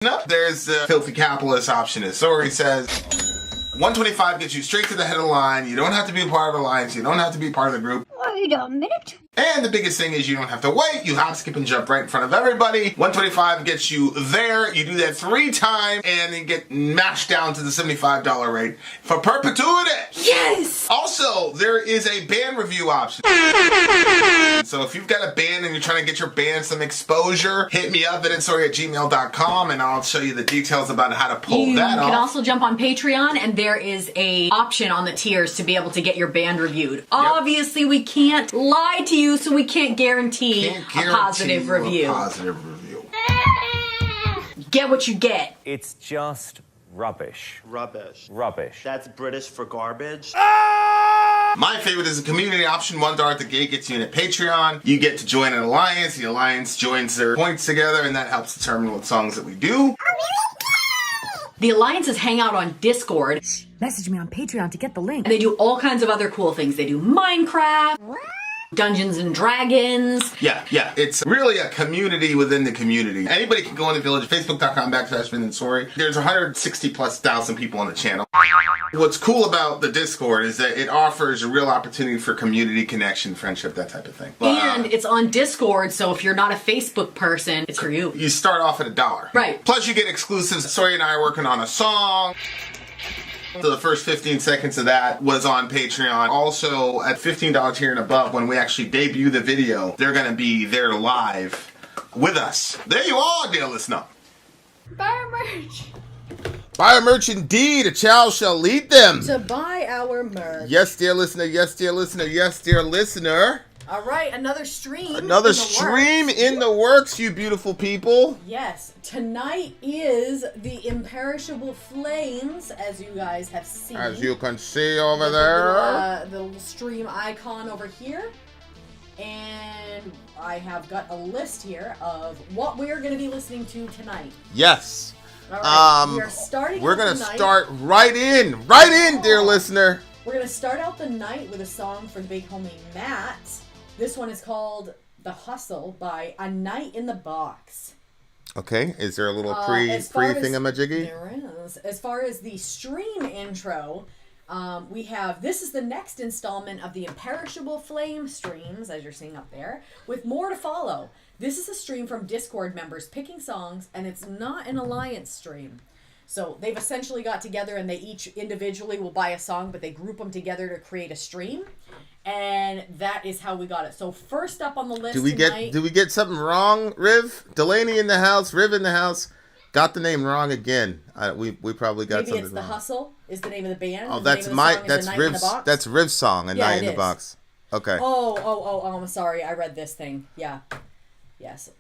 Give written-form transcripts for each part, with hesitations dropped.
No, there's the filthy capitalist option. Sorry says 125 gets you straight to the head of the line. You don't have to be a part of the alliance. You don't have to be part of the group. Wait a minute. And the biggest thing is you don't have to wait. You hop, skip, and jump right in front of everybody. 125 gets you there. You do that 3 times, and you get mashed down to the $75 rate for perpetuity. Yes! Also, there is a band review option. So if you've got a band and you're trying to get your band some exposure, hit me up at itsorry@gmail.com, and I'll show you the details about how to pull that off. You can also jump on Patreon, and there is a option on the tiers to be able to get your band reviewed. Yep. Obviously, we can't lie to you, so we can't guarantee a positive review. Get what you get. It's just rubbish. Rubbish. Rubbish. That's British for garbage. My favorite is the community option. $1 at the gate gets you in a Patreon. You get to join an alliance. The alliance joins their points together, and that helps determine what songs that we do. The alliances hang out on Discord. Message me on Patreon to get the link. And they do all kinds of other cool things. They do Minecraft, Dungeons and Dragons. Yeah. It's really a community within the community. Anybody can go in the village, facebook.com/VinandSorry. There's 160,000+ people on the channel. What's cool about the Discord is that it offers a real opportunity for community connection, friendship, that type of thing. And it's on Discord, so if you're not a Facebook person, it's for you. You start off at $1. Right. Plus you get exclusives. Sorry and I are working on a song. So the first 15 seconds of that was on Patreon. Also, at $15 tier and above, when we actually debut the video, they're going to be there live with us. There you are, dear listener. Buy our merch. Buy our merch indeed. A child shall lead them. To buy our merch. Yes, dear listener. Yes, dear listener. Yes, dear listener. All right, another stream. Another stream in the works, you beautiful people. Yes, tonight is the Imperishable Flames, as you guys have seen. As you can see over there. The little stream icon over here. And I have got a list here of what we are going to be listening to tonight. Yes. All right, we are starting. We're going to start right in, dear listener. We're going to start out the night with a song for the big homie Matt. This one is called The Hustle by A Night in the Box. Okay, is there a little pre-thingamajiggy? There is. As far as the stream intro, we have, this is the next installment of the Imperishable Flame streams, as you're seeing up there, with more to follow. This is a stream from Discord members picking songs, and it's not an alliance stream. So they've essentially got together and they each individually will buy a song, but they group them together to create a stream. And that is how we got it. So first up on the list tonight... Do we get something wrong, Riv? Delaney in the house, Riv in the house. Got the name wrong again. We probably got something wrong. Maybe it's The Hustle is the name of the band. Oh, that's Riv's song, A Night in the Box. Okay. Oh, I'm sorry. I read this thing. Yeah. Yes.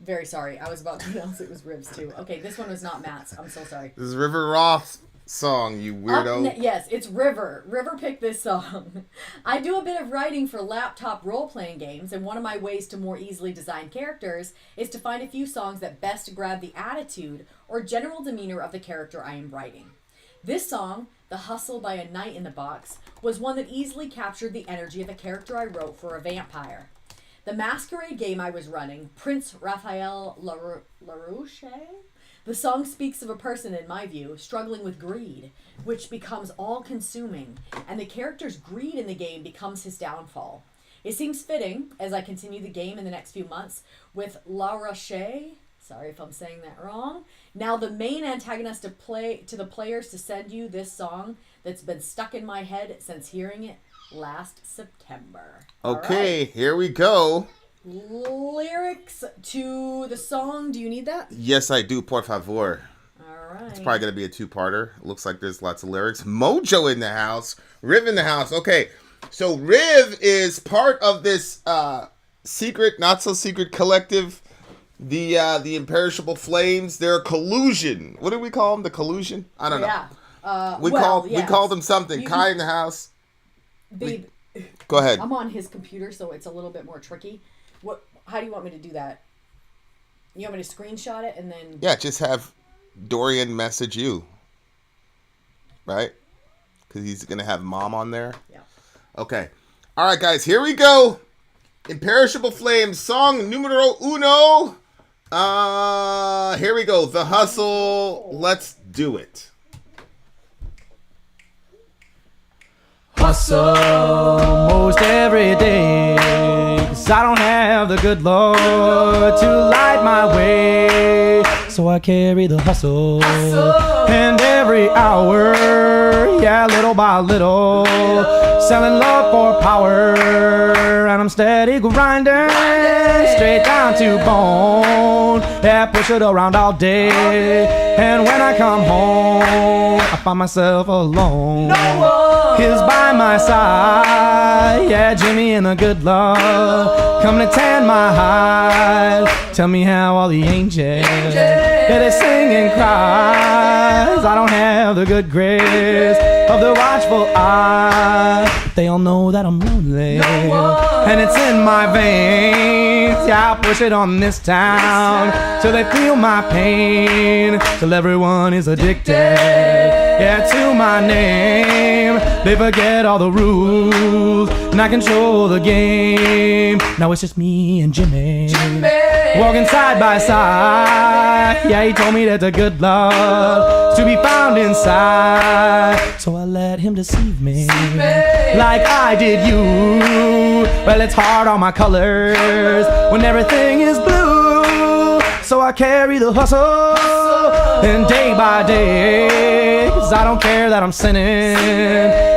Very sorry. I was about to announce it was Riv's too. Okay, this one was not Matt's. I'm so sorry. This is River Roth's song, you weirdo. Yes, it's River. River picked this song. I do a bit of writing for laptop role-playing games, and one of my ways to more easily design characters is to find a few songs that best grab the attitude or general demeanor of the character I am writing. This song, The Hustle by A Night in the Box, was one that easily captured the energy of a character I wrote for a vampire. The masquerade game I was running, Prince Raphael LaRouche? The song speaks of a person, in my view, struggling with greed, which becomes all-consuming, and the character's greed in the game becomes his downfall. It seems fitting, as I continue the game in the next few months, with LaRouche, sorry if I'm saying that wrong, now the main antagonist to the players to send you this song that's been stuck in my head since hearing it last September. Okay, right. Here we go. Lyrics to the song. Do you need that? Yes, I do. Por favor. All right. It's probably going to be a two-parter. Looks like there's lots of lyrics. Mojo in the house. Riv in the house. Okay, so Riv is part of this secret, not-so-secret collective, the Imperishable Flames. They're a collusion. What do we call them? The collusion? I don't know. Yeah. We called them something. Kai in the house. Babe, go ahead. I'm on his computer, so it's a little bit more tricky. How do you want me to do that? You want me to screenshot it and then... Yeah, just have Dorian message you. Right? Because he's going to have mom on there. Yeah. Okay. All right, guys, here we go. Imperishable Flames, song numero uno. Here we go. The Hustle. Let's do it. Hustle most every day, 'cause I don't have the good Lord to light my way. So I carry the hustle, and every hour, yeah, little by little, selling love for power, and I'm steady grinding, straight down to bone, yeah, push it around all day, and when I come home, I find myself alone. He's by my side, yeah, Jimmy and the good love, come to tan my hide, tell me how all the angels, yeah, they sing and cry, I don't have the good grace of the watchful eye, they all know that I'm lonely, and it's in my veins, yeah, I'll push it on this town, till they feel my pain, till everyone is addicted, yeah, to my name, they forget all the rules, and I control the game, now it's just me and Jimmy, walking side by side, yeah, he told me that the good love to be found inside, so I let him deceive me, like I did you, well, it's hard on my colors, when everything is blue, so I carry the hustle, and day by day, 'cause I don't care that I'm sinning,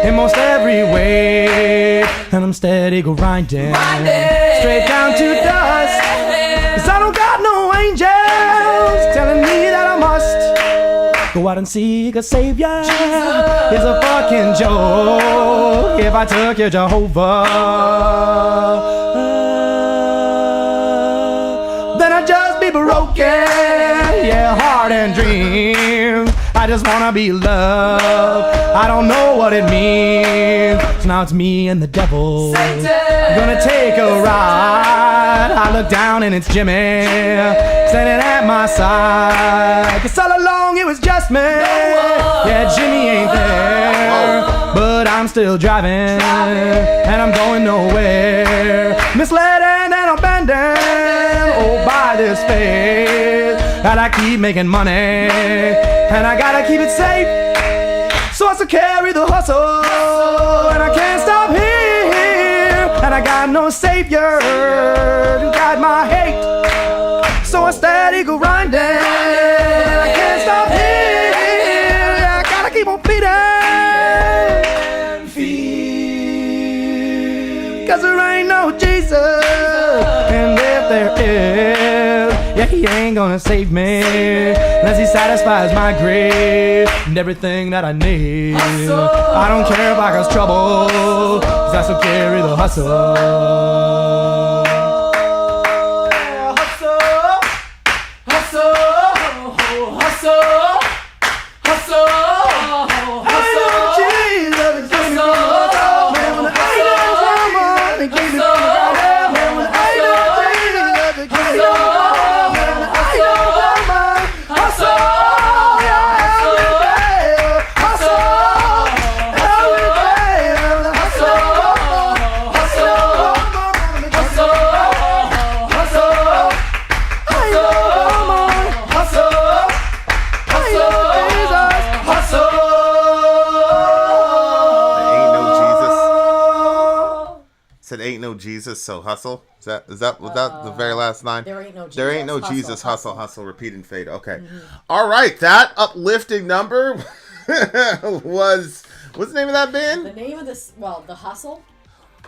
in most every way, and I'm steady grinding, straight down to dust, 'cause I don't got no angels, telling me that I must, go out and seek a savior, it's a fucking joke, if I took you Jehovah, then I'd just be broken, yeah, heart and dreams, I just wanna be loved, I don't know what it means, so now it's me and the devil, I'm gonna take a ride, I look down and it's Jimmy, standing at my side, 'cause all along it was just me, yeah, Jimmy ain't there, but I'm still driving, and I'm going nowhere, misled and abandoned, oh, by this faith, that I keep making money, and I gotta keep it safe, so I still carry the hustle, and I can't stop here, and I got no savior to guide my hate, so I steady grinding, and I can't stop here, I gotta keep on feeding, 'cause there ain't no Jesus, and if there is, yeah, he ain't gonna save me, unless he satisfies my grave, and everything that I need, I don't care if I cause trouble, 'cause I still carry the hustle. Said ain't no Jesus, so hustle. Was that the very last line? There ain't no Jesus. There ain't no Jesus, hustle, repeat and fade. Okay. Mm-hmm. All right, that uplifting number was, what's the name of that band? The name of this, well, The Hustle.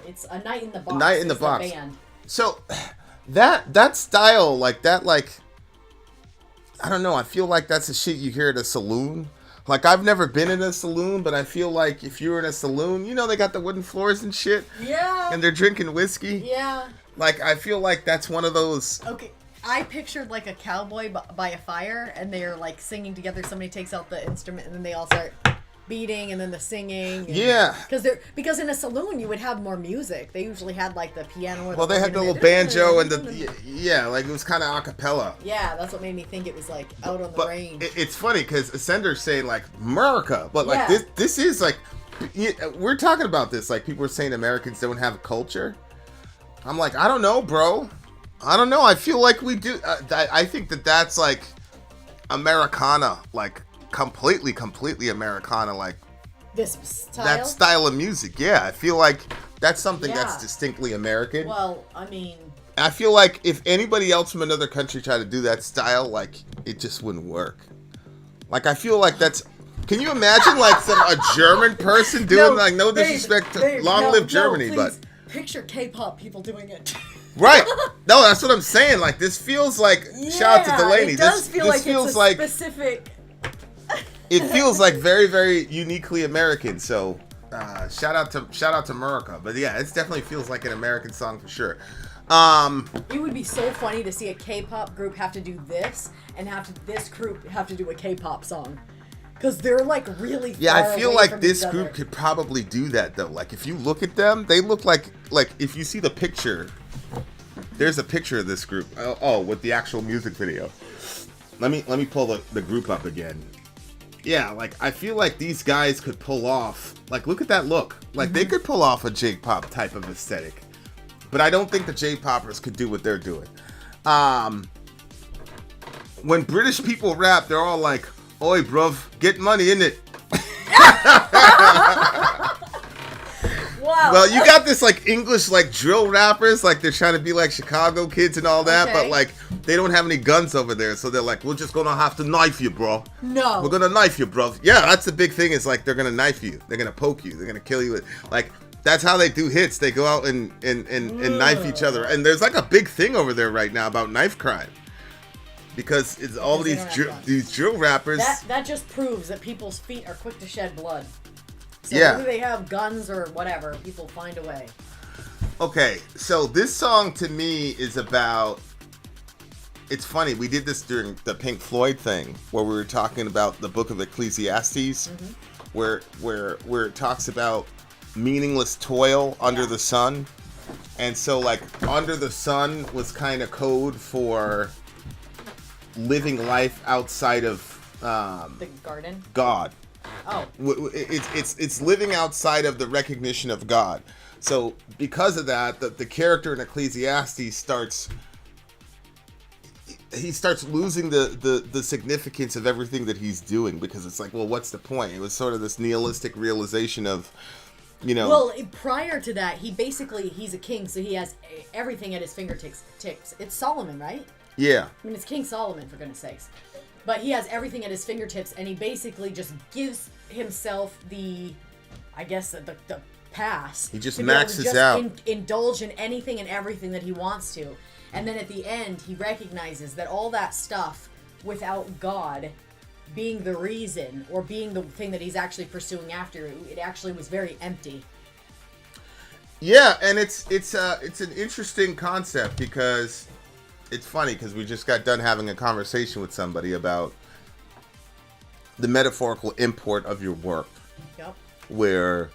It's A Night in the Box. Night in the Box. The band. So that style, like that, like, I don't know, I feel like that's the shit you hear at a saloon. Like, I've never been in a saloon, but I feel like if you were in a saloon, you know, they got the wooden floors and shit. Yeah. And they're drinking whiskey. Yeah. Like, I feel like that's one of those. Okay. I pictured like a cowboy by a fire, and they're like singing together. Somebody takes out the instrument, and then they all start beating, and then the singing. And, yeah. Because in a saloon you would have more music. They usually had like the piano. Or well, they had the little banjo and the like it was kind of a cappella. Yeah, that's what made me think it was like out on the range. It's funny because Ascenders say like America, but like this is like we're talking about this like people are saying Americans don't have a culture. I'm like, I don't know, bro. I don't know. I feel like we do. I think that's like Americana, like completely Americana, like This style? that style of music. Yeah, I feel like that's something Yeah. that's distinctly American. Well, I mean, I feel like if anybody else from another country tried to do that style, like it just wouldn't work. Like I feel like that's. Can you imagine like a German person doing like no disrespect to Long Live Germany, but picture K-pop people doing it. right? No, that's what I'm saying. Like this feels like shout out to Delaney. It does feel this like feels it's a like specific. it feels like very uniquely American. So shout out to America. But yeah, it definitely feels like an American song for sure. It would be so funny to see a K-pop group have to do this and this group have to do a K-pop song. Because they're like really far Yeah, I feel away like from this each group other. could probably do that though. Like if you look at them, they look like if you see the picture, there's a picture of this group. Oh, with the actual music video. Let me pull the group up again. Yeah, like I feel like these guys could pull off. Like look at that look. Like they could pull off a J-pop type of aesthetic. But I don't think the J-poppers could do what they're doing. When British people rap, they're all like, "Oi, bruv, get money, innit?" Wow. Well, you got this like English like drill rappers, like they're trying to be like Chicago kids and all that, but Okay. like they don't have any guns over there, so they're like, "We're just gonna have to knife you, bro. No. We're gonna knife you, bro." Yeah, that's the big thing. Is like they're gonna knife you, they're gonna poke you, they're gonna kill you. Like that's how they do hits. They go out and knife each other, and there's like a big thing over there right now about knife crime because it's all Because they these don't have guns. these drill rappers. That just proves that people's feet are quick to shed blood. So Yeah. whether they have guns or whatever, people find a way. Okay, so this song to me is about. It's funny, we did this during the Pink Floyd thing where we were talking about the book of Ecclesiastes, where it talks about meaningless toil under the sun. And so like under the sun was kind of code for living life outside of The garden? God. Oh. It's living outside of the recognition of God. So because of that, the character in Ecclesiastes starts losing the significance of everything that he's doing because it's like, well, what's the point? It was sort of this nihilistic realization of, you know. Well, prior to that, he's a king, so he has everything at his fingertips. It's Solomon, right? Yeah. I mean, it's King Solomon, for goodness sakes. But he has everything at his fingertips, and he basically just gives himself the pass. He just to be able to maxes just out. Indulge in anything and everything that he wants to. And then at the end, he recognizes that all that stuff, without God being the reason, or being the thing that he's actually pursuing after, it actually was very empty. Yeah, and it's an interesting concept because it's funny because we just got done having a conversation with somebody about the metaphorical import of your work, Yep. where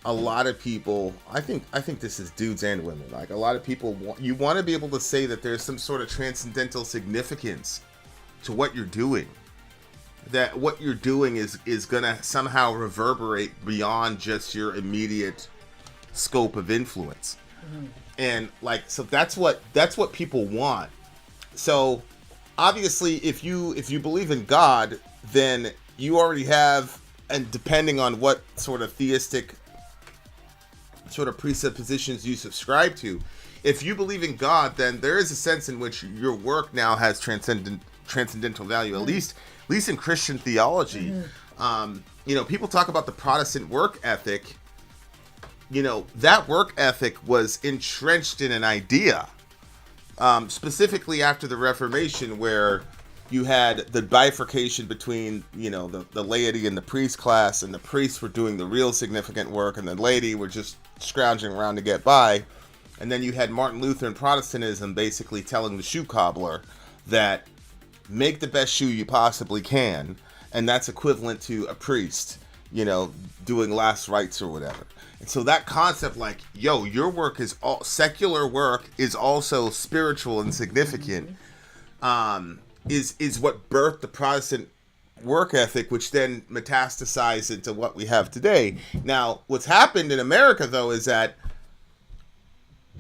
a lot of people, I think this is dudes and women, like a lot of people want to be able to say that there's some sort of transcendental significance to what you're doing, that what you're doing is gonna somehow reverberate beyond just your immediate scope of influence. And like, so that's what people want. So obviously if you believe in God, then you already have, and depending on what sort of theistic sort of presuppositions you subscribe to, if you believe in God, then there is a sense in which your work now has transcendental value, at least in Christian theology. You know, people talk about the Protestant work ethic. You know, that work ethic was entrenched in an idea, specifically after the Reformation, where you had the bifurcation between, you know, the laity and the priest class, and the priests were doing the real significant work, and the laity were just scrounging around to get by. And then you had Martin Luther and Protestantism basically telling the shoe cobbler that make the best shoe you possibly can, and that's equivalent to a priest, you know, doing last rites or whatever. And so that concept, like, yo, your work is all secular work is also spiritual and significant, is what birthed the Protestant work ethic, which then metastasized into what we have today. Now, what's happened in America though is that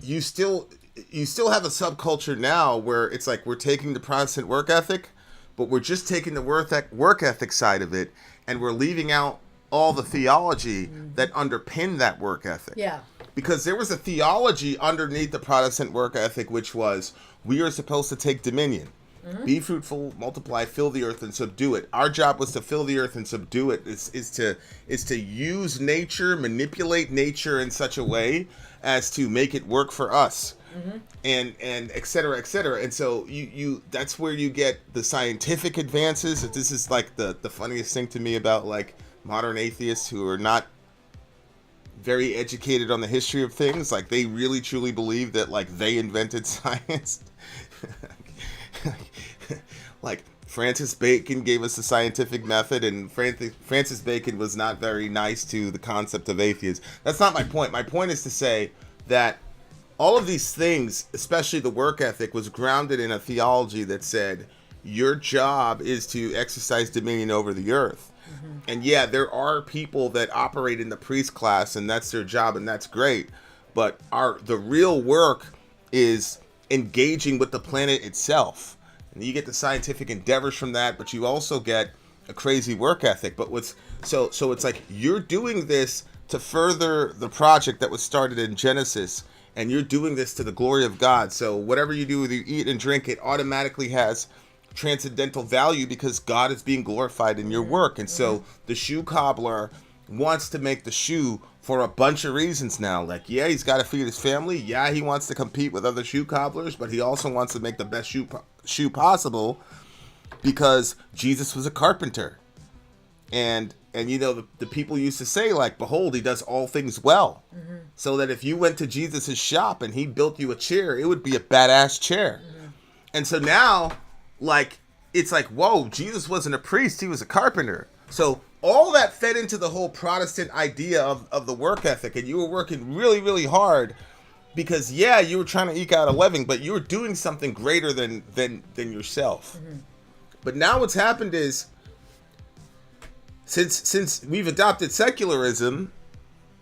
you still, you still have a subculture now where it's like we're taking the Protestant work ethic, but we're just taking the work ethic side of it, and we're leaving out all the theology that underpinned that work ethic. Yeah. Because there was a theology underneath the Protestant work ethic, which was we are supposed to take dominion. Be fruitful, multiply, fill the earth, and subdue it. Our job was to fill the earth and subdue it. Is to use nature, manipulate nature in such a way as to make it work for us, and et cetera, et cetera. And so you that's where you get the scientific advances. This is like the funniest thing to me about like modern atheists who are not very educated on the history of things. Like they really truly believe that like they invented science. Like Francis Bacon gave us the scientific method, and Francis Bacon was not very nice to the concept of atheism. That's not my point. My point is to say that all of these things, especially the work ethic, was grounded in a theology that said your job is to exercise dominion over the earth. And yeah, there are people that operate in the priest class, and that's their job, and that's great. But the real work is engaging with the planet itself. And you get the scientific endeavors from that, but you also get a crazy work ethic. But so it's like you're doing this to further the project that was started in Genesis, and you're doing this to the glory of God. So whatever you do, whether you eat and drink, it automatically has transcendental value because God is being glorified in your work. And so the shoe cobbler wants to make the shoe for a bunch of reasons now. Like, yeah, he's got to feed his family. Yeah, he wants to compete with other shoe cobblers, but he also wants to make the best shoe possible because Jesus was a carpenter. And you know, the people used to say, like, behold, he does all things well. So that if you went to Jesus's shop and he built you a chair, it would be a badass chair. And so now, like, it's like, whoa, Jesus wasn't a priest, he was a carpenter. So all that fed into the whole Protestant idea of the work ethic, and you were working really, really hard because, yeah, you were trying to eke out a living, but you were doing something greater than yourself. But now what's happened is, since we've adopted secularism,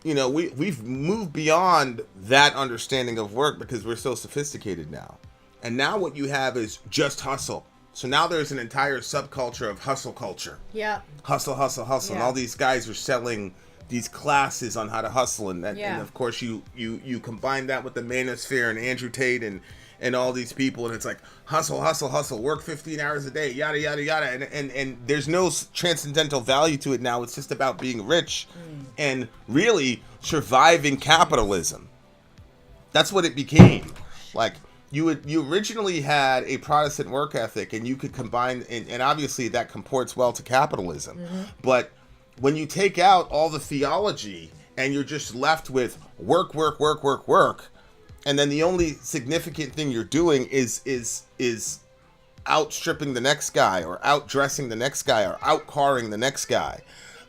you know, we've moved beyond that understanding of work because we're so sophisticated now. And now what you have is just hustle. So now there's an entire subculture of hustle culture. Yeah. Hustle. Yeah. And all these guys are selling these classes on how to hustle. And of course you combine that with the manosphere and Andrew Tate and all these people. And it's like hustle, work 15 hours a day, yada, yada, yada. And there's no transcendental value to it now. It's just about being rich and really surviving capitalism. That's what it became. Like, you originally had a Protestant work ethic, and you could combine, and obviously that comports well to capitalism. But when you take out all the theology and you're just left with work, and then the only significant thing you're doing is outstripping the next guy, or outdressing the next guy, or outcarring the next guy,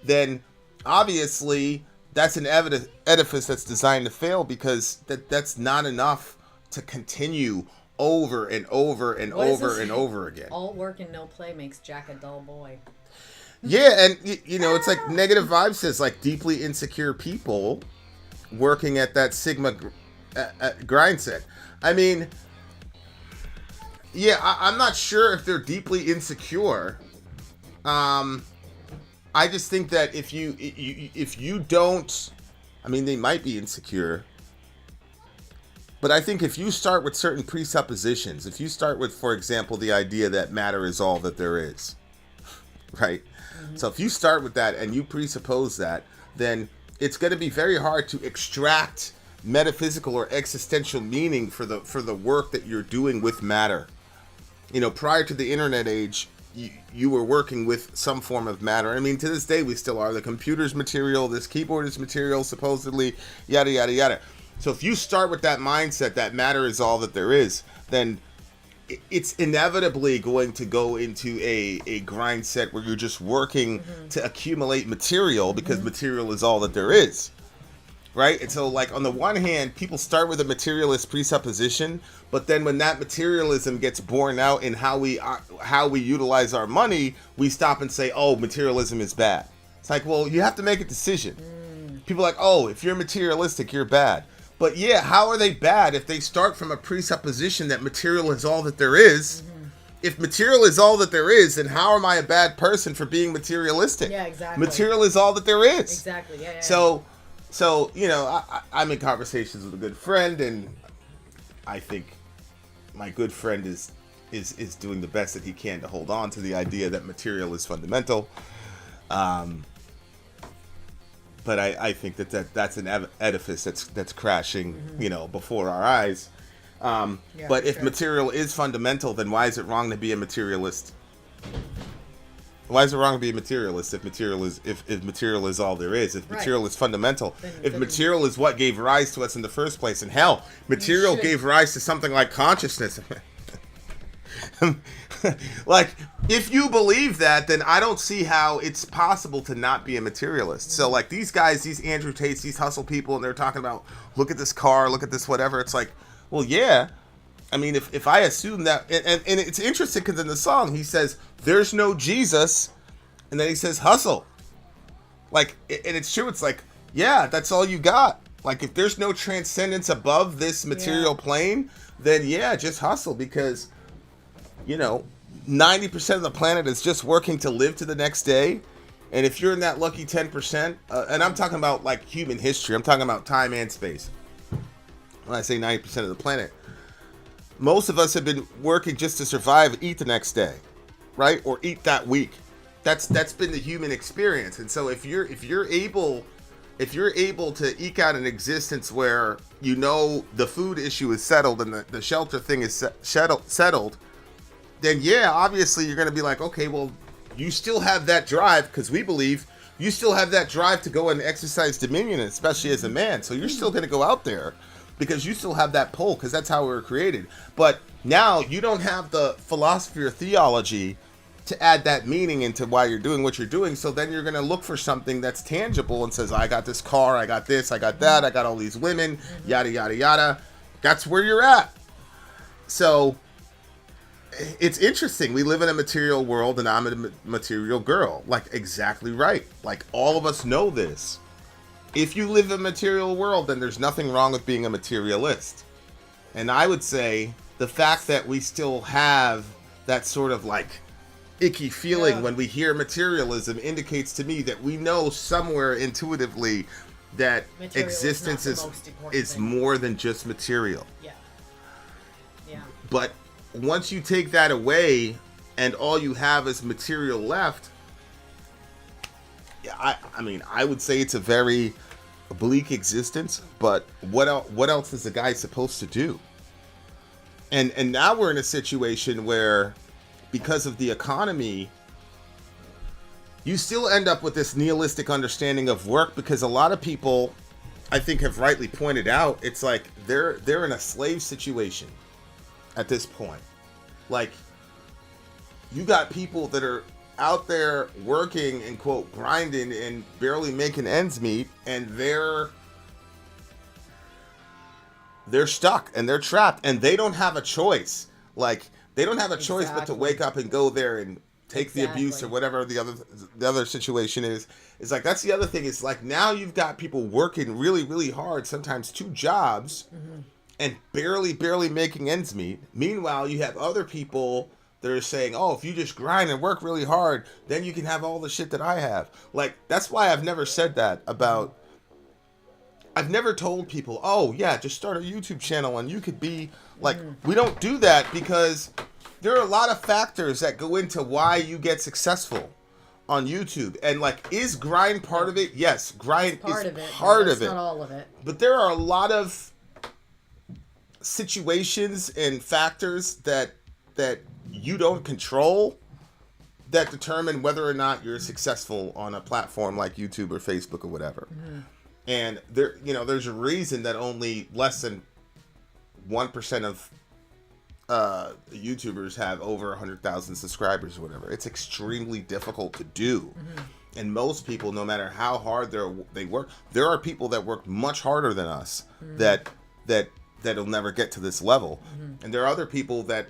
then obviously that's an edifice that's designed to fail, because that's not enough to continue over and over and over and over again. All work and no play makes Jack a dull boy. Yeah, and you know, it's like Negative Vibe says, like, deeply insecure people working at that Sigma grind set. I mean, yeah, I'm not sure if they're deeply insecure. I just think that if you don't, I mean, they might be insecure. But I think if you start with certain presuppositions, if you start with, for example, the idea that matter is all that there is, right? So if you start with that and you presuppose that, then it's going to be very hard to extract metaphysical or existential meaning for the work that you're doing with matter. You know, prior to the internet age, you were working with some form of matter. I mean, to this day, we still are. The computer's material, this keyboard is material, supposedly, yada, yada, yada. So if you start with that mindset that matter is all that there is, then it's inevitably going to go into a grind set where you're just working to accumulate material, because material is all that there is, right? And so, like, on the one hand, people start with a materialist presupposition, but then when that materialism gets borne out in how we utilize our money, we stop and say, oh, materialism is bad. It's like, well, you have to make a decision. People are like, oh, if you're materialistic, you're bad. But yeah, how are they bad if they start from a presupposition that material is all that there is? If material is all that there is, then how am I a bad person for being materialistic? Yeah, exactly. Material is all that there is. Exactly. Yeah. So you know, I'm in conversations with a good friend, and I think my good friend is doing the best that he can to hold on to the idea that material is fundamental. But I think that's an edifice that's crashing, you know, before our eyes. But if material is fundamental, then why is it wrong to be a materialist? Why is it wrong to be a materialist if material is all there is? If material is fundamental, if material is what gave rise to us in the first place, and hell, material gave rise to something like consciousness. Like, if you believe that, then I don't see how it's possible to not be a materialist. So, like, these guys, these Andrew Tates, these hustle people, and they're talking about, look at this car, look at this whatever. It's like, well, yeah. I mean, if I assume that, and it's interesting because in the song he says, there's no Jesus, and then he says, hustle. Like, and it's true. It's like, yeah, that's all you got. Like, if there's no transcendence above this material plane, then yeah, just hustle, because, you know, 90% of the planet is just working to live to the next day. And if you're in that lucky 10%, and I'm talking about like human history, I'm talking about time and space. When I say 90% of the planet, most of us have been working just to survive, eat the next day, right? Or eat that week. That's been the human experience. And so if you're able to eke out an existence where, you know, the food issue is settled and the shelter thing is settled, then yeah, obviously you're going to be like, okay, well, you still have that drive, because we believe you still have that drive to go and exercise dominion, especially as a man. So you're still going to go out there because you still have that pull, because that's how we were created. But now you don't have the philosophy or theology to add that meaning into why you're doing what you're doing. So then you're going to look for something that's tangible and says, I got this car, I got this, I got that, I got all these women, yada, yada, yada. That's where you're at. So it's interesting. We live in a material world, and I'm a material girl. Like, exactly right. Like, all of us know this. If you live in a material world, then there's nothing wrong with being a materialist. And I would say the fact that we still have that sort of like icky feeling when we hear materialism indicates to me that we know somewhere intuitively that Material existence is more than just material. Yeah. But once you take that away and all you have is material left, I mean, I would say it's a very bleak existence, but what else is a guy supposed to do? And now we're in a situation where, because of the economy, you still end up with this nihilistic understanding of work, because a lot of people, I think, have rightly pointed out, it's like they're in a slave situation at this point. Like, you got people that are out there working and, quote, grinding and barely making ends meet, and they're stuck and they're trapped, and they don't have a choice. Like, they don't have a choice but to wake up and go there and take the abuse or whatever the other situation is. It's like, that's the other thing. It's like, now you've got people working really, really hard, sometimes 2 jobs, and barely making ends meet. Meanwhile, you have other people that are saying, oh, if you just grind and work really hard, then you can have all the shit that I have. Like, that's why I've never said that about... I've never told people, oh, yeah, just start a YouTube channel and you could be... Like, we don't do that, because there are a lot of factors that go into why you get successful on YouTube. And, like, is grind part of it? Yes, grind is part of it. Not all of it. But there are a lot of situations and factors that you don't control that determine whether or not you're successful on a platform like YouTube or Facebook or whatever. And there's a reason that only less than 1% of YouTubers have over 100,000 subscribers or whatever. It's extremely difficult to do. And most people, no matter how hard they work, there are people that work much harder than us that'll never get to this level. And there are other people that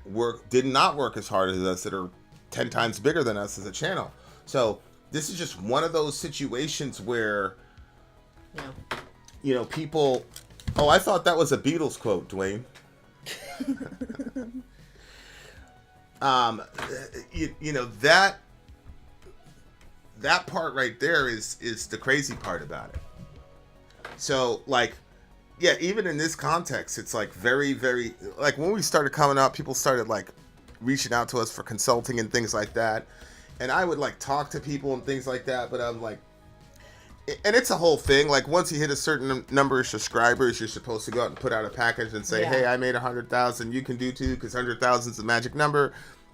did not work as hard as us that are 10 times bigger than us as a channel. So this is just one of those situations where, people Oh, I thought that was a Beatles quote, Dwayne. You know that part right there is the crazy part about it. So like, yeah, even in this context, it's like very, very, like when we started coming up, people started like reaching out to us for consulting and things like that. And I would like talk to people and things like that, but I'm like, and it's a whole thing. Like once you hit a certain number of subscribers, you're supposed to go out and put out a package and say, hey, I made 100,000. You can do too, because 100,000 is the magic number,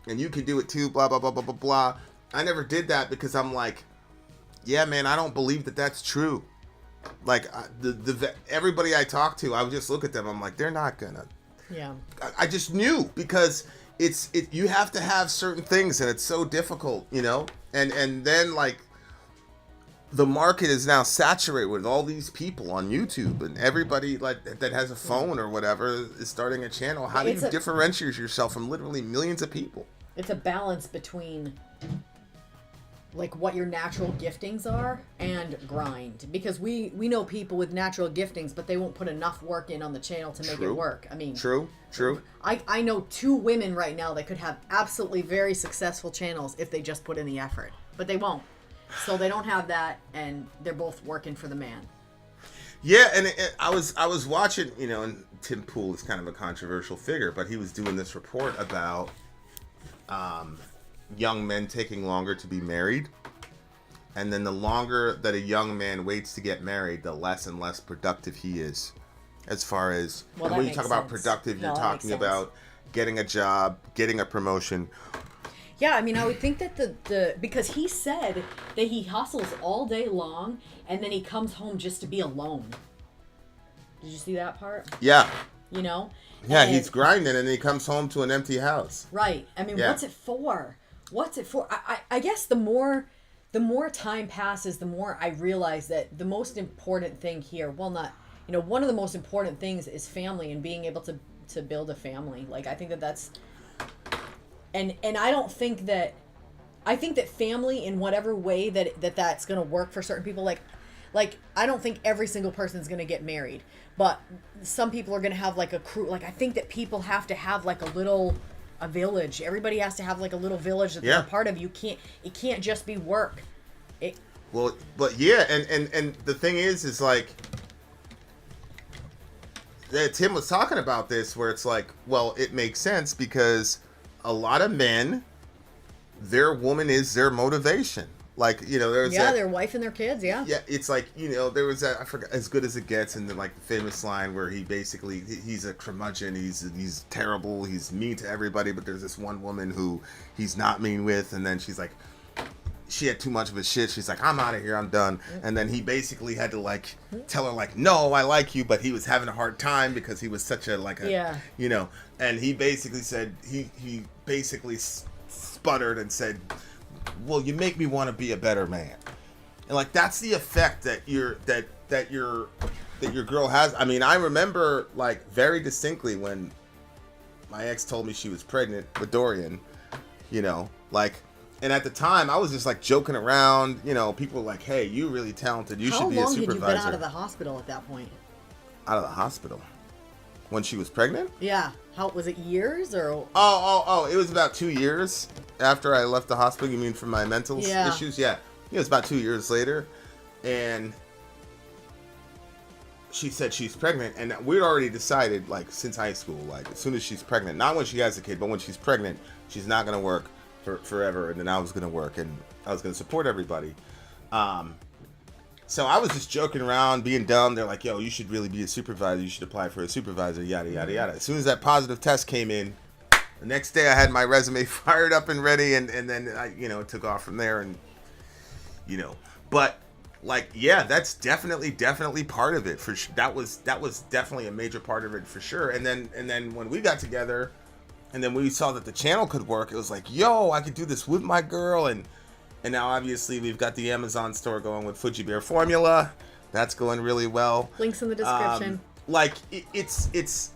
and you can do it too. Blah blah blah blah blah blah. I never did that because I'm like, yeah, man, I don't believe that that's true. Like the everybody I talk to, I would just look at them. I'm like, they're not gonna. Yeah. I just knew because you have to have certain things, and it's so difficult, you know. And then like the market is now saturated with all these people on YouTube, and everybody like that has a phone or whatever is starting a channel. How do you differentiate yourself from literally millions of people? It's a balance between like what your natural giftings are and grind, because we know people with natural giftings, but they won't put enough work in on the channel to make it work. I mean, true. I know 2 women right now that could have absolutely very successful channels if they just put in the effort, but they won't. So they don't have that, and they're both working for the man. Yeah, and I was watching, you know, and Tim Pool is kind of a controversial figure, but he was doing this report about young men taking longer to be married, and then the longer that a young man waits to get married, the less and less productive he is. As far as when you talk about productive, you're talking about getting a job, getting a promotion. Yeah, I mean, I would think that the because he said that he hustles all day long and then he comes home just to be alone. Did you see that part? Yeah. You know? Yeah, he's grinding and he comes home to an empty house. Right. I mean, what's it for? What's it for? I guess the more time passes, the more I realize that the most important thing here, well, not, you know, one of the most important things is family and being able to build a family. Like, I think that's... And I don't think that, I think that family in whatever way that's going to work for certain people, like I don't think every single person is going to get married, but some people are going to have like a crew. Like I think that people have to have like a village. Everybody has to have like a little village that they're a part of. It can't just be work. Well, but yeah, and the thing is like, Tim was talking about this where it's like, well, it makes sense because a lot of men, their woman is their motivation. Like, you know, there's their wife and their kids, yeah. It's like, you know, there was that, I forgot, As Good as It Gets, and then like the famous line where he basically, he's a curmudgeon, he's terrible, he's mean to everybody, but there's this one woman who he's not mean with, and then she's like, she had too much of a shit, she's like, I'm out of here, I'm done. And then he basically had to like tell her like, no, I like you, but he was having a hard time because he was such a you know, and he basically said, he basically sputtered and said, well, you make me want to be a better man. And like that's the effect that your girl has. I mean, I remember like very distinctly when my ex told me she was pregnant with Dorian, you know, like, and at the time I was just like joking around, you know, people were like, hey, you really talented, you should be a supervisor. How long had you been out of the hospital at that point? Out of the hospital? When she was pregnant? Yeah. How was it, years or? Oh! It was about 2 years after I left the hospital. You mean from my mental issues? Yeah. It was about 2 years later, and she said she's pregnant, and we'd already decided, like since high school, like as soon as she's pregnant, not when she has a kid, but when she's pregnant, she's not gonna work for forever, and then I was gonna work, and I was gonna support everybody. So I was just joking around, being dumb. They're like, yo, you should really be a supervisor. You should apply for a supervisor, yada, yada, yada. As soon as that positive test came in, the next day I had my resume fired up and ready, and then I, you know, it took off from there, and, you know. But, like, yeah, that's definitely part of it. For that was definitely a major part of it, for sure. And then when we got together, and then we saw that the channel could work, it was like, yo, I could do this with my girl, and now obviously we've got the Amazon store going with Fuji Bear Formula. That's going really well. Links in the description. Like it's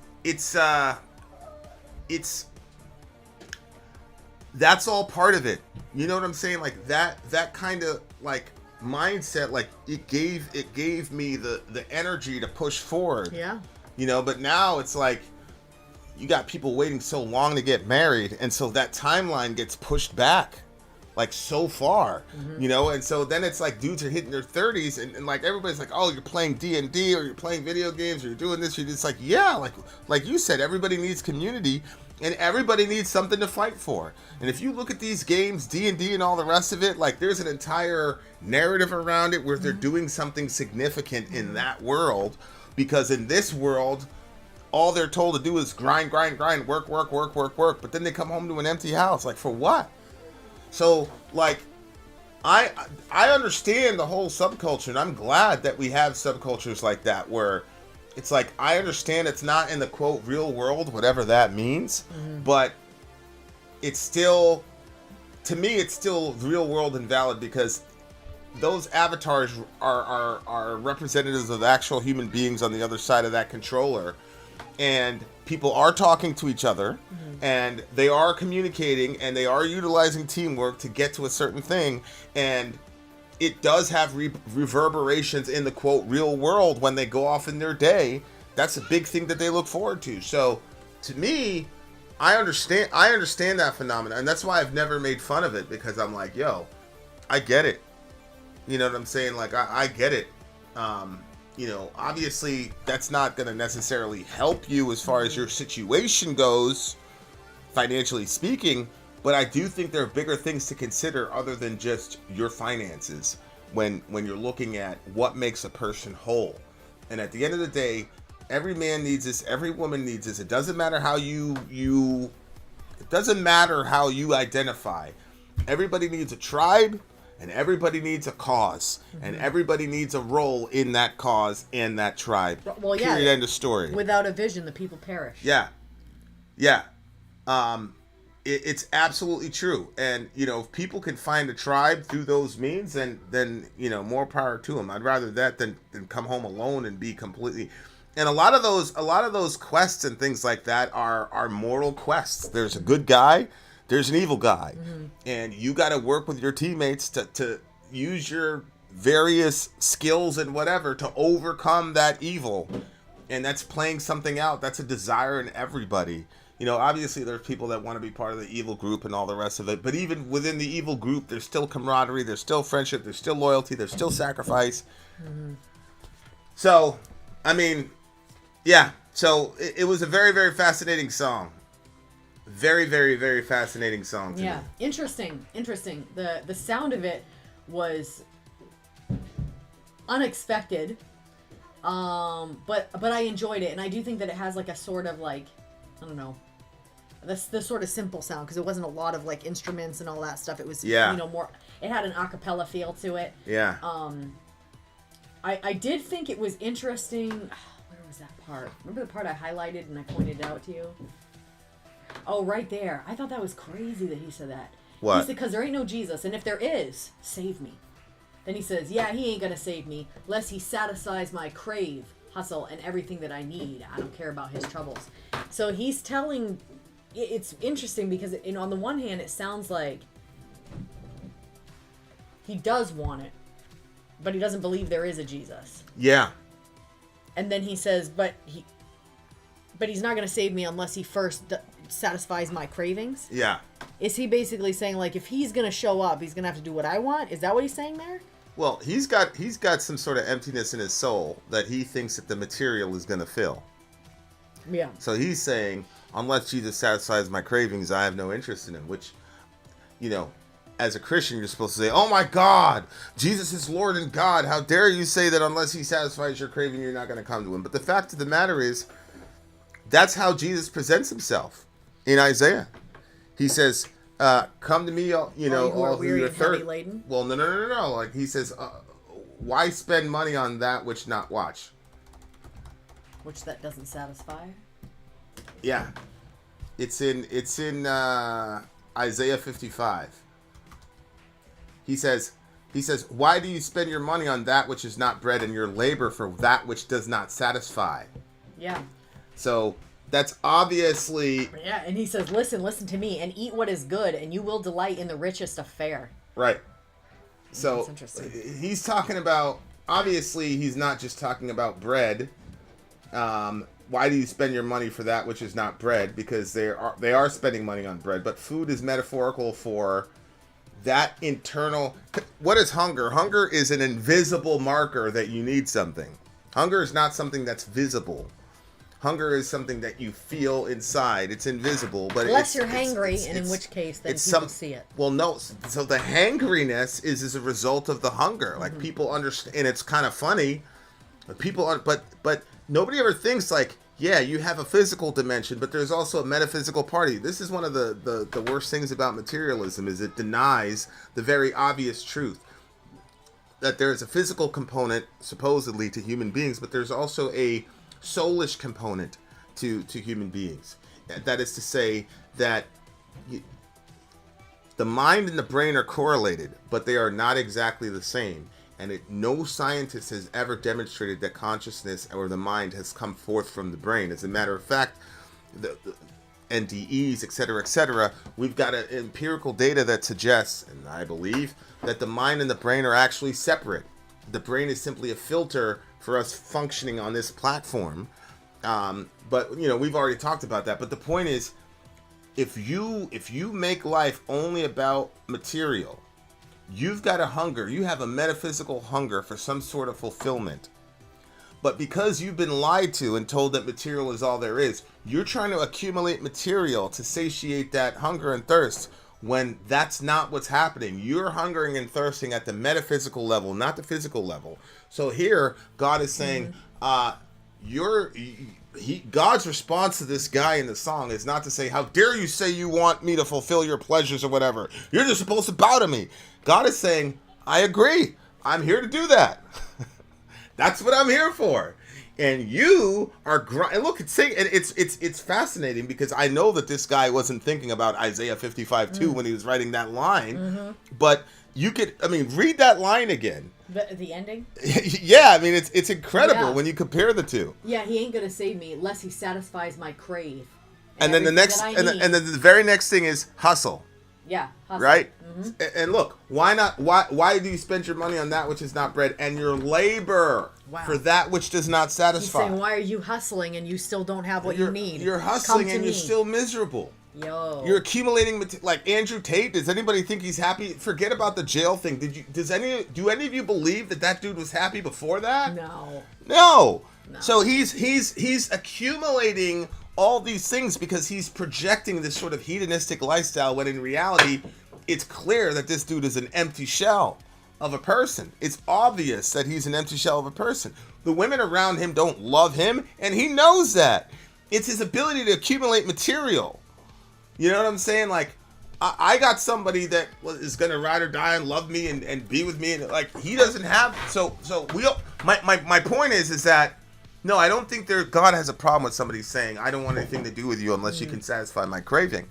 that's all part of it. You know what I'm saying? Like that kind of like mindset, like it gave me the energy to push forward. Yeah. You know, but now it's like you got people waiting so long to get married, and so that timeline gets pushed back like so far, you know, and so then it's like dudes are hitting their 30s and like everybody's like, oh, you're playing D&D or you're playing video games or you're doing this. You're just like, yeah, like you said, everybody needs community and everybody needs something to fight for. And if you look at these games, D&D and all the rest of it, like there's an entire narrative around it where they're doing something significant in that world, because in this world, all they're told to do is grind, work, but then they come home to an empty house. Like, for what? So, like, I understand the whole subculture, and I'm glad that we have subcultures like that, where it's like, I understand it's not in the, quote, real world, whatever that means, but it's still, to me, it's still real world and valid, because those avatars are representatives of actual human beings on the other side of that controller. And people are talking to each other, and they are communicating, and they are utilizing teamwork to get to a certain thing. And it does have reverberations in the, quote, real world when they go off in their day. That's a big thing that they look forward to. So, to me, I understand that phenomenon. And that's why I've never made fun of it, because I'm like, yo, I get it. You know what I'm saying? Like, I get it. You know, obviously that's not going to necessarily help you as far as your situation goes, financially speaking, but I do think there are bigger things to consider other than just your finances when you're looking at what makes a person whole. And at the end of the day, every man needs this, every woman needs this. It doesn't matter how it doesn't matter how you identify. Everybody needs a tribe. And everybody needs a cause, and everybody needs a role in that cause and that tribe. Well, yeah. Period. End of story. Without a vision, the people perish. Yeah. It's absolutely true. And you know, if people can find a tribe through those means, then you know, more power to them. I'd rather that than come home alone and be completely. And a lot of those quests and things like that are moral quests. There's a good guy. There's an evil guy, and you got to work with your teammates to use your various skills and whatever to overcome that evil. And that's playing something out. That's a desire in everybody. You know, obviously there's people that want to be part of the evil group and all the rest of it. But even within the evil group, there's still camaraderie. There's still friendship. There's still loyalty. There's still sacrifice. So, I mean, yeah. So it was a very, very fascinating song. Very, very, very fascinating song to me. Interesting. The sound of it was unexpected, but I enjoyed it, and I do think that it has like a sort of like, I don't know, the sort of simple sound, because it wasn't a lot of like instruments and all that stuff. It was you know, more. It had an a cappella feel to it. Yeah. I did think it was interesting. Where was that part? Remember the part I highlighted and I pointed it out to you? Oh, right there. I thought that was crazy that he said that. What? He said, because there ain't no Jesus, and if there is, save me. Then he says, yeah, he ain't gonna save me, lest he satisfies my crave, hustle, and everything that I need. I don't care about his troubles. So he's telling, it's interesting because, you know, on the one hand, it sounds like he does want it, but he doesn't believe there is a Jesus. Yeah. And then he says, but he's not gonna save me unless he first satisfies my cravings. Yeah. Is he basically saying, like, if he's gonna show up, he's gonna have to do what I want? Is that what he's saying there? Well, he's got some sort of emptiness in his soul that he thinks that the material is gonna fill. Yeah. So he's saying, unless Jesus satisfies my cravings, I have no interest in him. Which, you know, as a Christian, you're supposed to say, oh my God, Jesus is Lord and God. How dare you say that unless he satisfies your craving, you're not gonna come to him. But the fact of the matter is, that's how Jesus presents himself. In Isaiah, he says, "Come to me, all who are heavy laden." Well, no. Like he says, "Why spend money on that which not watch?" Which that doesn't satisfy. Yeah, it's in Isaiah 55. He says, "Why do you spend your money on that which is not bread, and your labor for that which does not satisfy?" Yeah. So. That's obviously... Yeah, and he says, listen to me, and eat what is good, and you will delight in the richest of fare. Right. So, that's interesting. He's talking about... Obviously, he's not just talking about bread. why do you spend your money for that which is not bread? Because they are spending money on bread, but food is metaphorical for that internal. What is hunger? Hunger is an invisible marker that you need something. Hunger is not something that's visible. Hunger is something that you feel inside. It's invisible, but unless you're hangry, and in which case then people see it. Well, no. So the hangriness is a result of the hunger. Like people understand, and it's kind of funny. But nobody ever thinks like, yeah, you have a physical dimension, but there's also a metaphysical party. This is one of the worst things about materialism is it denies the very obvious truth that there is a physical component supposedly to human beings, but there's also a soulish component to human beings. That is to say that the mind and the brain are correlated, but they are not exactly the same. And no scientist has ever demonstrated that consciousness or the mind has come forth from the brain. As a matter of fact, the NDEs, etc., we've got empirical data that suggests, and I believe, that the mind and the brain are actually separate. The brain is simply a filter for us functioning on this platform. But, we've already talked about that. But the point is, if you make life only about material, you've got a hunger. You have a metaphysical hunger for some sort of fulfillment. But because you've been lied to and told that material is all there is, you're trying to accumulate material to satiate that hunger and thirst when that's not what's happening. You're hungering and thirsting at the metaphysical level, not the physical level. So here, God is saying, God's response to this guy in the song is not to say, how dare you say you want me to fulfill your pleasures or whatever. You're just supposed to bow to me. God is saying, I agree. I'm here to do that. That's what I'm here for. And you are and look, it's fascinating because I know that this guy wasn't thinking about Isaiah 55:2 when he was writing that line. But you could, read that line again. The ending? Yeah, it's incredible when you compare the two. Yeah, he ain't gonna save me unless he satisfies my crave. And then the next, and then the very next thing is hustle. Yeah, hustle. Right? And look, why not? Why do you spend your money on that which is not bread and your labor for that which does not satisfy? He's saying, why are you hustling and you still don't have what you need? You're hustling and you're still miserable. Yo. You're accumulating like Andrew Tate. Does anybody think he's happy? Forget about the jail thing. Do any of you believe that dude was happy before that? No. So he's accumulating all these things because he's projecting this sort of hedonistic lifestyle when in reality it's clear that this dude is an empty shell of a person. It's obvious that he's an empty shell of a person. The women around him don't love him and he knows that. It's his ability to accumulate material. You know what I'm saying? Like, I got somebody that is going to ride or die and love me and be with me. And like, he doesn't have, my point is that, no, I don't think God has a problem with somebody saying, I don't want anything to do with you unless you can satisfy my craving.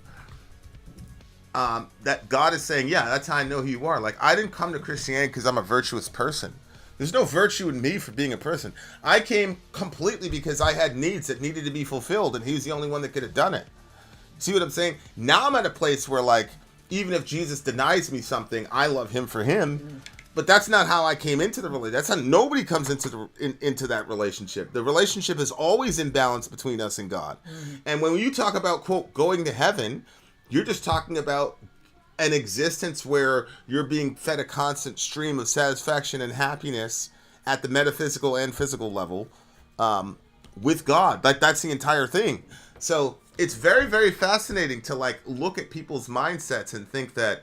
That God is saying, yeah, that's how I know who you are. Like, I didn't come to Christianity because I'm a virtuous person. There's no virtue in me for being a person. I came completely because I had needs that needed to be fulfilled, and he's the only one that could have done it. See what I'm saying? Now I'm at a place where, like, even if Jesus denies me something, I love him for him. But that's not how I came into the relationship. That's how nobody comes into that relationship. The relationship is always in balance between us and God. And when you talk about, quote, going to heaven, you're just talking about an existence where you're being fed a constant stream of satisfaction and happiness at the metaphysical and physical level with God. Like, that's the entire thing. So it's very, very fascinating to, like, look at people's mindsets and think that,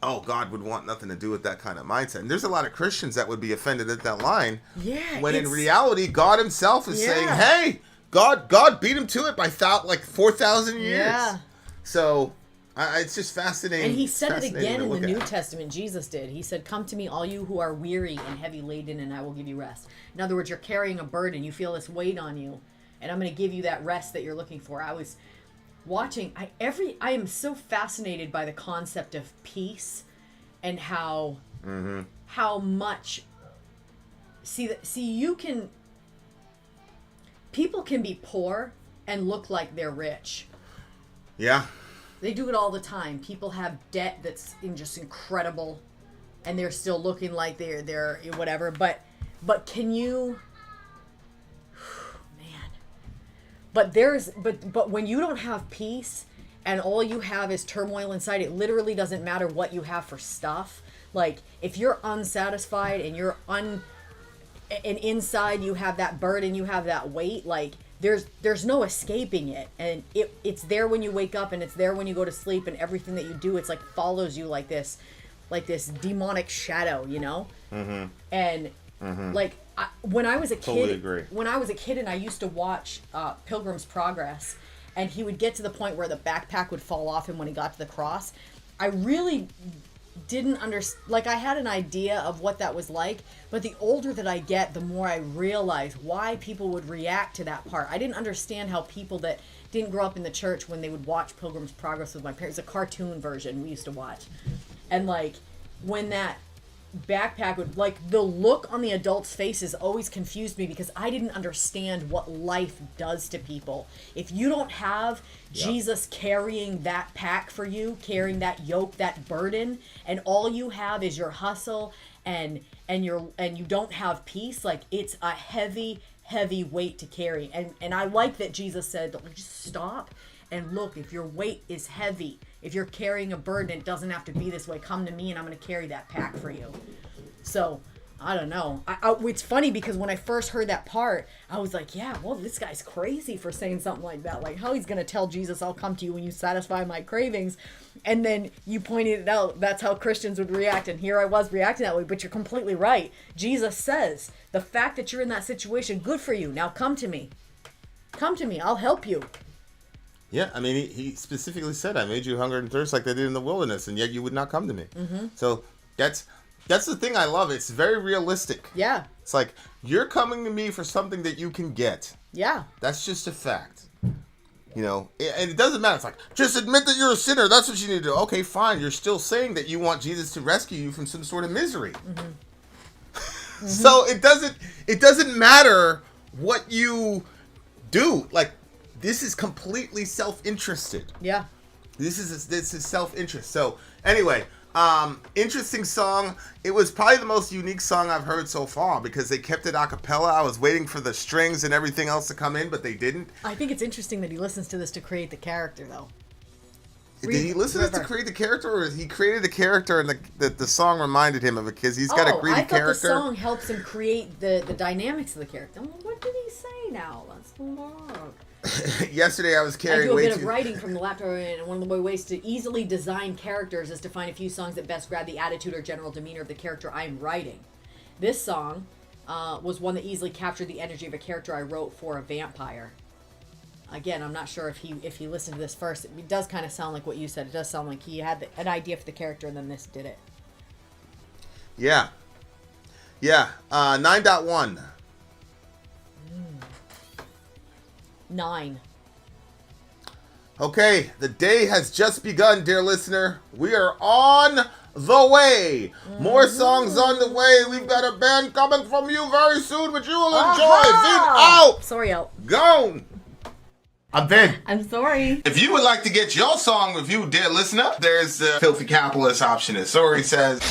oh, God would want nothing to do with that kind of mindset. And there's a lot of Christians that would be offended at that line. Yeah. When in reality, God himself is saying, hey, God beat him to it by 4,000 years. Yeah. So it's just fascinating. And he said it again in the New Testament. Jesus did. He said, come to me, all you who are weary and heavy laden, and I will give you rest. In other words, you're carrying a burden. You feel this weight on you. And I'm going to give you that rest that you're looking for. I was watching. I am so fascinated by the concept of peace and how much. People can be poor and look like they're rich. Yeah. They do it all the time. People have debt that's just incredible, and they're still looking like they're whatever. But can you? But when you don't have peace and all you have is turmoil inside, it literally doesn't matter what you have for stuff. Like, if you're unsatisfied and and inside you have that burden, you have that weight, like, there's no escaping it. And it's there when you wake up, and it's there when you go to sleep, and everything that you do, it's like follows you like this demonic shadow, you know? Mm-hmm. And like, when I was a kid, Totally agree. When I was a kid and I used to watch Pilgrim's Progress, and he would get to the point where the backpack would fall off him when he got to the cross, I really didn't understand. Like, I had an idea of what that was like, but the older that I get, the more I realize why people would react to that part. I didn't understand how people that didn't grow up in the church, when they would watch Pilgrim's Progress with my parents, a cartoon version we used to watch, and like, when that backpack would, like, the look on the adults' faces always confused me, because I didn't understand what life does to people. If you don't have Jesus carrying that pack for you, carrying that yoke, that burden, and all you have is your hustle and you don't have peace, like, it's a heavy weight to carry. And I like that Jesus said, just stop and look. If your weight is heavy, if you're carrying a burden, it doesn't have to be this way. Come to me and I'm going to carry that pack for you. So, I don't know. It's funny because when I first heard that part, I was like, yeah, well, this guy's crazy for saying something like that. Like, how he's going to tell Jesus, I'll come to you when you satisfy my cravings. And then you pointed it out, that's how Christians would react. And here I was reacting that way. But you're completely right. Jesus says, the fact that you're in that situation, good for you. Now come to me. Come to me. I'll help you. Yeah, I mean, he specifically said, I made you hunger and thirst like they did in the wilderness, and yet you would not come to me. Mm-hmm. So that's the thing I love. It's very realistic. Yeah. It's like, you're coming to me for something that you can get. Yeah. That's just a fact. You know, and it doesn't matter. It's like, just admit that you're a sinner. That's what you need to do. Okay, fine. You're still saying that you want Jesus to rescue you from some sort of misery. Mm-hmm. Mm-hmm. So it doesn't matter what you do. Like, this is completely self-interested. Yeah. This is self-interest. So anyway, interesting song. It was probably the most unique song I've heard so far because they kept it a cappella. I was waiting for the strings and everything else to come in, but they didn't. I think it's interesting that he listens to this to create the character, though. Did he listen to this to create the character, or he created the character and the song reminded him of it because he's got a greedy character? I thought the song helps him create the dynamics of the character. I'm like, what did he say now? Let's look. Yesterday I was carrying I do a bit of writing from the laptop, and one of the ways to easily design characters is to find a few songs that best grab the attitude or general demeanor of the character I'm writing. This song was one that easily captured the energy of a character I wrote for a vampire. Again, I'm not sure if he listened to this first. It does kind of sound like what you said. It does sound like he had an idea for the character and then this did it. Yeah. 9.1. 9. Okay, the day has just begun, dear listener. We are on the way. More songs on the way. We've got a band coming from you very soon, which you will enjoy. Vin out. Sorry, out. Gone. I'm Vin. I'm sorry. If you would like to get your song reviewed, dear listener, there's the Filthy Capitalist option. As Sorry says,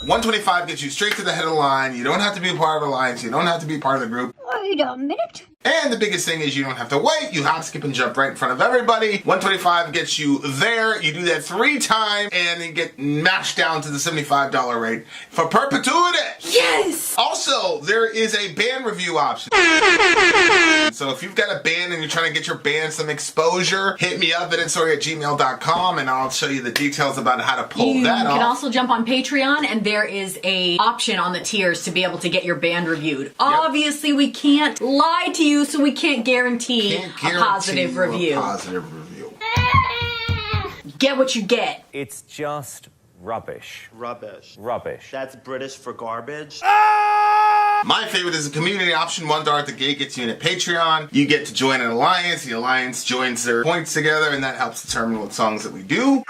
125 gets you straight to the head of the line. You don't have to be a part of the alliance. You don't have to be part of the group. Wait a minute. And the biggest thing is you don't have to wait. You hop, skip, and jump right in front of everybody. 125 gets you there. You do that 3 times, and you get mashed down to the $75 rate for perpetuity. Yes! Also, there is a band review option. So if you've got a band and you're trying to get your band some exposure, hit me up at insorry@gmail.com, and I'll show you the details about how to pull that off. You can also jump on Patreon, and there is a option on the tiers to be able to get your band reviewed. Obviously, we can't lie to you, so we can't guarantee a positive review. Get what you get. It's just rubbish. Rubbish. Rubbish. That's British for garbage. My favorite is the community option. $1 at the gate gets you in at Patreon. You get to join an alliance. The alliance joins their points together, and that helps determine what songs that we do.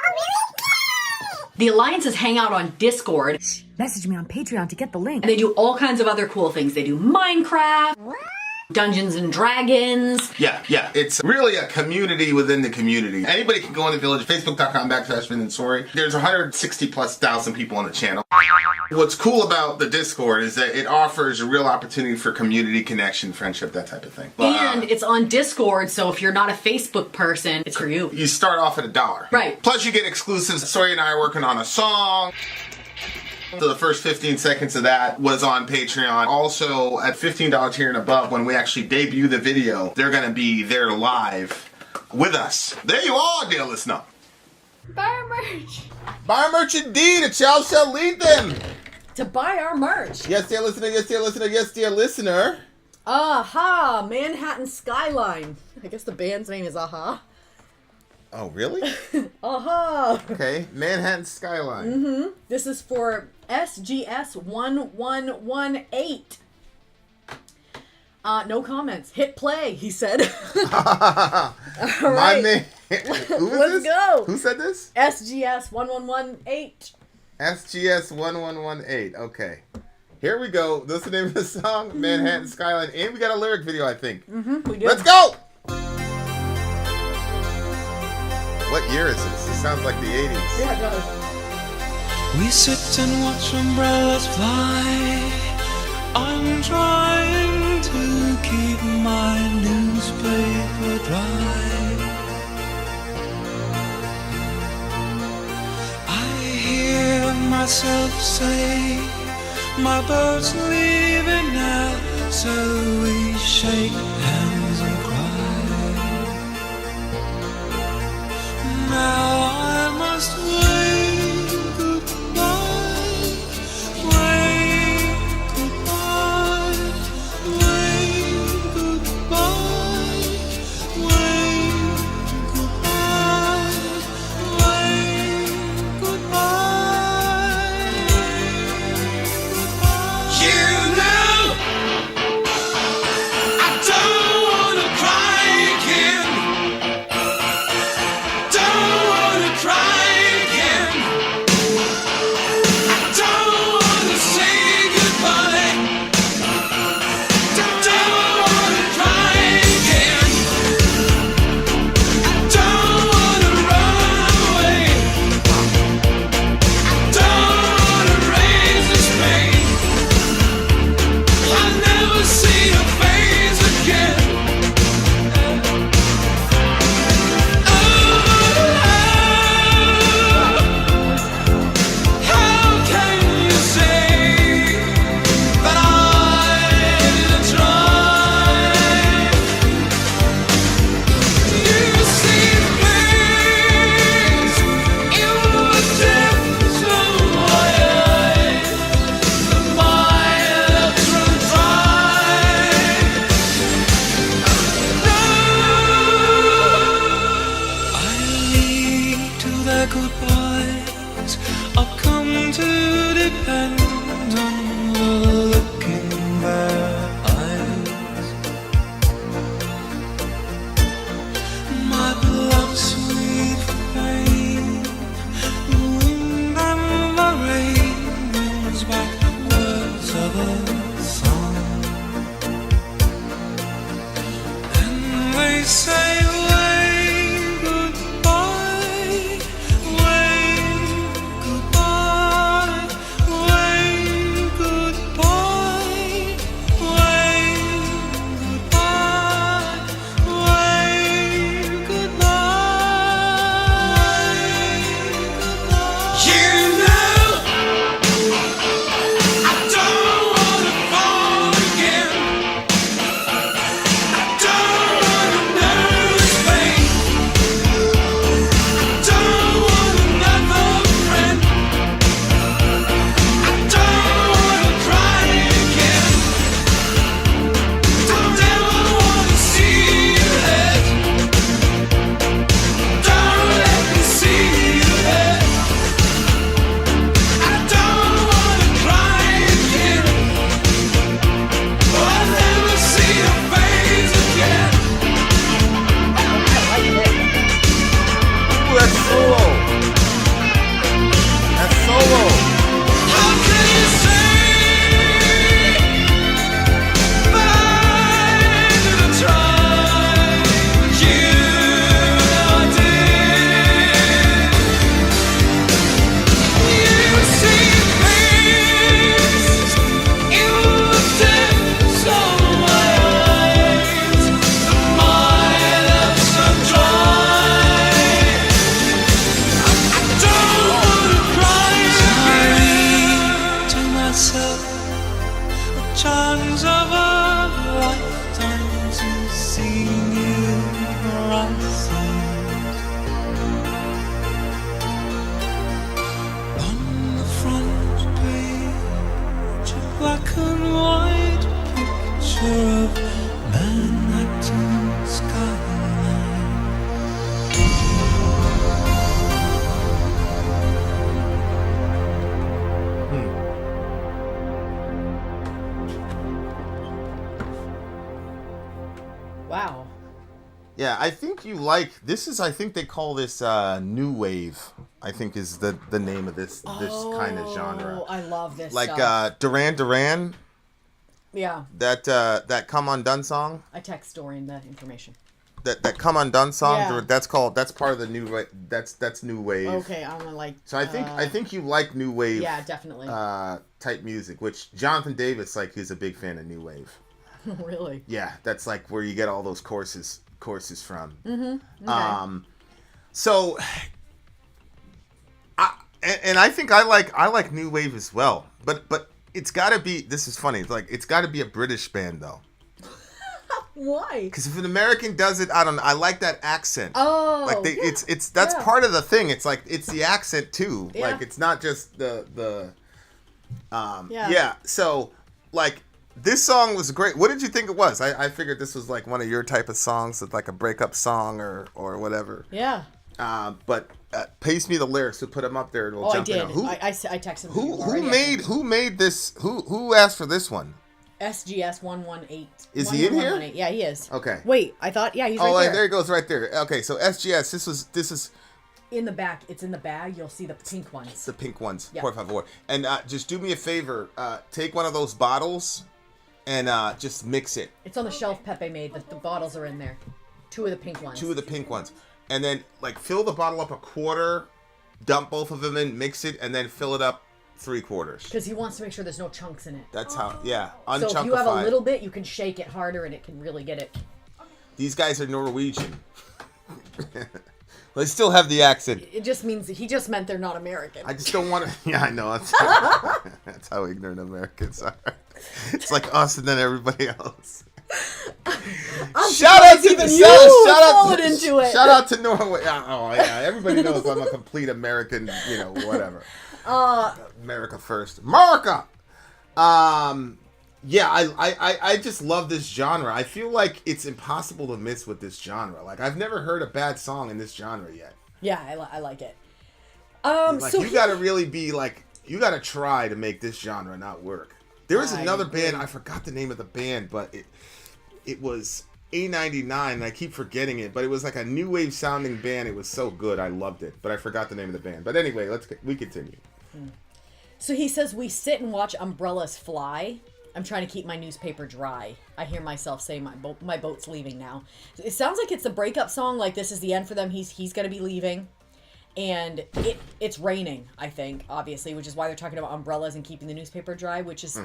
The alliances hang out on Discord. Message me on Patreon to get the link. And they do all kinds of other cool things. They do Minecraft. What? Dungeons and Dragons. Yeah. It's really a community within the community. Anybody can go in the village, facebook.com/Vin and Sorry. There's 160 plus thousand people on the channel. What's cool about the Discord is that it offers a real opportunity for community connection, friendship, that type of thing. And it's on Discord, so if you're not a Facebook person, it's for you. You start off at $1. Right. Plus you get exclusives. Sorry and I are working on a song. So the first 15 seconds of that was on Patreon. Also, at $15 tier and above, when we actually debut the video, they're going to be there live with us. There you are, dear listener. Buy our merch. Buy our merch indeed. A child shall lead them. To buy our merch. Yes, dear listener. Yes, dear listener. Yes, dear listener. Aha! Manhattan Skyline. I guess the band's name is Aha. Oh, really? Aha! Okay. Manhattan Skyline. This is for SGS 1118. No comments. Hit play, he said. All right. My man. Who is Let's this? go. Who said this? SGS 1118. SGS 1118. Okay. Here we go. That's the name of the song, Manhattan Skyline. And we got a lyric video, I think. We do. Let's go! What year is this? This sounds like the 80s. Yeah, it does. We sit and watch umbrellas fly. I'm trying to keep my newspaper dry. I hear myself say, my boat's leaving now, so we shake hands and cry. Now I must wait goodbye, wait goodbye, wait goodbye, wait goodbye, wait goodbye. You know, I don't wanna cry again. Don't wanna myself the chance of a lifetime to see new horizons. On the front page, a black and white picture of Manhattan skyline. Wow. Yeah, I think you like this. I think they call this new wave. I think is the name of this kind of genre. Oh, I love this Like stuff. Duran Duran, Yeah. that Come Undone song. I text Dorian the information. That Come Undone song. Yeah. That's part of the new. That's new wave. Okay, I'm gonna like. So I think you like new wave. Yeah, definitely. Type music, which Jonathan Davis he's a big fan of new wave. Really? Yeah, that's like where you get all those courses from. Mm-hmm. Okay. So, I think I like new wave as well, but it's got to be. This is funny. It's got to be a British band though. Why? Because if an American does it, I don't know. I like that accent. Oh. Like yeah. it's that's Yeah. part of the thing. It's like it's the accent too. Yeah. Like it's not just the. Yeah. Yeah. So like. This song was great. What did you think it was? I figured this was like one of your type of songs, it's like a breakup song or whatever. Yeah. But paste me the lyrics to put them up there. And we'll Oh, I jump did. in. Who, I texted who, you who already, I made think. who made this? Who asked for this one? SGS 118. Is he in here? 118. Yeah, he is. Okay. Wait, I thought he's Oh, right there he goes right there. Okay, so SGS. This is in the back. It's in the bag. You'll see the pink ones. the pink ones. Yeah. Por favor. And just do me a favor. Take one of those bottles and just mix it. It's on the shelf Pepe made. The bottles are in there. Two of the pink ones. Two of the pink ones. And then, fill the bottle up a quarter, dump both of them in, mix it, and then fill it up 3/4. Because he wants to make sure there's no chunks in it. That's how, unchunkified. So if you have a little bit, you can shake it harder and it can really get it. These guys are Norwegian. They still have the accent. It just means, he just meant they're not American. I just don't want to, yeah, I know. That's how ignorant Americans are. It's like us and then everybody else. Shout out to even you followed into it. Shout out to Norway. Oh yeah, everybody knows I'm a complete American. Whatever. America first. America. Yeah, I just love this genre. I feel like it's impossible to miss with this genre. Like I've never heard a bad song in this genre yet. Yeah, I like it. You gotta really be you gotta try to make this genre not work. There was another band, I forgot the name of the band, but it was A99, and I keep forgetting it, but it was like a new wave sounding band. It was so good, I loved it, but I forgot the name of the band. But anyway, we continue. So he says, we sit and watch umbrellas fly. I'm trying to keep my newspaper dry. I hear myself say my boat's leaving now. It sounds like it's a breakup song, like this is the end for them. He's going to be leaving. And it's raining, I think, obviously, which is why they're talking about umbrellas and keeping the newspaper dry, which is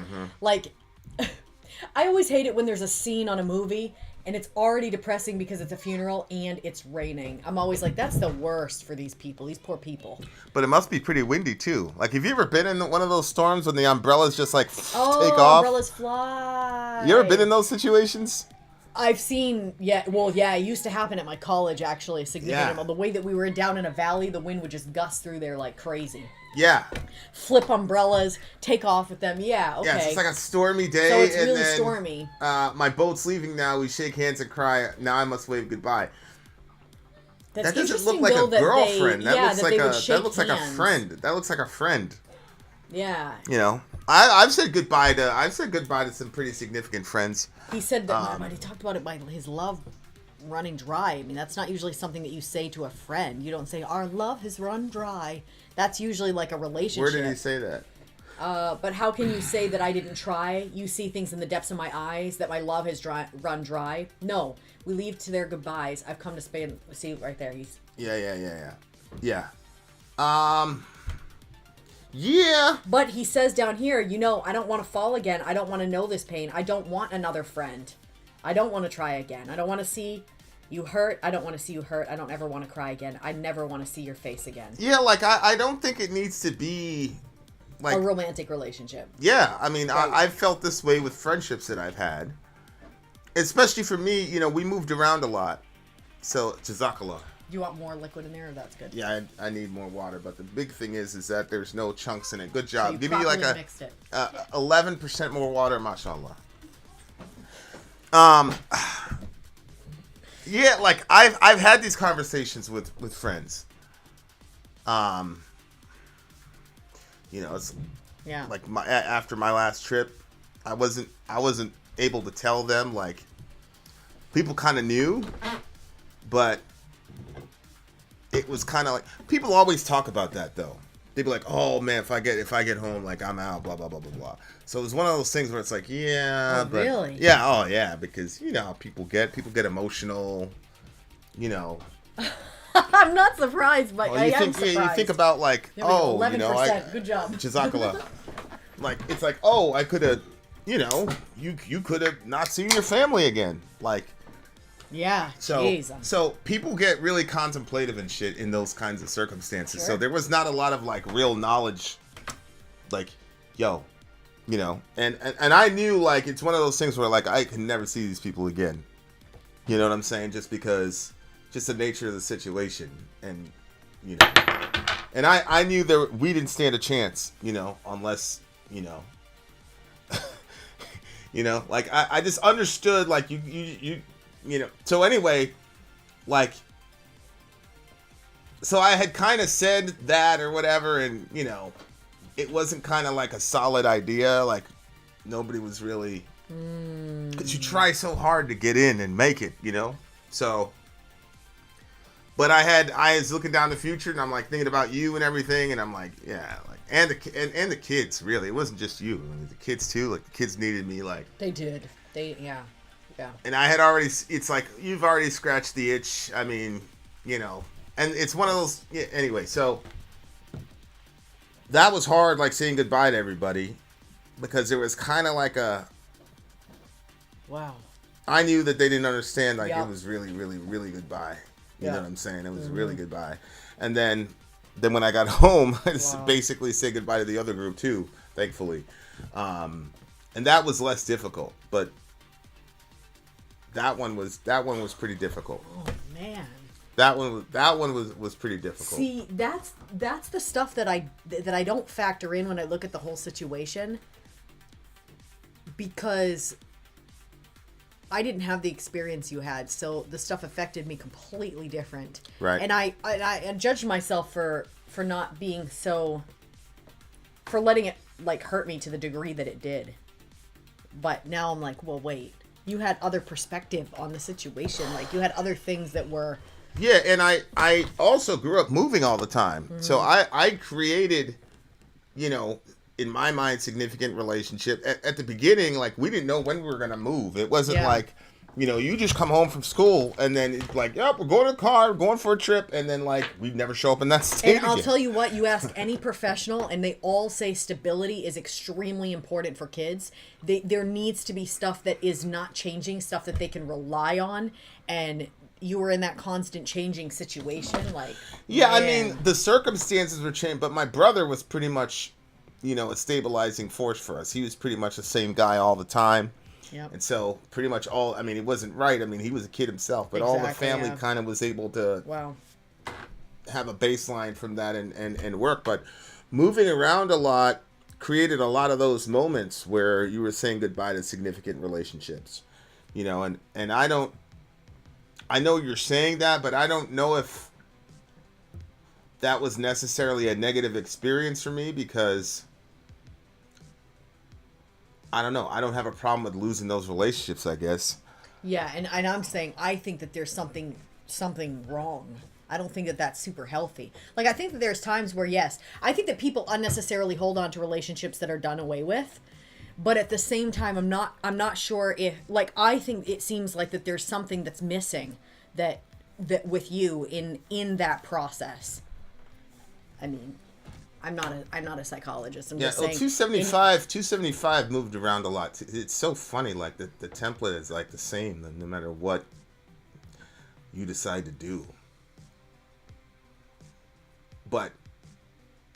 I always hate it when there's a scene on a movie and it's already depressing because it's a funeral and it's raining. I'm always like, that's the worst for these people, these poor people. But it must be pretty windy too. Like, have you ever been in one of those storms when the umbrellas just take off? Umbrellas fly. You ever been in those situations? I've seen, it used to happen at my college, actually, significant. Yeah. The way that we were down in a valley, the wind would just gust through there like crazy. Yeah. Flip umbrellas, take off with them. Yeah, okay. Yeah, it's just like a stormy day. So it's and really then, stormy. My boat's leaving now. We shake hands and cry. Now I must wave goodbye. That's that doesn't interesting, look like though, a that girlfriend. They, that yeah, looks that like they would a shake that looks like a hands. friend. That looks like a friend. Yeah. You know, I've said goodbye to some pretty significant friends. He said that, but he talked about it by his love running dry. I mean, that's not usually something that you say to a friend. You don't say, our love has run dry. That's usually like a relationship. Where did he say that? But how can you say that I didn't try? You see things in the depths of my eyes, that my love has run dry. No, we leave to their goodbyes. I've come to Spain. See, right there. He's... Yeah. Yeah. But he says down here, I don't want to fall again. I don't want to know this pain. I don't want another friend. I don't want to try again. I don't want to see you hurt. I don't want to see you hurt. I don't ever want to cry again. I never want to see your face again. Yeah, like I don't think it needs to be like a romantic relationship. Yeah, I mean, Right. I've felt this way with friendships that I've had. Especially for me, you know, we moved around a lot. So, Jazakallah. Do you want more liquid in there? Or that's good. Yeah, I need more water, but the big thing is that there's no chunks in it. Good job. you Give me like properly a mixed it. 11% more water, mashallah. Yeah, like I've had these conversations with friends. You know, it's Yeah. like after my last trip, I wasn't able to tell them, like, people kind of knew, but it was kind of like, people always talk about that though. They'd be like, "Oh man, if I get home, like, I'm out, blah blah blah blah blah." So it was one of those things where it's like, yeah, Oh, but really? yeah, oh yeah, because you know how people get emotional, you know. I'm not surprised, but Well, I you am think surprised. you think about like, There we go, oh, you know, 11%. Good job. Jazakallah. Like, it's like, oh, I could have, you know, you could have not seen your family again, like. Yeah. So, Jeez. so people get really contemplative and shit in those kinds of circumstances. Sure. So there was not a lot of like real knowledge, like, yo, you know, and I knew, like, it's one of those things where, like, I can never see these people again. You know what I'm saying? Just because, just the nature of the situation, and you know, and I knew we didn't stand a chance, you know, unless, you know, you know, like I just understood, like, you know. So anyway, like, so I had kind of said that or whatever, and you know, it wasn't kind of like a solid idea. Like, nobody was really, because you try so hard to get in and make it, you know. So, but I was looking down the future, and I'm like thinking about you and everything, and I'm like, yeah, like, and the kids, really. It wasn't just you. I mean, the kids too. Like, the kids needed me, like. They did. Yeah. And I had already, it's like, you've already scratched the itch. I mean, you know, and it's one of those, yeah, anyway, so that was hard, like, saying goodbye to everybody, because it was kind of like Wow. I knew that they didn't understand, like, Yeah. it was really, really, really goodbye. You Yeah. know what I'm saying? It was really goodbye. And then when I got home, I just basically said goodbye to the other group too, thankfully. And that was less difficult, but that one was pretty difficult. Oh man. That one was pretty difficult. See, that's the stuff that I don't factor in when I look at the whole situation, because I didn't have the experience you had, so the stuff affected me completely different. Right. And I judged myself for not being so, for letting it, like, hurt me to the degree that it did. But now I'm like, well, wait. You had other perspective on the situation. Like, you had other things that were... Yeah, and I also grew up moving all the time. So I created, you know, in my mind, significant relationship. At the beginning, like, we didn't know when we were going to move. It wasn't like, you know, you just come home from school and then it's like, yep, we're going to the car, we're going for a trip, and then, like, we'd never show up in that state And I'll again. tell you what, you ask any professional and they all say stability is extremely important for kids. There needs to be stuff that is not changing, stuff that they can rely on, and you were in that constant changing situation, like... Yeah, I man. mean, the circumstances were changed, but my brother was pretty much, you know, a stabilizing force for us. He was pretty much the same guy all the time. Yep. And so pretty much all, I mean, it wasn't right. I mean, he was a kid himself, but all the Exactly, family yeah. kind of was able to Wow. have a baseline from that and work. But moving around a lot created a lot of those moments where you were saying goodbye to significant relationships, you know, and I know you're saying that, but I don't know if that was necessarily a negative experience for me, because I don't know. I don't have a problem with losing those relationships, I guess. Yeah, and I'm saying I think that there's something wrong. I don't think that that's super healthy. Like, I think that there's times where, yes, I think that people unnecessarily hold on to relationships that are done away with. But at the same time, I'm not sure if, like, I think it seems like that there's something that's missing that with you in that process. I mean, I'm not a psychologist. I'm Yeah, just well, saying. 275 moved around a lot. It's so funny. Like, the template is like the same no matter what you decide to do. But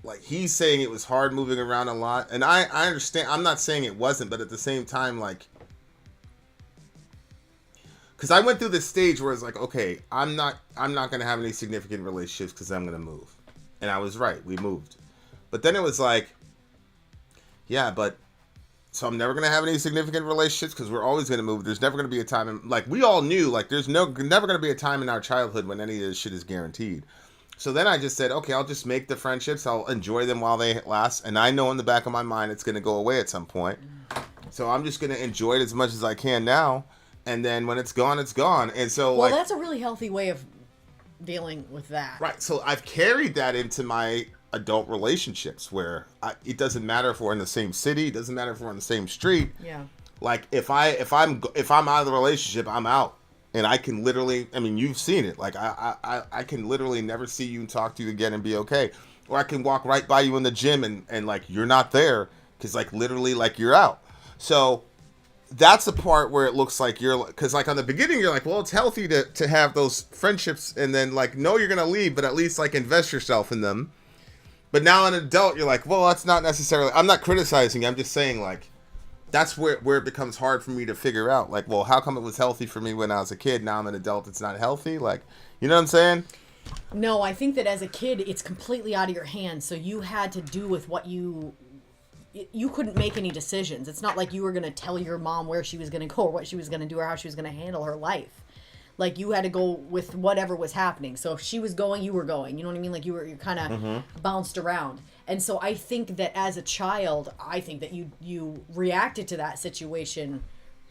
like he's saying it was hard moving around a lot, and I understand. I'm not saying it wasn't, but at the same time, like, because I went through this stage where it's like, okay, I'm not gonna have any significant relationships because I'm gonna move, and I was right. We moved, but then it was like, yeah, but so I'm never gonna have any significant relationships because we're always gonna move. There's never gonna be a time, like we all knew, like there's never gonna be a time in our childhood when any of this shit is guaranteed. So then I just said, okay, I'll just make the friendships. I'll enjoy them while they last. And I know in the back of my mind it's going to go away at some point. So I'm just going to enjoy it as much as I can now. And then when it's gone, it's gone. And so, well, that's a really healthy way of dealing with that. Right. So I've carried that into my adult relationships where it doesn't matter if we're in the same city. It doesn't matter if we're on the same street. Yeah. Like if I'm out of the relationship, I'm out. And I can literally, I mean, you've seen it. Like, I can literally never see you and talk to you again and be okay. Or I can walk right by you in the gym and like, you're not there. Because, like, literally, like, you're out. So, that's the part where it looks like you're, because, like, on the beginning, you're like, well, it's healthy to have those friendships. And then, like, no, you're going to leave, but at least, like, invest yourself in them. But now, an adult, you're like, well, that's not necessarily, I'm not criticizing you. I'm just saying, like, that's where it becomes hard for me to figure out. Like, well, how come it was healthy for me when I was a kid? Now I'm an adult, it's not healthy? Like, you know what I'm saying? No, I think that as a kid, it's completely out of your hands. So you had to do with what you couldn't make any decisions. It's not like you were going to tell your mom where she was going to go or what she was going to do or how she was going to handle her life. Like, you had to go with whatever was happening. So if she was going, you were going. You know what I mean? Like, you're kind of bounced around. And so I think that as a child, I think that you reacted to that situation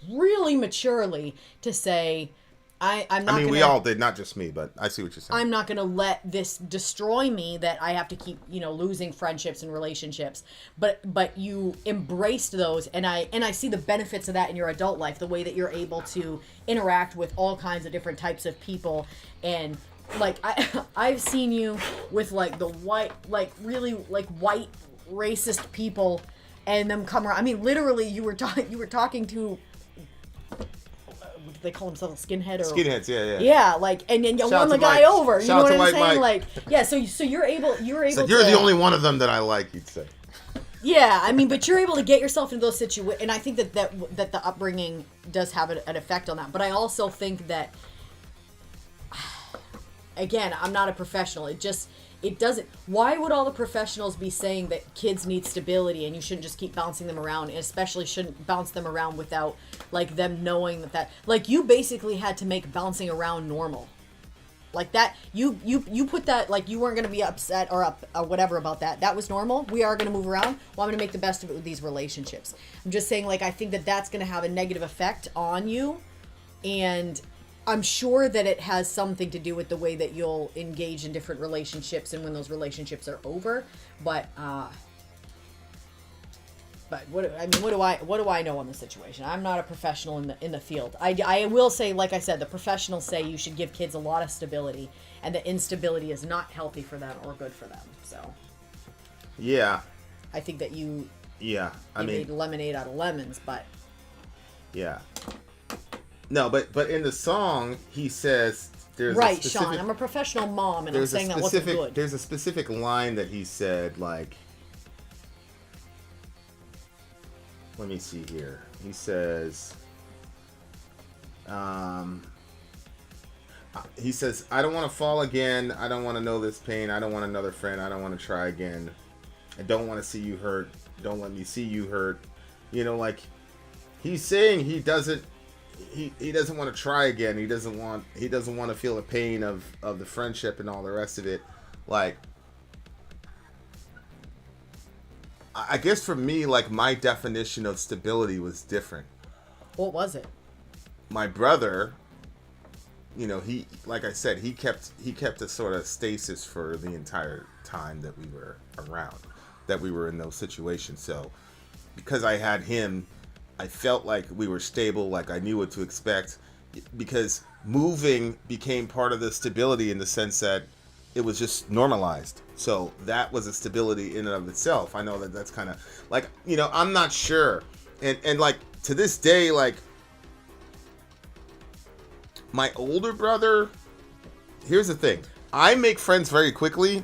really maturely to say, I'm not I mean, gonna, we all did, not just me, but I see what you're saying. I'm not going to let this destroy me, that I have to keep, losing friendships and relationships. But you embraced those, and I see the benefits of that in your adult life, the way that you're able to interact with all kinds of different types of people. And like I've seen you with like the white, like really like white racist people, and them come around. I mean, literally, you were talking to. They call themselves a skinhead or skinheads, yeah. Yeah, like, and then you won the guy Mike. over. You Shout know what out to I'm saying? Mike. Like, yeah. So you're able. So you're the only one of them that I like, you'd say. Yeah, I mean, but you're able to get yourself into those situations, and I think that the upbringing does have an effect on that. But I also think that, again, I'm not a professional. It doesn't. Why would all the professionals be saying that kids need stability and you shouldn't just keep bouncing them around, and especially shouldn't bounce them around without like them knowing that like you basically had to make bouncing around normal. Like that, you put that, like you weren't going to be upset or whatever about that. That was normal. We are going to move around. Well, I'm going to make the best of it with these relationships. I'm just saying, like, I think that that's going to have a negative effect on you, and I'm sure that it has something to do with the way that you'll engage in different relationships and when those relationships are over. But what do I know on the situation? I'm not a professional in the field. I will say, like I said, the professionals say you should give kids a lot of stability, and that instability is not healthy for them or good for them. So yeah, I think that you made lemonade out of lemons, but yeah. No, but in the song he says there's right, Sean. I'm a professional mom, and I'm saying that wasn't good. There's a specific line that he said, like, let me see here. He says, I don't want to fall again. I don't want to know this pain. I don't want another friend. I don't want to try again. I don't want to see you hurt. Don't let me see you hurt. You know, like, he's saying he doesn't want to try again. He doesn't want to feel the pain of the friendship and all the rest of it. Like, I guess for me, like, my definition of stability was different. What was it? My brother, you know, he, like I said, he kept a sort of stasis for the entire time that we were around, that we were in those situations. So because I had him, I felt like we were stable, like I knew what to expect, because moving became part of the stability in the sense that it was just normalized. So that was a stability in and of itself. I know that that's kind of like, you know, I'm not sure. And like to this day, like my older brother, here's the thing. I make friends very quickly.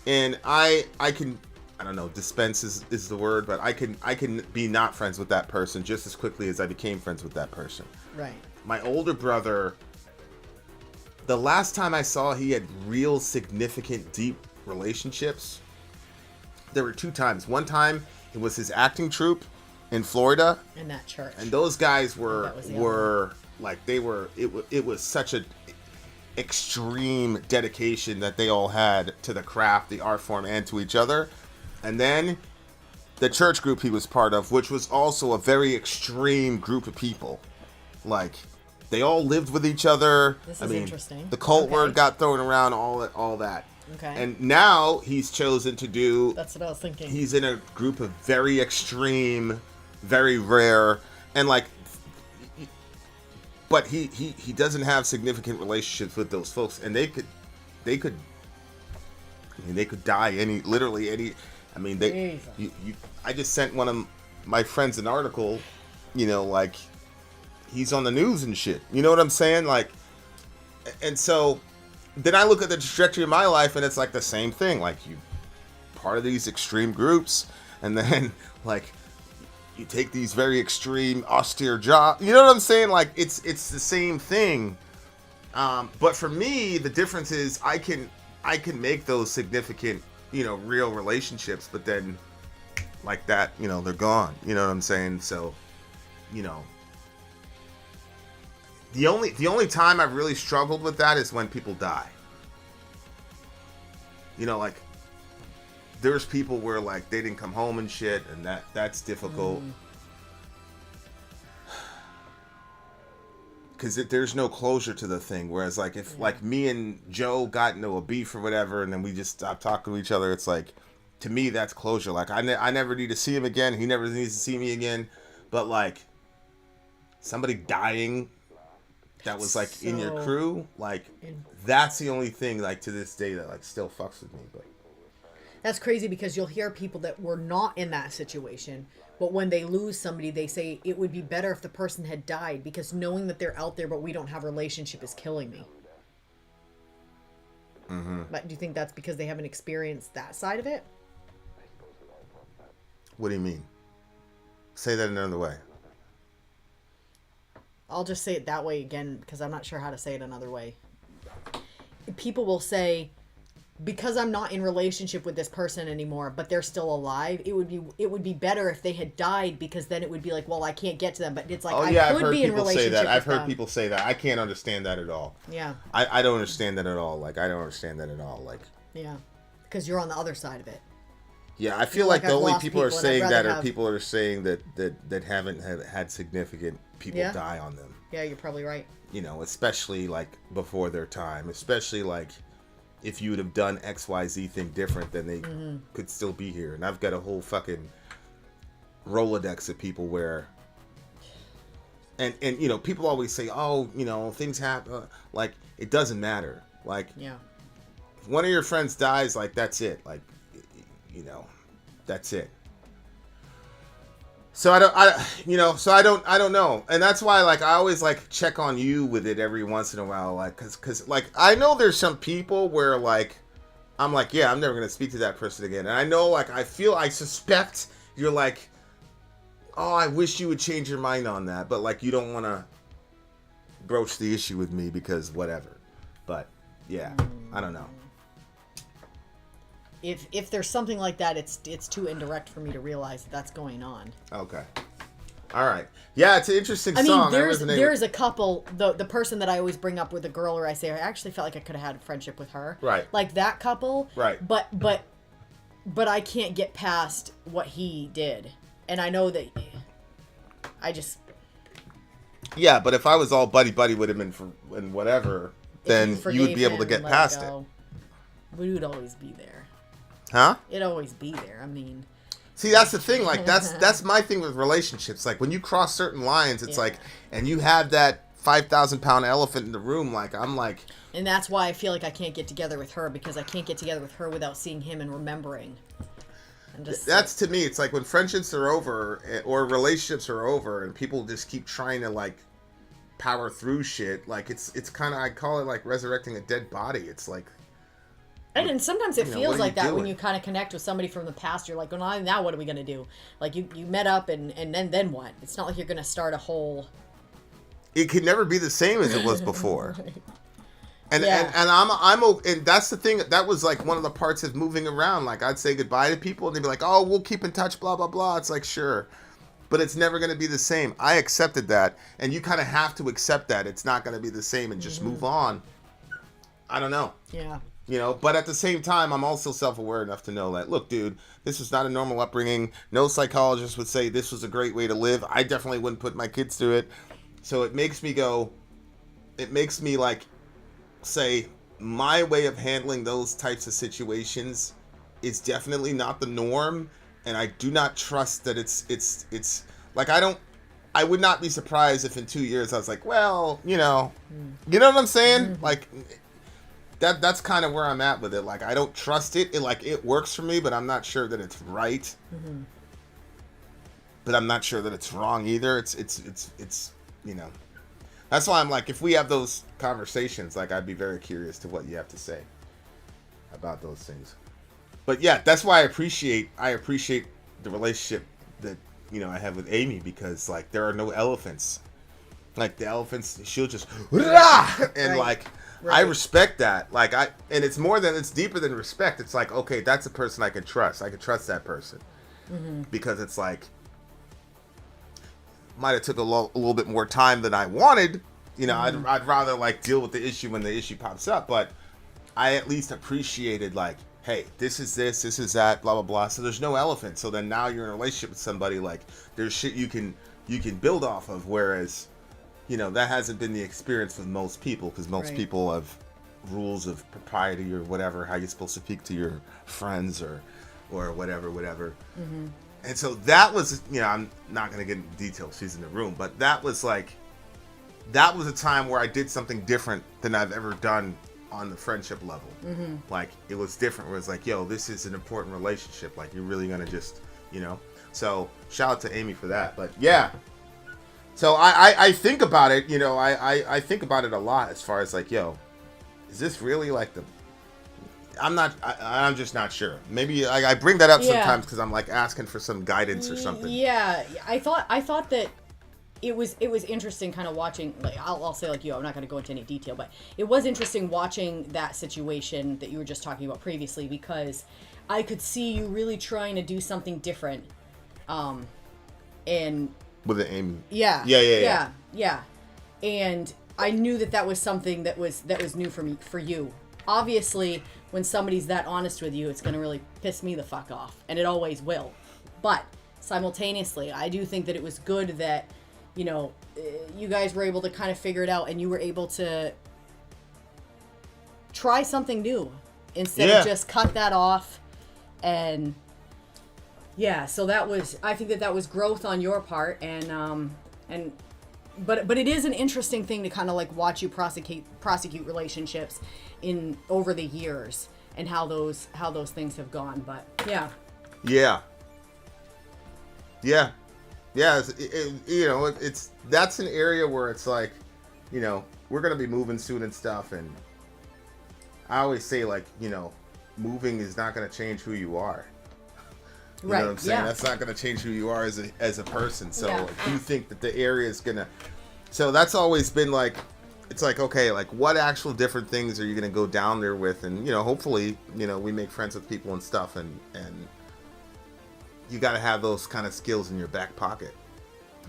and I can, I don't know, dispense is the word, but I can be not friends with that person just as quickly as I became friends with that person. Right. My older brother, the last time I saw he had real significant deep relationships, there were 2 times. One time it was his acting troupe in Florida, In that church. and those guys that was the were like, they were, it was such a extreme dedication that they all had to the craft, the art form, and to each other. And then the church group he was part of, which was also a very extreme group of people, like they all lived with each other. This is interesting. The cult Okay. word got thrown around, all that. Okay. And now he's chosen to do. That's what I was thinking. He's in a group of very extreme, very rare, and like, but he doesn't have significant relationships with those folks, and they could die literally any. I mean, I just sent one of my friends an article, like he's on the news and shit. You know what I'm saying? Like, and so then I look at the trajectory of my life, and it's like the same thing. Like, you part of these extreme groups, and then like you take these very extreme austere jobs. You know what I'm saying? Like, it's the same thing. But for me, the difference is I can make those significant, real relationships, but then like that, they're gone. You know what I'm saying? So, the only time I've really struggled with that is when people die. Like, there's people where like they didn't come home and shit, and that's difficult. Because there's no closure to the thing. Whereas like if like me and Joe got into a beef or whatever, and then we just stopped talking to each other, it's like, to me that's closure. Like I never need to see him again. He never needs to see me again. But like somebody dying that was like in your crew, like that's the only thing like to this day that like still fucks with me. But That's crazy because you'll hear people that were not in that situation, but when they lose somebody, they say it would be better if the person had died because knowing that they're out there but we don't have a relationship is killing me. Mm-hmm. But do you think that's because they haven't experienced that side of it? What do you mean? Say that another way. I'll just say it that way again because I'm not sure how to say it another way. People will say, because I'm not in relationship with this person anymore, but they're still alive, it would be better if they had died because then it would be like, well, I can't get to them. But it's like, I could be in relationship with them. I've heard people say that. I can't understand that at all. Yeah. I don't understand that at all. Like, I don't understand that at all. Like. Yeah. Because you're on the other side of it. Yeah, I feel like the only people are saying that are have... people are saying that haven't had significant people die on them. Yeah, you're probably right. You know, especially like before their time, especially like if you would have done XYZ thing different, then they could still be here. And I've got a whole fucking Rolodex of people where, and you know, people always say, oh, you know, things happen. Like, it doesn't matter. Like, yeah, if one of your friends dies, like, that's it. Like, you know, that's it. So I don't know. And that's why, like, I always like check on you with it every once in a while. Like, cause like, I know there's some people where like, I'm like, yeah, I'm never going to speak to that person again. And I know, like, I suspect you're like, oh, I wish you would change your mind on that. But like, you don't want to broach the issue with me because whatever. But yeah, I don't know. If there's something like that, it's too indirect for me to realize that's going on. Okay. All right. Yeah, it's an interesting song. I mean, there's a couple. The person that I always bring up with a girl, where I say I actually felt like I could have had a friendship with her. Right. Like that couple. Right. But I can't get past what he did, and I know that. I just. Yeah, but if I was all buddy with him and whatever, then you would be able to get past it. We would always be there. Huh? It'd always be there. I mean, see, that's the thing. Like, that's my thing with relationships. Like, when you cross certain lines, it's like, and you have that 5,000-pound elephant in the room. Like, I'm like, and that's why I feel like I can't get together with her because I can't get together with her without seeing him and remembering. And just that's to me. It's like when friendships are over or relationships are over, and people just keep trying to like power through shit. Like, it's kind of, I call it like resurrecting a dead body. It's like, And sometimes it feels what are like you that when doing? you kind of connect with somebody from the past. You're like, well, now what are we going to do? Like, you met up, and then what? It's not like you're going to start a whole... It could never be the same as it was before. And Yeah. and that's the thing. That was like one of the parts of moving around. Like, I'd say goodbye to people, and they'd be like, "Oh, we'll keep in touch." Blah blah blah. It's like, sure, but it's never going to be the same. I accepted that, and you kind of have to accept that it's not going to be the same, and just move on. I don't know. Yeah. You know, but at the same time, I'm also self-aware enough to know that, look, dude, this was not a normal upbringing. No psychologist would say this was a great way to live. I definitely wouldn't put my kids through it. So it makes me like say my way of handling those types of situations is definitely not the norm, and I do not trust that it's like I would not be surprised if in 2 years I was like, well, you know what I'm saying? Like that's kind of where I'm at with it. Like, I don't trust it. It works for me, but I'm not sure that it's right. But I'm not sure that it's wrong either. It's you know. That's why I'm like, if we have those conversations, like, I'd be very curious to what you have to say about those things. But yeah, that's why I appreciate the relationship that, you know, I have with Amy, because like there are no elephants. Like, the elephants, she'll just and like I respect that. Like, and it's deeper than respect. It's like, okay, that's a person I can trust. I can trust that person. Because it's like, might have took a little bit more time than I wanted. You know, I'd rather like deal with the issue when the issue pops up, but I at least appreciated, like, hey, this is that, blah blah blah. So there's no elephant. So then now you're in a relationship with somebody, like, there's shit you can build off of, whereas, you know, that hasn't been the experience with most people, because most people have rules of propriety or whatever, how you're supposed to speak to your friends or whatever. And so that was, you know, I'm not going to get into details, she's in the room, but that was a time where I did something different than I've ever done on the friendship level. Like, it was different, where it's like, yo, this is an important relationship. Like, you're really going to just, you know. So shout out to Amy for that. But yeah. So I think about it, you know, I think about it a lot, as far as like, yo, is this really like the... I'm just not sure. Maybe I bring that up sometimes because I'm like asking for some guidance or something. Yeah, I thought that it was interesting, kind of watching. Like, I'll say, like, I'm not going to go into any detail, but it was interesting watching that situation that you were just talking about previously, because I could see you really trying to do something different. And with the Amy. Yeah. And I knew that was something that was new for you. Obviously, when somebody's that honest with you, it's going to really piss me the fuck off. And it always will. But simultaneously, I do think that it was good that, you know, you guys were able to kind of figure it out, and you were able to try something new instead of just cut that off. And yeah, so I think that was growth on your part. But it is an interesting thing to kind of like watch you prosecute relationships over the years, and how those things have gone. But yeah. You know, that's an area where it's like, you know, we're gonna be moving soon and stuff, and I always say, like, you know, moving is not gonna change who you are. You know what I'm saying? That's not gonna change who you are as a person. So if you think that the area is gonna, so that's always been like, it's like, okay, like, what actual different things are you going to go down there with? And, you know, hopefully, you know, we make friends with people and stuff, and you got to have those kind of skills in your back pocket,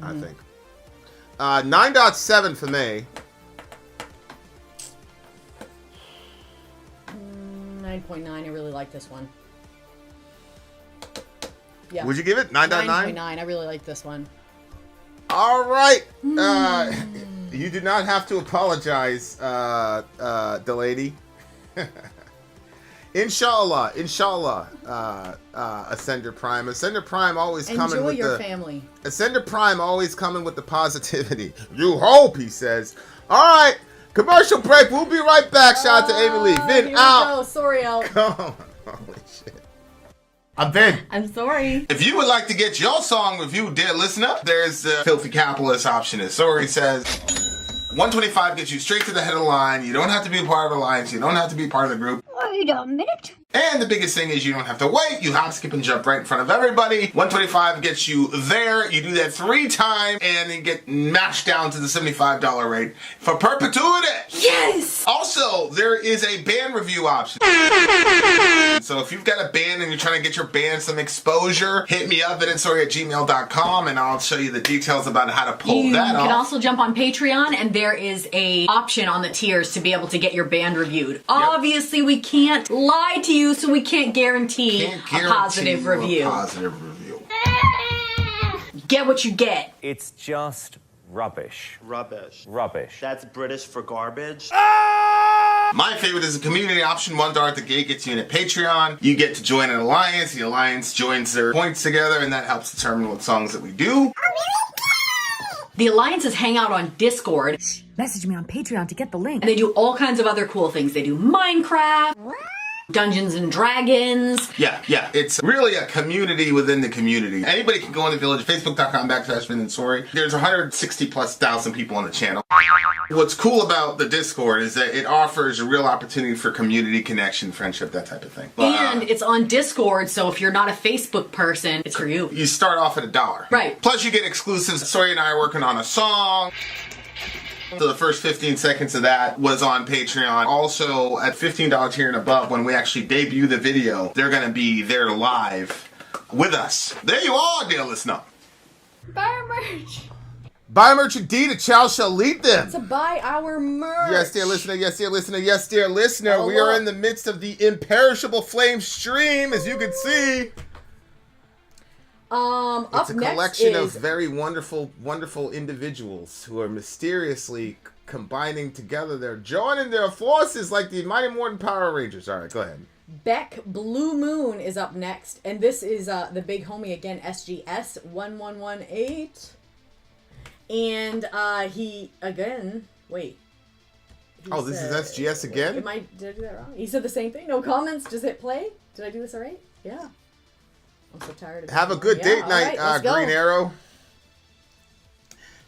I think. 9.7 for me. 9.9. I really like this one. Yeah. Would you give it 9.9? 9.9. I really like this one. All right. You do not have to apologize, the lady. Inshallah, Ascender Prime. Ascender Prime always coming with your family. Ascender Prime always coming with the positivity. You hope, he says. All right, commercial break. We'll be right back. Shout out to Amy Lee. Vin out. Sorry, out. Come on. Holy shit. I'm Vin. I'm sorry. If you would like to get your song reviewed, dear listener, there's the Filthy Capitalist option. As Sorry says, 125 gets you straight to the head of the line. You don't have to be a part of the alliance. You don't have to be part of the group. What Wait a minute. And the biggest thing is you don't have to wait. You hop, skip, and jump right in front of everybody. 125 gets you there. You do that 3 times, and then get mashed down to the $75 rate for perpetuity. Yes! Also, there is a band review option. So if you've got a band and you're trying to get your band some exposure, hit me up at itsorry@gmail.com, and I'll show you the details about how to pull that off. You can also jump on Patreon, and there is a option on the tiers to be able to get your band reviewed. Obviously, we can't lie to you, so we can't guarantee a positive review. Get what you get. It's just rubbish. Rubbish. Rubbish. That's British for garbage. My favorite is the community option. $1 at the gate gets you in at Patreon. You get to join an alliance. The alliance joins their points together, and that helps determine what songs that we do. The alliances hang out on Discord. Message me on Patreon to get the link. And they do all kinds of other cool things. They do Minecraft, Dungeons and Dragons. Yeah. It's really a community within the community. Anybody can go in the village, facebook.com/VinandSorry. There's 160,000+ people on the channel. What's cool about the Discord is that it offers a real opportunity for community connection, friendship, that type of thing. And it's on Discord, so if you're not a Facebook person, it's for you. You start off at $1. Right. Plus you get exclusives. Sorry and I are working on a song. So the first 15 seconds of that was on Patreon. Also, at $15 tier and above, when we actually debut the video, they're going to be there live with us. There you are, dear listener. Buy our merch. Buy merch indeed, a child shall lead them. To buy our merch. Yes, dear listener, yes, dear listener, yes, dear listener. Oh, we are look. in the midst of the Imperishable Flame stream, as you can see. It's a collection of very wonderful, wonderful individuals who are mysteriously combining together. They're joining their forces like the Mighty Morton Power Rangers. All right, go ahead. Beck Blue Moon is up next, and this is the big homie again, SGS 1118, and he again. Wait. Oh, this is SGS again? Did I do that wrong? He said the same thing. No comments. Just hit play. Did I do this all right? Yeah. I'm so tired of Have a good date night, right, Green Arrow.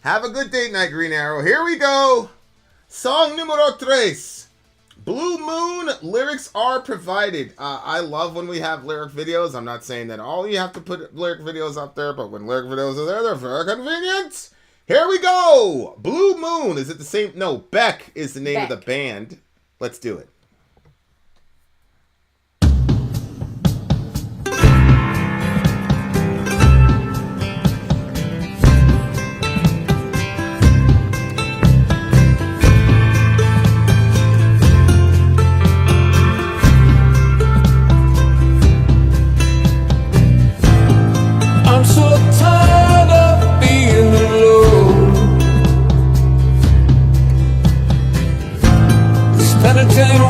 Have a good date night, Green Arrow. Here we go. Song numero 3. Blue Moon, lyrics are provided. I love when we have lyric videos. I'm not saying that all you have to put lyric videos up there, but when lyric videos are there, they're very convenient. Here we go. Blue Moon. Is it the same? No, Beck is the name of the band. Let's do it. I'm so tired of being alone. This penitent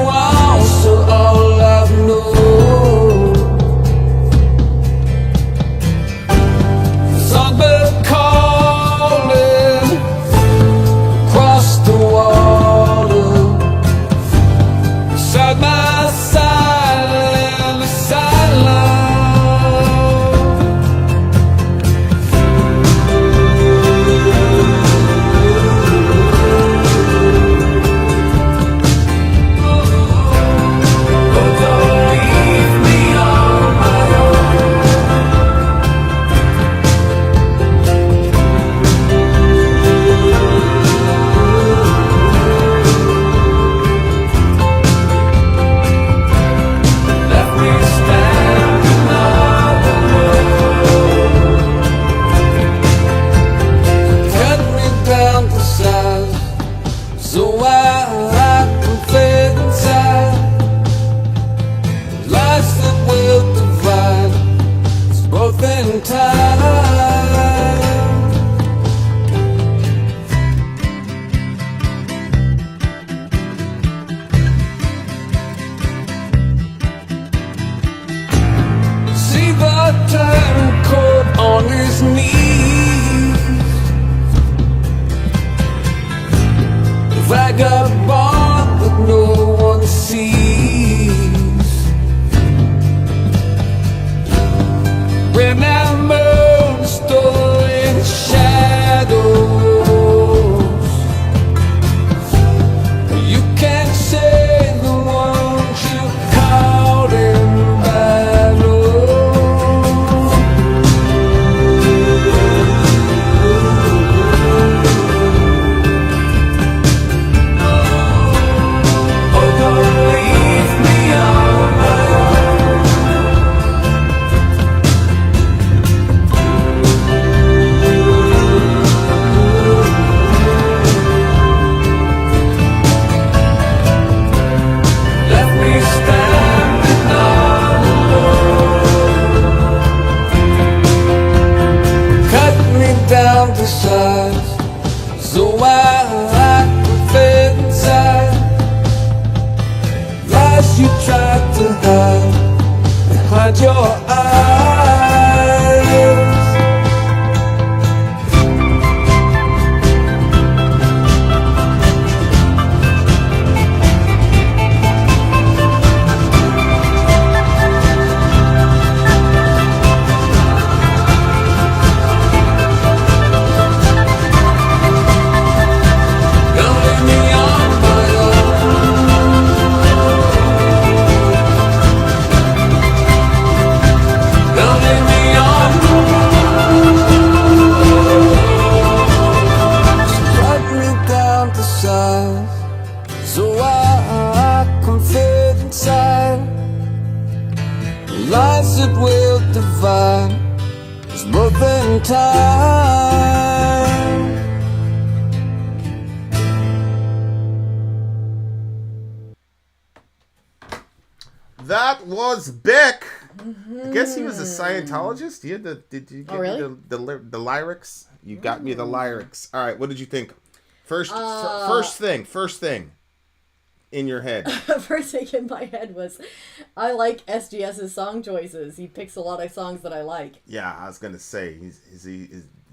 down to size, so I can fit inside. Lies you tried to hide behind your eyes. So I can fit inside. Lines that will divide us both in time. That was Beck. I guess he was a Scientologist. Did you get really? me the lyrics? You got me the lyrics. All right, what did you think? First thing in your head. First thing in my head was, I like SGS's song choices. He picks a lot of songs that I like. Yeah, I was gonna say,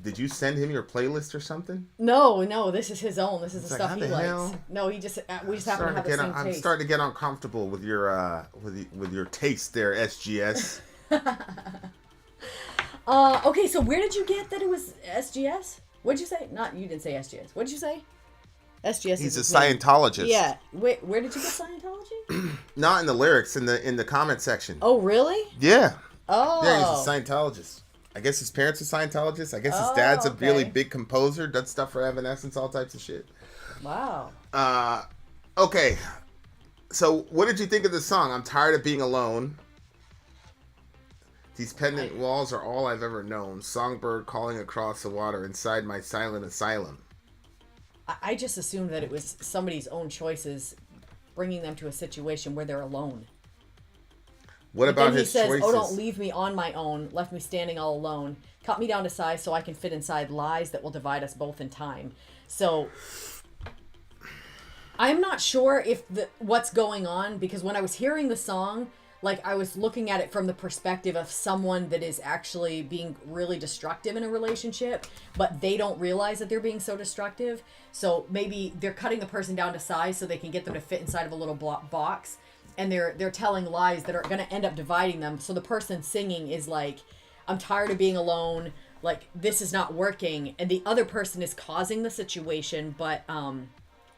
did you send him your playlist or something? No, this is his own. This is the like, stuff how he the likes. hell? No, we just happen to have the same I'm taste. starting to get uncomfortable with your with your taste there, SGS. Okay, so where did you get that it was SGS? What'd you say? You didn't say SGS. What'd you say? SGS. He's is a his name. Scientologist. Yeah. Wait, where did you get Scientology? Not in the lyrics, in the comment section. Oh, really? Yeah. Oh. Yeah, he's a Scientologist. I guess his parents are Scientologists. I guess his dad's a really big composer, does stuff for Evanescence, all types of shit. Wow. Okay. So, what did you think of the song? I'm tired of being alone. These pendant walls are all I've ever known. Songbird calling across the water inside my silent asylum. I just assumed that it was somebody's own choices bringing them to a situation where they're alone. What about then his he says, choices? "Oh, don't leave me on my own. Left me standing all alone. Cut me down to size so I can fit inside lies that will divide us both in time." So I'm not sure if what's going on, because when I was hearing the song, like, I was looking at it from the perspective of someone that is actually being really destructive in a relationship, but they don't realize that they're being so destructive. So maybe they're cutting the person down to size so they can get them to fit inside of a little box, and they're telling lies that are going to end up dividing them. So the person singing is like, "I'm tired of being alone. Like, this is not working," and the other person is causing the situation, but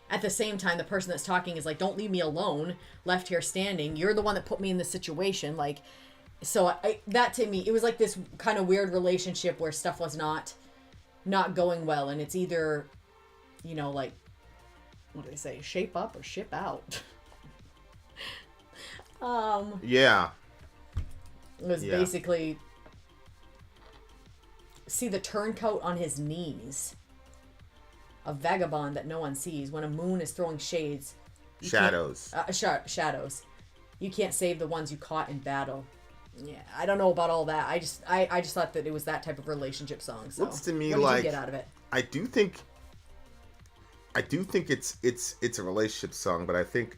at the same time, the person that's talking is like, "Don't leave me alone, left here standing. You're the one that put me in this situation." Like, so that to me, it was like this kind of weird relationship where stuff was not going well, and it's either, like, what do they say, shape up or ship out. Yeah. It was basically see the turncoat on his knees. A vagabond that no one sees. When a moon is throwing shades. Shadows. Shadows. You can't save the ones you caught in battle. Yeah, I don't know about all that. I just thought that it was that type of relationship song. So Looks to me what did like you get out of it? I do think it's a relationship song, but I think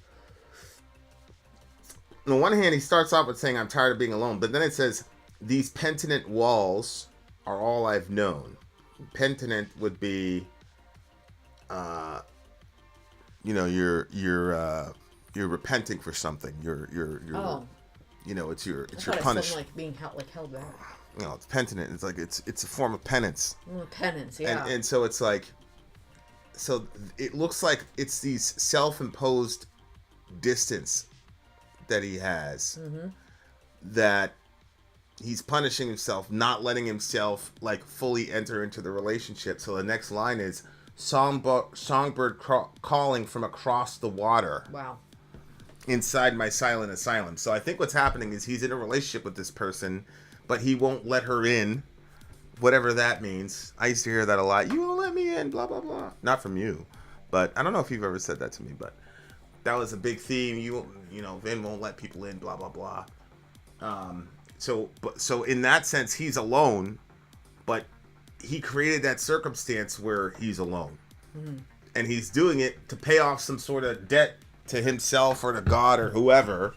on the one hand he starts off with saying, "I'm tired of being alone," but then it says, "These penitent walls are all I've known." Penitent would be you're repenting for something. You're it's your punishment. Like being held back. It's penitent. It's like it's a form of penance. Penance, yeah. And so it's like, so it looks like it's these self-imposed distance that he has, that he's punishing himself, not letting himself like fully enter into the relationship. So the next line is, songbird calling from across the water. Wow. Inside my silent asylum. So I think what's happening is he's in a relationship with this person, but he won't let her in, whatever that means. I used to hear that a lot. "You won't let me in, blah, blah, blah." Not from you, but I don't know if you've ever said that to me, but that was a big theme. Vin won't let people in, blah, blah, blah. So in that sense, he's alone, but he created that circumstance where he's alone. And he's doing it to pay off some sort of debt to himself or to God or whoever.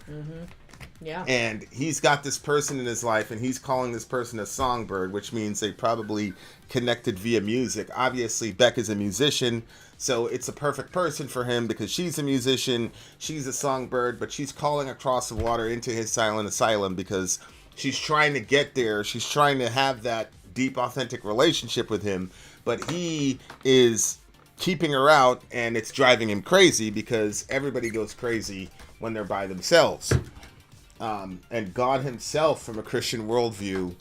Yeah. And he's got this person in his life, and he's calling this person a songbird, which means they probably connected via music. Obviously, Beck is a musician, so it's a perfect person for him because she's a musician, she's a songbird, but she's calling across the water into his silent asylum because she's trying to get there. She's trying to have that deep, authentic relationship with him, but he is keeping her out, and it's driving him crazy because everybody goes crazy when they're by themselves. And God himself, from a Christian worldview,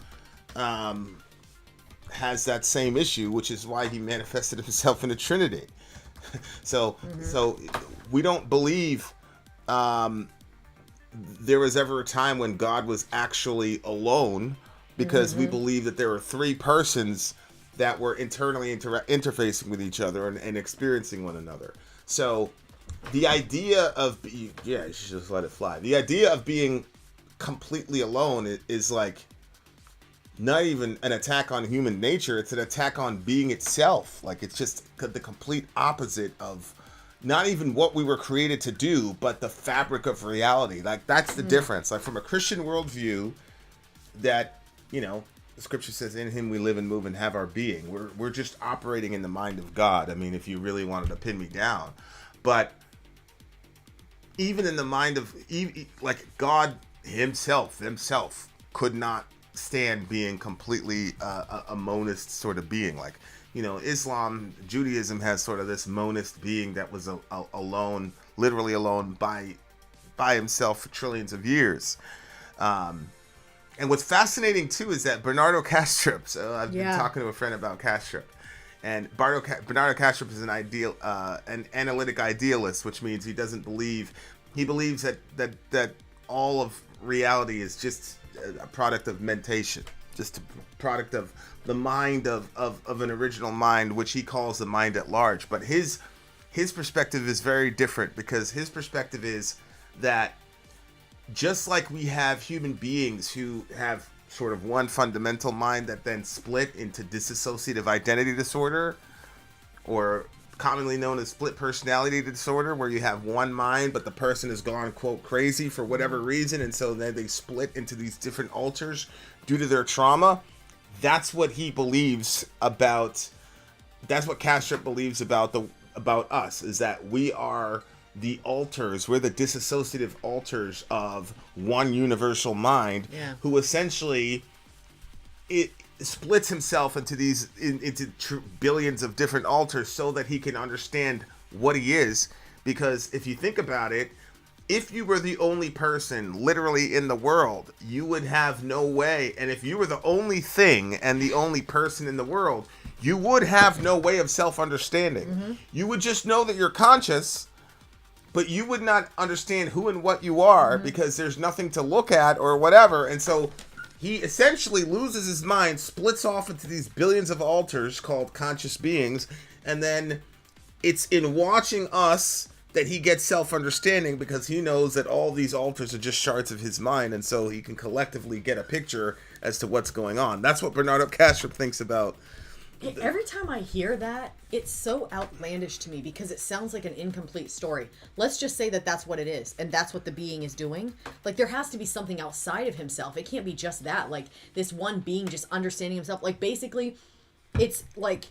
has that same issue, which is why he manifested himself in the Trinity. So we don't believe there was ever a time when God was actually alone, because we believe that there were three persons that were internally interfacing with each other and experiencing one another. So the idea of you should just let it fly. The idea of being completely alone is like not even an attack on human nature. It's an attack on being itself. Like, it's just the complete opposite of not even what we were created to do, but the fabric of reality. Like, that's the difference. Like, from a Christian worldview, that, you know, the scripture says, in him we live and move and have our being. We're just operating in the mind of God. I mean, if you really wanted to pin me down. But even in the mind of, like, God himself could not stand being completely a monist sort of being. Like, you know, Judaism has sort of this monist being that was alone, literally alone by himself for trillions of years. And what's fascinating too is that Bernardo Kastrup, so I've been talking to a friend about Kastrup, and Bernardo Kastrup is an analytic idealist, which means he believes that all of reality is just a product of mentation, just a product of the mind of an original mind, which he calls the mind at large. But his perspective is very different, because his perspective is that just like we have human beings who have sort of one fundamental mind that then split into dissociative identity disorder, or commonly known as split personality disorder, where you have one mind but the person has gone, quote, crazy for whatever reason, and so then they split into these different alters due to their trauma. That's what he believes about. That's what Kastrup believes about us, is that we are the alters. We're the dissociative alters of one universal mind, who essentially it splits himself into billions of different alters so that he can understand what he is. Because if you think about it, if you were the only person literally in the world, you would have no way. And if you were the only thing and the only person in the world, you would have no way of self-understanding. You would just know that you're conscious, but you would not understand who and what you are, because there's nothing to look at or whatever. And so he essentially loses his mind, splits off into these billions of alters called conscious beings, and then it's in watching us that he gets self-understanding, because he knows that all these alters are just shards of his mind, and so he can collectively get a picture as to what's going on. That's what Bernardo Kastrup thinks about. Every time I hear that, it's so outlandish to me, because it sounds like an incomplete story. Let's just say that that's what it is, and that's what the being is doing. Like, there has to be something outside of himself. It can't be just that. Like, this one being just understanding himself. Like, basically, it's like,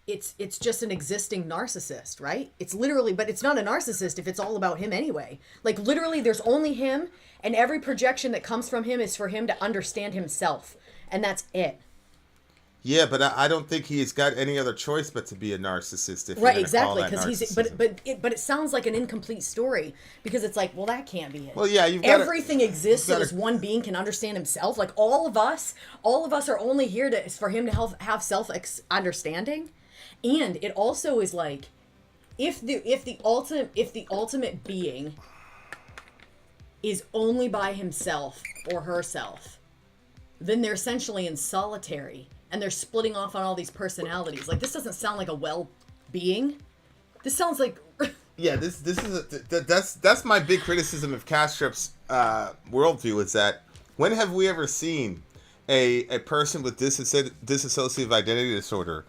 it's just an existing narcissist, right? It's literally, but it's not a narcissist if it's all about him anyway. Like, literally, there's only him, and every projection that comes from him is for him to understand himself, and that's it. Yeah, but I don't think he's got any other choice but to be a narcissist. If right, you're exactly, because he's but it sounds like an incomplete story, because it's like, well, that can't be it. Well, yeah, everything exists so this one being can understand himself. Like, all of us are only here for him to have self understanding, and it also is like, if the ultimate being is only by himself or herself, then they're essentially in solitary. And they're splitting off on all these personalities. Like, this doesn't sound like a well-being. This sounds like... Yeah, this is that's my big criticism of Kastrup's worldview, is that when have we ever seen a person with dissociative identity disorder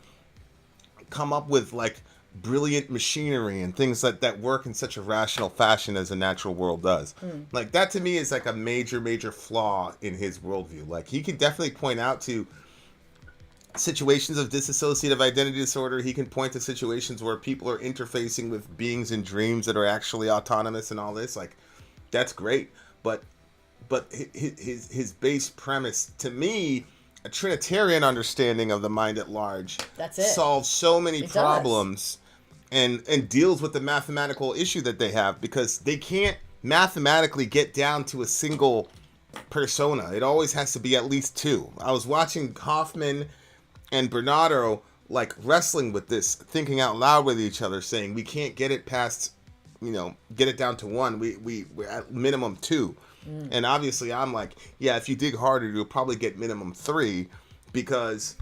come up with like brilliant machinery and things that work in such a rational fashion as the natural world does. Like that to me is like a major flaw in his worldview. Like he can definitely point out to situations of dissociative identity disorder. He can point to situations where people are interfacing with beings in dreams that are actually autonomous and all this. Like that's great, but his base premise, to me, a Trinitarian understanding of the mind at large, that's it, solves so many it problems and deals with the mathematical issue that they have, because they can't mathematically get down to a single persona. It always has to be at least two. I was watching Hoffman and Bernardo like wrestling with this, thinking out loud with each other, saying we can't get it past, get it down to one. We're at minimum two. And obviously I'm like, yeah, if you dig harder, you'll probably get minimum three, because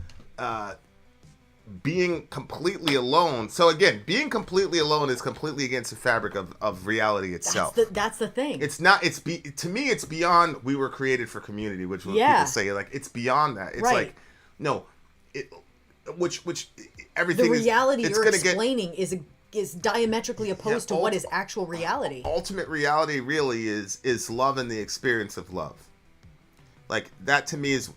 being completely alone. So again, being completely alone is completely against the fabric of reality itself. That's the thing. It's not, to me, it's beyond we were created for community, which what people say, like, it's beyond that. It's like, no, which everything the reality is, you're explaining is diametrically opposed to what is actual reality. Ultimate reality really is love and the experience of love. Like that to me is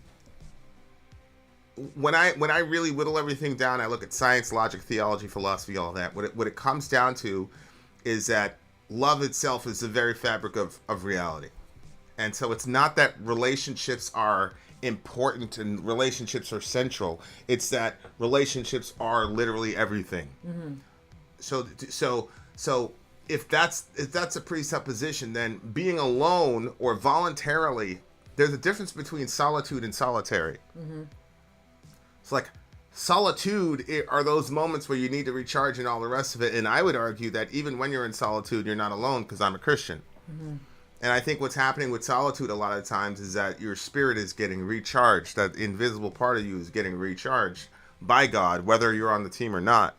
when I really whittle everything down. I look at science, logic, theology, philosophy, all that. What it comes down to is that love itself is the very fabric of reality. And so it's not that relationships are important and relationships are central. It's that relationships are literally everything. Mm-hmm. So if that's a presupposition, then being alone or voluntarily, there's a difference between solitude and solitary. Mm-hmm. It's like solitude are those moments where you need to recharge and all the rest of it. And I would argue that even when you're in solitude, you're not alone, because I'm a Christian. Mm-hmm. And I think what's happening with solitude a lot of times is that your spirit is getting recharged. That invisible part of you is getting recharged by God, whether you're on the team or not.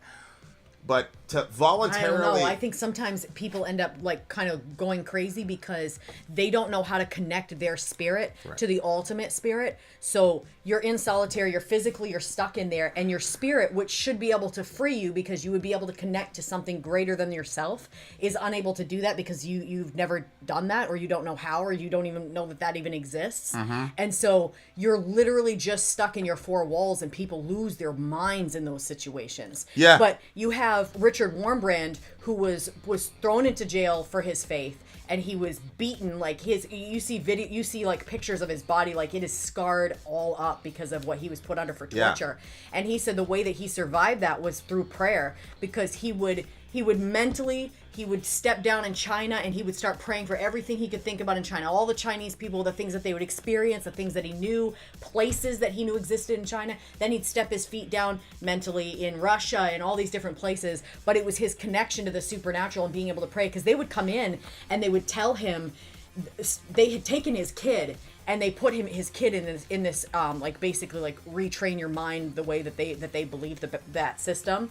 But to voluntarily... I don't know. I think sometimes people end up like kind of going crazy because they don't know how to connect their spirit to the ultimate spirit. So you're in solitary, you're stuck in there, and your spirit, which should be able to free you because you would be able to connect to something greater than yourself, is unable to do that because you've never done that, or you don't know how, or you don't even know that even exists. Mm-hmm. And so you're literally just stuck in your four walls, and people lose their minds in those situations. Yeah. But you have Richard Warmbrand, who was thrown into jail for his faith, and he was beaten. Like you see like pictures of his body, like it is scarred all up because of what he was put under for torture. Yeah. And he said the way that he survived that was through prayer, because he would step down in China and he would start praying for everything he could think about in China, all the Chinese people, the things that they would experience, the things that he knew, places that he knew existed in China. Then he'd step his feet down mentally in Russia and all these different places. But it was his connection to the supernatural and being able to pray, because they would come in and they would tell him they had taken his kid and they put his kid in this like basically like retrain your mind the way that they believed that system.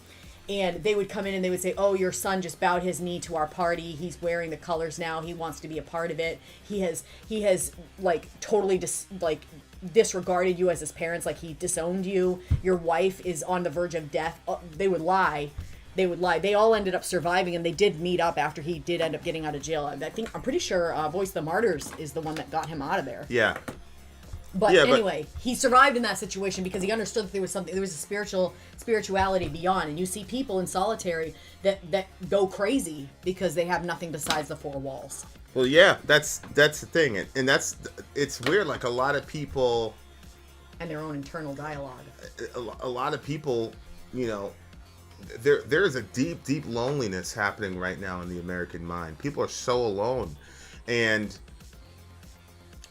And they would come in and they would say, oh, your son just bowed his knee to our party. He's wearing the colors now. He wants to be a part of it. He has like totally disregarded you as his parents. Like he disowned you. Your wife is on the verge of death. They would lie. They all ended up surviving, and they did meet up after he did end up getting out of jail. I'm pretty sure Voice of the Martyrs is the one that got him out of there. Yeah. But anyway, he survived in that situation because he understood that there was a spirituality beyond. And you see people in solitary that go crazy because they have nothing besides the four walls. Well, yeah, that's the thing, and it's weird. Like a lot of people, and their own internal dialogue. A lot of people, there is a deep loneliness happening right now in the American mind. People are so alone, and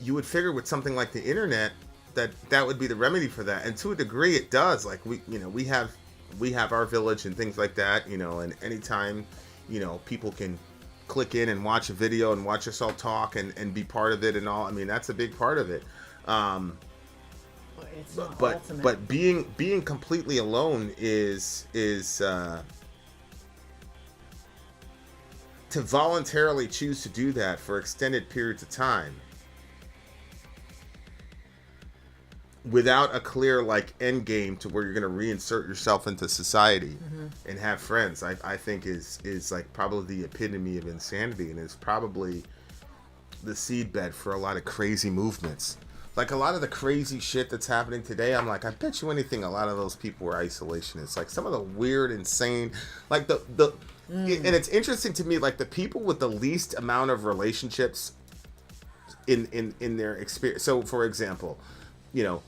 you would figure with something like the internet that would be the remedy for that, and to a degree it does. Like we have our village and things like that, and anytime people can click in and watch a video and watch us all talk and be part of it and all. I mean, that's a big part of it. It's not ultimate. But being completely alone is to voluntarily choose to do that for extended periods of time. without a clear like end game to where you're going to reinsert yourself into society and have friends, I think is like probably the epitome of insanity, and is probably the seedbed for a lot of crazy movements. Like a lot of the crazy shit that's happening today, I'm like, I bet you anything a lot of those people were isolationists. Like some of the weird, insane, like and it's interesting to me, like the people with the least amount of relationships in their experience. So for example, you know,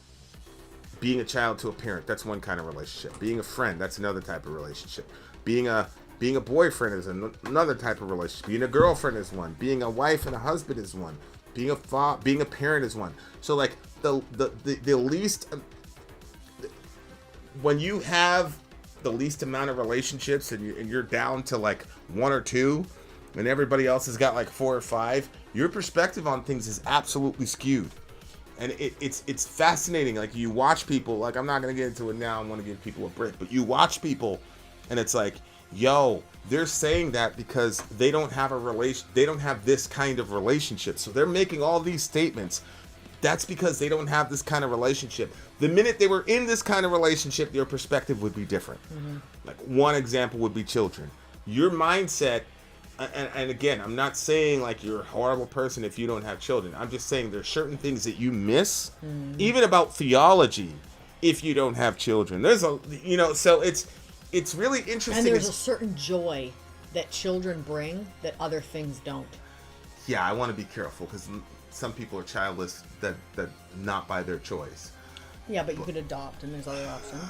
being a child to a parent, that's one kind of relationship. Being a friend, that's another type of relationship. Being a boyfriend is another type of relationship. Being a girlfriend is one. Being a wife and a husband is one. Being a parent is one. So like the least, when you have the least amount of relationships and you're down to like one or two, and everybody else has got like 4 or 5, your perspective on things is absolutely skewed. And it's fascinating. Like you watch people, like I'm not gonna get into it now, I want to give people a break, but you watch people and it's like, yo, they're saying that because they don't have they don't have this kind of relationship. So they're making all these statements. That's because they don't have this kind of relationship. The minute they were in this kind of relationship, their perspective would be different. Like one example would be children. Your mindset, and again, I'm not saying like you're a horrible person if you don't have children. I'm just saying there's certain things that you miss, even about theology, if you don't have children. There's a, you know, so it's really interesting. And there's a certain joy that children bring that other things don't. Yeah, I want to be careful because some people are childless that not by their choice. Yeah, but you could adopt, and there's other options.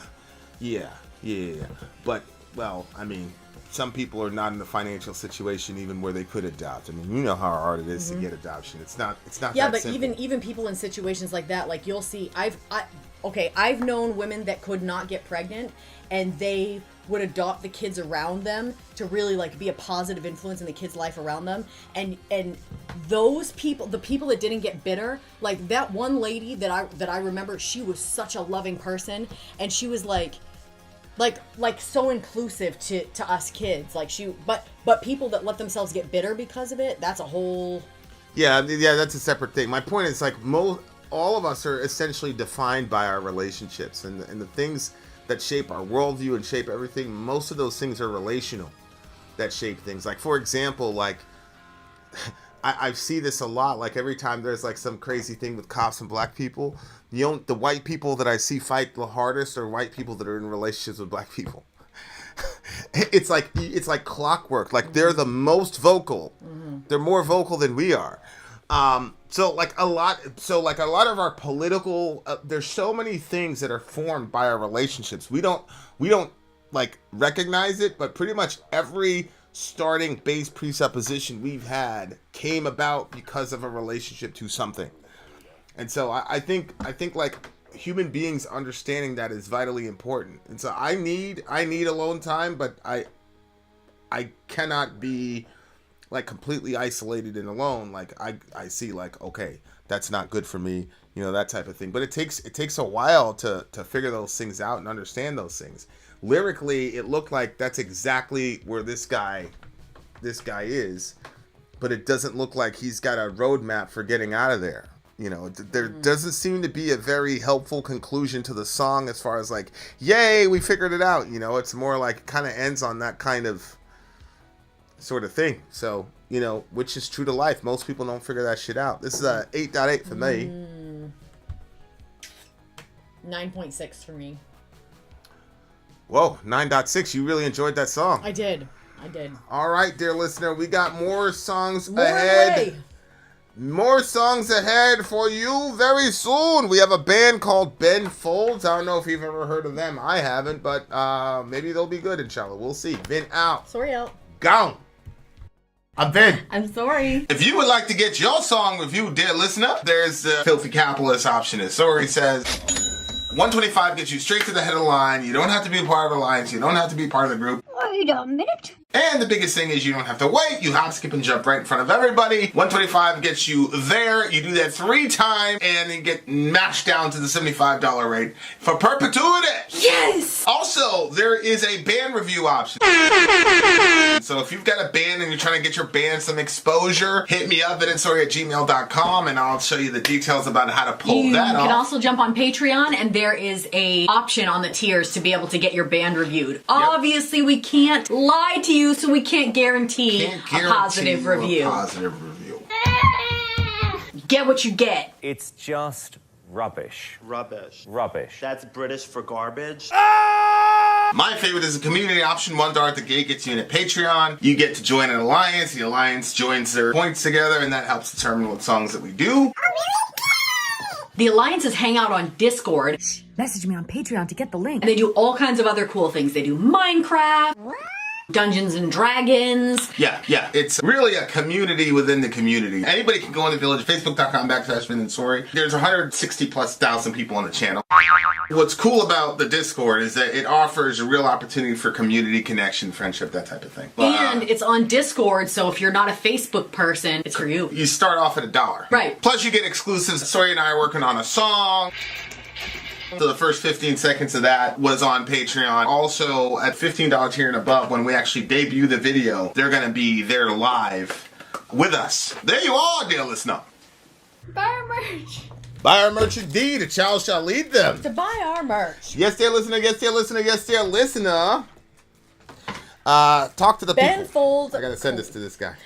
Yeah. But, well, I mean, some people are not in a financial situation even where they could adopt. I mean, you know how hard it is to get adoption. It's not Yeah, that but simple. even people in situations like that, like you'll see, I've known women that could not get pregnant, and they would adopt the kids around them to really like be a positive influence in the kids' life around them. And those people, the people that didn't get bitter, like that one lady that I remember, she was such a loving person, and she was like so inclusive to us kids. Like but people that let themselves get bitter because of it, that's a whole. Yeah, that's a separate thing. My point is like all of us are essentially defined by our relationships and the things that shape our worldview and shape everything. Most of those things are relational that shape things. Like for example, like I see this a lot. Like every time there's like some crazy thing with cops and black people, the white people that I see fight the hardest are white people that are in relationships with black people. It's like clockwork. Like they're the most vocal. They're more vocal than we are. So a lot of our political, there's so many things that are formed by our relationships. We don't like recognize it, but pretty much every starting base presupposition we've had came about because of a relationship to something. And so I think like human beings understanding that is vitally important. And so I need alone time, but I cannot be like completely isolated and alone. Like I see like, okay, that's not good for me, you know, that type of thing. But it takes a while to figure those things out and understand those things. Lyrically, it looked like that's exactly where this guy is, but it doesn't look like he's got a roadmap for getting out of there. You know, there doesn't seem to be a very helpful conclusion to the song as far as like, yay, we figured it out. You know, it's more like it kind of ends on that kind of sort of thing. So, you know, which is true to life. Most people don't figure that shit out. This is a 8.8 for me. 9.6 for me. Whoa, 9.6. You really enjoyed that song. I did. All right, dear listener, we got more songs ahead. More songs ahead for you very soon. We have a band called Ben Folds. I don't know if you've ever heard of them. I haven't, but maybe they'll be good, inshallah. We'll see. Vin out. Sorry out. Gone. I'm Vin. I'm sorry. If you would like to get your song reviewed, dear listener, there's the Filthy Capitalist option. As Sorry says, 125 gets you straight to the head of the line. You don't have to be a part of the alliance. You don't have to be part of the group. Wait a minute. And the biggest thing is you don't have to wait. You hop, skip, and jump right in front of everybody. 125 gets you there. You do that 3 times, and you get mashed down to the $75 rate for perpetuity. Yes! Also, Also, there is a band review option. So if you've got a band and you're trying to get your band some exposure, hit me up at instory@gmail.com and I'll show you the details about how to pull that off. You can also jump on Patreon, and there is a option on the tiers to be able to get your band reviewed. Obviously, we can't lie to you, so we can't guarantee a positive review. Get what you get. It's just rubbish. Rubbish. Rubbish. That's British for garbage. My favorite is a community option. $1 at the gate gets you in at Patreon. You get to join an alliance. The alliance joins their points together, and that helps determine what songs that we do. The alliances hang out on Discord. Message me on Patreon to get the link. And they do all kinds of other cool things. They do Minecraft, Dungeons and Dragons. Yeah. It's really a community within the community. Anybody can go in the village, facebook.com/VinandSory. There's 160,000+ people on the channel. What's cool about the Discord is that it offers a real opportunity for community connection, friendship, that type of thing. And it's on Discord, so if you're not a Facebook person, it's for you. You start off at $1. Right. Plus you get exclusives. Sory and I are working on a song. So the first 15 seconds of that was on Patreon. Also, at $15 tier and above, when we actually debut the video, they're going to be there live with us. There you are, dear listener. Buy our merch. Buy our merch indeed. A child shall lead them. To buy our merch. Yes, dear listener. Yes, dear listener. Yes, dear listener. Talk to the Ben people. Folds. I got to send this to this guy.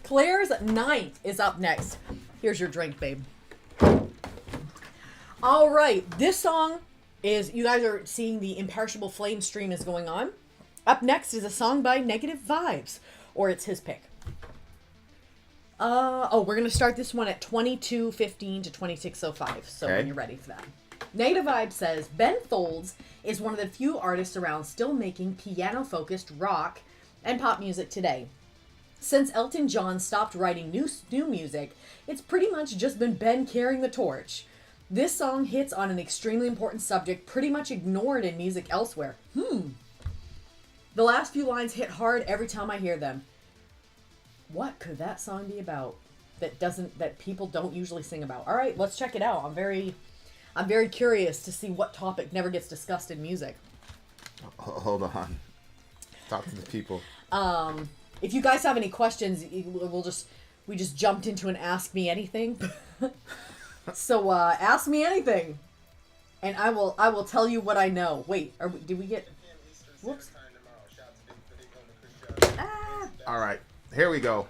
Claire's 9th is up next. Here's your drink, babe. All right, this song is, you guys are seeing the Imperishable Flame stream is going on. Up next is a song by Negative Vibes, or it's his pick. We're going to start this one at 22:15 to 26:05, so when you're ready for that. Negative Vibes says, Ben Folds is one of the few artists around still making piano-focused rock and pop music today. Since Elton John stopped writing new music, it's pretty much just been Ben carrying the torch. This song hits on an extremely important subject pretty much ignored in music elsewhere. The last few lines hit hard every time I hear them. What could that song be about that people don't usually sing about? All right, let's check it out. I'm very curious to see what topic never gets discussed in music. Hold on. Talk to the people. If you guys have any questions, we just jumped into an Ask Me Anything. So ask me anything, and I will tell you what I know. Wait, did we get? Whoops. All right, here we go.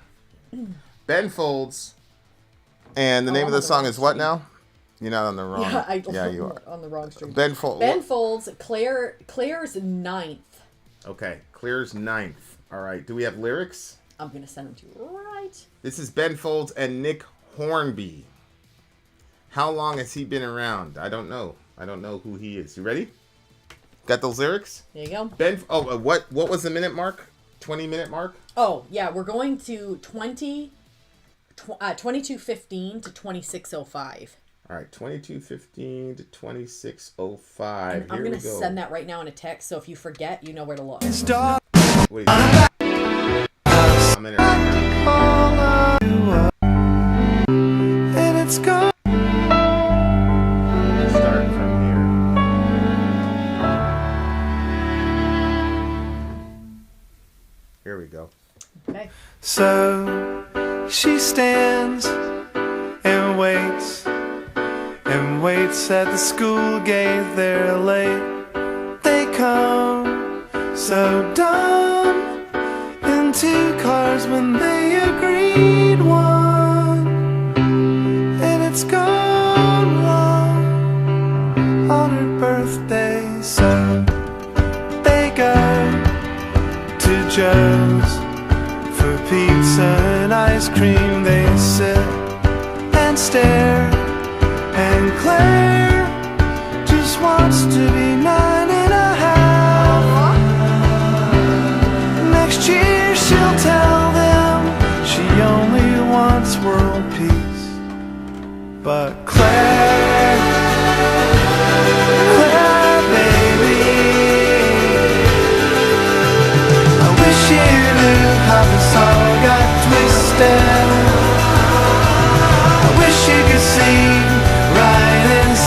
Ben Folds, and the name of the song is what now? You're not on the wrong. Yeah, you are on the wrong stream. Ben Folds. Ben Folds. Claire's 9th. Okay, Claire's 9th. All right. Do we have lyrics? I'm gonna send them to you right. This is Ben Folds and Nick Hornby. How long has he been around? I don't know. I don't know who he is. You ready? Got those lyrics? There you go. What was the minute mark? 20-minute mark? Oh, yeah, we're going to 22:15 to 26:05. All right, 22:15 to 26:05. I'm going to send that right now in a text, so if you forget, you know where to look. Wait. I'm in it right now. And it's gone. Start from here. Here we go. Okay. So she stands and waits at the school gate. They're late. They come so dumb in 2 cars when they agreed one, and it's gone wrong on her birthday. So they go to Joe's for pizza and ice cream. They sit and stare, and Claire just wants to be 9.5. Next year she'll tell them she only wants world peace. But Claire, baby, I wish you knew how this all got twisted. I wish you could see right inside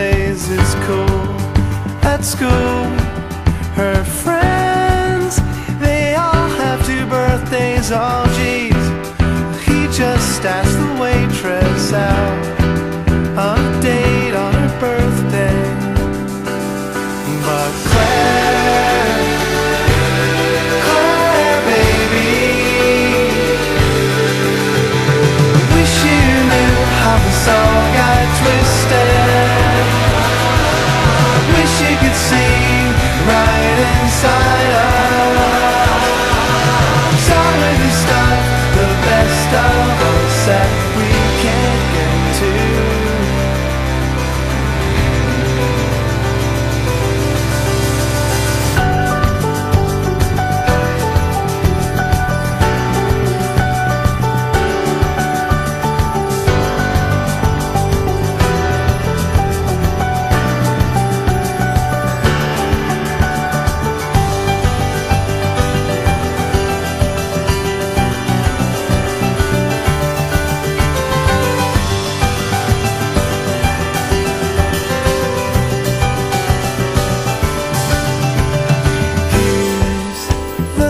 plays it cool. At school, her friends, they all have 2 birthdays. Oh geez, he just asked the waitress out on a date on her birthday. But Claire, baby, wish you knew how this all got twisted. Wish you could see right inside us. Some of the stuff, the best of us that we can't get to.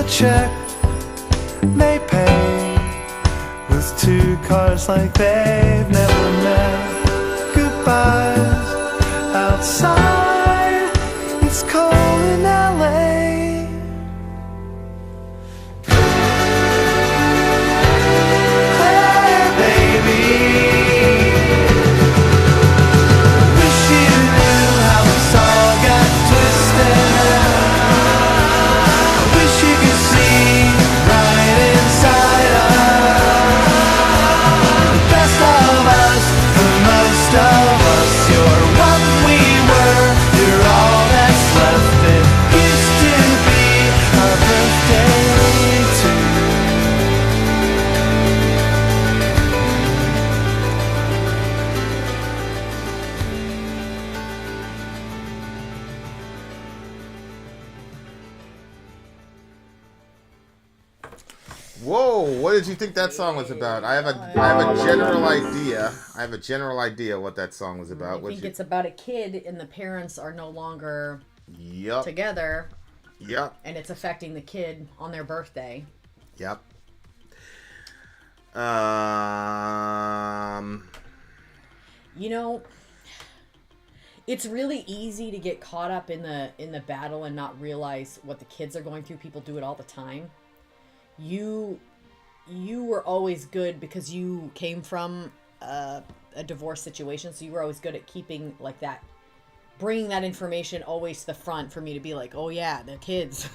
Check they pay with 2 cars like they've never met. Goodbyes outside, it's cold in LA. Hey baby, wish you knew how this all got twisted. Whoa, what did you think that song was about? I have a general idea. I have a general idea what that song was about. I think it's about a kid and the parents are no longer together. Yep. And it's affecting the kid on their birthday. Yep. You know, it's really easy to get caught up in the battle and not realize what the kids are going through. People do it all the time. You were always good because you came from a divorce situation, so you were always good at keeping like that, bringing that information always to the front for me to be like, oh yeah, the kids,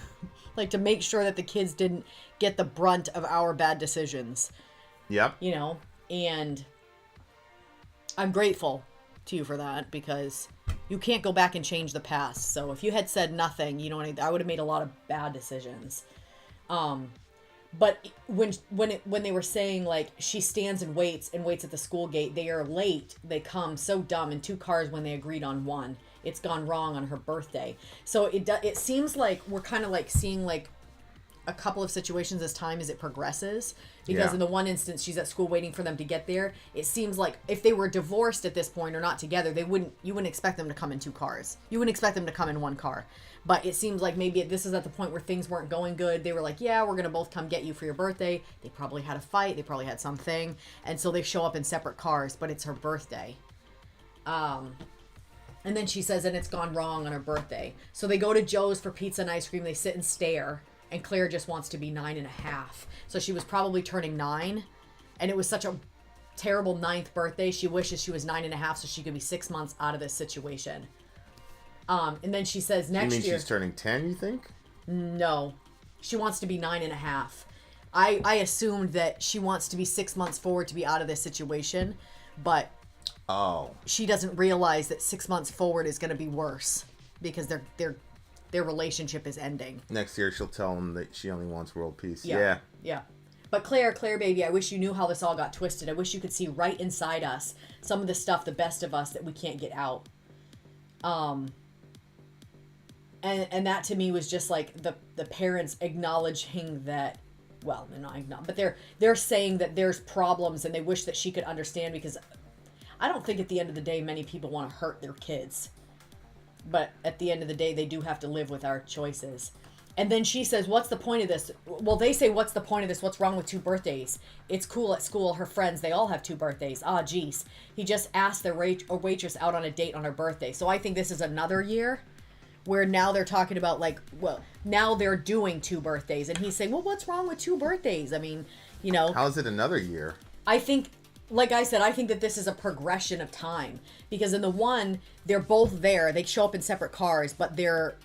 like to make sure that the kids didn't get the brunt of our bad decisions. Yep. You know, and I'm grateful to you for that because you can't go back and change the past. So if you had said nothing, you know, I would have made a lot of bad decisions. But when they were saying like she stands and waits at the school gate, they are late. They come so dumb in 2 cars when they agreed on 1. It's gone wrong on her birthday. So it seems like we're kind of like seeing like a couple of situations as time as it progresses. Because in the one instance she's at school waiting for them to get there. It seems like if they were divorced at this point or not together, you wouldn't expect them to come in 2 cars. You wouldn't expect them to come in 1 car. But it seems like maybe this is at the point where things weren't going good. They were like, yeah, we're going to both come get you for your birthday. They probably had a fight. They probably had something. And so they show up in separate cars, but it's her birthday. And then she says, and it's gone wrong on her birthday. So they go to Joe's for pizza and ice cream. They sit and stare. And Claire just wants to be 9.5. So she was probably turning 9. And it was such a terrible 9th birthday. She wishes she was 9.5 so she could be 6 months out of this situation. And then she says next year... You mean she's turning 10, you think? No. She wants to be 9.5. I assumed that she wants to be 6 months forward to be out of this situation. But she doesn't realize that 6 months forward is going to be worse. Because their relationship is ending. Next year she'll tell him that she only wants world peace. Yeah. But Claire baby, I wish you knew how this all got twisted. I wish you could see right inside us some of the stuff, the best of us that we can't get out. And that to me was just like the parents acknowledging that, well, they're not acknowledging, but they're saying that there's problems and they wish that she could understand because I don't think at the end of the day many people want to hurt their kids. But at the end of the day, they do have to live with our choices. And then she says, what's the point of this? Well, they say, what's the point of this? What's wrong with 2 birthdays? It's cool at school. Her friends, they all have 2 birthdays. Ah, geez. He just asked the waitress out on a date on her birthday. So I think this is another year where now they're talking about, like, well, now they're doing 2 birthdays. And he's saying, well, what's wrong with 2 birthdays? I mean, you know. How is it another year? I think, like I said, I think that this is a progression of time. Because in the one, they're both there. They show up in separate cars, but they're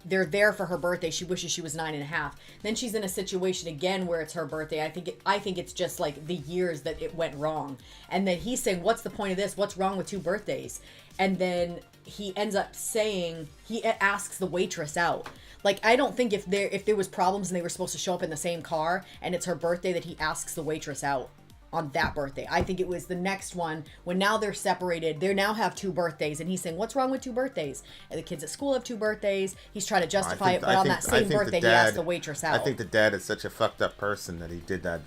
there for her birthday. She wishes she was 9.5. Then she's in a situation again where it's her birthday. I think it's just like the years that it went wrong. And then he's saying, what's the point of this? What's wrong with 2 birthdays? And then he ends up saying, he asks the waitress out. Like, I don't think if there was problems and they were supposed to show up in the same car and it's her birthday that he asks the waitress out on that birthday. I think it was the next one when now they're separated. They now have 2 birthdays, and he's saying, "What's wrong with 2 birthdays?" And the kids at school have 2 birthdays. He's trying to justify it, but on that same birthday, he asked the waitress out. I think the dad is such a fucked up person that he did that.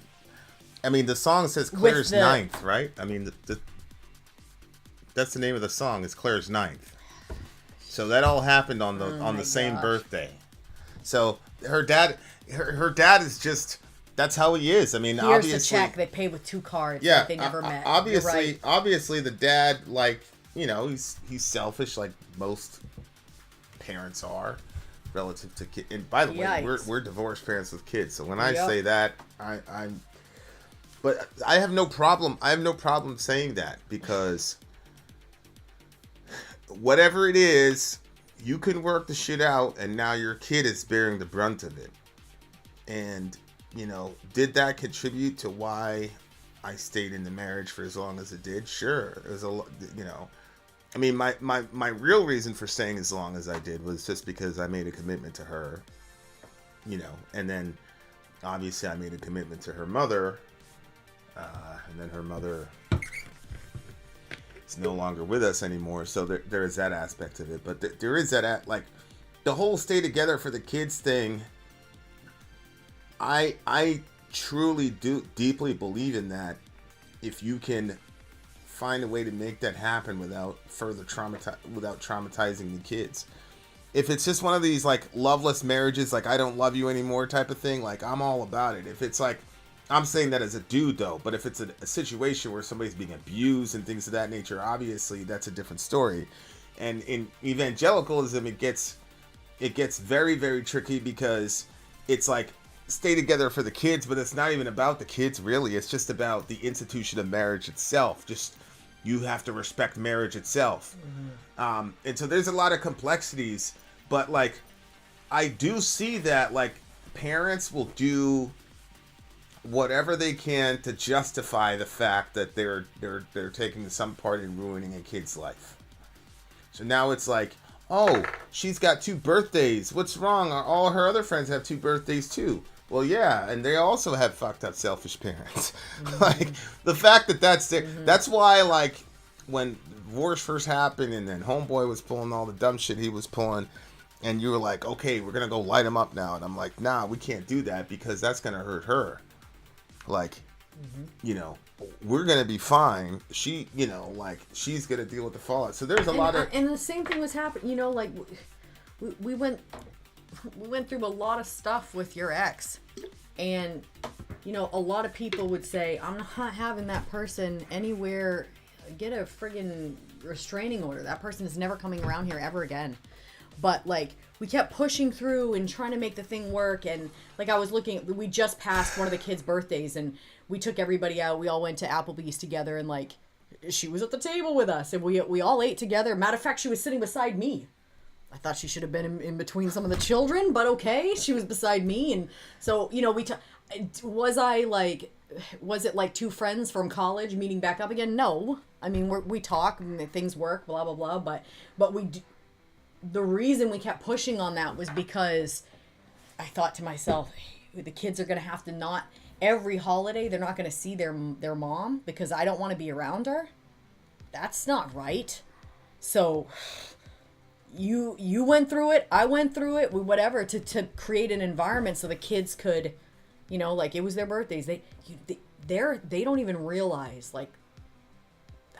I mean, the song says Claire's 9th, right? I mean, that's the name of the song. Is Claire's 9th. So that all happened on the same birthday. So her dad is just. That's how he is. I mean, here's obviously, the check. They pay with 2 cards. Yeah, that they never met. Obviously, the dad, like, you know, he's selfish, like most parents are, relative to kids. And by the way, we're divorced parents with kids. So when I say that, but I have no problem. I have no problem saying that because whatever it is, you can work the shit out, and now your kid is bearing the brunt of it, and. You know, did that contribute to why I stayed in the marriage for as long as it did? Sure. It was I mean, my real reason for staying as long as I did was just because I made a commitment to her, you know, and then obviously I made a commitment to her mother, and then her mother is no longer with us anymore. So there is that aspect of it, but there is that, like, the whole stay together for the kids thing. I truly do deeply believe in that. If you can find a way to make that happen without traumatizing the kids. If it's just one of these like loveless marriages, like I don't love you anymore type of thing, like I'm all about it. If it's like, I'm saying that as a dude though, but if it's a situation where somebody's being abused and things of that nature, obviously that's a different story. And in evangelicalism, it gets very, very tricky because it's like, stay together for the kids, but it's not even about the kids really. It's just about the institution of marriage itself. Just, you have to respect marriage itself. Mm-hmm. And so there's a lot of complexities, but like, I do see that like parents will do whatever they can to justify the fact that they're taking some part in ruining a kid's life. So now it's like, oh, she's got 2 birthdays. What's wrong? All her other friends have 2 birthdays too. Well, yeah, and they also have fucked up, selfish parents. Mm-hmm. Like, the fact that that's there, that's why, like, when divorce first happened and then Homeboy was pulling all the dumb shit he was pulling, and you were like, okay, we're going to go light him up now. And I'm like, nah, we can't do that because that's going to hurt her. Like, you know, we're going to be fine. She, you know, like, she's going to deal with the fallout. So there's a lot of... And the same thing was happening, you know, like, we went through a lot of stuff with your ex, and you know, a lot of people would say, I'm not having that person anywhere. Get a friggin' restraining order. That person is never coming around here ever again. But like, we kept pushing through and trying to make the thing work. And like, I was looking, we just passed one of the kids' birthdays and we took everybody out. We all went to Applebee's together, and like, she was at the table with us and we all ate together. Matter of fact, she was sitting beside me. I thought she should have been in between some of the children, but okay, she was beside me. And so, you know, was it like 2 friends from college meeting back up again? No. I mean, we talk and things work, blah, blah, blah. But the reason we kept pushing on that was because I thought to myself, hey, the kids are going to have to not, every holiday, they're not going to see their mom because I don't want to be around her. That's not right. So... You went through it, I went through it, whatever, to create an environment so the kids could, you know, like, it was their birthdays. They don't even realize, like,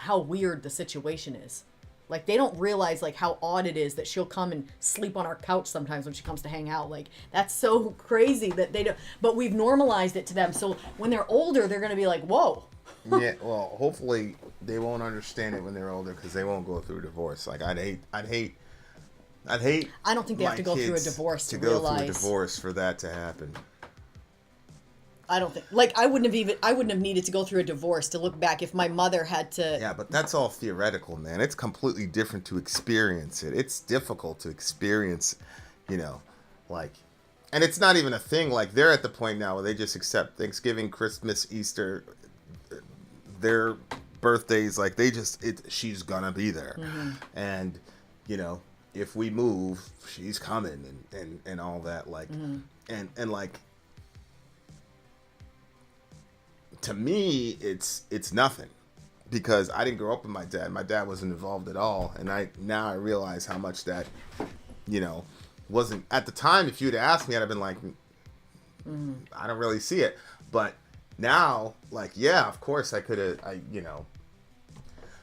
how weird the situation is. Like, they don't realize, like, how odd it is that she'll come and sleep on our couch sometimes when she comes to hang out. Like, that's so crazy that they don't... But we've normalized it to them. So when they're older, they're going to be like, whoa. Yeah, well, hopefully they won't understand it when they're older because they won't go through a divorce. Like, I'd hate... I don't think they have to go through a divorce to realize... go through a divorce for that to happen. I don't think... Like, I wouldn't have needed to go through a divorce to look back if my mother had to... Yeah, but that's all theoretical, man. It's completely different to experience it. It's difficult to experience, you know, like... And it's not even a thing. Like, they're at the point now where they just accept Thanksgiving, Christmas, Easter, their birthdays. Like, they just... she's gonna be there. Mm-hmm. And, you know, if we move, she's coming and all that. Like, mm-hmm. and like... To me, it's nothing because I didn't grow up with my dad. My dad wasn't involved at all, and I realize how much that, you know, wasn't at the time. If you'd asked me, I'd have been like, I don't really see it. But now, like, yeah, of course I could have. You know.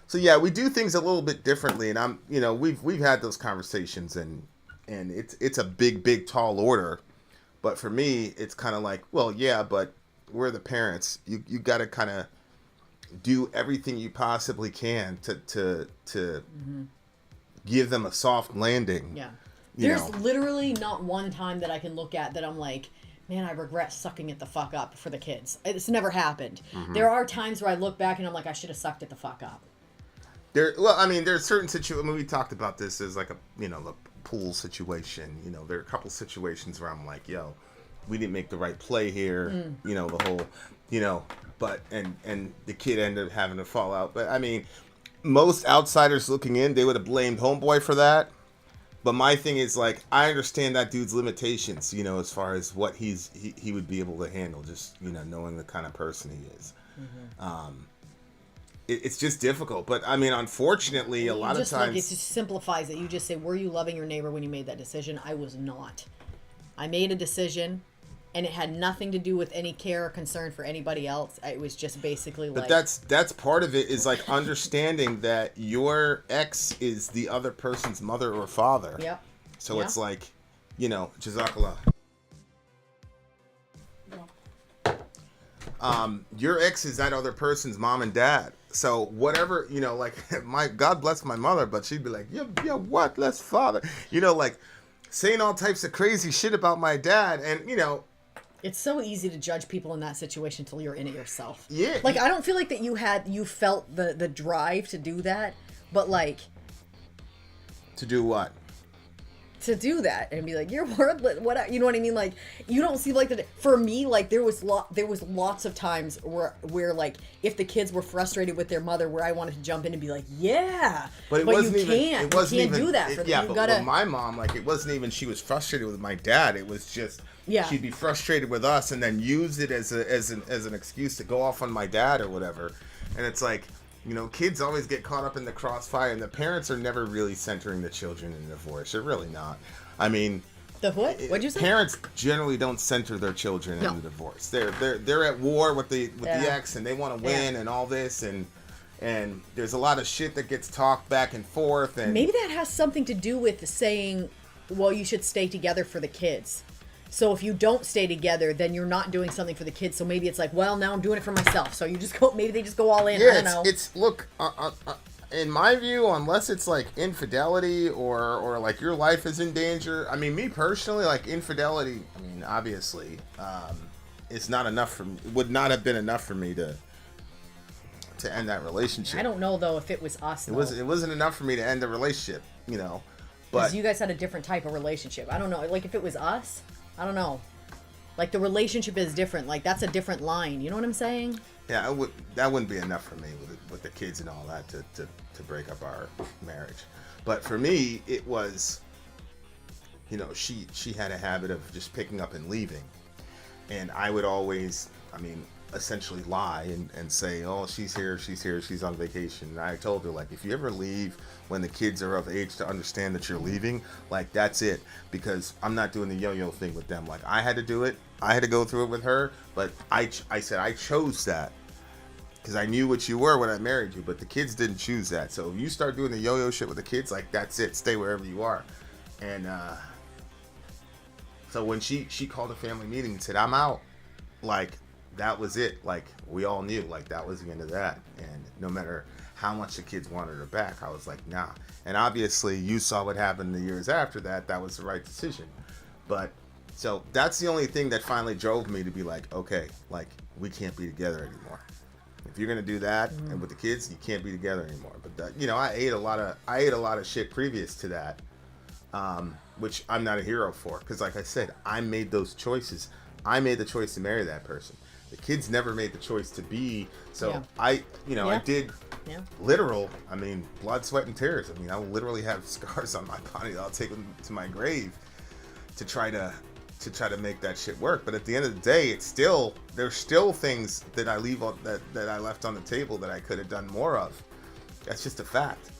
So yeah, we do things a little bit differently, and you know, we've had those conversations, and it's a big tall order, but for me, it's kind of like, well, yeah, but. We're the parents. You got to kind of do everything you possibly can to mm-hmm. give them a soft landing. Yeah. There's literally not one time that I can look at that I'm like, man, I regret sucking it the fuck up for the kids. It's never happened. Mm-hmm. There are times where I look back and I'm like, I should have sucked it the fuck up. Well, I mean, there's certain situations. I mean, we talked about this as like the pool situation. You know, there are a couple situations where I'm like, yo. We didn't make the right play here, you know, the whole, you know, but, and the kid ended up having to fall out. But, I mean, most outsiders looking in, they would have blamed Homeboy for that. But my thing is, like, I understand that dude's limitations, you know, as far as what he would be able to handle, just, you know, knowing the kind of person he is. Mm-hmm. It's just difficult. But, I mean, unfortunately, a lot of times... Like, it just simplifies it. You just say, were you loving your neighbor when you made that decision? I was not. I made a decision... And it had nothing to do with any care or concern for anybody else. It was just basically like... But that's part of it is like understanding that your ex is the other person's mother or father. Yep. So it's like, you know, Jazakallah. Your ex is that other person's mom and dad. So whatever, you know, like God bless my mother, but she'd be like, yeah, what? Let's father. You know, like saying all types of crazy shit about my dad. And, you know, it's so easy to judge people in that situation until you're in it yourself. Yeah. Like, I don't feel like that you felt the drive to do that, but like... To do what? To do that and be like, you're worthless. What, you know what I mean? Like, you don't see like that. For me, like there was lots of times where like if the kids were frustrated with their mother, where I wanted to jump in and be like, yeah, but you can't do that. But my mom, like, it wasn't even she was frustrated with my dad. It was just she'd be frustrated with us and then use it as an excuse to go off on my dad or whatever. And it's like, you know, kids always get caught up in the crossfire, and the parents are never really centering the children in divorce. They're really not. I mean, the what? What'd you say? Parents generally don't center their children in the divorce. They're at war with the ex, and they want to win and all this, and there's a lot of shit that gets talked back and forth. And maybe that has something to do with saying, well, you should stay together for the kids. So if you don't stay together, then you're not doing something for the kids. So maybe it's like, well, now I'm doing it for myself. So you just go. Maybe they just go all in. Yeah, I don't know. It's look. In my view, unless it's like infidelity or like your life is in danger. I mean, me personally, like infidelity. I mean, obviously, it's not enough for me. It would not have been enough for me to end that relationship. I don't know though if it was us. It wasn't enough for me to end the relationship. You know, but you guys had a different type of relationship. I don't know. Like if it was us. I don't know. Like the relationship is different. Like that's a different line. You know what I'm saying? Yeah, that wouldn't be enough for me with the kids and all that to break up our marriage. But for me, it was, you know, she had a habit of just picking up and leaving, and I would always, I mean, essentially lie and say, oh, she's here, she's on vacation. And I told her, like, if you ever leave when the kids are of age to understand that you're leaving, like, that's it, because I'm not doing the yo-yo thing with them. Like, I had to do it, I had to go through it with her, but I said I chose that, because I knew what you were when I married you, but the kids didn't choose that. So if you start doing the yo-yo shit with the kids, like, that's it. Stay wherever you are. And so when she called a family meeting and said, I'm out, like, that was it. Like, we all knew, like, that was the end of that. And no matter how much the kids wanted her back, I was like, nah. And obviously, you saw what happened the years after that. That was the right decision. But, so that's the only thing that finally drove me to be like, okay, like, we can't be together anymore. If you're gonna do that, and with the kids, you can't be together anymore. But that, you know, I ate a lot of shit previous to that, which I'm not a hero for. Because, like I said, I made those choices. I made the choice to marry that person. The kids never made the choice to be. So I did literal. I mean, blood, sweat, and tears. I mean, I will literally have scars on my body that I'll take them to my grave to try to make that shit work. But at the end of the day, there's still things that I leave on that I left on the table that I could have done more of. That's just a fact.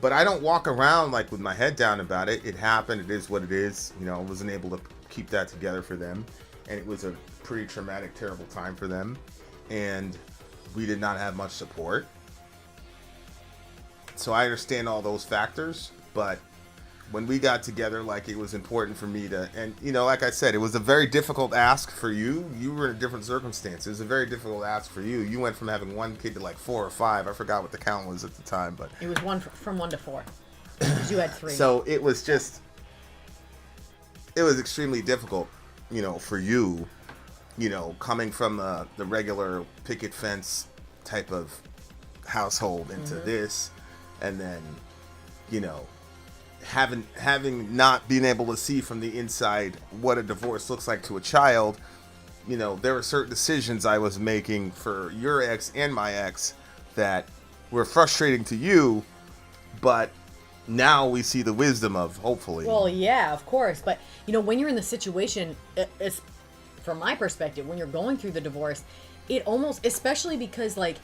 But I don't walk around like with my head down about it. It happened. It is what it is. You know, I wasn't able to keep that together for them, and it was a pretty traumatic, terrible time for them, and we did not have much support. So I understand all those factors, but when we got together, like, it was important for me to, and, you know, like I said, it was a very difficult ask for you. You were in a different circumstance. It was a very difficult ask for you. You went from having one kid to like 4 or 5. I forgot what the count was at the time, but it was from 1 to 4. Because you had 3. So it was extremely difficult, you know, for you, you know, coming from the regular picket fence type of household into this, and then, you know, having not been able to see from the inside what a divorce looks like to a child. You know, there were certain decisions I was making for your ex and my ex that were frustrating to you, but now we see the wisdom of, hopefully. Well, yeah, of course. But, you know, when you're in the situation, it's, from my perspective, when you're going through the divorce, it almost, especially because, like,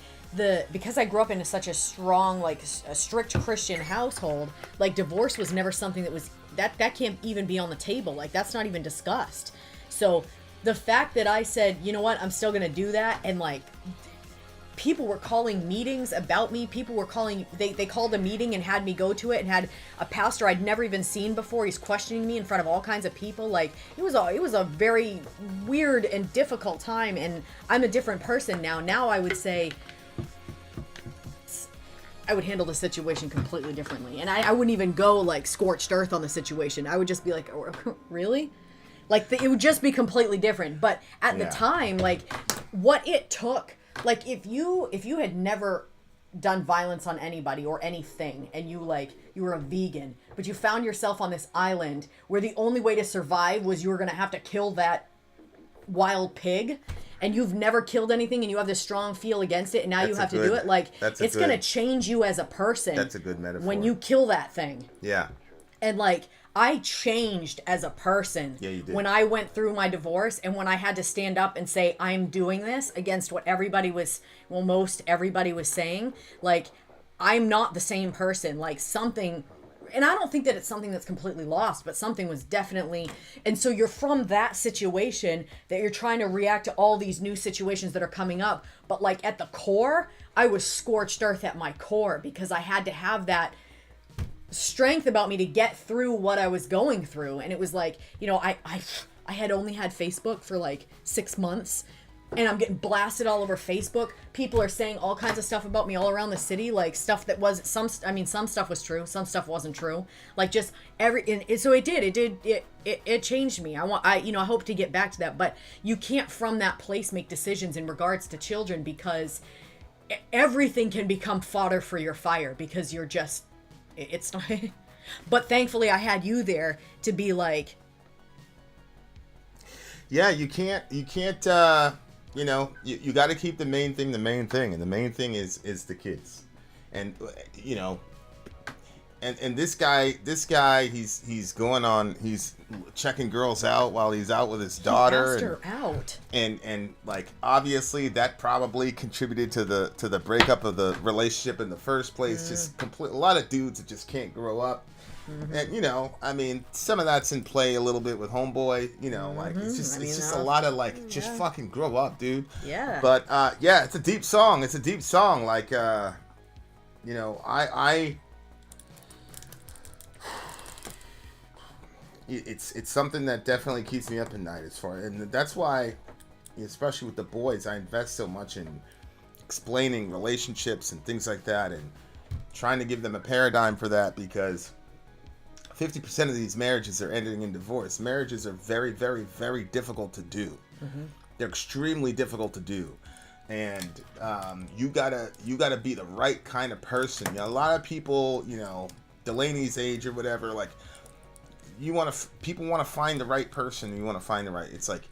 because I grew up in such a strong, like, a strict Christian household, like, divorce was never something that was, that can't even be on the table. Like, that's not even discussed. So the fact that I said, you know what, I'm still gonna do that, and, like, people were calling meetings about me. People were calling, they called a meeting and had me go to it, and had a pastor I'd never even seen before. He's questioning me in front of all kinds of people. Like, it was a very weird and difficult time, and I'm a different person now. Now I would say I would handle the situation completely differently. And I wouldn't even go, like, scorched earth on the situation. I would just be like, oh, really? Like, it would just be completely different. But at the time, like, what it took, like, if you had never done violence on anybody or anything, and you were a vegan, but you found yourself on this island where the only way to survive was you were going to have to kill that wild pig, and you've never killed anything, and you have this strong feel against it, and now you have to do it, like, it's going to change you as a person. That's a good metaphor. When you kill that thing. Yeah. And, like, I changed as a person. Yeah, you did. When I went through my divorce, and when I had to stand up and say, I'm doing this against what most everybody was saying, like, I'm not the same person. Like, something, and I don't think that it's something that's completely lost, but something was definitely, and so you're from that situation that you're trying to react to all these new situations that are coming up. But, like, at the core, I was scorched earth at my core, because I had to have that strength about me to get through what I was going through. And it was like, you know, I had only had Facebook for like 6 months, and I'm getting blasted all over Facebook. People are saying all kinds of stuff about me all around the city, like stuff that was some stuff was true, some stuff wasn't true, like just so it changed me. I hope to get back to that, but you can't from that place make decisions in regards to children, because everything can become fodder for your fire, because you're just, it's not. But thankfully I had you there to be like, yeah, you can't you know, you got to keep the main thing, and the main thing is the kids. And you know, and this guy he's going on, he's checking girls out while he's out with his daughter. He asked her out. And like, obviously that probably contributed to the breakup of the relationship in the first place. Just a lot of dudes that just can't grow up. And you know, I mean, some of that's in play a little bit with Homeboy. You know, like it's just a lot of like, just fucking grow up, dude. Yeah. But yeah, it's a deep song. It's a deep song. Like, you know, it's something that definitely keeps me up at night as far, and that's why, especially with the boys, I invest so much in explaining relationships and things like that, and trying to give them a paradigm for that, because 50% of these marriages are ending in divorce. Marriages are very, very, very difficult to do. They're extremely difficult to do, and you gotta be the right kind of person. You know, a lot of people, you know, Delaney's age or whatever, like, people want to find the right person. You want to find the right. It's like,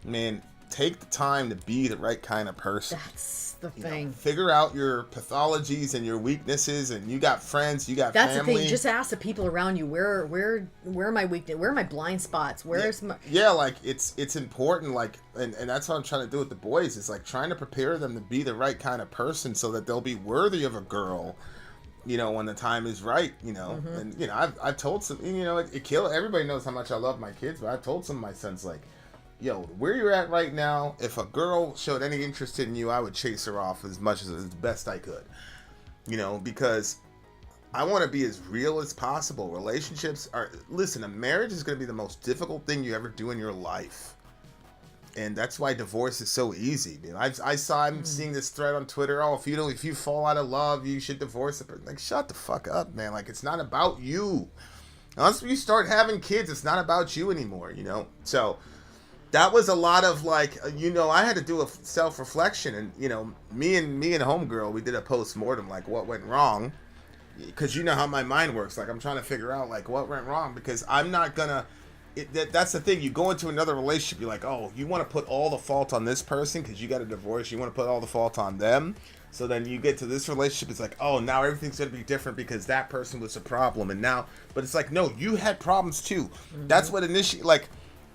man, take the time to be the right kind of person. That's the thing. Figure out your pathologies and your weaknesses, and you got friends, you got family. That's the thing. Just ask the people around you, where are my weaknesses? Where are my blind spots? Where's my... Yeah, like, it's important, like, and that's what I'm trying to do with the boys. It's like trying to prepare them to be the right kind of person so that they'll be worthy of a girl, you know, when the time is right, you know. And, you know, I've told some, you know, it kills, everybody knows how much I love my kids, but I've told some of my sons, like, yo, where you're at right now, if a girl showed any interest in you, I would chase her off as best I could, you know, because I want to be as real as possible. Relationships are, listen, a marriage is going to be the most difficult thing you ever do in your life. And that's why divorce is so easy, dude. I'm seeing this thread on Twitter. Oh, if you fall out of love, you should divorce it. Like, shut the fuck up, man. Like, it's not about you. Once you start having kids, it's not about you anymore, you know? So that was a lot of, like, you know, I had to do a self-reflection, and, you know, me and Homegirl, we did a post-mortem, like, what went wrong, because you know how my mind works. Like, I'm trying to figure out, like, what went wrong, because I'm not gonna, that's the thing. You go into another relationship, you're like, oh, you want to put all the fault on this person because you got a divorce. You want to put all the fault on them. So then you get to this relationship, it's like, oh, now everything's going to be different because that person was a problem. And now, but it's like, no, you had problems too. That's what like,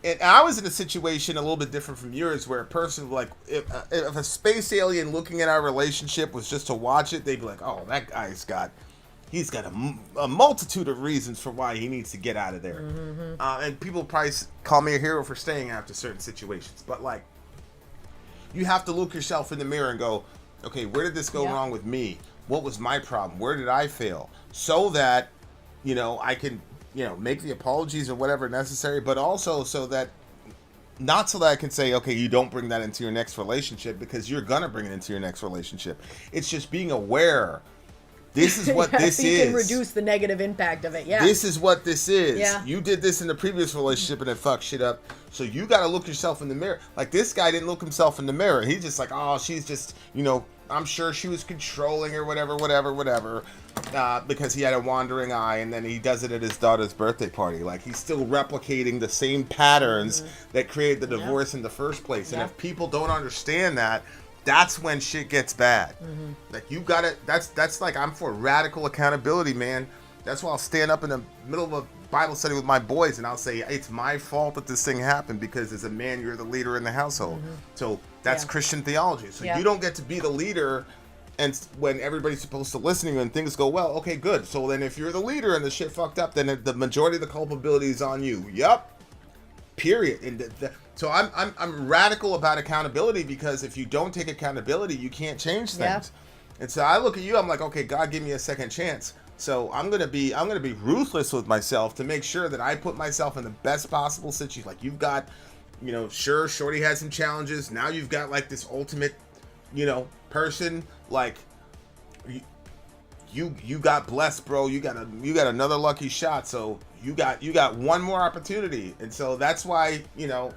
and I was in a situation a little bit different from yours, where a person, like, if a space alien looking at our relationship was just to watch it, they'd be like, oh, that guy's got a multitude of reasons for why he needs to get out of there. And people probably call me a hero for staying after certain situations. But, like, you have to look yourself in the mirror and go, okay, where did this go wrong with me? What was my problem? Where did I fail? So that, you know, I can, you know, make the apologies or whatever necessary, but also so that, not so that I can say, okay, you don't bring that into your next relationship, because you're going to bring it into your next relationship. It's just being aware. This is what this so you is. can reduce the negative impact of it. Yeah. This is what this is. Yeah. You did this in the previous relationship and it fucked shit up. So you got to look yourself in the mirror. Like, this guy didn't look himself in the mirror. He's just like, oh, she's just, you know, I'm sure she was controlling or whatever, because he had a wandering eye, and then he does it at his daughter's birthday party. Like, he's still replicating the same patterns that created the divorce in the first place. And if people don't understand that, that's when shit gets bad. Like, you gotta, that's like, I'm for radical accountability, man. That's why I'll stand up in the middle of a Bible study with my boys and I'll say, it's my fault that this thing happened, because as a man, you're the leader in the household. So that's Christian theology. So you don't get to be the leader and when everybody's supposed to listen to you and things go well. Okay, good. So then if you're the leader and the shit fucked up, then the majority of the culpability is on you. Yup. Period. And so I'm radical about accountability, because if you don't take accountability, you can't change things. And so I look at you, I'm like, okay, God, give me a second chance. So I'm gonna be ruthless with myself to make sure that I put myself in the best possible situation. Like, you've got, you know, sure, Shorty had some challenges. Now you've got, like, this ultimate, you know, person. Like, you got blessed, bro. You got another lucky shot. So you got one more opportunity. And so that's why, you know,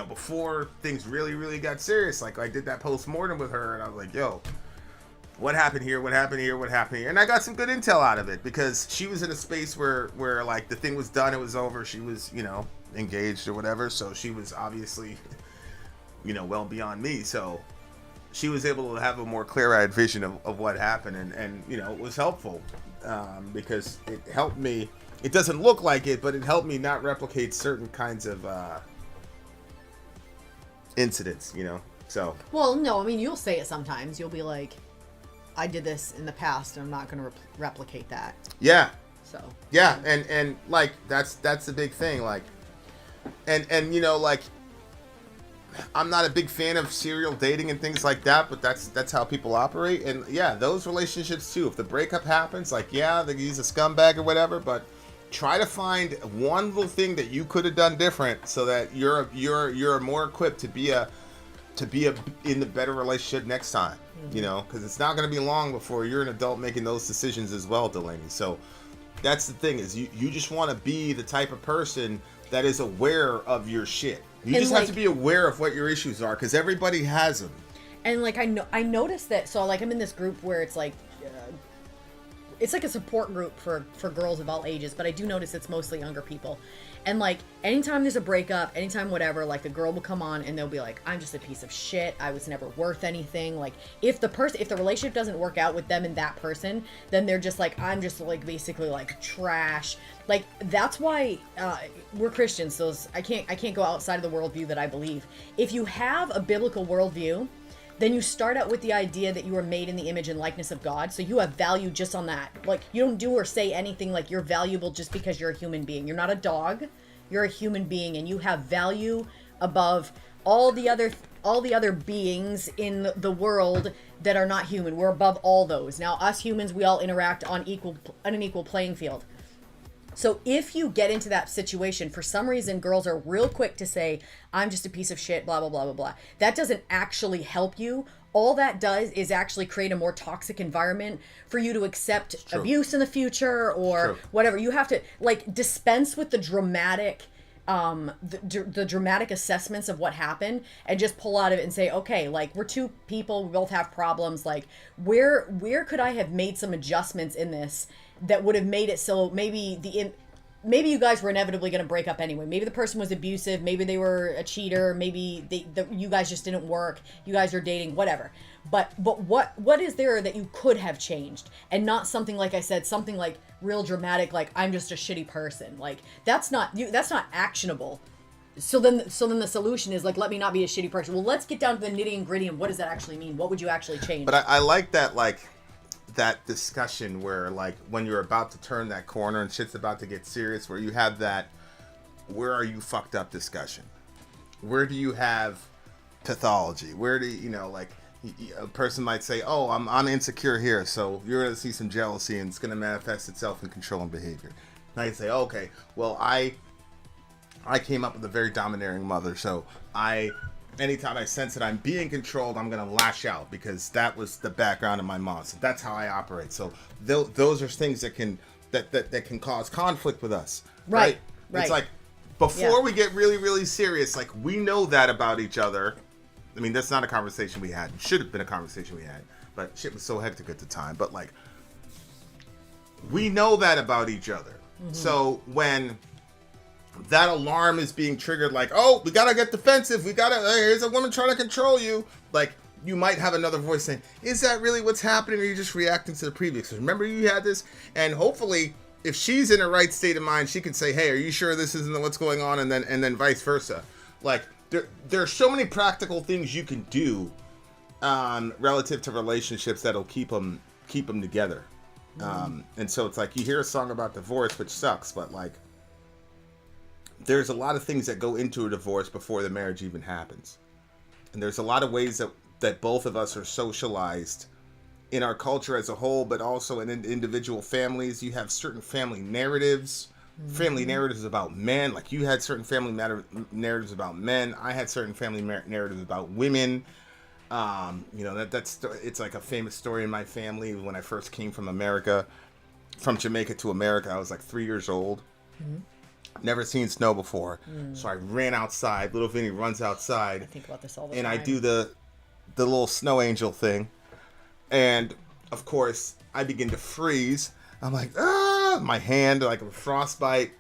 before things really, really got serious, like, I did that post-mortem with her, and I was like, yo, what happened here? What happened here? What happened here? And I got some good intel out of it, because she was in a space where like, the thing was done, it was over. She was, you know, engaged or whatever. So she was obviously, you know, well beyond me. So she was able to have a more clear-eyed vision of what happened. And, you know, it was helpful, because it helped me. It doesn't look like it, but it helped me not replicate certain kinds of incidents, you know. So, well, no, I mean, you'll say it sometimes. You'll be like, I did this in the past, and I'm not going to replicate that. Yeah. So Yeah, and like that's the big thing. Like, and you know, like, I'm not a big fan of serial dating and things like that, but that's how people operate. And yeah, those relationships too. If the breakup happens, like, yeah, he's a scumbag or whatever, but try to find one little thing that you could have done different so that you're more equipped to be in the better relationship next time. You know, because it's not going to be long before you're an adult making those decisions as well, Delaney. So that's the thing, is you just want to be the type of person that is aware of your shit. You just have to be aware of what your issues are, because everybody has them. And like I noticed that. So like I'm in this group where it's like a support group for girls of all ages, but I do notice it's mostly younger people. And like anytime there's a breakup, anytime whatever, like the girl will come on and they'll be like, I'm just a piece of shit. I was never worth anything. Like if the relationship doesn't work out with them and that person, then they're just like, I'm just like basically like trash. Like that's why we're Christians. So I can't go outside of the worldview that I believe. If you have a biblical worldview, then you start out with the idea that you are made in the image and likeness of God. So you have value just on that. Like you don't do or say anything like you're valuable just because you're a human being. You're not a dog. You're a human being, and you have value above all the other beings in the world that are not human. We're above all those. Now, us humans, we all interact on an equal playing field. So if you get into that situation, for some reason, girls are real quick to say, I'm just a piece of shit, blah, blah, blah, blah, blah. That doesn't actually help you. All that does is actually create a more toxic environment for you to accept abuse in the future or whatever. You have to like dispense with the dramatic the dramatic assessments of what happened and just pull out of it and say, okay, like we're two people, we both have problems. Like where could I have made some adjustments in this that would have made it so maybe you guys were inevitably going to break up anyway. Maybe the person was abusive. Maybe they were a cheater. Maybe you guys just didn't work. You guys are dating, whatever. But what is there that you could have changed? And not something like I said, something like real dramatic, like I'm just a shitty person. Like that's not actionable. So then the solution is like, let me not be a shitty person. Well, let's get down to the nitty and gritty and what does that actually mean? What would you actually change? But I like that, like, that discussion where, like, when you're about to turn that corner and shit's about to get serious, where you have that, where are you fucked up discussion? Where do you have pathology? Where do you know, like, a person might say, oh, I'm insecure here, so you're going to see some jealousy and it's going to manifest itself in controlling behavior. Now you say, oh, okay, well, I came up with a very domineering mother, so anytime I sense that I'm being controlled, I'm going to lash out because that was the background of my mom. So that's how I operate. So those are things that can cause conflict with us. Right. It's like before we get really, really serious, like we know that about each other. I mean, that's not a conversation we had. It should have been a conversation we had, but shit was so hectic at the time. But like, we know that about each other. Mm-hmm. So when that alarm is being triggered, like, oh, we gotta get defensive, here's a woman trying to control you, like, you might have another voice saying, is that really what's happening, or are you just reacting to the previous? Remember you had this? And hopefully, if she's in a right state of mind, she can say, hey, are you sure this isn't what's going on? And then vice versa. Like, there are so many practical things you can do relative to relationships that'll keep them together. And so it's like, you hear a song about divorce, which sucks, but like, there's a lot of things that go into a divorce before the marriage even happens. And there's a lot of ways that both of us are socialized in our culture as a whole, but also in individual families. You have certain family narratives, family narratives about men. Like you had certain family narratives about men. I had certain family narratives about women. You know, it's like a famous story in my family. When I first came from Jamaica to America, I was like 3 years old. Mm-hmm. Never seen snow before. So I ran outside. Little Vinny runs outside. I think about this all the time. And I do the little snow angel thing. And of course, I begin to freeze. I'm like, my hand, like a frostbite.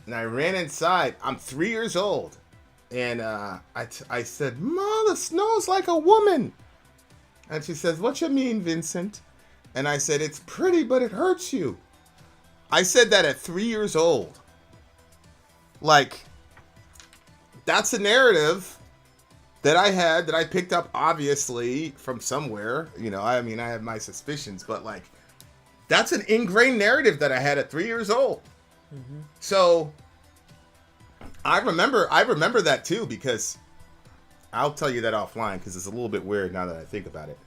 And I ran inside. I'm 3 years old. And I said, Ma, the snow's like a woman. And she says, what you mean, Vincent? And I said, it's pretty, but it hurts you. I said that at 3 years old. Like, that's a narrative that I picked up, obviously, from somewhere. You know, I mean, I have my suspicions, but like, that's an ingrained narrative that I had at 3 years old. So I remember that too, because I'll tell you that offline, because it's a little bit weird now that I think about it.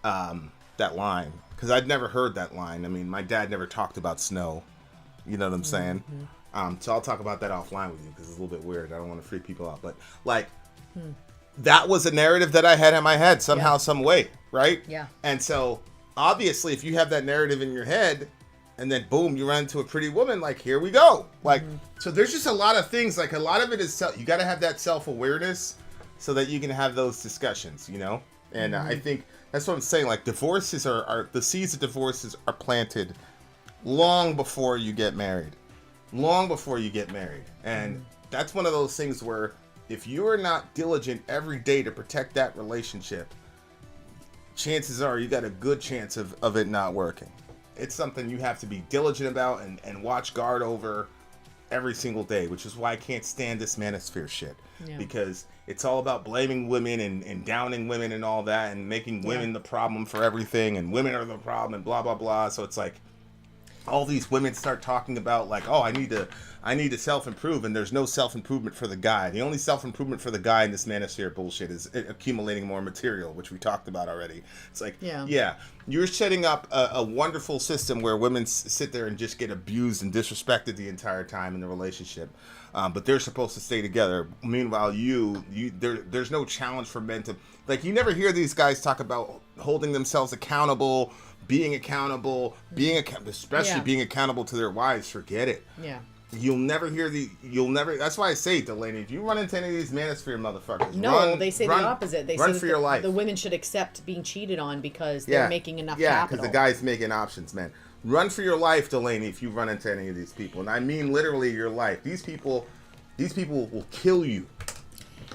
That line, because I'd never heard that line. I mean, my dad never talked about snow. You know what I'm saying? So I'll talk about that offline with you, because it's a little bit weird. I don't want to freak people out, but like that was a narrative that I had in my head somehow, some way, right? Yeah. And so obviously, if you have that narrative in your head, and then boom, you run into a pretty woman, like here we go. Like, so there's just a lot of things. Like a lot of it is you got to have that self-awareness so that you can have those discussions, you know. And I think that's what I'm saying. Like divorces are the seeds of divorces are planted long before you get married. Long before you get married. And that's one of those things where if you're not diligent every day to protect that relationship, chances are you got a good chance of it not working. It's something you have to be diligent about and watch guard over every single day, which is why I can't stand this manosphere shit. Yeah. Because it's all about blaming women and downing women and all that, and making women the problem for everything, and women are the problem and blah, blah, blah. So it's like all these women start talking about like, oh, I need to self-improve, and there's no self-improvement for the guy. The only self-improvement for the guy in this manosphere bullshit is accumulating more material, which we talked about already. It's like, yeah, you're setting up a wonderful system where women sit there and just get abused and disrespected the entire time in the relationship, but they're supposed to stay together. Meanwhile, there's no challenge for men to, like, you never hear these guys talk about holding themselves accountable, being accountable, especially being accountable to their wives. Forget it. Yeah. You'll never hear that's why I say, Delaney, if you run into any of these manosphere motherfuckers, they say the opposite. They say for your life. The women should accept being cheated on because they're making enough capital. Yeah, because the guy's making options, man. Run for your life, Delaney, if you run into any of these people. And I mean literally your life. These people will kill you.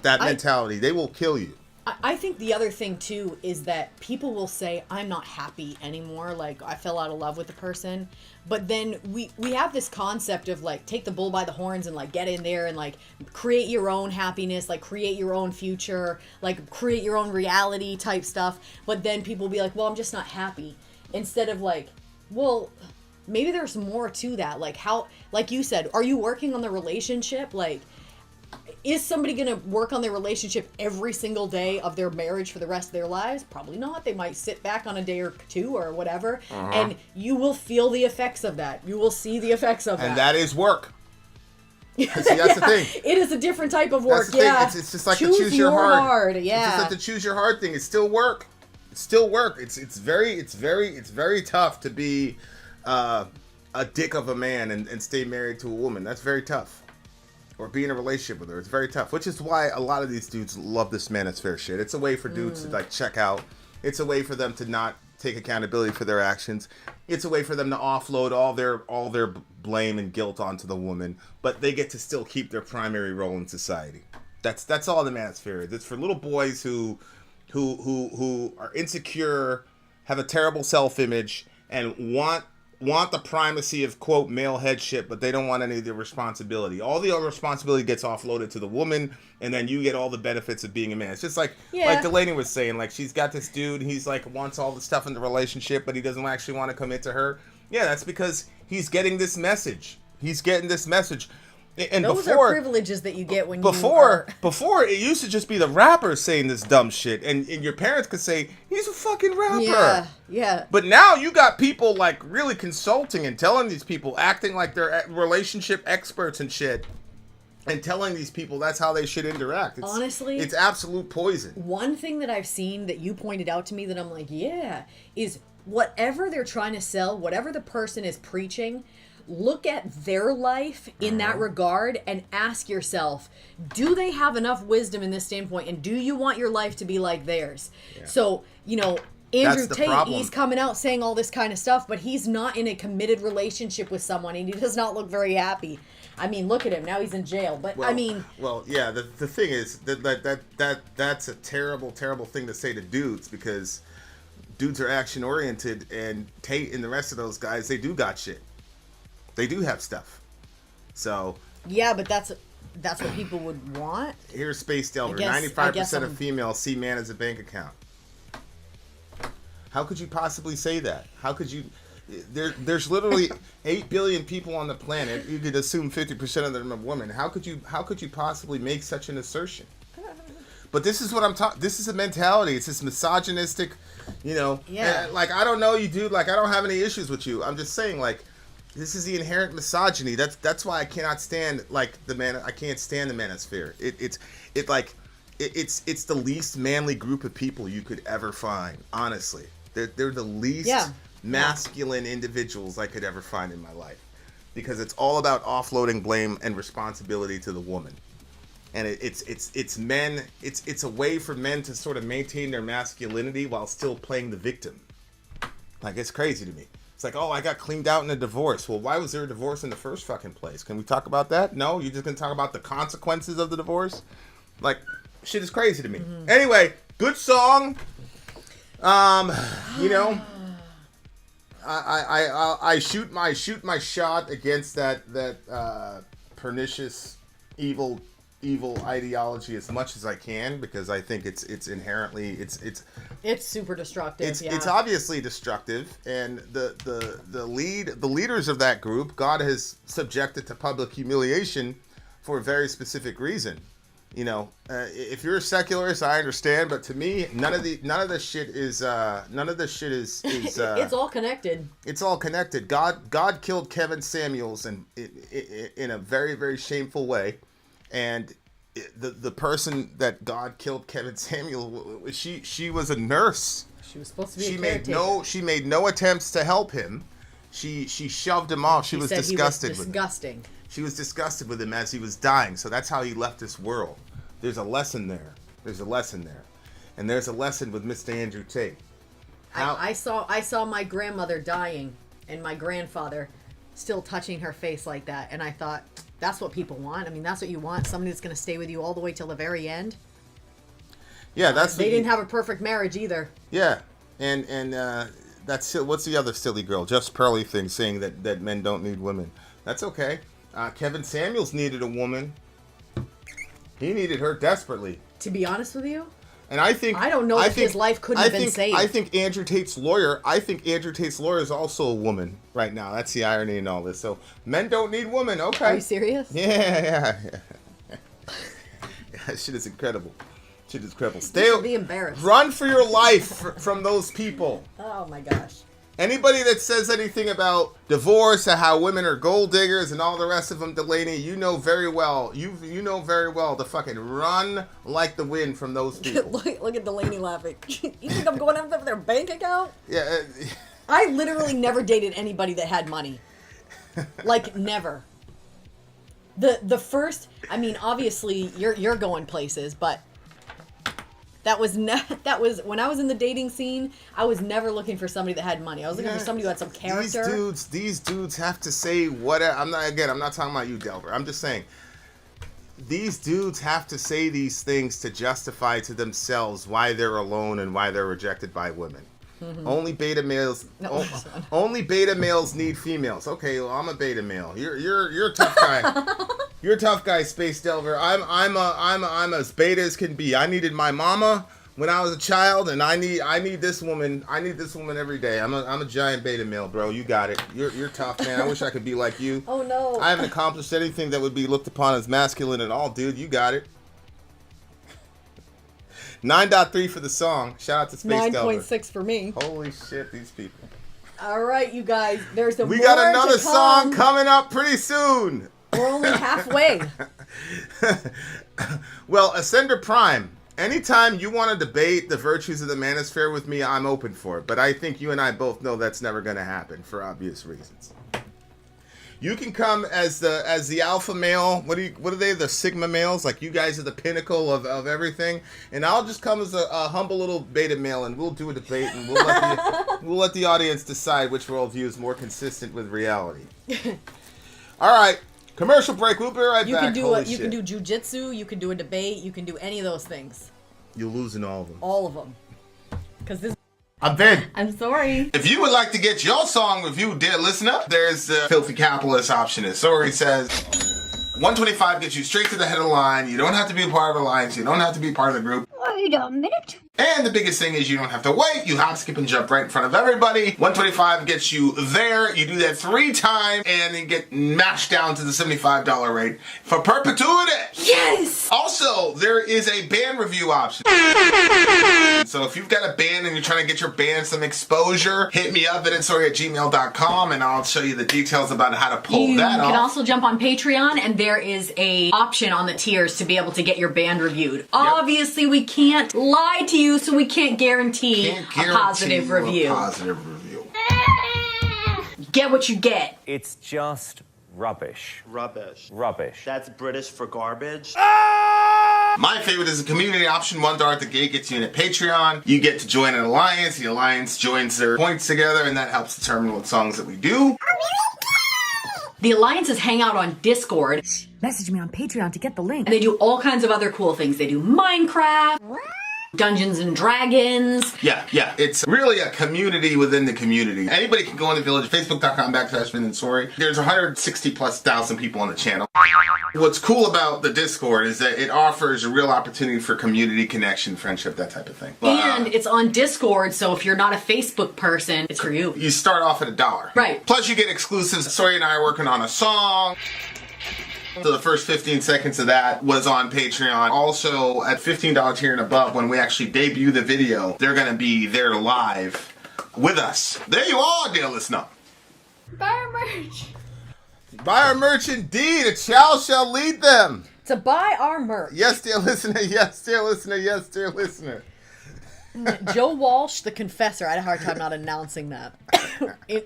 That mentality, they will kill you. I think the other thing too is that people will say, I'm not happy anymore, like I fell out of love with the person. But then we have this concept of like take the bull by the horns and like get in there and like create your own happiness, like create your own future, like create your own reality type stuff. But then people will be like, well, I'm just not happy. Instead of like, well, maybe there's more to that. Like how, like you said, are you working on the relationship? Like, is somebody going to work on their relationship every single day of their marriage for the rest of their lives? Probably not. They might sit back on a day or two or whatever, and you will feel the effects of that. You will see the effects of that. And that is work. See, that's the thing. It is a different type of work. It's just like choose the choose your hard. Yeah. It's just like the choose your hard thing. It's still work. It's still work. It's very tough to be a dick of a man and stay married to a woman. That's very tough. Or be in a relationship with her. It's very tough. Which is why a lot of these dudes love this manosphere shit. It's a way for dudes to like check out. It's a way for them to not take accountability for their actions. It's a way for them to offload all their blame and guilt onto the woman, but they get to still keep their primary role in society. That's all the manosphere is. It's for little boys who are insecure, have a terrible self-image, and want the primacy of, quote, male headship, but they don't want any of the responsibility. All the other responsibility gets offloaded to the woman, and then you get all the benefits of being a man. It's just like Delaney was saying, like, she's got this dude, he's like, wants all the stuff in the relationship, but he doesn't actually want to commit to her. Yeah, that's because he's getting this message. And those are privileges that you get when before it used to just be the rapper saying this dumb shit, and your parents could say he's a fucking rapper. Yeah. But now you got people like really consulting and telling these people, acting like they're relationship experts and shit, and telling these people that's how they should interact. Honestly, it's absolute poison. One thing that I've seen that you pointed out to me that I'm like, is whatever they're trying to sell, whatever the person is preaching. Look at their life in that regard and ask yourself, do they have enough wisdom in this standpoint, and do you want your life to be like theirs? Yeah. So, Andrew Tate, he's coming out saying all this kind of stuff, but he's not in a committed relationship with someone, and he does not look very happy. I mean, look at him. Now he's in jail. But, the thing is that's a terrible, terrible thing to say to dudes, because dudes are action-oriented, and Tate and the rest of those guys, they do got shit. They do have stuff. So yeah, but that's what people would want. Here's Space Delver. 95% of females see man as a bank account. How could you possibly say that? How could you? There's literally 8 billion people on the planet. You could assume 50% of them are women. How could you possibly make such an assertion? But this is what I'm talking. This is a mentality. It's this misogynistic, Yeah. Like, I don't know you, dude. Like, I don't have any issues with you. I'm just saying, like, this is the inherent misogyny. That's why I cannot stand, like, the man. I can't stand the manosphere. It's the least manly group of people you could ever find. Honestly, they're the least masculine individuals I could ever find in my life, because it's all about offloading blame and responsibility to the woman. And it's men. It's a way for men to sort of maintain their masculinity while still playing the victim. Like, it's crazy to me. It's like, oh, I got cleaned out in a divorce. Well, why was there a divorce in the first fucking place? Can we talk about that? No, you're just gonna talk about the consequences of the divorce. Like, shit is crazy to me. Mm-hmm. Anyway, good song. I shoot my shot against that pernicious evil ideology as much as I can, because I think it's inherently it's super destructive. It's obviously destructive, and the leaders of that group, God has subjected to public humiliation for a very specific reason. If you're a secularist, I understand, but to me, none of this shit is it's all connected. It's all connected. God killed Kevin Samuels in a very, very shameful way. And the person that God killed Kevin Samuel, she was a nurse. She was supposed to be a caretaker. She made no attempts to help him. She shoved him off. She was disgusted with him. Disgusting. She was disgusted with him as he was dying. So that's how he left this world. There's a lesson there. And there's a lesson with Mr. Andrew Tate. I saw my grandmother dying and my grandfather still touching her face like that, and I thought, that's what people want. I mean, that's what you want. Somebody that's going to stay with you all the way till the very end. Yeah, they didn't have a perfect marriage either. Yeah, and that's what's the other silly girl, Jeff Pearly thing, saying that men don't need women. That's okay. Kevin Samuels needed a woman. He needed her desperately. To be honest with you, and I don't know if his life couldn't have been saved. I think Andrew Tate's lawyer is also a woman right now. That's the irony in all this. So men don't need women. Okay. Are you serious? Yeah. That shit is incredible. Be embarrassed. Run for your life from those people. Oh my gosh. Anybody that says anything about divorce and how women are gold diggers and all the rest of them, Delaney, you know very well. You know very well to fucking run like the wind from those people. Look at Delaney laughing. You think I'm going after their bank account? Yeah. I literally never dated anybody that had money. Like, never. The first, I mean, obviously you're going places, but that was when I was in the dating scene, I was never looking for somebody that had money. I was looking for somebody who had some character. These dudes have to say whatever. I'm not talking about you, Delver. I'm just saying these dudes have to say these things to justify to themselves why they're alone and why they're rejected by women. Mm-hmm. Only beta males need females. Okay, well, I'm a beta male. You're a tough guy. You're a tough guy, Space Delver. I'm as beta as can be. I needed my mama when I was a child, and I need this woman. I need this woman every day. I'm a giant beta male, bro. You got it. You're tough, man. I wish I could be like you. Oh no. I haven't accomplished anything that would be looked upon as masculine at all, dude. You got it. 9.3 for the song. Shout out to Space Delver. 9.6 for me. Holy shit, these people. All right, you guys. We got another song coming up pretty soon. We're only halfway. Well, Ascender Prime. Anytime you want to debate the virtues of the manosphere with me, I'm open for it. But I think you and I both know that's never going to happen for obvious reasons. You can come as the alpha male. What are they? The sigma males? Like, you guys are the pinnacle of everything. And I'll just come as a humble little beta male, and we'll do a debate, and we'll let the audience decide which worldview is more consistent with reality. All right, commercial break. We'll be right back. You can do jujitsu. You can do a debate. You can do any of those things. You'll lose in all of them. All of them. Because this. I'm Vin. I'm sorry. If you would like to get your song reviewed, dear listener, there's the Filthy Capitalist option. Sorry says 125 gets you straight to the head of the line. You don't have to be a part of the alliance. You don't have to be part of the group. Wait a minute. And the biggest thing is you don't have to wait. You hop, skip, and jump right in front of everybody. 125 gets you there. You do that 3 times, and you get mashed down to the $75 rate for perpetuity. Yes! Also, there is a band review option. So if you've got a band and you're trying to get your band some exposure, hit me up at itstory@gmail.com, and I'll show you the details about how to pull that off. You can also jump on Patreon, and there is a option on the tiers to be able to get your band reviewed. Obviously, we can't lie to you, so we can't guarantee a positive review. Get what you get. It's just rubbish. Rubbish. Rubbish. That's British for garbage. My favorite is the community option. $1 at the gate gets you in at Patreon. You get to join an alliance. The alliance joins their points together, and that helps determine what songs that we do. The alliances hang out on Discord. Message me on Patreon to get the link. And they do all kinds of other cool things. They do Minecraft, Dungeons and Dragons. Yeah. It's really a community within the community. Anybody can go in the village. Facebook.com/VinandSory. There's 160,000+ people on the channel. What's cool about the Discord is that it offers a real opportunity for community connection, friendship, that type of thing. And it's on Discord, so if you're not a Facebook person, it's for you. You start off at $1. Right. Plus you get exclusives. Sory and I are working on a song. So the first 15 seconds of that was on Patreon. Also, at $15 tier and above, when we actually debut the video, they're going to be there live with us. There you are, dear listener. Buy our merch. Buy our merch indeed. A child shall lead them. To buy our merch. Yes, dear listener. Yes, dear listener. Yes, dear listener. Joe Walsh, the Confessor. I had a hard time not announcing that.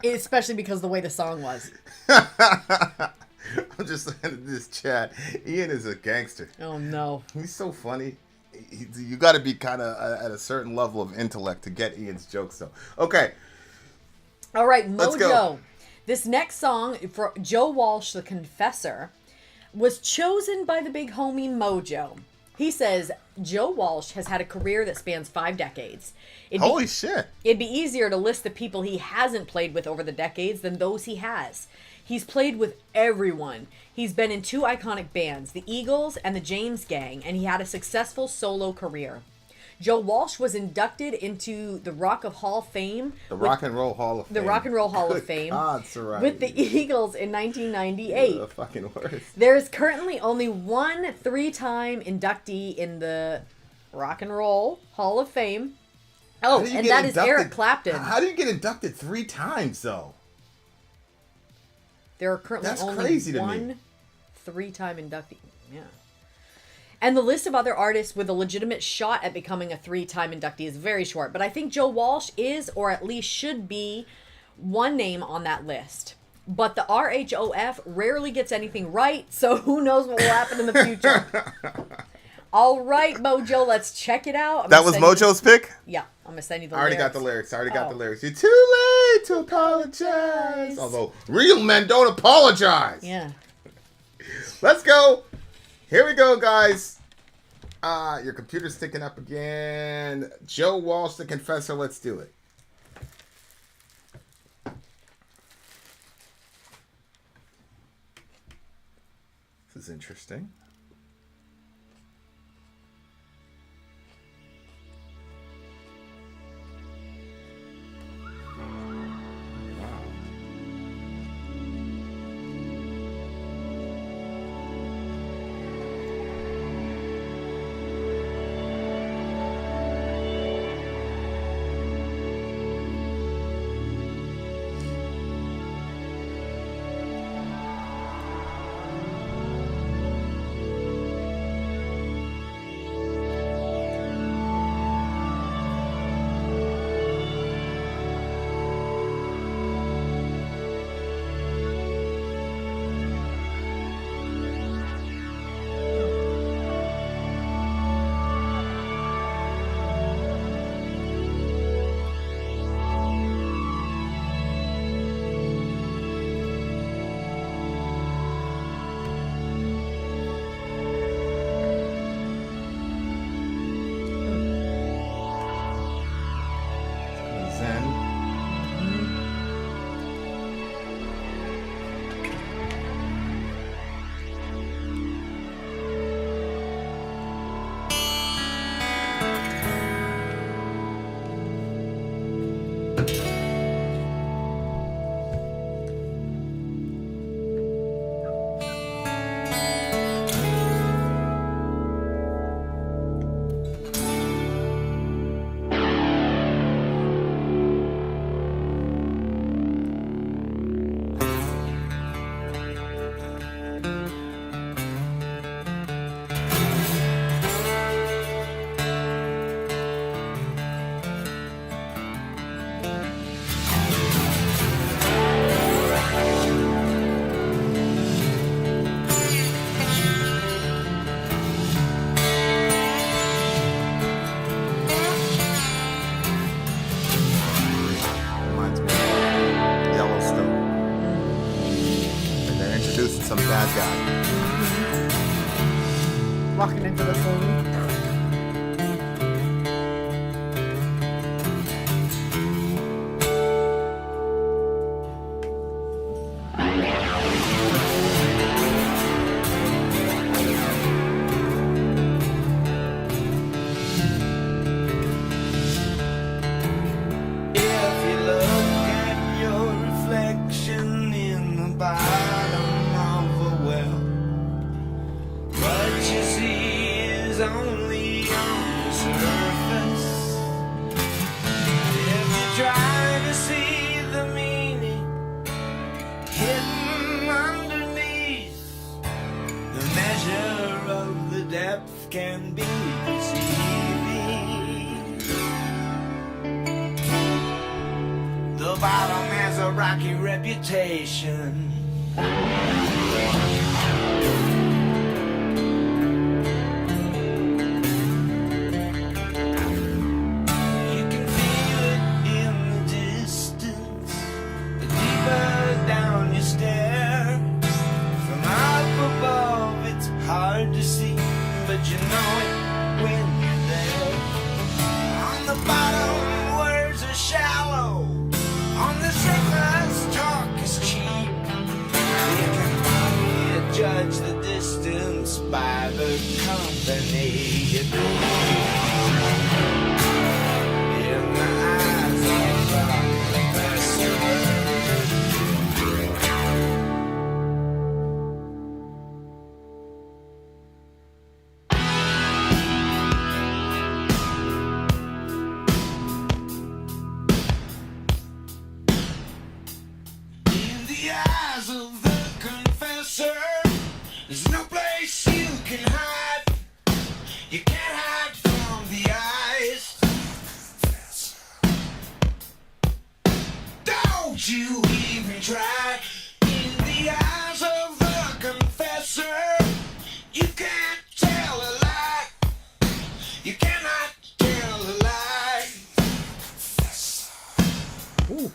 Especially because of the way the song was. I'm just looking at this chat. Ian is a gangster. Oh, no. He's so funny. You got to be kind of at a certain level of intellect to get Ian's jokes, though. Okay. All right, Let's go. Mojo. This next song for Joe Walsh, the Confessor, was chosen by the big homie Mojo. He says, Joe Walsh has had a career that spans 5 decades. Holy shit. It'd be easier to list the people he hasn't played with over the decades than those he has. He's played with everyone. He's been in 2 iconic bands, the Eagles and the James Gang, and he had a successful solo career. Joe Walsh was inducted into the Rock and Roll Hall of Fame. The Rock and Roll Hall of Fame. The Rock and Roll Hall of Fame. God, Sarai. With the Eagles in 1998. You're the fucking worst. There is currently only one 3-time inductee in the Rock and Roll Hall of Fame. Oh, and that is Eric Clapton. How do you get inducted 3 times, though? There are currently That's only crazy to one me. 3-time inductee. Yeah. And the list of other artists with a legitimate shot at becoming a 3-time inductee is very short. But I think Joe Walsh is, or at least should be, one name on that list. But the RHOF rarely gets anything right, so who knows what will happen in the future. All right, Mojo, let's check it out. That was Mojo's pick? Yeah, I'm going to send you the I already lyrics. got the lyrics. I already got the lyrics. You're too late to apologize. Although, real men don't apologize. Yeah. Let's go. Here we go, guys. Your computer's sticking up again. Joe Walsh, the Confessor. Let's do it. This is interesting. Walking into the saloon. If you look at your reflection in the bottom of a well, what you see is only on the surface. If you try to see the meaning hidden underneath, the measure of the depth can be deceiving. The bottom has a rocky reputation. You can feel it in the distance, the deeper down you stare. From up above it's hard to see, but you know it when you're there. On the bottom words are shallow, on the surface talk is cheap. You can only judge the distance by the company you keep. In the eyes of the professor. In the eyes of the confessor, there's no place you can hide. You can't hide from the eyes. Don't you even try. In the eyes of the confessor, you can't tell a lie. You cannot tell a lie. Ooh,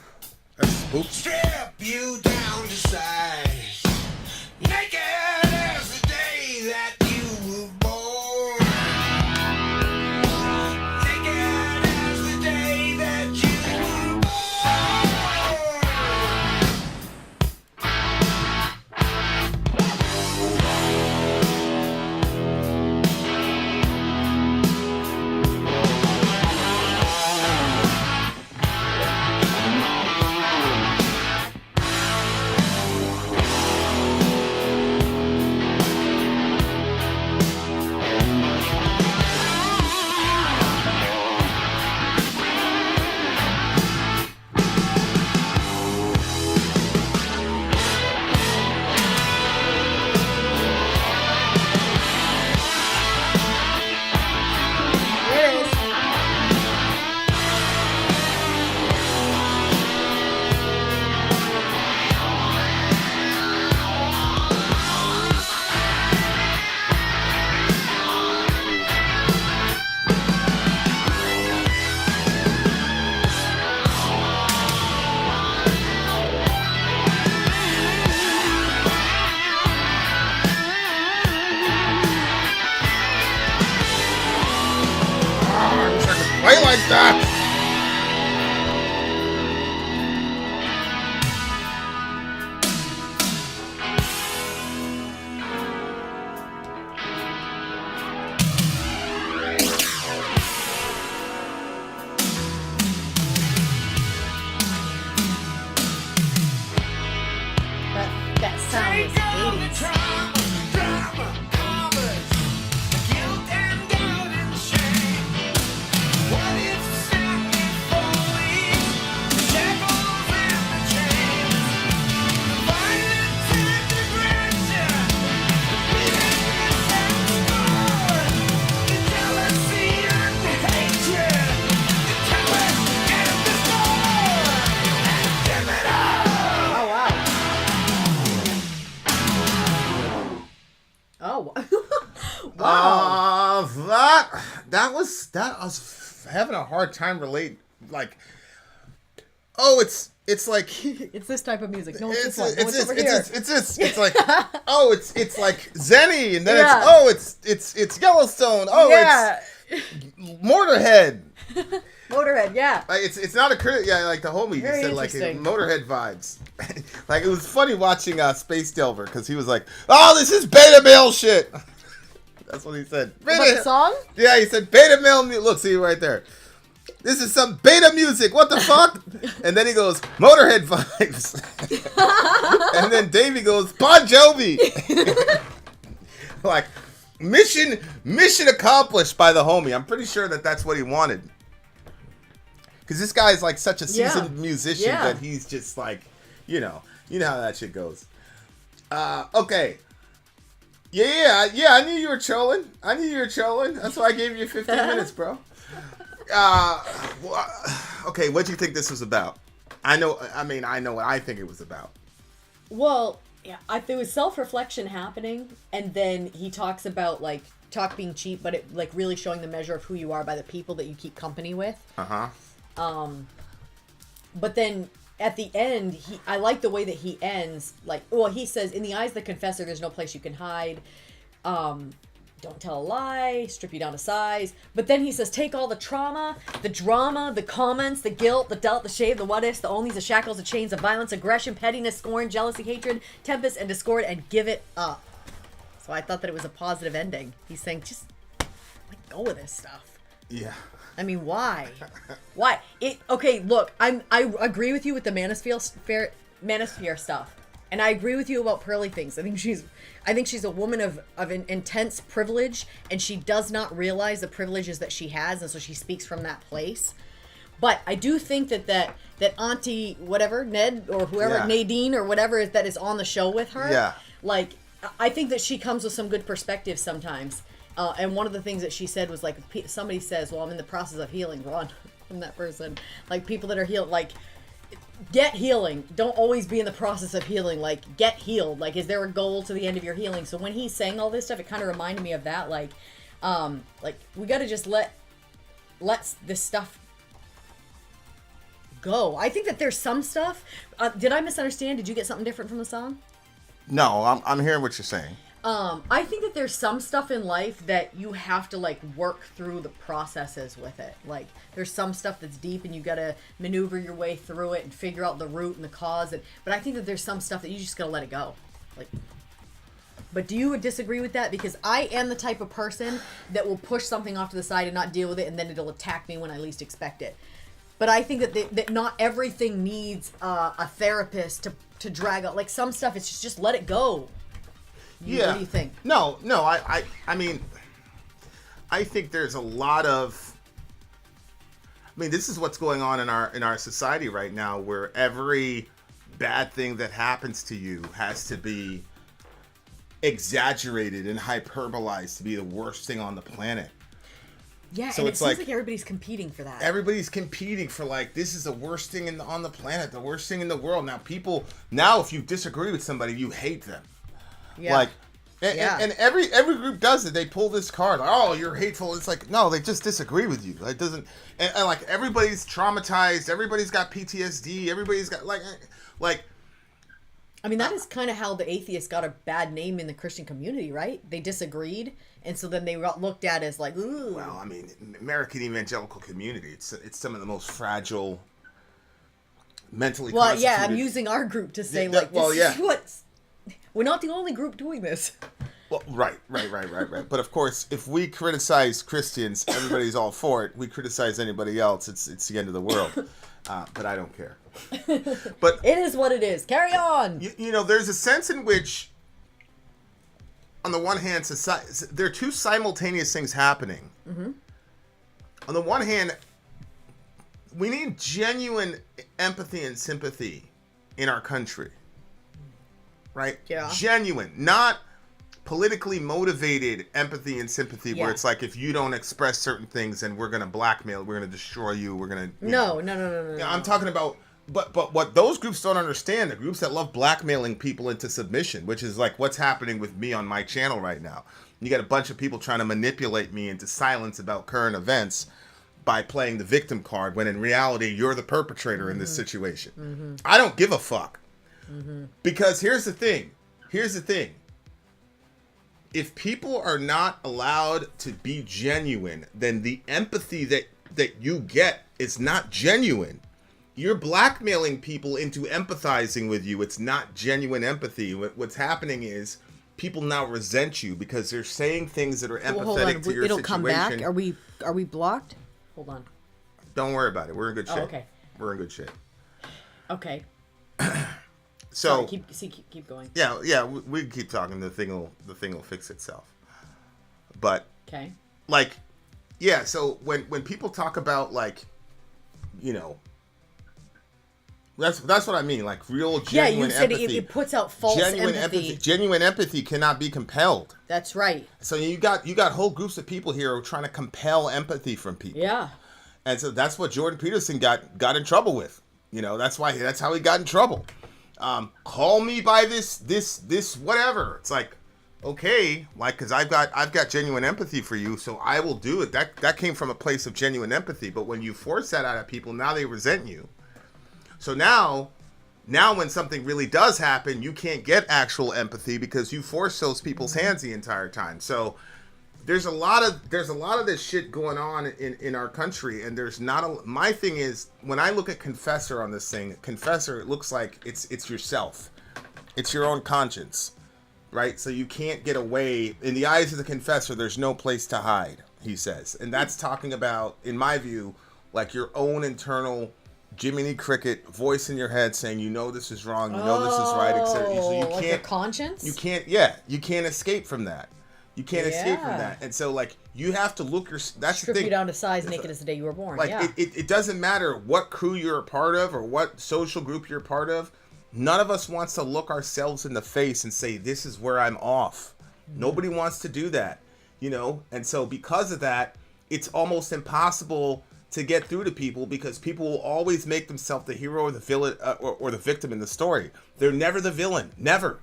that's spooky. Strip you down to size, naked as the day that you were born. Naked as the day that you were Play like that. That sound is 80s. Oh, wow. That was having a hard time relate. Like, oh, it's it's like It's this type of music. No, it's this one. it's No, this, over here. it's like oh it's like Zenny, and then Yeah. it's Yellowstone. Oh, Yeah. it's Motorhead. Motorhead, yeah. Like it's not a crit. Yeah, like the homie Very just said, like interesting. Motorhead vibes. Like it was funny watching Space Delver because he was like, "Oh, this is beta male shit." That's what he said. What, the song? Yeah, he said beta male. Look, see right there. This is some beta music. What the fuck? And then he goes Motorhead vibes. And then Davey goes Bon Jovi. Like mission accomplished by the homie. I'm pretty sure that that's what he wanted. Because this guy's like such a seasoned musician that he's just like, you know how that shit goes. Okay. Yeah, I knew you were trolling. That's why I gave you 15 minutes, bro. Okay, what do you think this was about? I know what I think it was about. Well, yeah, there was self-reflection happening, and then he talks about, like, talk being cheap, but it, like, really showing the measure of who you are by the people that you keep company with. Uh-huh. But then at the end, I like the way that he ends. Like, well, he says, "In the eyes of the confessor, there's no place you can hide. Don't tell a lie, strip you down to size." But then he says, "Take all the trauma, the drama, the comments, the guilt, the doubt, the shame, the what ifs, the onlys, the shackles, the chains of violence, aggression, pettiness, scorn, jealousy, hatred, tempest, and discord, and give it up." So I thought that it was a positive ending. He's saying, just let go of this stuff. Yeah. I mean, why? Why? Okay, look, I agree with you with the Manosphere stuff. And I agree with you about Pearly things. I think she's a woman of an intense privilege, and she does not realize the privileges that she has, and so she speaks from that place. But I do think that Auntie whatever, Ned or whoever, Nadine or whatever that is on the show with her, like, I think that she comes with some good perspective sometimes. And one of the things that she said was, like, somebody says, "Well, I'm in the process of healing," run from that person. Like, people that are healed, like, get healing. Don't always be in the process of healing. Like, get healed. Like, is there a goal to the end of your healing? So when he's saying all this stuff, it kind of reminded me of that. Like, we got to just let this stuff go. I think that there's some stuff. Did I misunderstand? Did you get something different from the song? No, I'm hearing what you're saying. I think that there's some stuff in life that you have to, like, work through the processes with it. Like, there's some stuff that's deep and you gotta maneuver your way through it and figure out the root and the cause. But I think that there's some stuff that you just gotta let it go. Like, but do you disagree with that? Because I am the type of person that will push something off to the side and not deal with it, and then it'll attack me when I least expect it. But I think that not everything needs a therapist to drag out. Like, some stuff, it's just let it go. Yeah. What do you think? No. I mean, I think there's a lot of. I mean, this is what's going on in our society right now, where every bad thing that happens to you has to be exaggerated and hyperbolized to be the worst thing on the planet. Yeah, so and it's it seems like everybody's competing for that. Everybody's competing for, like, this is the worst thing on the planet, the worst thing in the world. Now if you disagree with somebody, you hate them. Yeah. Like, and every group does it. They pull this card. Like, oh, you're hateful. It's like, no, they just disagree with you. It doesn't. And like, everybody's traumatized. Everybody's got PTSD. Everybody's got like. I mean, that is kind of how the atheists got a bad name in the Christian community, right? They disagreed, and so then they got looked at as like, ooh. Well, I mean, American evangelical community. It's some of the most fragile, mentally. Well, yeah, I'm using our group to say is what's. We're not the only group doing this. Well, right. But of course, if we criticize Christians, everybody's all for it. We criticize anybody else, it's the end of the world. But I don't care. But it is what it is. Carry on. You know, there's a sense in which, on the one hand, there are two simultaneous things happening. Mm-hmm. On the one hand, we need genuine empathy and sympathy in our country. Right? Yeah. Genuine, not politically motivated empathy and sympathy where it's like, if you don't express certain things, then we're going to blackmail, we're going to destroy you, we're going to... No. I'm talking about... But what those groups don't understand, the groups that love blackmailing people into submission, which is like what's happening with me on my channel right now. You got a bunch of people trying to manipulate me into silence about current events. by playing the victim card when in reality you're the perpetrator in this situation. I don't give a fuck. Because here's the thing. If people are not allowed to be genuine, then the empathy that you get is not genuine. You're blackmailing people into empathizing with you. It's not genuine empathy. What's happening is people now resent you because they're saying things that are empathetic to your It'll situation. come back. Are we blocked? Hold on. Don't worry about it. We're in good shape. Oh, okay. We're in good shape. Okay. So Sorry, keep going. yeah, we can keep talking. The thing will fix itself. But Okay. like, yeah. So when people talk about like, you know, that's what I mean. Like real genuine you said empathy. it puts out false empathy. Genuine empathy cannot be compelled. That's right. So you got whole groups of people here who are trying to compel empathy from people. Yeah. And so that's what Jordan Peterson got in trouble with. You know, that's how he got in trouble. Call me by this whatever. It's like, okay, like, cause I've got genuine empathy for you, so I will do it. That came from a place of genuine empathy. But when you force that out of people, now they resent you. So now when something really does happen, you can't get actual empathy because you force those people's hands the entire time. So there's a lot of this shit going on in our country, and there's not my thing is when I look at Confessor on this thing, Confessor, it looks like it's yourself. It's your own conscience. Right? So you can't get away in the eyes of the Confessor, there's no place to hide, he says. And that's talking about, in my view, like your own internal Jiminy Cricket voice in your head saying, you know this is wrong, you know this is right, etc. So you like can't a conscience? you can't escape from that. You can't escape from that. And so like you have to look that's the Strip thing. you down to size, naked as the day you were born. Like Yeah. it doesn't matter what crew you're a part of or what social group you're a part of. None of us wants to look ourselves in the face and say, this is where I'm off. Nobody wants to do that, you know? And so because of that, it's almost impossible to get through to people because people will always make themselves the hero or the villain or the victim in the story. They're never the villain. Never.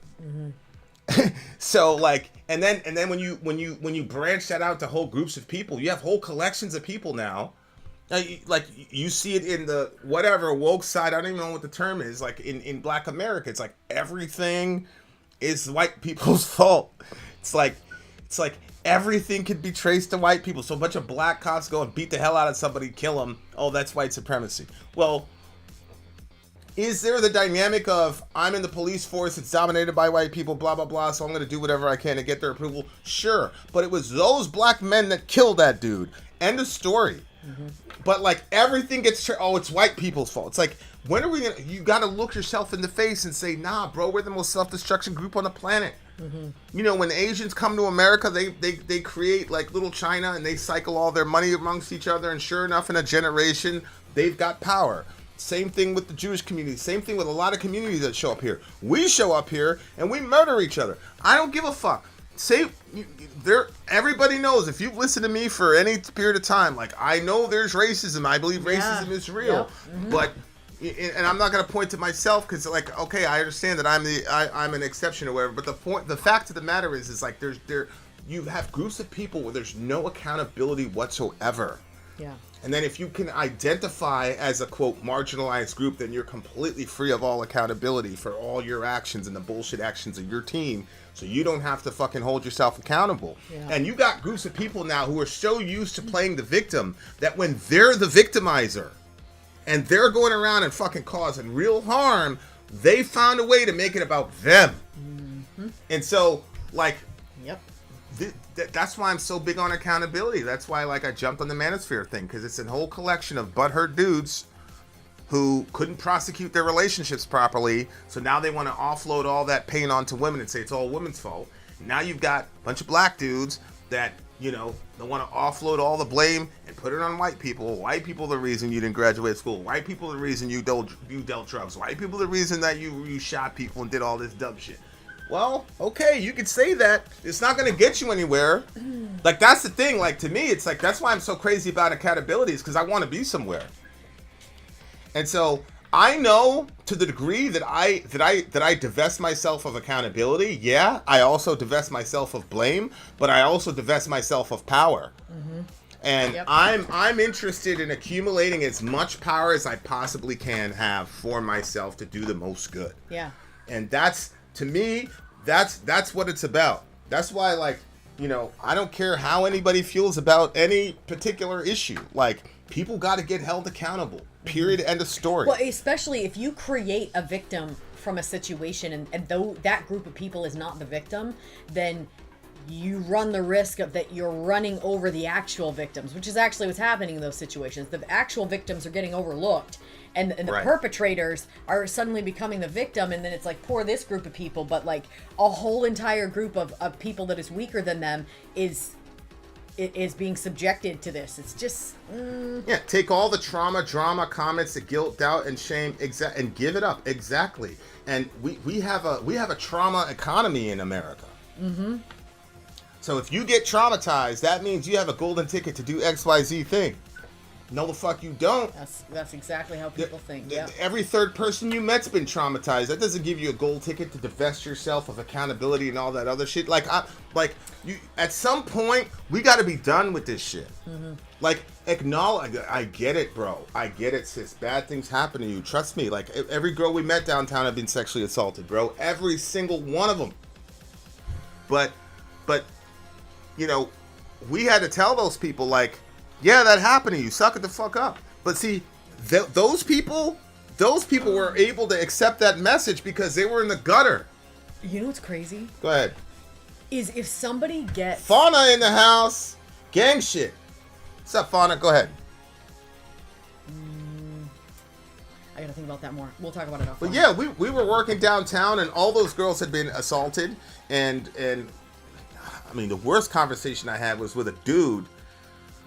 So like, and then when you branch that out to whole groups of people, you have whole collections of people now. Like you see it in the whatever woke side. I don't even know what the term is. Like in Black America, it's like everything is white people's fault. It's like everything could be traced to white people. So a bunch of black cops go and beat the hell out of somebody, kill them. Oh, that's white supremacy. Well, is there the dynamic of I'm in the police force, it's dominated by white people, blah, blah, blah, so I'm going to do whatever I can to get their approval? Sure. But it was those black men that killed that dude. End of story. But like everything gets it's white people's fault. It's like, when are we gonna? You got to look yourself in the face and say, nah, bro, we're the most self-destruction group on the planet. You know, when Asians come to America, they create like little China and they cycle all their money amongst each other, and sure enough, in a generation, they've got power. Same thing with the Jewish community. Same thing with a lot of communities that show up here. We show up here and we murder each other. I don't give a fuck. Everybody knows, if you've listened to me for any period of time, like I know there's racism. I believe racism is real, but and I'm not gonna point to myself because like, okay, I understand that I'm an exception or whatever. But the fact of the matter is like you have groups of people where there's no accountability whatsoever. Yeah. And then if you can identify as a, quote, marginalized group, then you're completely free of all accountability for all your actions and the bullshit actions of your team. So you don't have to fucking hold yourself accountable. Yeah. And you got groups of people now who are so used to playing the victim that when they're the victimizer and they're going around and fucking causing real harm, they found a way to make it about them. And so, like... Yep. That's why I'm so big on accountability. That's why, like, I jumped on the manosphere thing, because it's a whole collection of butthurt dudes who couldn't prosecute their relationships properly, so now they want to offload all that pain onto women and say it's all women's fault. Now you've got a bunch of black dudes that, you know, they want to offload all the blame and put it on white people. White people are the reason you didn't graduate school. White people are the reason you dealt drugs. White people are the reason that you shot people and did all this dumb shit. Well, okay, you could say that. It's not going to get you anywhere. Like, that's the thing. Like, to me, it's like, that's why I'm so crazy about accountability, is because I want to be somewhere. And so I know to the degree that I divest myself of accountability. Yeah, I also divest myself of blame, but I also divest myself of power. And Yep. I'm interested in accumulating as much power as I possibly can have for myself to do the most good. Yeah. And that's, to me, that's what it's about. That's why, like, you know, I don't care how anybody feels about any particular issue. Like, people got to get held accountable. Period. End of story. Well, especially if you create a victim from a situation, and though that group of people is not the victim, then you run the risk of that you're running over the actual victims, which is actually what's happening in those situations. The actual victims are getting overlooked, and the Right. perpetrators are suddenly becoming the victim, and then it's like, poor this group of people, but like a whole entire group of people that is weaker than them is being subjected to this. It's just Yeah, take all the trauma, drama, comments, the guilt, doubt, and shame, and give it up. Exactly. And we have a trauma economy in America. Mm-hmm. So if you get traumatized, that means you have a golden ticket to do XYZ thing. No, the fuck you don't. that's exactly how people think. Yeah. Every third person you met's been traumatized. That doesn't give you a gold ticket to divest yourself of accountability and all that other shit. You at some point we got to be done with this shit. Mm-hmm. Like, acknowledge. I get it, bro. I get it, sis. Bad things happen to you. Trust me. Like, every girl we met downtown had been sexually assaulted, bro. Every single one of them. But you know, we had to tell those people, like, yeah, that happened to you. Suck it the fuck up. But see, those people were able to accept that message because they were in the gutter. You know what's crazy? Go ahead. Is if somebody gets Fauna in the house. Gang shit. What's up, Fauna? Go ahead. I gotta think about that more. We'll talk about it offline. But yeah, we were working downtown and all those girls had been assaulted. And I mean, the worst conversation I had was with a dude,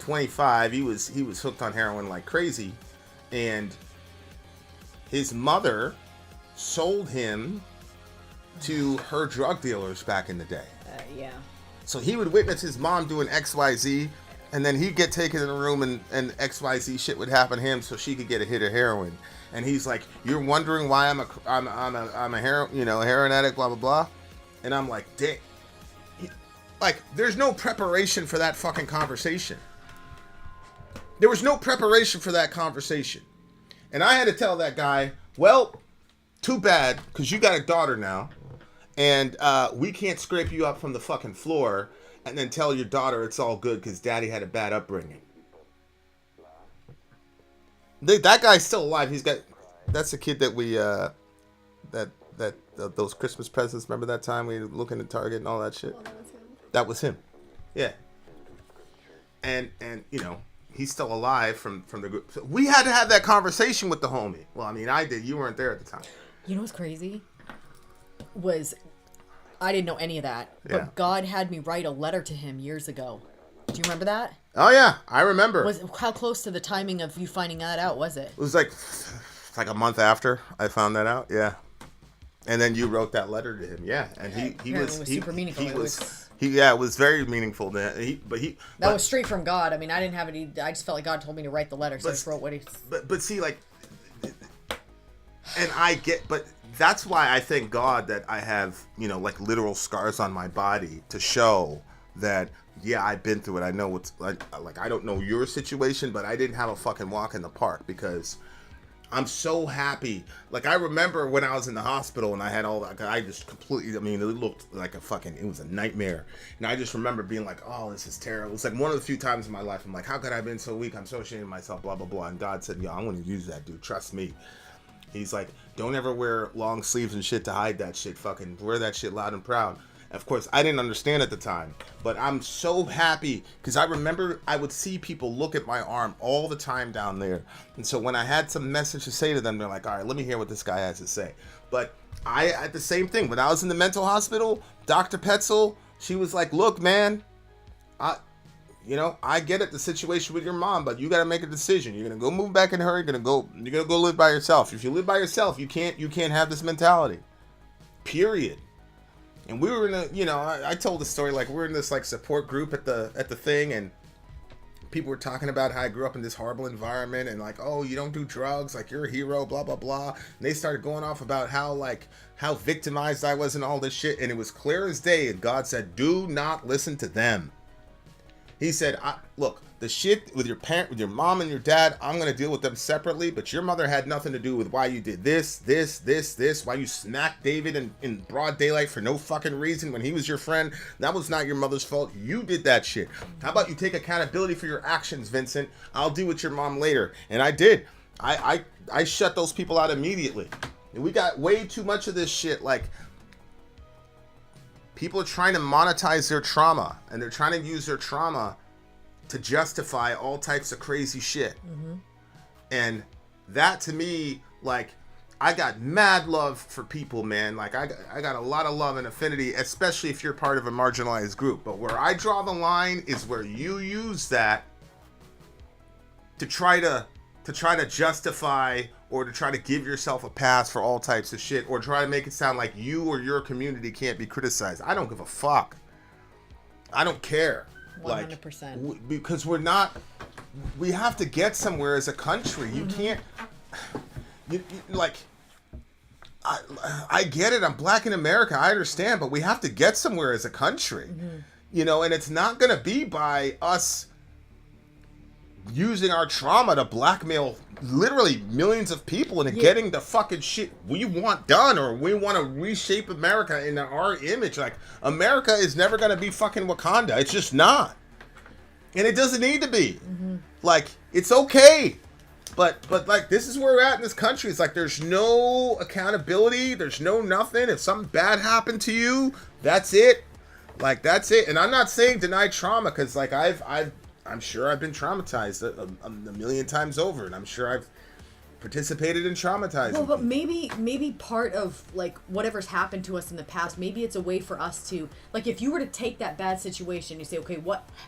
25. He was hooked on heroin like crazy. And his mother sold him to her drug dealers back in the day. Yeah. So he would witness his mom doing XYZ, and then he'd get taken in a room and XYZ shit would happen to him so she could get a hit of heroin. And he's like, "You're wondering why I'm a heroin addict, blah blah blah." And I'm like, "Damn." Like, there's no preparation for that fucking conversation. There was no preparation for that conversation. And I had to tell that guy, well, too bad, because you got a daughter now, and we can't scrape you up from the fucking floor and then tell your daughter it's all good because daddy had a bad upbringing. That guy's still alive. That's the kid that we, those Christmas presents, remember that time we were looking at Target and all that shit? That was him. Yeah. And you know, he's still alive from the group. So we had to have that conversation with the homie. Well, I mean, I did. You weren't there at the time. You know what's crazy? I didn't know any of that, but Yeah. God had me write a letter to him years ago. Do you remember that? Oh yeah, I remember. How close to the timing of you finding that out was it? It was like a month after I found that out. Yeah. And then you wrote that letter to him. Yeah. And he Apparently was it was super meaningful. It was very meaningful. That was straight from God. I mean, I didn't have any. I just felt like God told me to write the letter, so I just wrote what he. But see, like, and I get, but that's why I thank God that I have, you know, like literal scars on my body to show that, yeah, I've been through it. I know what's like I don't know your situation, but I didn't have a fucking walk in the park because I'm so happy. Like, I remember when I was in the hospital and I had all that, I just completely, I mean, it looked like it was a nightmare. And I just remember being like, oh, this is terrible. It's like one of the few times in my life I'm like, how could I have been so weak? I'm so ashamed of myself, blah, blah, blah. And God said, yo, I'm going to use that, dude. Trust me. He's like, don't ever wear long sleeves and shit to hide that shit. Fucking wear that shit loud and proud. Of course, I didn't understand at the time, but I'm so happy because I remember I would see people look at my arm all the time down there. And so when I had some message to say to them, they're like, all right, let me hear what this guy has to say. But I had the same thing. When I was in the mental hospital, Dr. Petzel, she was like, look, man, I get it, the situation with your mom, but you got to make a decision. You're going to go move back in her. You're going to go live by yourself. If you live by yourself, you can't have this mentality. Period. And we were in I told the story, like, we're in this like support group at the thing, and people were talking about how I grew up in this horrible environment and like, oh, you don't do drugs, like you're a hero, blah blah blah. And they started going off about how victimized I was and all this shit, and it was clear as day. And God said, do not listen to them. He said, look, The shit with your parent, with your mom and your dad, I'm gonna deal with them separately. But your mother had nothing to do with why you did this, why you smacked David in broad daylight for no fucking reason when he was your friend. That was not your mother's fault. You did that shit. How about you take accountability for your actions, Vincent? I'll deal with your mom later. And I did. I shut those people out immediately. And we got way too much of this shit. Like, people are trying to monetize their trauma, and they're trying to use their trauma to justify all types of crazy shit. And that, to me, like, I got mad love for people, man. Like, I got a lot of love and affinity, especially if you're part of a marginalized group. But where I draw the line is where you use that to try to justify or to try to give yourself a pass for all types of shit, or try to make it sound like you or your community can't be criticized. I don't give a fuck. I don't care. 100%. Like, because we have to get somewhere as a country. You can't, like, I get it. I'm black in America. I understand, but we have to get somewhere as a country, you know, and it's not going to be by us using our trauma to blackmail literally millions of people into getting the fucking shit we want done, or we want to reshape America into our image. Like, America is never going to be fucking Wakanda. It's just not. And it doesn't need to be. Like, it's okay. But like, this is where we're at in this country. It's like, there's no accountability. There's no nothing. If something bad happened to you, that's it. Like, that's it. And I'm not saying deny trauma, because, like, I'm sure I've been traumatized a million times over, and I'm sure I've participated in traumatizing. Well, but maybe part of, like, whatever's happened to us in the past, maybe it's a way for us to, like, if you were to take that bad situation, you say, okay,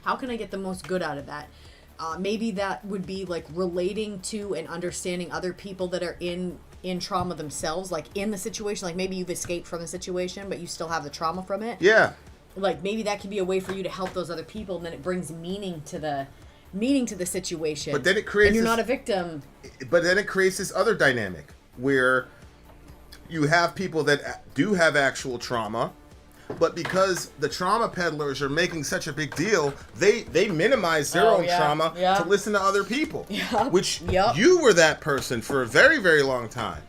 how can I get the most good out of that? Maybe that would be, like, relating to and understanding other people that are in trauma themselves, like, in the situation. Like, maybe you've escaped from the situation, but you still have the trauma from it. Yeah. Like, maybe that could be a way for you to help those other people, and then it brings meaning to the situation. But then it creates, and you're not a victim. But then it creates this other dynamic where you have people that do have actual trauma, but because the trauma peddlers are making such a big deal, they minimize their own trauma to listen to other people. Which you were that person for a very, very long time.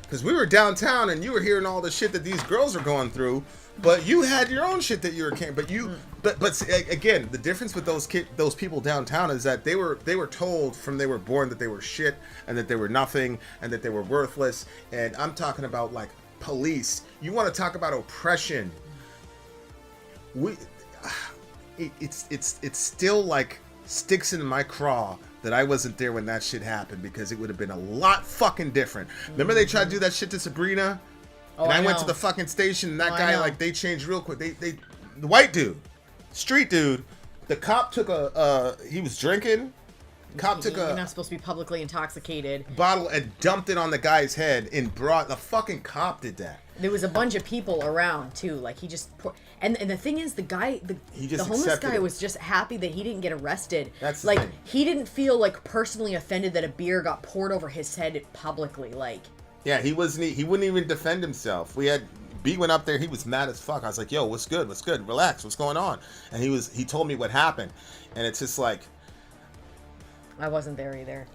Because we were downtown and you were hearing all the shit that these girls are going through, but you had your own shit that you were carrying. But again, the difference with those people downtown is that they were told from they were born that they were shit, and that they were nothing, and that they were worthless. And I'm talking about, like, police. You want to talk about oppression? It's still, like, sticks in my craw that I wasn't there when that shit happened, because it would have been a lot fucking different. Remember they tried to do that shit to Sabrina? And I went to the fucking station, and that guy, like, they changed real quick. The white dude, street dude, the cop took he was drinking. You're not supposed to be publicly intoxicated. Bottle and dumped it on the guy's head and brought, the fucking cop did that. There was a bunch of people around too. Like, he just and the thing is, the homeless guy was just happy that he didn't get arrested. That's like, thing. He didn't feel, like, personally offended that a beer got poured over his head publicly. Like, yeah, he wouldn't even defend himself. B went up there, he was mad as fuck. I was like, yo, what's good? Relax, what's going on? And he told me what happened. And it's just like, I wasn't there either.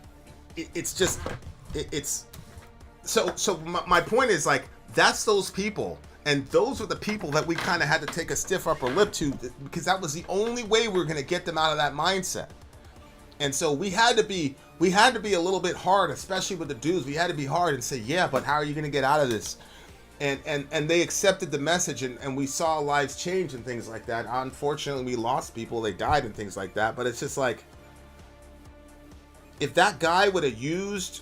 So my point is, like, that's those people. And those are the people that we kind of had to take a stiff upper lip to, because that was the only way we were going to get them out of that mindset. And so we had to be a little bit hard, especially with the dudes. We had to be hard and say, yeah, but how are you going to get out of this? And they accepted the message, and we saw lives change and things like that. Unfortunately, we lost people. They died and things like that. But it's just like, if that guy would have used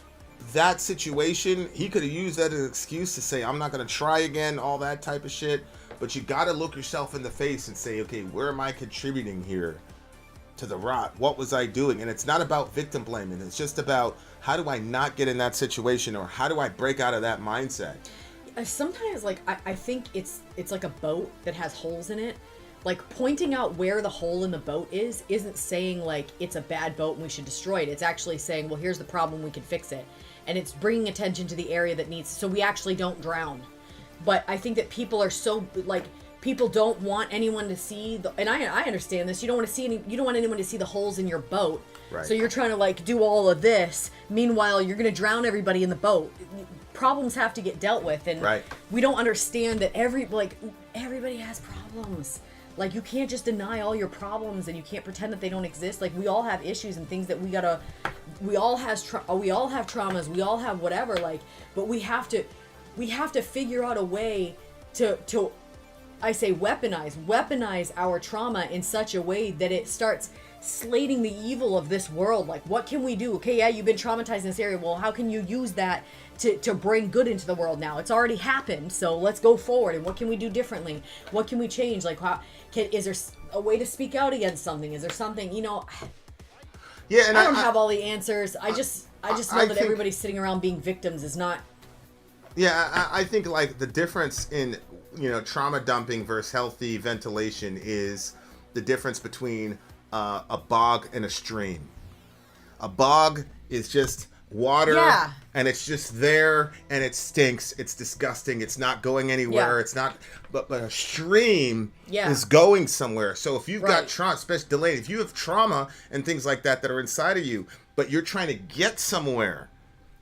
that situation, he could have used that as an excuse to say, I'm not going to try again, all that type of shit. But you got to look yourself in the face and say, okay, where am I contributing here to the rot? What was I doing? And it's not about victim blaming. It's just about, how do I not get in that situation, or how do I break out of that mindset? Sometimes, like, I think it's like a boat that has holes in it. Like, pointing out where the hole in the boat isn't saying, like, it's a bad boat and we should destroy it. It's actually saying, well, here's the problem, we can fix it. And it's bringing attention to the area that needs, so we actually don't drown. But I think that people are so, like, people don't want anyone to see and I understand this. You don't want anyone to see the holes in your boat. Right. So you're trying to like do all of this. Meanwhile, you're going to drown everybody in the boat. Problems have to get dealt with, and we don't understand that everybody has problems. Like, you can't just deny all your problems, and you can't pretend that they don't exist. Like, we all have issues and things that we all have traumas, we all have whatever, like, but we have to figure out a way to I say weaponize our trauma in such a way that it starts slating the evil of this world. Like, what can we do? Okay, yeah, you've been traumatized in this area. Well, how can you use that to bring good into the world now? It's already happened, so let's go forward. And what can we do differently? What can we change? Like, is there a way to speak out against something? Is there something, Yeah, and I don't have all the answers. I just know that everybody sitting around being victims is not. Yeah, I think like the difference in trauma dumping versus healthy ventilation is the difference between a bog and a stream. A bog is just water, and it's just there, and it stinks. It's disgusting. It's not going anywhere. It's not. But a stream is going somewhere. So if you've got trauma, especially delayed, if you have trauma and things like that are inside of you, but you're trying to get somewhere.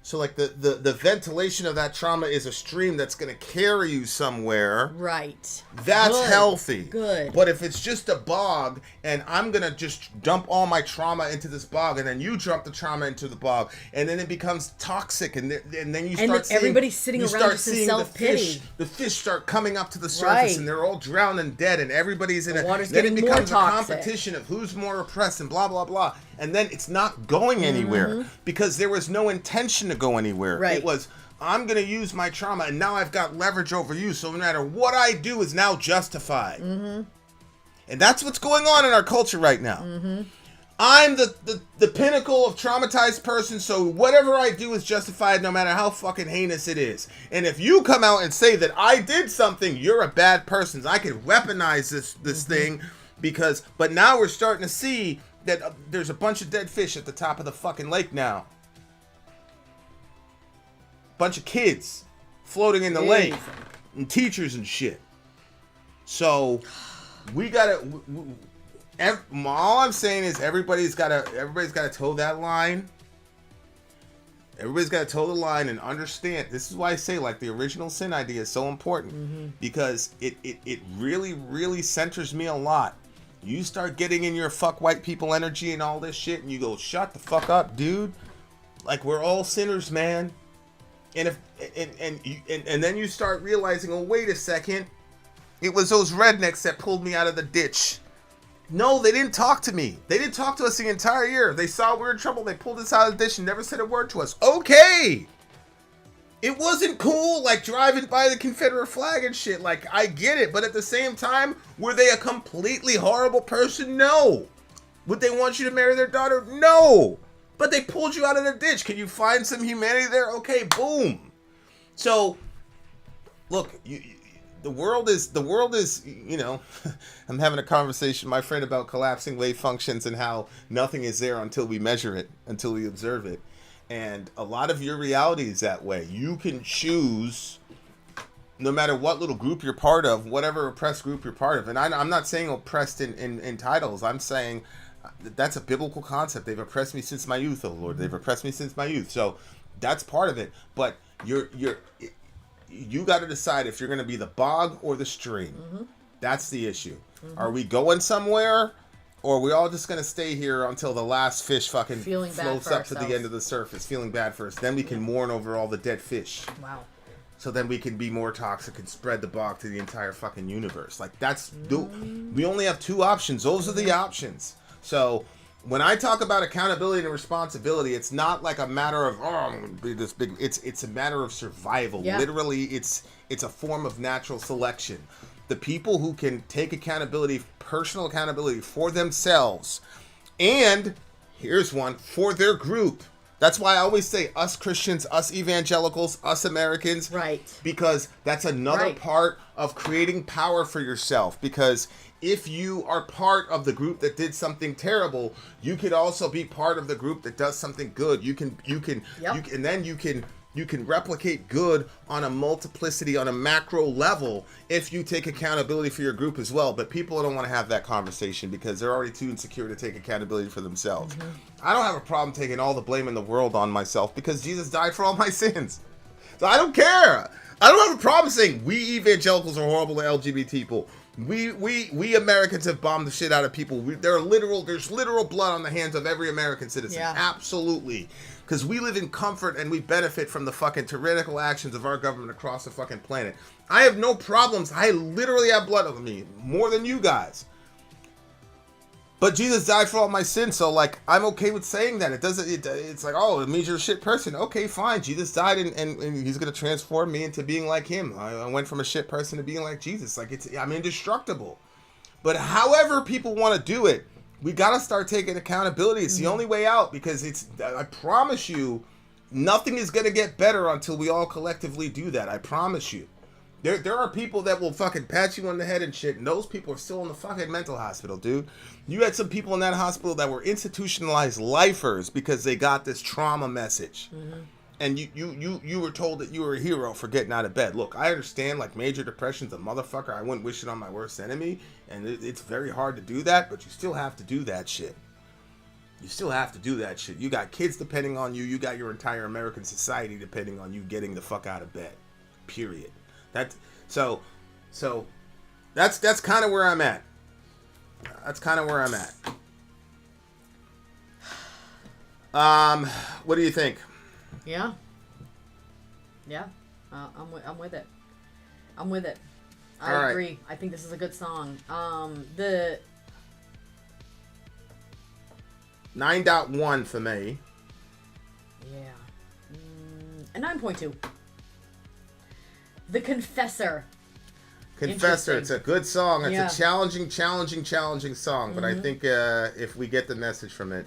So like the ventilation of that trauma is a stream that's going to carry you somewhere. Right. That's healthy. Good. But if it's just a bog and I'm going to just dump all my trauma into this bog and then you dump the trauma into the bog and then it becomes toxic and then you start seeing, everybody's sitting around just in self-pity. The fish start coming up to the surface and they're all drowned and dead and everybody's in water's then getting it becomes more a toxic. competition of who's more oppressed and blah, blah, blah. And then it's not going anywhere because there was no intention to go anywhere. Right. It was, I'm going to use my trauma and now I've got leverage over you. So no matter what I do is now justified. And that's what's going on in our culture right now. I'm the pinnacle of traumatized person. So whatever I do is justified no matter how fucking heinous it is. And if you come out and say that I did something, you're a bad person. I can weaponize this thing but now we're starting to see that there's a bunch of dead fish at the top of the fucking lake now. Bunch of kids floating in the lake and teachers and shit. So we gotta. All I'm saying is everybody's gotta toe that line. Everybody's gotta toe the line and understand. This is why I say like the original sin idea is so important because it really really centers me a lot. You start getting in your fuck white people energy and all this shit, and you go, shut the fuck up, dude. Like, we're all sinners, man. And then you start realizing, oh, wait a second. It was those rednecks that pulled me out of the ditch. No, they didn't talk to me. They didn't talk to us the entire year. They saw we were in trouble. They pulled us out of the ditch and never said a word to us. Okay. It wasn't cool, like, driving by the Confederate flag and shit. Like, I get it. But at the same time, were they a completely horrible person? No. Would they want you to marry their daughter? No. But they pulled you out of the ditch. Can you find some humanity there? Okay, boom. So, look, the world is, I'm having a conversation with my friend about collapsing wave functions and how nothing is there until we measure it, until we observe it. And a lot of your reality is that way. You can choose, no matter what little group you're part of, whatever oppressed group you're part of. And I'm not saying oppressed in titles. I'm saying that's a biblical concept. They've oppressed me since my youth, oh Lord. They've oppressed me since my youth. So that's part of it. But you got to decide if you're going to be the bog or the stream. That's the issue. Are we going somewhere? Or are we all just going to stay here until the last fish fucking floats up to the end of the surface, feeling bad for us? Then we can mourn over all the dead fish. Wow. So then we can be more toxic and spread the bog to the entire fucking universe. Like, we only have two options. Those are the options. So when I talk about accountability and responsibility, it's not like a matter of, I'm going to be this big. It's a matter of survival. Yeah. Literally, it's a form of natural selection. The people who can take accountability, personal accountability for themselves, and here's one, for their group. That's why I always say us Christians, us evangelicals, us Americans. Right. Because that's another part of creating power for yourself. Because if you are part of the group that did something terrible, you could also be part of the group that does something good. And then you can You can replicate good on a multiplicity, on a macro level, if you take accountability for your group as well. But people don't want to have that conversation because they're already too insecure to take accountability for themselves. I don't have a problem taking all the blame in the world on myself because Jesus died for all my sins. So I don't care. I don't have a problem saying we evangelicals are horrible to LGBT people. We Americans have bombed the shit out of people. There's literal blood on the hands of every American citizen. Yeah. Absolutely. Because we live in comfort and we benefit from the fucking tyrannical actions of our government across the fucking planet. I have no problems. I literally have blood on me. More than you guys. But Jesus died for all my sins, so like I'm okay with saying that. It's like, oh, it means you're a shit person. Okay, fine. Jesus died and he's gonna transform me into being like him. I went from a shit person to being like Jesus. Like I'm indestructible. But however people want to do it, we gotta start taking accountability. It's the only way out because I promise you, nothing is gonna get better until we all collectively do that. I promise you. There are people that will fucking pat you on the head and shit, and those people are still in the fucking mental hospital, dude. You had some people in that hospital that were institutionalized lifers because they got this trauma message. And you were told that you were a hero for getting out of bed. Look, I understand, like, major depression's a motherfucker. I wouldn't wish it on my worst enemy, and it's very hard to do that, but you still have to do that shit. You still have to do that shit. You got kids depending on you. You got your entire American society depending on you getting the fuck out of bed. Period. So that's kind of where I'm at. That's kind of where I'm at. What do you think? Yeah. I'm with it. I agree. I think this is a good song. The 9.1 for me. Yeah. A 9.2. The Confessor. It's a good song. It's a challenging song. But I think if we get the message from it,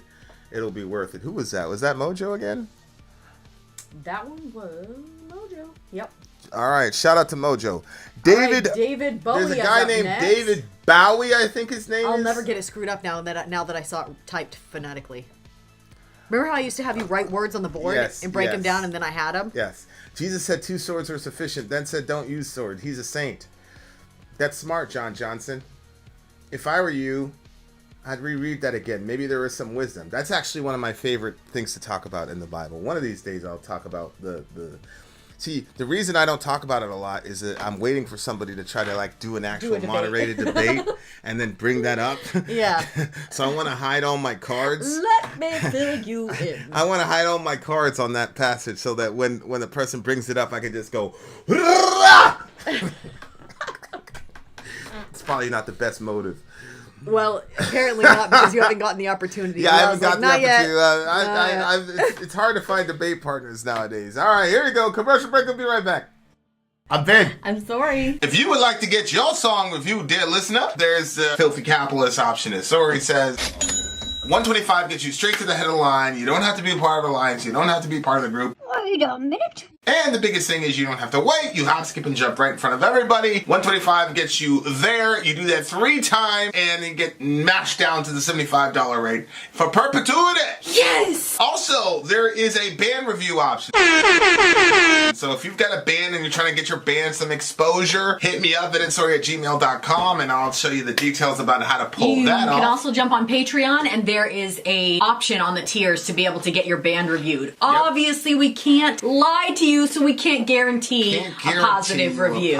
it'll be worth it. Who was that? Was that Mojo again? That one was Mojo. Yep. All right. Shout out to Mojo. David Bowie. There's a guy named David Bowie, I think his name is. I'll never get it screwed up now that I saw it typed phonetically. Remember how I used to have you write words on the board and break them down, and then I had them? Yes. Jesus said 2 swords are sufficient, then said don't use sword. He's a saint. That's smart, John Johnson. If I were you, I'd reread that again. Maybe there was some wisdom. That's actually one of my favorite things to talk about in the Bible. One of these days I'll talk about the See, the reason I don't talk about it a lot is that I'm waiting for somebody to try to like do an actual moderated debate and then bring that up. Yeah. So I want to hide all my cards. Let me fill you in. I want to hide all my cards on that passage so that when the person brings it up, I can just go. It's probably not the best motive. Well, apparently not because you haven't gotten the opportunity. Yeah, I haven't got the opportunity. It's hard to find debate partners nowadays. All right, here we go. Commercial break. We'll be right back. I'm Ben. I'm sorry. If you would like to get your song reviewed, dear listener, there's the Filthy Capitalist option. As Sorry says, 125 gets you straight to the head of the line. You don't have to be a part of the alliance. You don't have to be part of the group. Wait a minute. And the biggest thing is you don't have to wait. You hop, skip, and jump right in front of everybody. 125 gets you there. You do that 3 times, and you get mashed down to the $75 rate for perpetuity. Yes! Also, there is a band review option. So if you've got a band and you're trying to get your band some exposure, hit me up at instory@gmail.com, and I'll show you the details about how to pull that off. You can also jump on Patreon, and there is a option on the tiers to be able to get your band reviewed. Obviously, we can't lie to you, so we can't guarantee a positive review.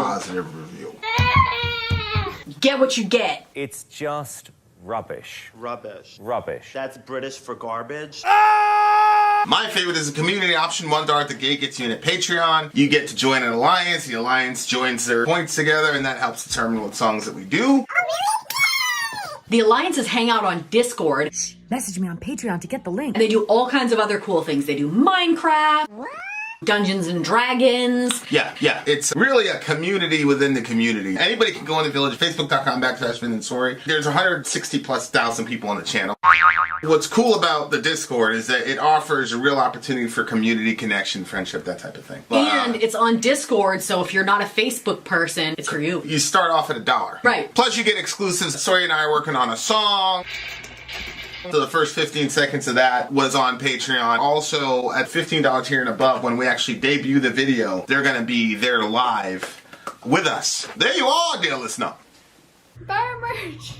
Get what you get. It's just rubbish. Rubbish. Rubbish. That's British for garbage. My favorite is a community option. $1 at the gate gets you in at Patreon. You get to join an alliance. The alliance joins their points together, and that helps determine what songs that we do. The alliances hang out on Discord. Message me on Patreon to get the link. And they do all kinds of other cool things. They do Minecraft, Dungeons and Dragons. Yeah. It's really a community within the community. Anybody can go in the village, facebook.com/VinandSorry. There's 160,000+ people on the channel. What's cool about the Discord is that it offers a real opportunity for community connection, friendship, that type of thing. And it's on Discord, so if you're not a Facebook person, it's for you. You start off at $1. Right. Plus you get exclusives. Sorry and I are working on a song. So the first 15 seconds of that was on Patreon. Also, at $15 here and above, when we actually debut the video, they're going to be there live with us. There you are, dear listener. Buy our merch.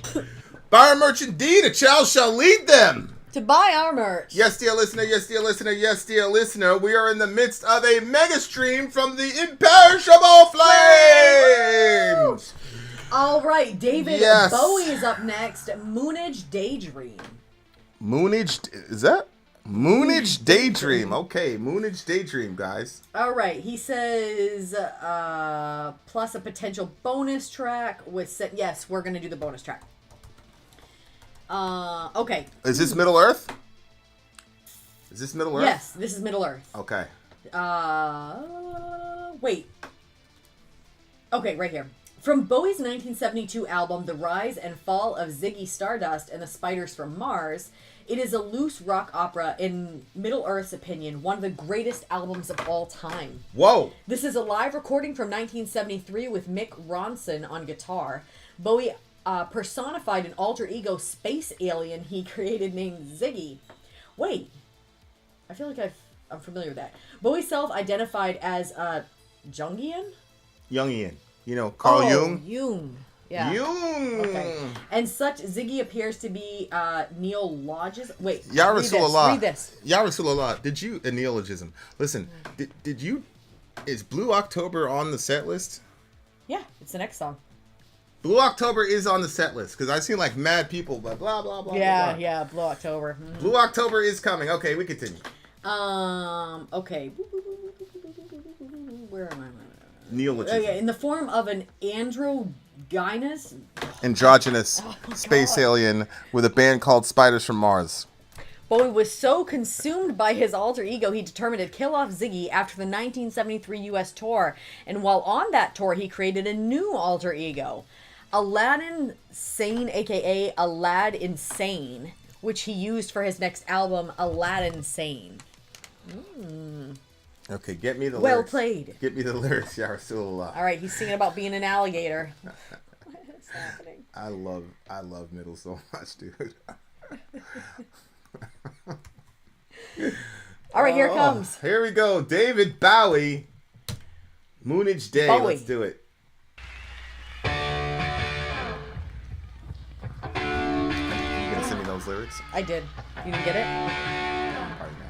Buy our merch indeed. A child shall lead them. To buy our merch. Yes, dear listener. Yes, dear listener. Yes, dear listener. We are in the midst of a mega stream from the Imperishable Flames. All right, David. Yes. Bowie is up next. Moonage Daydream. Moonage, is that? Moonage Daydream. Okay, Moonage Daydream, guys. All right, he says plus a potential bonus track with yes, we're gonna do the bonus track. Okay. Is this Middle Earth? Is this Middle Earth? Yes, this is Middle Earth. Okay. Wait. Okay, right here. From Bowie's 1972 album, The Rise and Fall of Ziggy Stardust and the Spiders from Mars, it is a loose rock opera, in Middle Earth's opinion, one of the greatest albums of all time. Whoa! This is a live recording from 1973 with Mick Ronson on guitar. Bowie personified an alter ego space alien he created named Ziggy. Wait. I feel like I'm familiar with that. Bowie self-identified as Jungian? Jungian. You know, Carl Jung? Jung. Yeah. Jung. Okay. And such, Ziggy appears to be neologism. Wait. Ya read this. Rasulallah. Read this. Ya Rasulallah. Did you, a neologism. Listen, did you, is Blue October on the set list? Yeah, it's the next song. Blue October is on the set list, because I've seen like mad people, but blah, blah, blah, Yeah, blah. yeah, Blue October. Mm-hmm. Blue October is coming. Okay, we continue. Okay. Where am I? Neologism. Okay, in the form of an androgynous space alien with a band called Spiders from Mars. Bowie was so consumed by his alter ego, he determined to kill off Ziggy after the 1973 U.S. tour. And while on that tour, he created a new alter ego, Aladdin Sane, a.k.a. Alad Insane, which he used for his next album, Aladdin Sane. Okay, get me the Well lyrics. played. Get me the lyrics, Ya Rasulallah. All right, he's singing about being an alligator. What is happening? I love Middle so much, dude. All right, here it comes. Here we go. David Bowie. Moonage Day. Bowie. Let's do it. You gonna send me those lyrics? I did. You didn't get it? All right, now.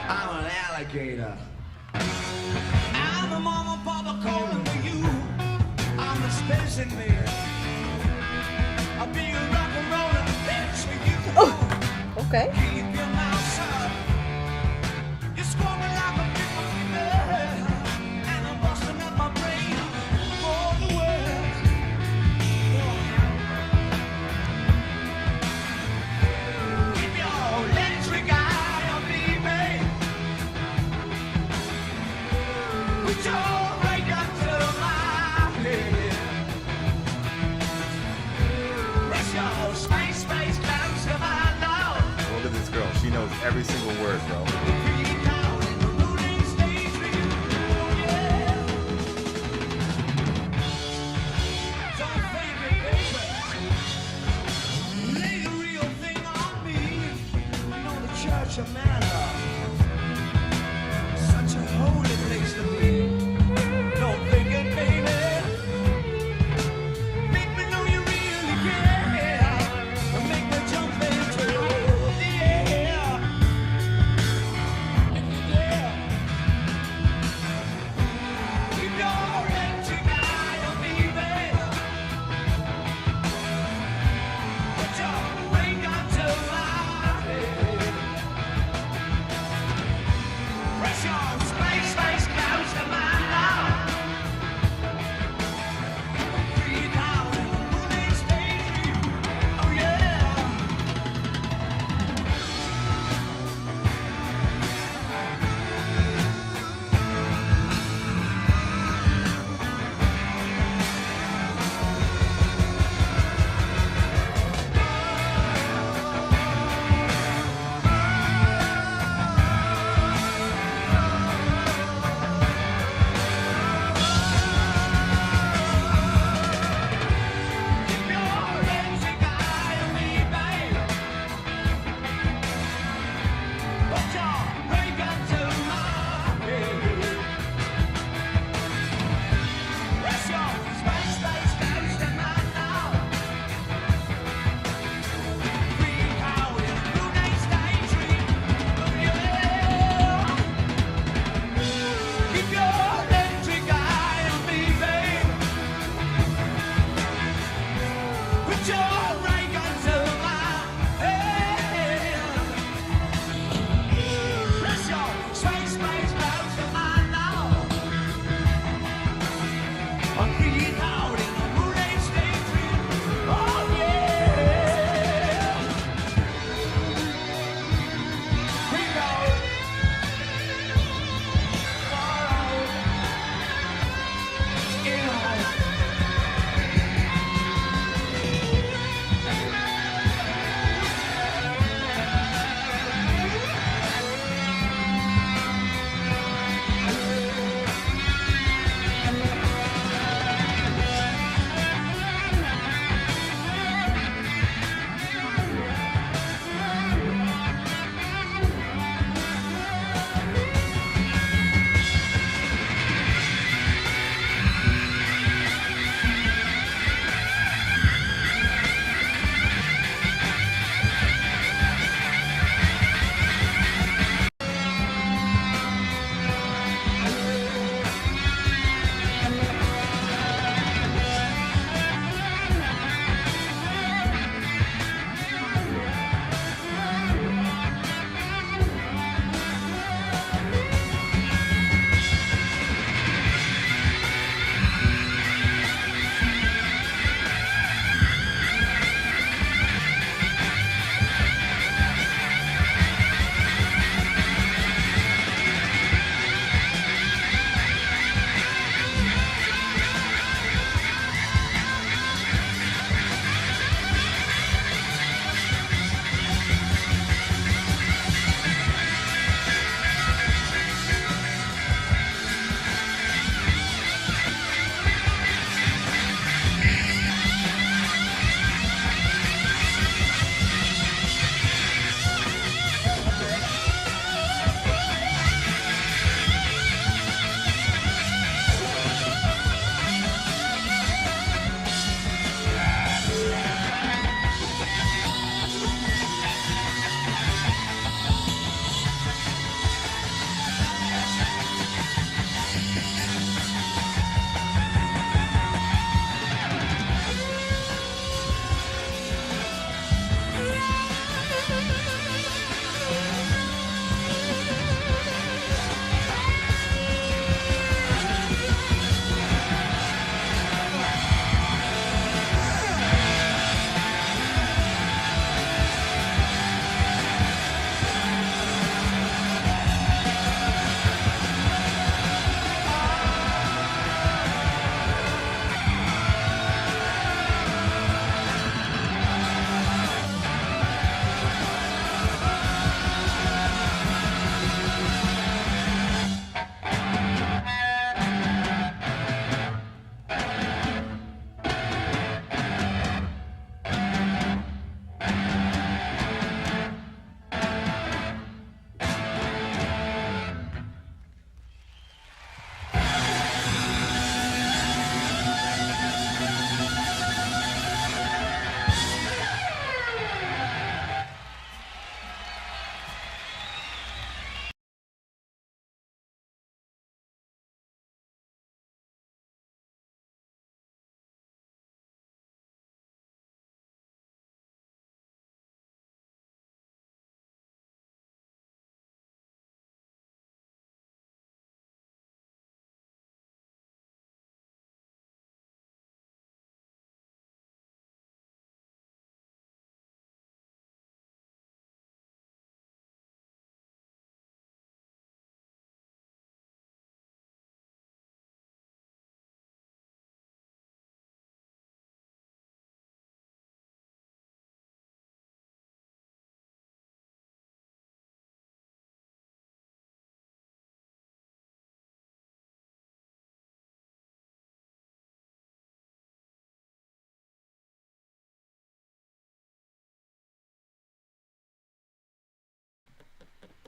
I'm an alligator. I'm a mama, papa calling for you. I'm a space invader. I'll be a rock and roller bitch for you. Oh, okay. Keep your mouth shut. You're squawking like a big bird, and I'm busting up my brain for the world. Keep your electric eye on me, babe. Put your right up to my head. Press your space close to my nose. Look at this girl. She knows every single word, bro. Breathe down in the moonage stage for you, yeah. Don't fake it, baby. Lay the real thing on me. You know the church of manna. Such a holy place to be. Don't fake it, baby. Make me know you really care. Make me jump into the air.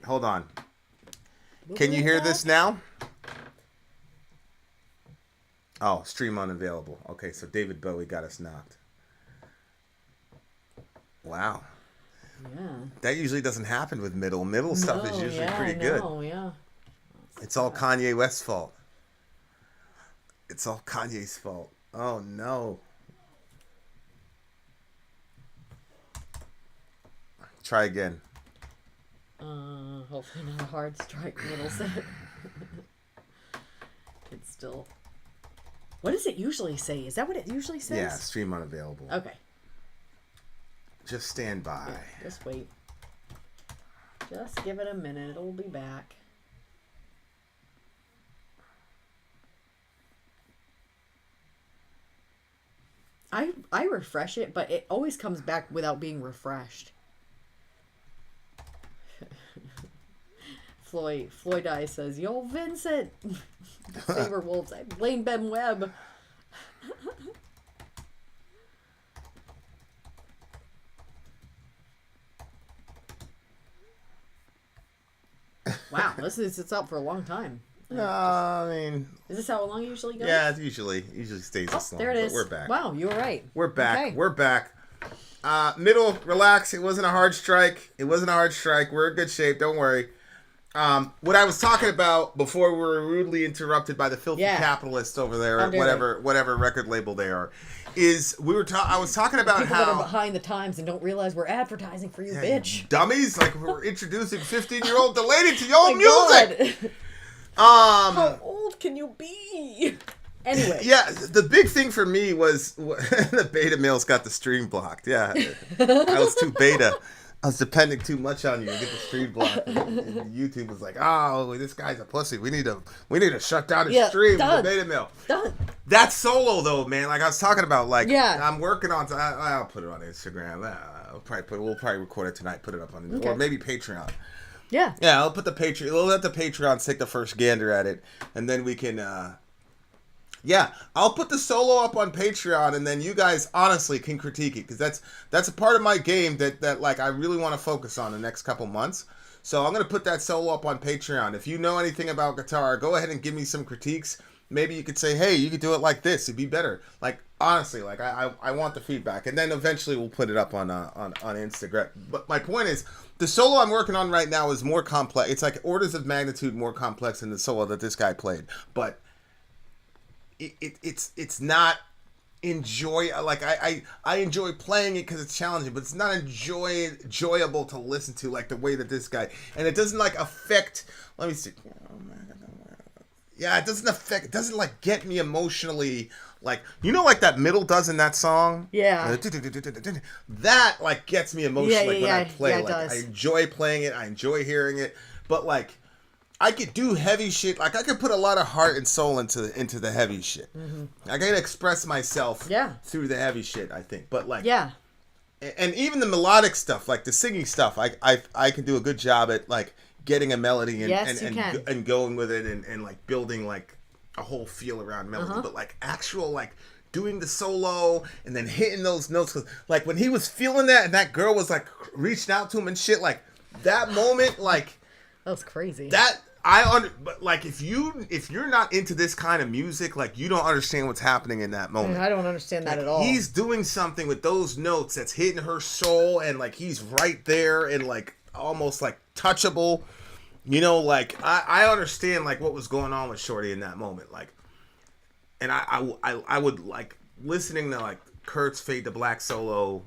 hold on. Can you hear this now? Oh, stream unavailable. Okay, so David Bowie got us knocked. Wow. Yeah. That usually doesn't happen with middle. Middle stuff is usually pretty good. Oh, yeah. It's all Kanye West's fault. It's all Kanye's fault. Oh, no. Try again. Hopefully not a hard strike middle set. It's still... What does it usually say? Is that what it usually says? Yeah, stream unavailable. Okay. Just stand by. Yeah, just wait. Just give it a minute. It'll be back. I refresh it, but it always comes back without being refreshed. Floyd Eye says, "Yo, Vincent, Saber Wolves. I blame Ben Webb." Wow, it's up for a long time. No, I mean, Is this how long it usually goes? yeah, it usually stays this long. There it is. But we're back. Wow, you were right. We're back. Okay. We're back. Middle, relax. It wasn't a hard strike. We're in good shape. Don't worry. What I was talking about before we were rudely interrupted by the filthy capitalists over there, or whatever record label they are, is I was talking about People how that are behind the times and don't realize we're advertising for you, bitch. dummies, like we're introducing 15-year-old lady to your own music. God. How old can you be? Anyway. Yeah, the big thing for me was the beta male's got the stream blocked. Yeah, I was too beta. I was depending too much on you to get the stream blocked. And YouTube was like, "Oh, this guy's a pussy. We need to shut down his stream." The beta male. Done. That solo though, man. Like I was talking about, like I'm working on. I'll put it on Instagram. We'll probably record it tonight. Put it up on or maybe Patreon. Yeah. Yeah, I'll put the Patreon. We'll let the Patreons take the first gander at it, and then we can. I'll put the solo up on Patreon, and then you guys honestly can critique it, because that's a part of my game that like I really want to focus on the next couple months. So I'm gonna put that solo up on Patreon. If you know anything about guitar, go ahead and give me some critiques. Maybe you could say, hey, you could do it like this. It'd be better. Like honestly, like I want the feedback, and then eventually we'll put it up on Instagram. But my point is, the solo I'm working on right now is more complex. It's like orders of magnitude more complex than the solo that this guy played. But it's not like I enjoy playing it because it's challenging, but it's not enjoyable to listen to like the way that this guy, and it doesn't like affect. Let me see. Yeah, it doesn't like get me emotionally, like, you know, like that middle does in that song. Yeah. That like gets me emotionally when I play. Yeah, like I enjoy playing it, I enjoy hearing it, but like I could do heavy shit. Like I could put a lot of heart and soul into the heavy shit. Mm-hmm. I can express myself through the heavy shit, I think. But like and even the melodic stuff, like the singing stuff, I can do a good job at like getting a melody and going with it and like building like a whole feel around melody. But like actual like doing the solo and then hitting those notes, 'cause like when he was feeling that and that girl was like reaching out to him and shit, like that moment, like that was crazy. But like if you're not into this kind of music, like you don't understand what's happening in that moment. I don't understand that at all. He's doing something with those notes that's hitting her soul, and like he's right there and like almost like touchable. You know, like I understand like what was going on with Shorty in that moment, like, and I would like listening to like Kurt's Fade to Black solo.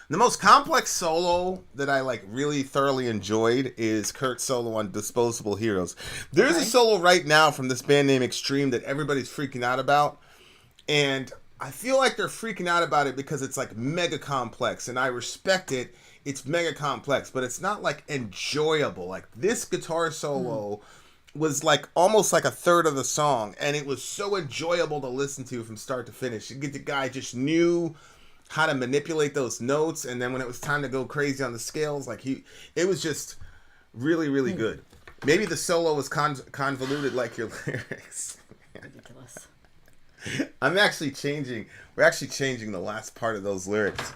The most complex solo that I like really thoroughly enjoyed is Kurt's solo on Disposable Heroes. There's a solo right now from this band named Extreme that everybody's freaking out about, and I feel like they're freaking out about it because it's like mega complex, and I respect it. It's mega complex, but it's not like enjoyable. Like this guitar solo was like almost like a third of the song, and it was so enjoyable to listen to from start to finish. The guy just knew how to manipulate those notes, and then when it was time to go crazy on the scales, like it was just really, really good. Maybe the solo was convoluted like your lyrics. Ridiculous. We're actually changing the last part of those lyrics.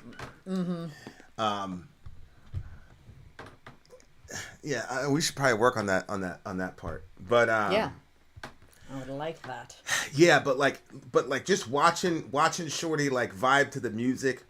Yeah, we should probably work on that part. But Yeah. I would like that. yeah, but like just watching Shorty like vibe to the music.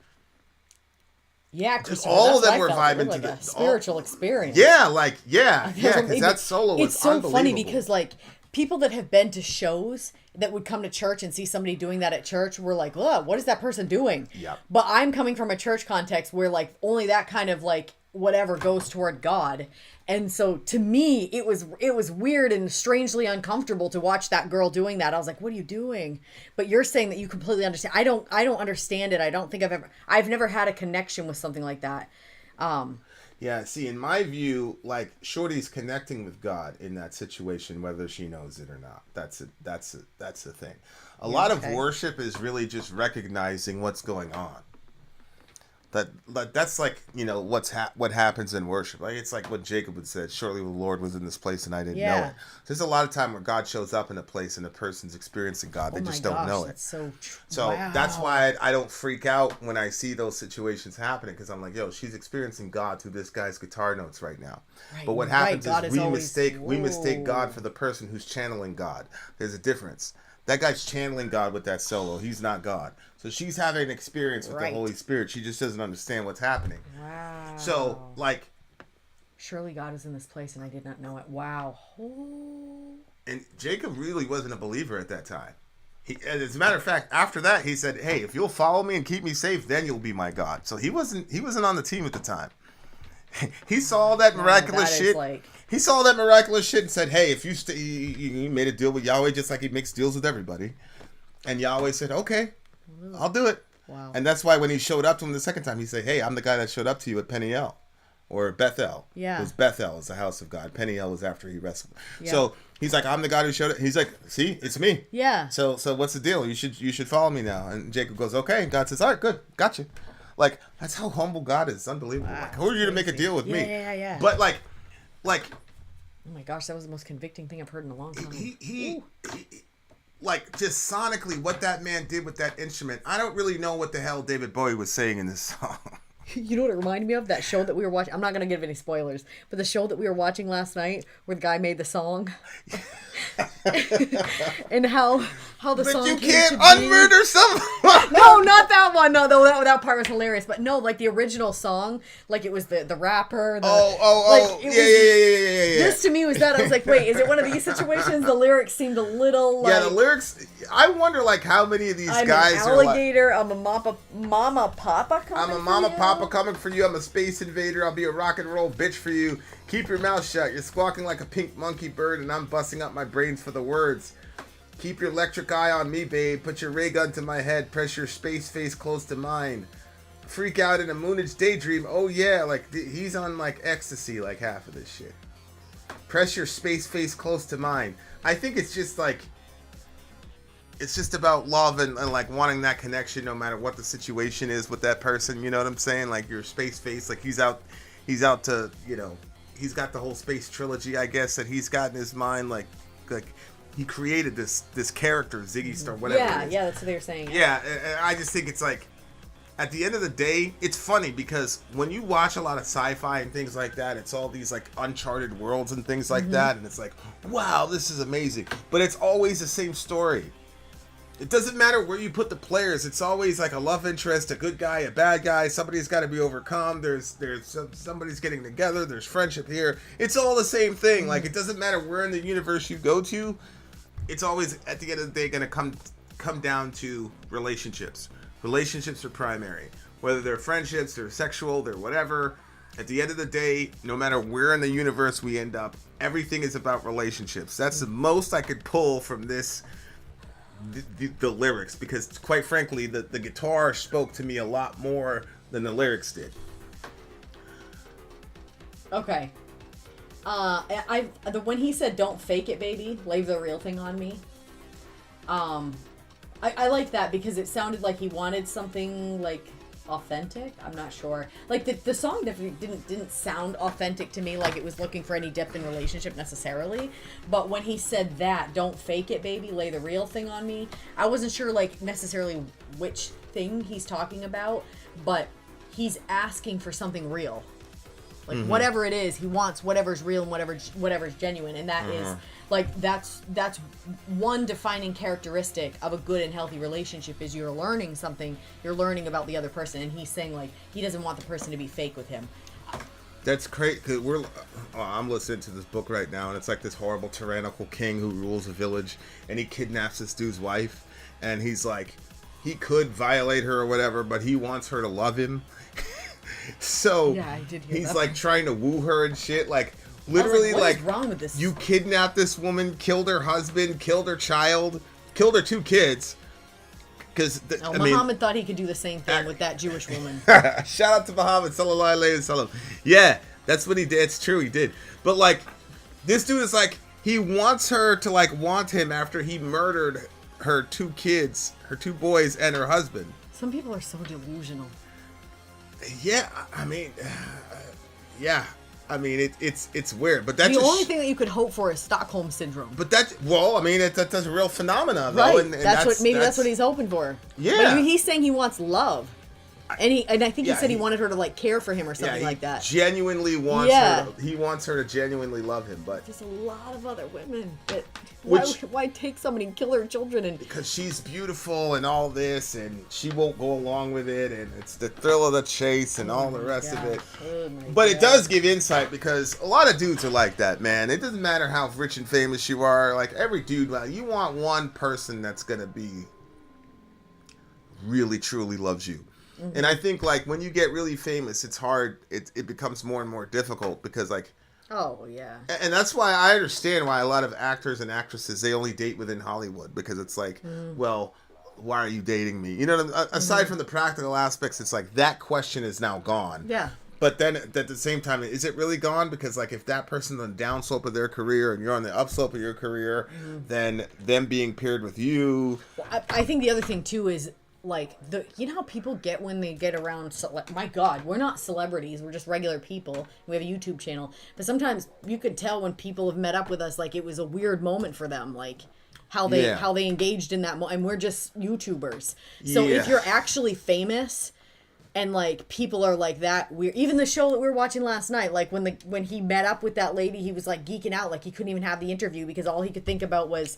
Yeah, Just Christopher, all that's of them what I were felt. vibing It to was like the a spiritual experience. Yeah, because that solo was It's so unbelievable. funny because like people that have been to shows that would come to church and see somebody doing that at church were like, "Oh, what is that person doing?" Yep. But I'm coming from a church context where like only that kind of like whatever goes toward God. And so to me, it was weird and strangely uncomfortable to watch that girl doing that. I was like, "What are you doing?" But you're saying that you completely understand. I don't understand it. I don't think I've never had a connection with something like that. Yeah, see, in my view, like Shorty's connecting with God in that situation, whether she knows it or not. That's the thing. A lot of worship is really just recognizing what's going on. That's like, you know, what happens in worship. Like it's like what Jacob had said, "Surely the Lord was in this place and I didn't know it." There's a lot of time where God shows up in a place and a person's experiencing God, they just don't know it. So wow. That's why I don't freak out when I see those situations happening, because I'm like, yo, she's experiencing God through this guy's guitar notes right now. Right, but what happens is we mistake God for the person who's channeling God. There's a difference. That guy's channeling God with that solo. He's not God. So she's having an experience with the Holy Spirit. She just doesn't understand what's happening. Wow. So, like... Surely God is in this place and I did not know it. Wow. Oh. And Jacob really wasn't a believer at that time. As a matter of fact, after that, he said, "Hey, if you'll follow me and keep me safe, then you'll be my God." So he wasn't on the team at the time. He saw that miraculous shit. He saw that miraculous shit and said, "Hey, if you he made a deal with Yahweh just like he makes deals with everybody." And Yahweh said, "Okay, I'll do it." Wow. And that's why when he showed up to him the second time, he said, "Hey, I'm the guy that showed up to you at Peniel." Or Bethel. Yeah. Because Bethel is the house of God. Peniel was after he wrestled. Yeah. So he's like, "I'm the God who showed it." He's like, "See, it's me." Yeah. So what's the deal? You should follow me now. And Jacob goes, "Okay." And God says, "All right, good, got you." Like, that's how humble God is. It's unbelievable. Like, who are you to make a deal with me? Yeah. But like. Oh my gosh, that was the most convicting thing I've heard in a long time. He like, just sonically, what that man did with that instrument. I don't really know what the hell David Bowie was saying in this song. You know what it reminded me of? That show that we were watching. I'm not going to give any spoilers, but the show that we were watching last night where the guy made the song. And how the song you came can't to be. unmurder someone. No, not that one. No, that part was hilarious. But no, like the original song, like it was the rapper. Yeah. This to me was that. I was like, wait, is it one of these situations? The lyrics seemed a little like... Yeah, the lyrics... I wonder, like, how many of these I'm guys an alligator, I'm a mama papa coming I'm a mama papa coming for you. I'm a space invader. I'll be a rock and roll bitch for you. Keep your mouth shut. You're squawking like a pink monkey bird, and I'm busting up my brains for the words. Keep your electric eye on me, babe. Put your ray gun to my head. Press your space face close to mine. Freak out in a moonage daydream. Oh, yeah. Like, he's on, like, ecstasy, like, half of this shit. Press your space face close to mine. I think it's just, like... It's just about love and like wanting that connection no matter what the situation is with that person. You know what I'm saying? Like your space face, like he's out to, you know, he's got the whole space trilogy, I guess, that he's got in his mind. Like he created this character, Ziggy Star, whatever. Yeah, that's what they were saying. Yeah, and I just think it's like, at the end of the day, it's funny because when you watch a lot of sci-fi and things like that, it's all these like uncharted worlds and things like that, and it's like, wow, this is amazing. But it's always the same story. It doesn't matter where you put the players. It's always like a love interest, a good guy, a bad guy. Somebody's got to be overcome. There's somebody's getting together. There's friendship here. It's all the same thing. Like, it doesn't matter where in the universe you go to. It's always, at the end of the day, going to come down to relationships. Relationships are primary. Whether they're friendships, they're sexual, they're whatever. At the end of the day, no matter where in the universe we end up, everything is about relationships. That's the most I could pull from this... The lyrics, because quite frankly the guitar spoke to me a lot more than the lyrics did. Okay. When he said "Don't fake it, baby, lay the real thing on me," I like that because it sounded like he wanted something like authentic. I'm not sure. Like the song definitely didn't sound authentic to me, like it was looking for any depth in relationship necessarily. But when he said that, "Don't fake it, baby, lay the real thing on me," I wasn't sure like necessarily which thing he's talking about, but he's asking for something real. Like whatever it is, he wants whatever's real and whatever's genuine, and that is like that's one defining characteristic of a good and healthy relationship is you're learning something, you're learning about the other person, and he's saying like he doesn't want the person to be fake with him. That's great because I'm listening to this book right now, and it's like this horrible tyrannical king who rules a village, and he kidnaps this dude's wife, and he's like, he could violate her or whatever, but he wants her to love him. So yeah, I did hear he's that. like trying to woo her and shit, like literally what like is wrong with this? You kidnapped this woman, killed her husband, killed her child, killed her 2 kids. Because Muhammad thought he could do the same thing with that Jewish woman. Shout out to Muhammad sallallahu alaihi wasallam. Yeah, that's what he did. It's true, he did. But like, this dude is like, he wants her to like want him after he murdered her 2 kids, her 2 boys, and her husband. Some people are so delusional. Yeah, I mean, yeah. I mean, it's weird, but that's the only thing that you could hope for is Stockholm syndrome. But that's I mean, that's a real phenomenon, though. Right. And that's what he's hoping for. Yeah. But he's saying he wants love, and I think he said he wanted her to like care for him or something like that. Genuinely wants her. He wants her to genuinely love him, but there's a lot of other women that Which- why take somebody and kill her children and because she's beautiful and all this, and she won't go along with it, and it's the thrill of the chase and all the rest of it. But it does give insight because a lot of dudes are like that, man. It doesn't matter how rich and famous you are. Like every dude, you want one person that's gonna be really truly loves you. And I think like when you get really famous, it's hard. It becomes more and more difficult because like. Oh yeah. And that's why I understand why a lot of actors and actresses, they only date within Hollywood because it's like, well, why are you dating me? You know, aside from the practical aspects, it's like that question is now gone. Yeah. But then at the same time, is it really gone? Because like if that person's on the downslope of their career and you're on the upslope of your career, then them being paired with you. Well, I think the other thing too is like you know how people get when they get around my god, we're not celebrities, we're just regular people, we have a YouTube channel, but sometimes you could tell when people have met up with us like it was a weird moment for them, like how they engaged in that and we're just YouTubers. So if you're actually famous and like people are like that weird, even the show that we were watching last night, like when he met up with that lady, he was like geeking out, like he couldn't even have the interview because all he could think about was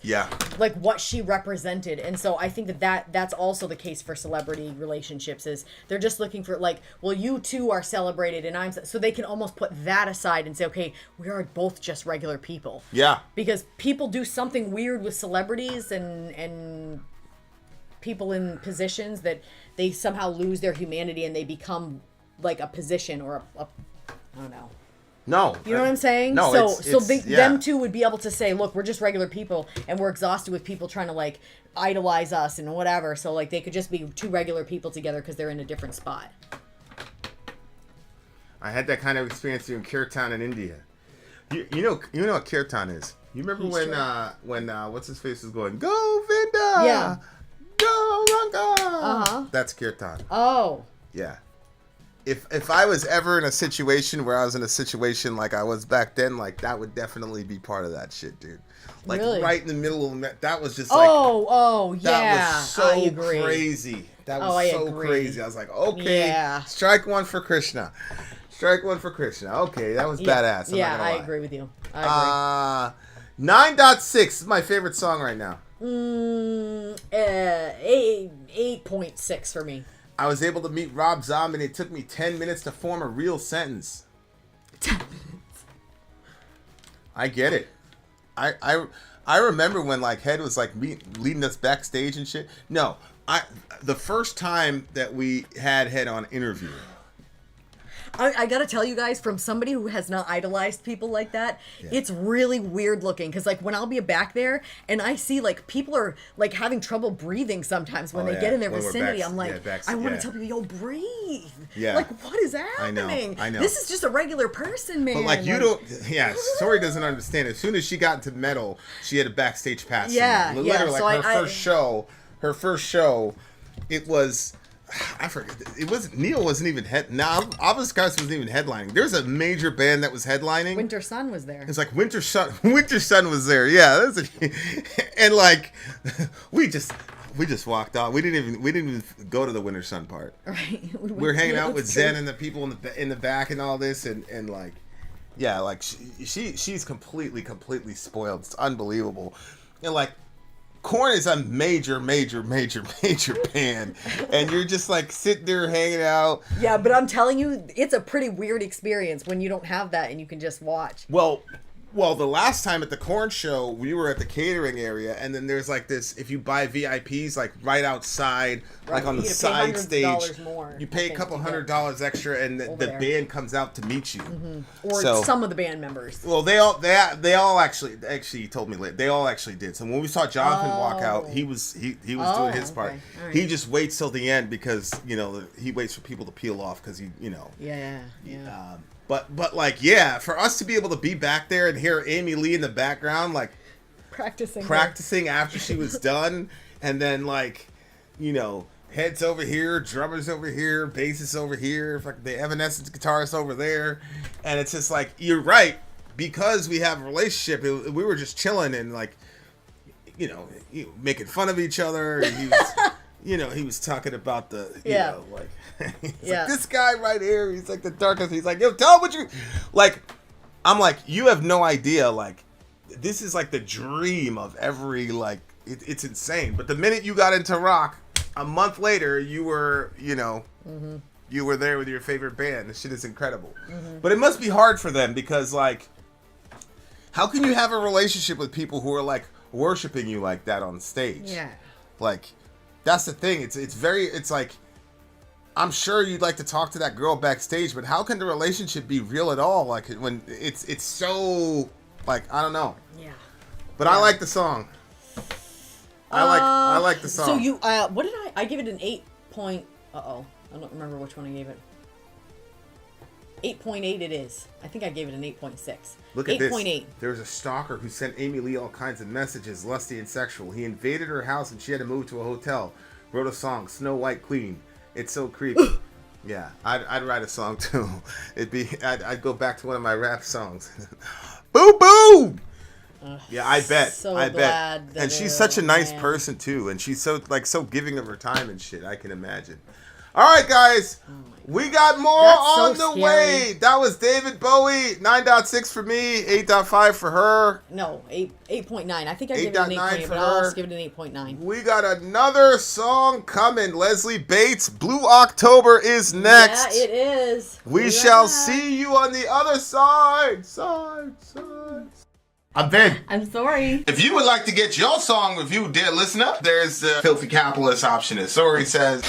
like what she represented. And so I think that's also the case for celebrity relationships, is they're just looking for like, well, you two are celebrated and I'm so they can almost put that aside and say, okay, we are both just regular people. Yeah. Because people do something weird with celebrities and people in positions that they somehow lose their humanity and they become like a position or a I don't know. No. You know what I'm saying? No, them two would be able to say, look, we're just regular people and we're exhausted with people trying to like idolize us and whatever. So like they could just be 2 regular people together because they're in a different spot. I had that kind of experience in Kirtan in India. You know what Kirtan is? You remember when what's his face was going, Govinda? Yeah. Go Ranga! That's Kirtan. Oh. Yeah. If I was ever in a situation where I was in a situation like I was back then, like that would definitely be part of that shit, dude. Like really? Right in the middle of that was just like yeah. That was so I agree. crazy. That was so agree. crazy. I was like, okay, strike one for Krishna. Strike one for Krishna. Okay, that was badass. I'm not gonna lie. agree with you. I agree. 9.6 is my favorite song right now. 8.6 for me. I was able to meet Rob Zombie and it took me 10 minutes to form a real sentence. 10 minutes. I get it. I remember when like Head was like leading us backstage and shit. No, the first time that we had Head on interview. I gotta tell you guys, from somebody who has not idolized people like that, it's really weird looking. Because like when I'll be back there and I see like people are like having trouble breathing sometimes when they get in their vicinity, I'm like, I want to tell people, yo, breathe. Yeah. Like, what is happening? I know. This is just a regular person, man. But like you don't. Yeah, Tori doesn't understand. As soon as she got into metal, she had a backstage pass. Yeah, literally, so like her first show, it was. I forget. It wasn't. Neil wasn't even Obvious Guys wasn't even headlining. There's a major band that was headlining. Winter Sun was there. It's like Winter Sun. Winter Sun was there. Yeah, and like we just We just walked off. We didn't even go to the Winter Sun part. Right. We were hanging out with Zen and the people in the back and all this, and like, yeah, like she's completely spoiled. It's unbelievable, and like, Korn is a major band, and you're just like sitting there hanging out. Yeah, but I'm telling you, it's a pretty weird experience when you don't have that and you can just watch. Well, the last time at the Korn show, we were at the catering area, and then there's like this, if you buy VIPs, like right outside, like on the side stage, more, you pay a couple $100 extra, and the band comes out to meet you. Mm-hmm. Or some of the band members. Well, they all actually told me later. They all actually did. So when we saw Jonathan walk out, he was doing his part. Right. He just waits till the end because, you know, he waits for people to peel off because Yeah. But like, yeah, for us to be able to be back there and hear Amy Lee in the background, like practicing after she was done, and then like, you know, heads over here, drummers over here, bassists over here, the Evanescence guitarist over there, and it's just like, you're right, because we have a relationship. We were just chilling and like, you know, making fun of each other. And he was, you know, he was talking about the, you know, like. He's like, this guy right here, he's like the darkest. He's like, yo, tell him what you like. I'm like, you have no idea. Like, this is like the dream of every, like, it's insane. But the minute you got into rock, a month later, you were, you know, you were there with your favorite band. This shit is incredible. But it must be hard for them because, like, how can you have a relationship with people who are like worshiping you like that on stage? Yeah. Like, that's the thing. It's like, I'm sure you'd like to talk to that girl backstage, but how can the relationship be real at all? Like, when it's so, like, I don't know. Yeah. But I like the song. I like the song. So you, what did I give it an 8 point, I don't remember which one I gave it. 8.8 it is. I think I gave it an 8.6. Look at this. 8.8. There was a stalker who sent Amy Lee all kinds of messages, lusty and sexual. He invaded her house and she had to move to a hotel. Wrote a song, Snow White Queen. It's so creepy. Yeah, I'd write a song too. I'd go back to one of my rap songs. Boo boo. Yeah, I bet. So I glad bet. And she's such a nice person too, and she's so giving of her time and shit. I can imagine. All right, guys. We got more on the way. That was David Bowie. 9.6 for me, 8.5 for her. No, 8.9. I think I gave it an 8.8, but I'll also give it an 8.9. We got another song coming. Leslie Bates, Blue October is next. Yeah, it is. We shall see you on the other side. I'm Ben. I'm sorry. If you would like to get your song reviewed, dear listener, there's the Filthy Capitalist option. As Sorry says,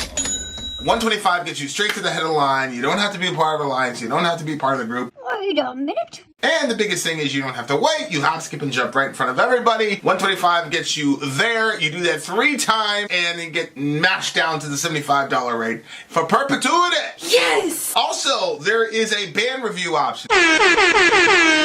125 gets you straight to the head of the line. You don't have to be a part of the alliance. You don't have to be part of the group. Wait a minute. And the biggest thing is you don't have to wait. You hop, skip, and jump right in front of everybody. 125 gets you there. You do that 3 times, and you get mashed down to the $75 rate for perpetuity. Yes! Also, there is a band review option.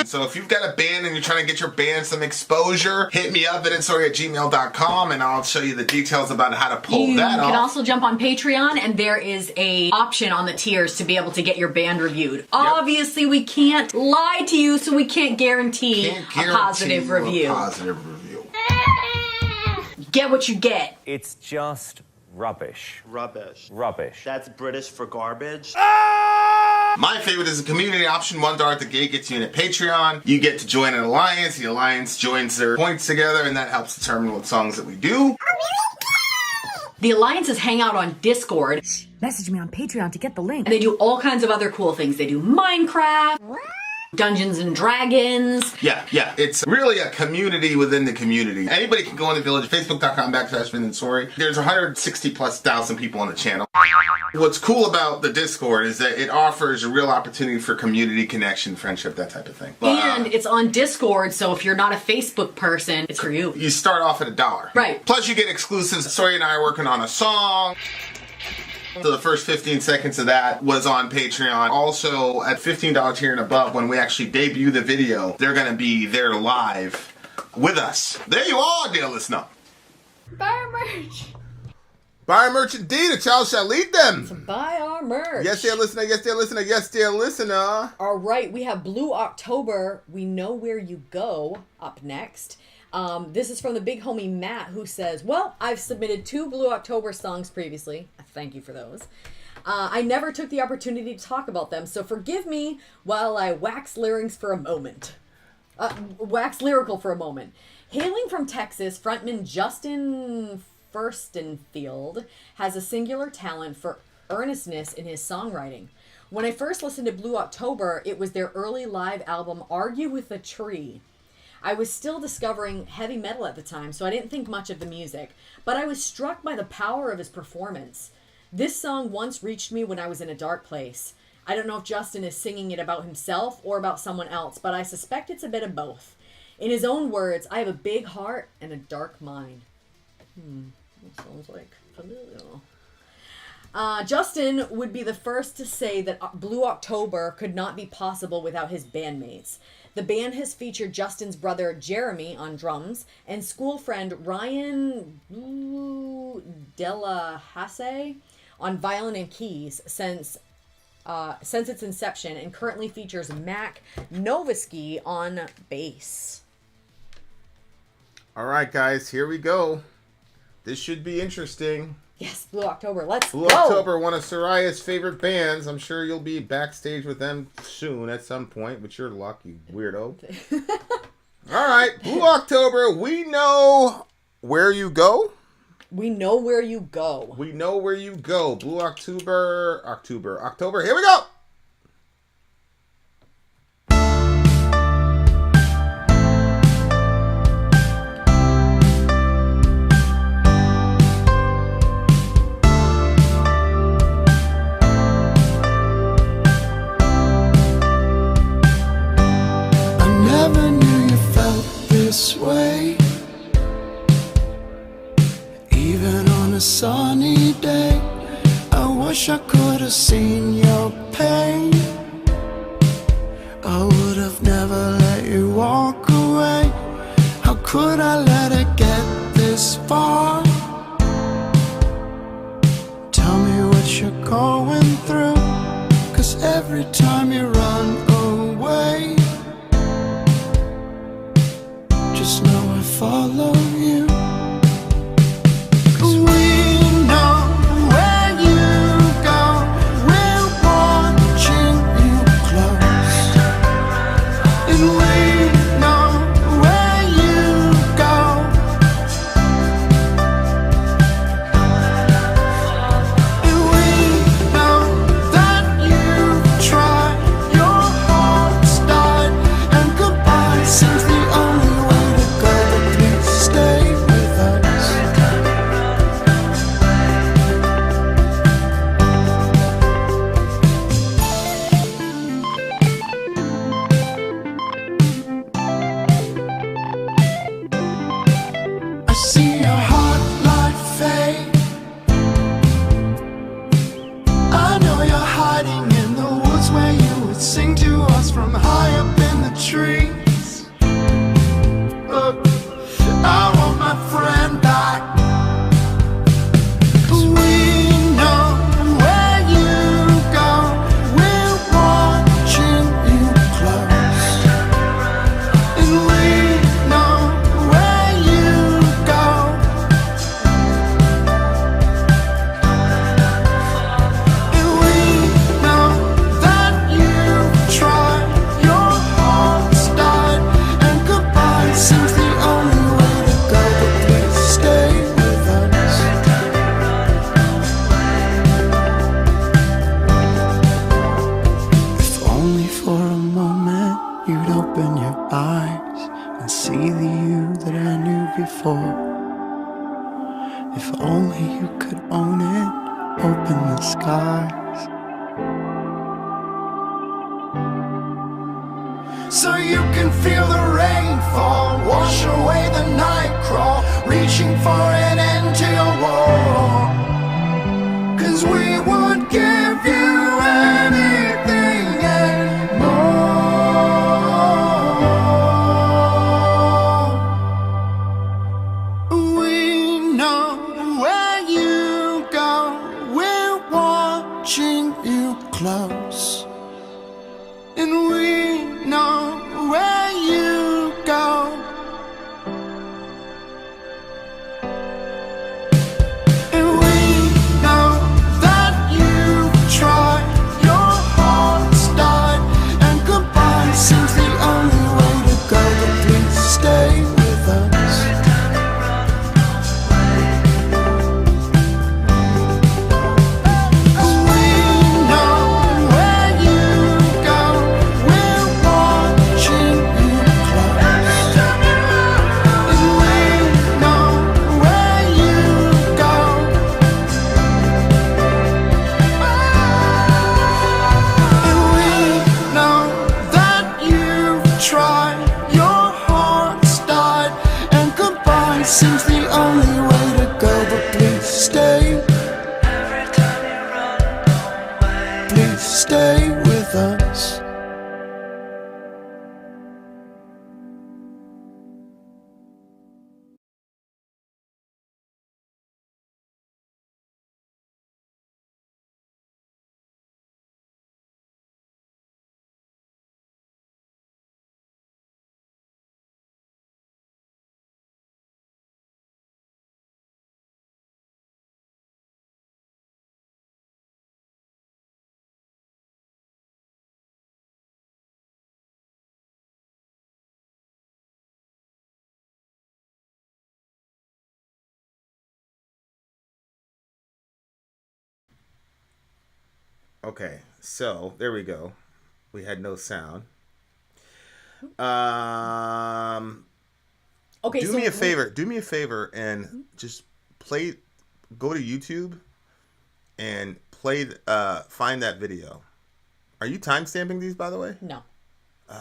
So if you've got a band and you're trying to get your band some exposure, hit me up at instory@gmail.com, and I'll show you the details about how to pull that off. You can also jump on Patreon, and there is a option on the tiers to be able to get your band reviewed. Yep. Obviously, we can't lie to you, so we can't guarantee a positive review. Get what you get. It's just rubbish. Rubbish. Rubbish. That's British for garbage. My favorite is a community option. $1 at the gate gets you in at Patreon. You get to join an alliance. The alliance joins their points together, and that helps determine what songs that we do. The alliances hang out on Discord. Message me on Patreon to get the link. And they do all kinds of other cool things. They do Minecraft, Dungeons and Dragons. Yeah. It's really a community within the community. Anybody can go in the village, facebook.com/VinandSorry. There's 160,000+ people on the channel. What's cool about the Discord is that it offers a real opportunity for community connection, friendship, that type of thing. And it's on Discord, so if you're not a Facebook person, it's for you. You start off at $1. Right. Plus you get exclusives. Sorry and I are working on a song. So the first 15 seconds of that was on Patreon. Also, at $15 here and above, when we actually debut the video, they're going to be there live with us. There you are, dear listener. Buy our merch. Buy our merch indeed. A child shall lead them. So buy our merch. Yes, dear listener. Yes, dear listener. Yes, dear listener. All right, we have Blue October, We Know Where You Go up next. This is from the big homie Matt, who says, well, I've submitted 2 Blue October songs previously. Thank you for those. I never took the opportunity to talk about them, so forgive me while I wax lyrics for a moment. Wax lyrical for a moment. Hailing from Texas, frontman Justin Furstenfield has a singular talent for earnestness in his songwriting. When I first listened to Blue October, it was their early live album, Argue with a Tree. I was still discovering heavy metal at the time, so I didn't think much of the music, but I was struck by the power of his performance. This song once reached me when I was in a dark place. I don't know if Justin is singing it about himself or about someone else, but I suspect it's a bit of both. In his own words, I have a big heart and a dark mind. That sounds like familial. Justin would be the first to say that Blue October could not be possible without his bandmates. The band has featured Justin's brother Jeremy on drums and school friend Ryan Delahasse on violin and keys since its inception, and currently features Mac Novisky on bass. All right, guys, here we go. This should be interesting. Yes, Blue October. Let's Blue go. October, one of Soraya's favorite bands. I'm sure you'll be backstage with them soon at some point, with your luck, you weirdo. All right, Blue October, we know where you go. We know where you go. We know where you go. Blue October. Here we go. I never knew you felt this way. Even on a sunny day, I wish I could have seen your pain. I would have never let you walk away. How could I let it get this far? Tell me what you're going through, 'cause every time you run away, just know I follow you. If only you could own it, open the skies, so you can feel the rainfall, wash away the night crawl, reaching for an end to your war. 'Cause we would give you anything and more. We know where you go, we're watching you close. And we know where you go, Okay, so there we go. We had no sound. Okay, Do me a favor. Do me a favor and just play. Go to YouTube and play. Find that video. Are you timestamping these, by the way? No. We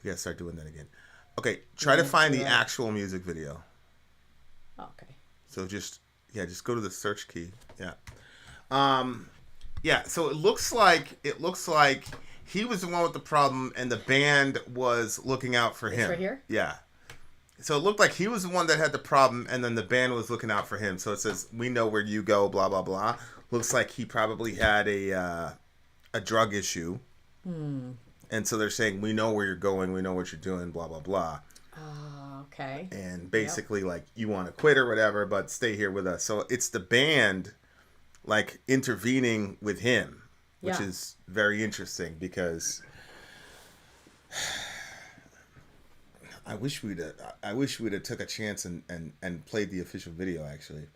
gotta start doing that again. Okay, try to find the actual music video. Okay. So just go to the search key. Yeah. Yeah. So it looks like he was the one with the problem, and the band was looking out for him. Right here. Yeah. So it looked like he was the one that had the problem, and then the band was looking out for him. So it says, "We know where you go." Blah blah blah. Looks like he probably had a drug issue. And so they're saying, "We know where you're going. We know what you're doing." Blah blah blah. Okay. And basically, like, you want to quit or whatever, but stay here with us. So it's the band, like, intervening with him, which is very interesting because I wish we'd have took a chance and played the official video, actually.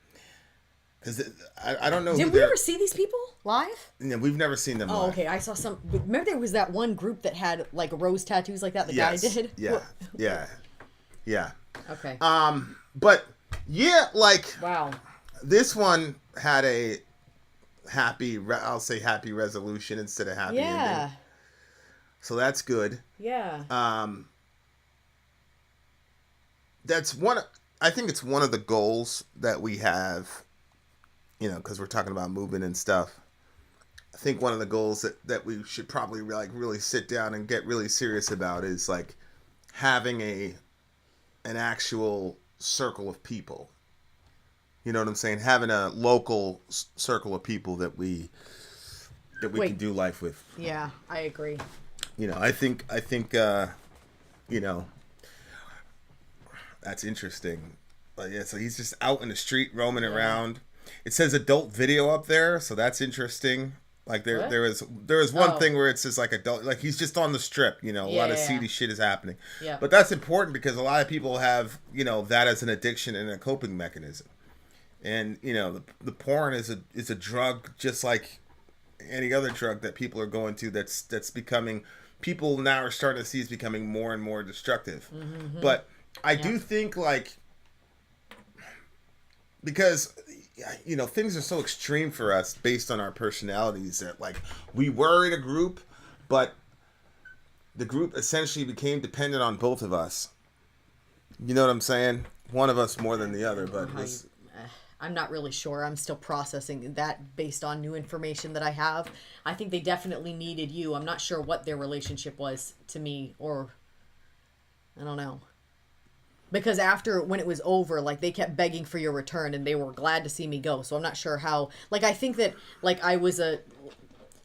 Because I don't know. Did we ever see these people live? No, we've never seen them live. Oh, okay. I saw some. Remember, there was that one group that had like rose tattoos like that. The guy did. Yeah. Okay. But yeah, like, wow. This one had a happy resolution instead of happy ending. So that's good. Yeah. That's one. I think it's one of the goals that we have. You know, because we're talking about movement and stuff. I think one of the goals that we should probably like really sit down and get really serious about is like having an actual circle of people. You know what I'm saying? Having a local circle of people that we can do life with. Yeah, I agree. You know, I think you know, that's interesting. But yeah, so he's just out in the street roaming around. It says adult video up there, so that's interesting. Like there was one thing where it says like adult, like he's just on the strip, you know, a lot of seedy shit is happening. Yeah. But that's important because a lot of people have, you know, that as an addiction and a coping mechanism. And, you know, the porn is a drug just like any other drug that people are going to that's becoming, people now are starting to see is becoming more and more destructive. Mm-hmm. But I do think, like, because, you know, things are so extreme for us based on our personalities that, like, we were in a group, but the group essentially became dependent on both of us. You know what I'm saying? One of us more than the other, but I'm not really sure. I'm still processing that based on new information that I have. I think they definitely needed you. I'm not sure what their relationship was to me, or I don't know. Because after, when it was over, like, they kept begging for your return and they were glad to see me go. So I'm not sure how, like, I think that, like,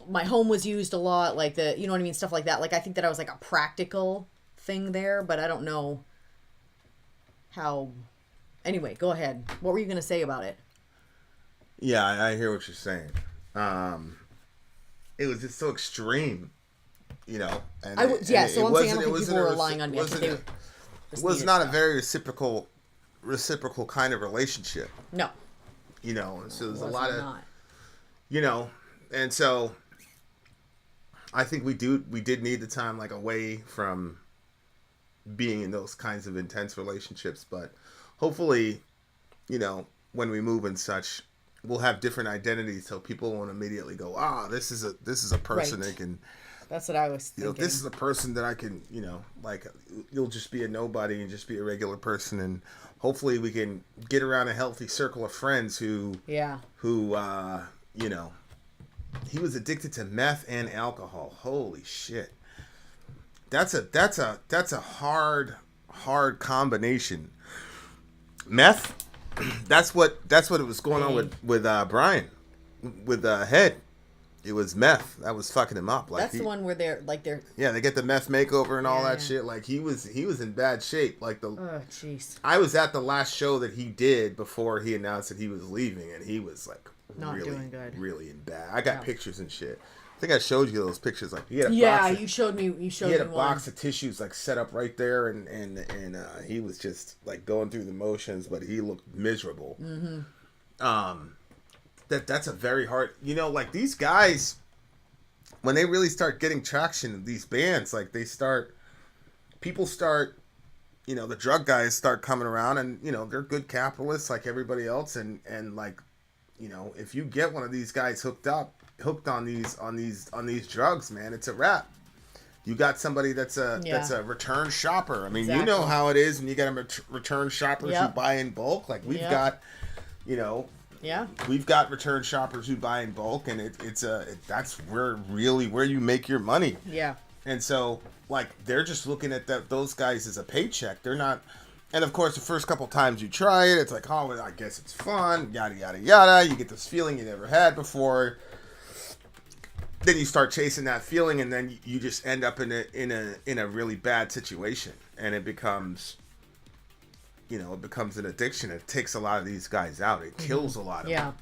my home was used a lot, like, you know what I mean? Stuff like that. Like, I think that I was, like, a practical thing there, but I don't know how. Anyway, go ahead. What were you going to say about it? Yeah, I hear what you're saying. It was just so extreme, you know. And so I'm saying I don't think people were relying on me. It was not a very reciprocal kind of relationship. No. You know, and so there's a lot of, you know, and so I think we did need the time, like, away from being in those kinds of intense relationships, but hopefully, you know, when we move and such, we'll have different identities so people won't immediately go, this is a person that can. That's what I was thinking. You know, this is a person that I can, you know, like, you'll just be a nobody and just be a regular person, and hopefully we can get around a healthy circle of friends who, you know, he was addicted to meth and alcohol. Holy shit. That's a hard combination. Meth, that's what it was going on with Brian, with Head. It was meth that was fucking him up. Like, that's the one where they're they get the meth makeover and all that shit. Like, he was in bad shape. Like, jeez. I was at the last show that he did before he announced that he was leaving, and he was like not doing good, really in bad. I got pictures and shit. I think I showed you those pictures. Like, he had you showed me. He had a box of tissues like set up right there, and he was just like going through the motions, but he looked miserable. Mm-hmm. that's a very hard, like these guys, when they really start getting traction in these bands, like people start, the drug guys start coming around, and they're good capitalists like everybody else, and like, if you get one of these guys hooked on these drugs, man, it's a wrap. You got somebody that's a return shopper. I mean, Exactly. you know how it is when you get return shoppers who Yep. buy in bulk. Like we've Yep. got, Yeah. we've got return shoppers who buy in bulk, and that's where you make your money. Yeah. And so, like, they're just looking at those guys as a paycheck. They're not. And of course, the first couple times you try it, it's like, oh, well, I guess it's fun, yada yada yada. You get this feeling you never had before. Then you start chasing that feeling, and then you just end up in a really bad situation, and it becomes, an addiction. It takes a lot of these guys out. It kills a lot of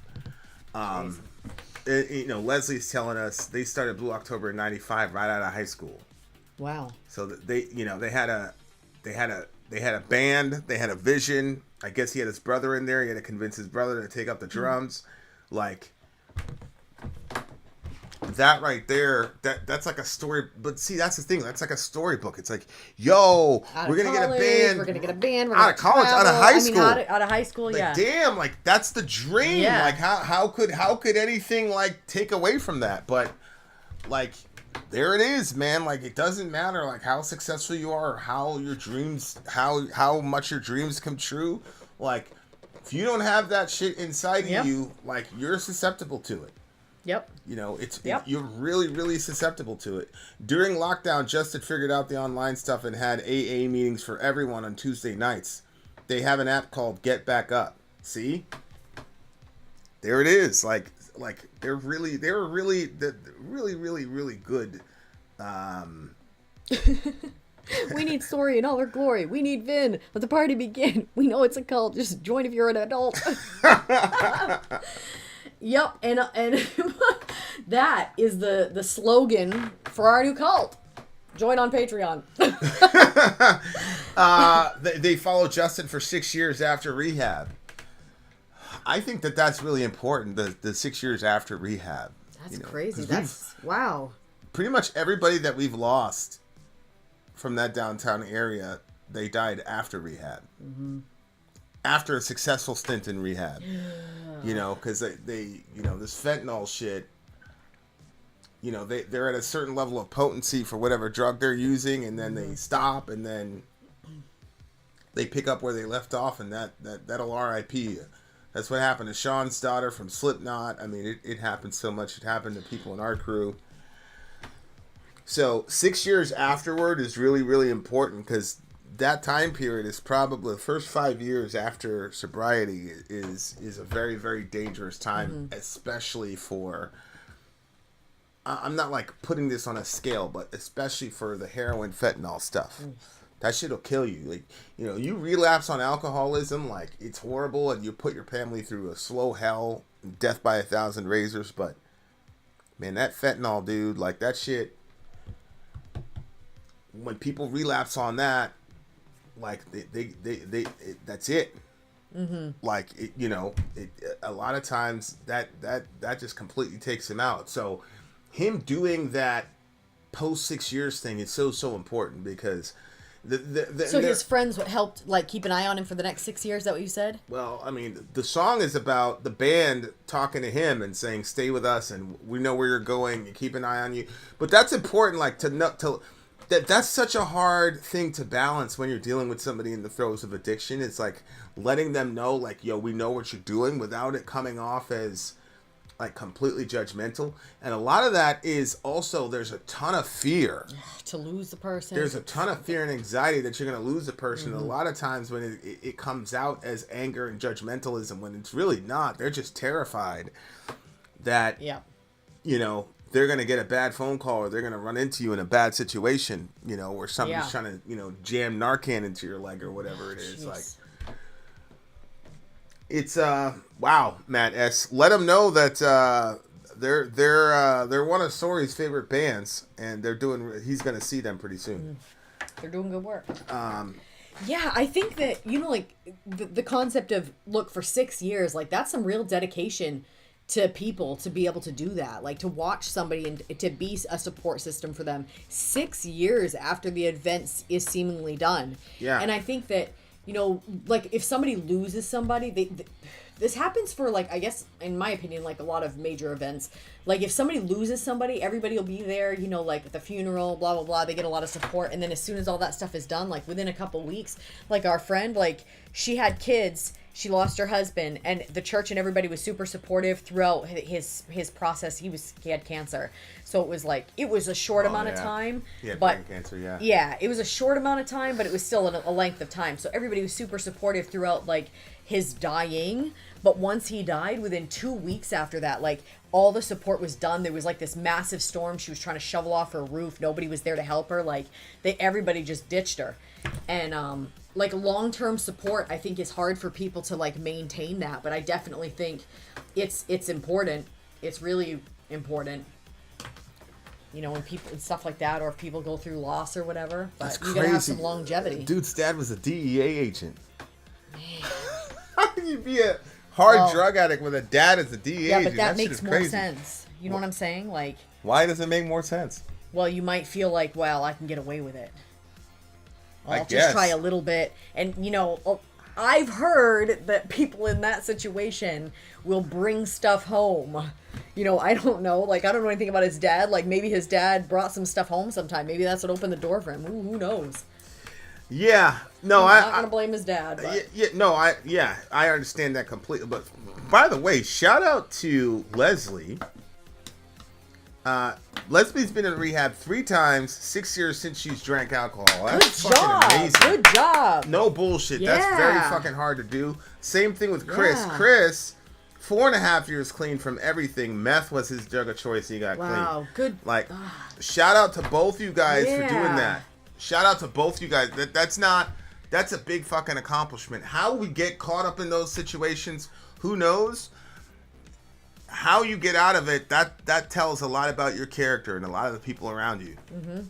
them. Leslie's telling us they started Blue October in '95, right out of high school. Wow. So that they had a band, they had a vision. I guess he had his brother in there. He had to convince his brother to take up the drums, like. That right there, that's like a story. But see, that's the thing. That's like a storybook. It's like, yo, we're gonna get a band. We're gonna get a band. We're out of college, out of high school. Out of high school, like, yeah. Damn, like that's the dream. Yeah. Like how could anything like take away from that? But like, there it is, man. Like it doesn't matter like how successful you are, or how your dreams, how much your dreams come true. Like if you don't have that shit inside of you, like you're susceptible to it. Yep. You're really, really susceptible to it. During lockdown, Justin figured out the online stuff and had AA meetings for everyone on Tuesday nights. They have an app called Get Back Up. See? There it is. Like they were really good. We need Story in all her glory. We need Vin. Let the party begin. We know it's a cult. Just join if you're an adult. Yep, and that is the slogan for our new cult. Join on Patreon. They followed Justin for 6 years after rehab. I think that's really important. The 6 years after rehab. That's crazy. That's wow. Pretty much everybody that we've lost from that downtown area, they died after rehab. Mm-hmm. After a successful stint in rehab. Because they this fentanyl shit, they're at a certain level of potency for whatever drug they're using, and then they stop, and then they pick up where they left off, and that'll RIP. That's what happened to Sean's daughter from Slipknot. I mean, it happened so much. It happened to people in our crew. So 6 years afterward is really, really important, because that time period is probably the first 5 years after sobriety is a very, very dangerous time, especially for, I'm not like putting this on a scale, but especially for the heroin fentanyl stuff. That shit'll kill you. Like, you relapse on alcoholism, like it's horrible, and you put your family through a slow hell, death by 1,000 razors. But man, that fentanyl, dude, like that shit, when people relapse on that, like they that's it. Mm-hmm. Like a lot of times that just completely takes him out. So him doing that post 6 years thing is so important, because so his friends helped like keep an eye on him for the next 6 years. Is that what you said? Well, I mean, the song is about the band talking to him and saying, "Stay with us, and we know where you're going. And keep an eye on you." But that's important, like that's such a hard thing to balance when you're dealing with somebody in the throes of addiction. It's like letting them know, like, yo, we know what you're doing, without it coming off as like completely judgmental. And a lot of that is also, there's a ton of fear to lose the person. There's a ton of fear and anxiety that you're going to lose the person. Mm-hmm. A lot of times when it comes out as anger and judgmentalism, when it's really not. They're just terrified that they're going to get a bad phone call, or they're going to run into you in a bad situation, where somebody's trying to, jam Narcan into your leg or whatever it is. Like, it's, wow, Matt S. Let them know that, they're one of Sori's favorite bands, and he's going to see them pretty soon. They're doing good work. Yeah, I think that, like the concept of, look, for 6 years, like that's some real dedication to people to be able to do that, like to watch somebody and to be a support system for them 6 years after the events is seemingly done. Yeah. And I think that, you know, like if somebody loses somebody, this happens for, like, I guess in my opinion, like a lot of major events. Like if somebody loses somebody, everybody will be there, you know, like at the funeral, blah blah blah, they get a lot of support. And then as soon as all that stuff is done, like within a couple weeks, like our friend, like she had kids, she lost her husband, and the church and everybody was super supportive throughout his process. He had cancer, so it was like it was a short amount of time. Yeah, but brain cancer. Yeah. Yeah, it was a short amount of time, but it was still a length of time. So everybody was super supportive throughout like his dying. But once he died, within 2 weeks after that, like all the support was done. There was like this massive storm. She was trying to shovel off her roof. Nobody was there to help her. Like everybody just ditched her, and like long-term support, I think is hard for people to like maintain that, but I definitely think it's important. It's really important, you know, when people and stuff like that, or if people go through loss or whatever. But That's you gotta have crazy. some longevity. Dude's dad was a DEA agent. How can you be a hard drug addict with a dad as a DEA Yeah, agent? but that shit makes is more crazy. sense. You know what I'm saying? Like, Why does it make more sense? well, you might feel like, well, I can get away with it. I I'll guess. just try a little bit. And, you know, I've heard that people in that situation will bring stuff home. You know, I don't know. Like, I don't know anything about his dad. Like, maybe his dad brought some stuff home sometime. Maybe that's what opened the door for him. Ooh, who knows? Yeah. No, I'm not going to blame his dad. But. I understand that completely. But, by the way, shout out to Leslie. Leslie's been in rehab 3 times, 6 years since she's drank alcohol. That's Good job. fucking amazing. Good job. No bullshit. That's Yeah. very fucking hard to do. Same thing with Chris. Yeah. Chris, 4.5 years clean from everything. Meth was his drug of choice. He got Wow. clean. Good. Like, shout out to both you guys for doing Yeah. that. Shout out to both you guys. That's a big fucking accomplishment. How we get caught up in those situations, who knows? How you get out of it, that tells a lot about your character and a lot of the people around you. Mm-hmm.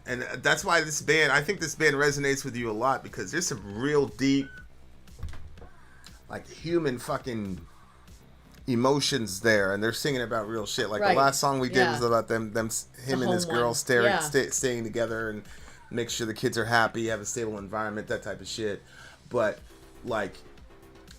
And that's why I think this band resonates with you a lot, because there's some real deep, like, human fucking emotions there, and they're singing about real shit. Like, Right. the last song we did Yeah. was about him and his home girl one. staying together and make sure the kids are happy, have a stable environment, that type of shit. But, like,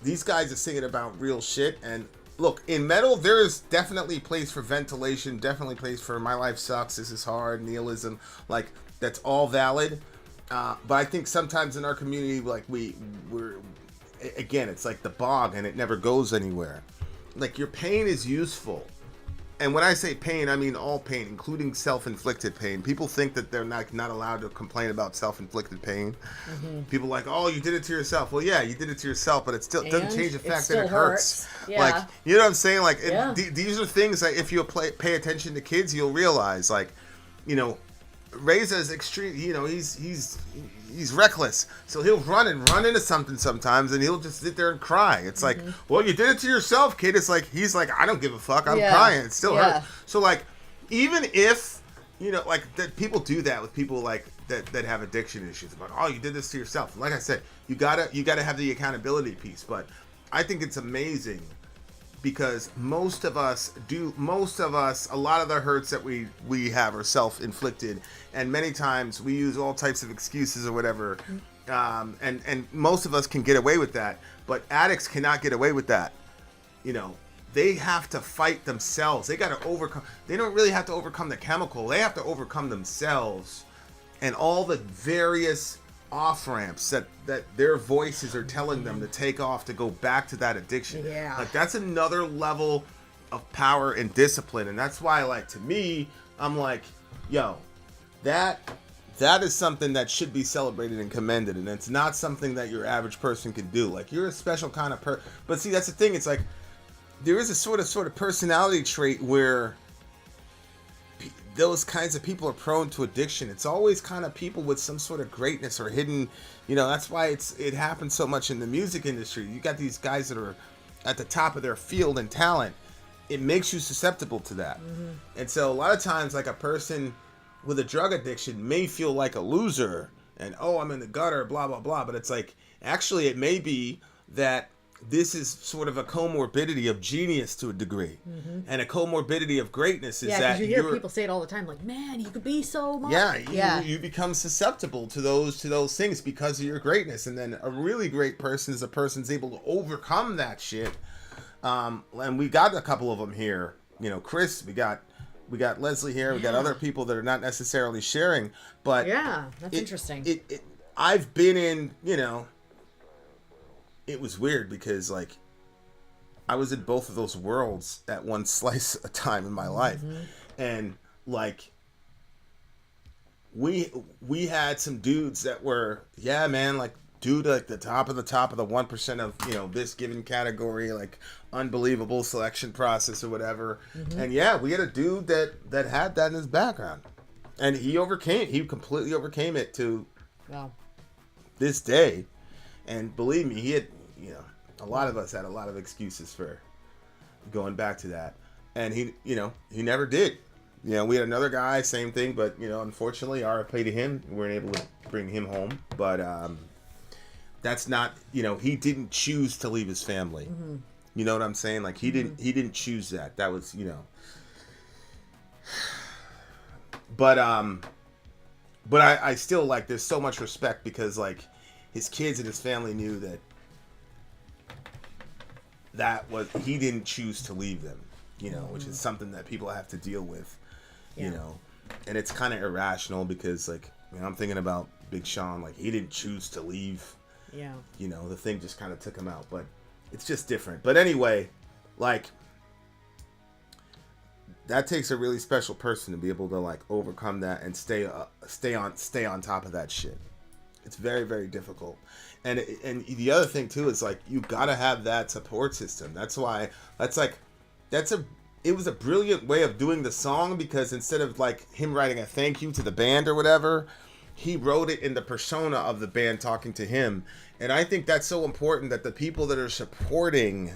these guys are singing about real shit. And look, in metal, there is definitely place for ventilation, definitely place for my life sucks, this is hard, nihilism. Like, that's all valid. But I think sometimes in our community, like, we're again, it's like the bog, and it never goes anywhere. Like, your pain is useful. And when I say pain, I mean all pain, including self-inflicted pain. People think that they're not allowed to complain about self-inflicted pain. Mm-hmm. People are like, oh, you did it to yourself. Well, yeah, you did it to yourself, but it still doesn't change the fact that it hurts. Yeah. Like, you know what I'm saying? Like, Yeah. these are things that if you pay attention to kids, you'll realize. Like, you know, Reza's extreme. You know, he's reckless, so he'll run into something sometimes, and he'll just sit there and cry. It's like, well, you did it to yourself, kid. It's like he's like, I don't give a fuck. I'm crying. It still hurts. So, like, even if, you know, like, that people do that with people like that have addiction issues. About, oh, you did this to yourself. Like I said, you gotta have the accountability piece. But I think it's amazing, because most of us, a lot of the hurts that we have are self-inflicted, and many times we use all types of excuses or whatever, and most of us can get away with that, but addicts cannot get away with that. You know, they have to fight themselves. They got to overcome. They don't really have to overcome the chemical. They have to overcome themselves and all the various off-ramps that their voices are telling them to take off to go back to that addiction. Yeah. Like, that's another level of power and discipline. And that's why, like, to me, I'm like, yo, that is something that should be celebrated and commended. And it's not something that your average person can do. Like, you're a special kind of person. But see, that's the thing. It's like, there is a sort of personality trait where those kinds of people are prone to addiction. It's always kind of people with some sort of greatness or hidden, you know, that's why it happens so much in the music industry. You got these guys that are at the top of their field and talent. It makes you susceptible to that. Mm-hmm. And so a lot of times, like, a person with a drug addiction may feel like a loser and, oh, I'm in the gutter, blah, blah, blah. But it's like, actually, it may be that this is sort of a comorbidity of genius to a degree, and a comorbidity of greatness is Yeah, that because you hear people say it all the time, like, man, you could be so much. You become susceptible to those things because of your greatness. And then a really great person is a person's able to overcome that shit. And we got a couple of them here. You know, Chris, we got Leslie here. We got other people that are not necessarily sharing, but yeah, that's interesting. I've been in, you know, it was weird because like I was in both of those worlds at one slice of time in my life, and like we had some dudes that were like dude like the top of the 1% of, you know, this given category, like unbelievable selection process or whatever. And we had a dude that had that in his background, and he completely overcame it to this day. And believe me, he had, you know, a lot of us had a lot of excuses for going back to that, and he never did. You know, we had another guy, same thing, but, you know, unfortunately, RIP to him, we weren't able to bring him home. But that's not, you know, he didn't choose to leave his family. You know what I'm saying? Like he didn't choose that. That was, you know. But I still, like, there's so much respect because, like, his kids and his family knew that was, he didn't choose to leave them, you know, which is something that people have to deal with, you know, and it's kind of irrational because, like, you know, I'm thinking about Big Sean, like, he didn't choose to leave, you know, the thing just kind of took him out, but it's just different. But anyway, like, that takes a really special person to be able to, like, overcome that and stay on top of that shit. It's very, very difficult. And the other thing too is, like, you gotta have that support system. That's why it was a brilliant way of doing the song, because instead of, like, him writing a thank you to the band or whatever, he wrote it in the persona of the band talking to him. And I think that's so important, that the people that are supporting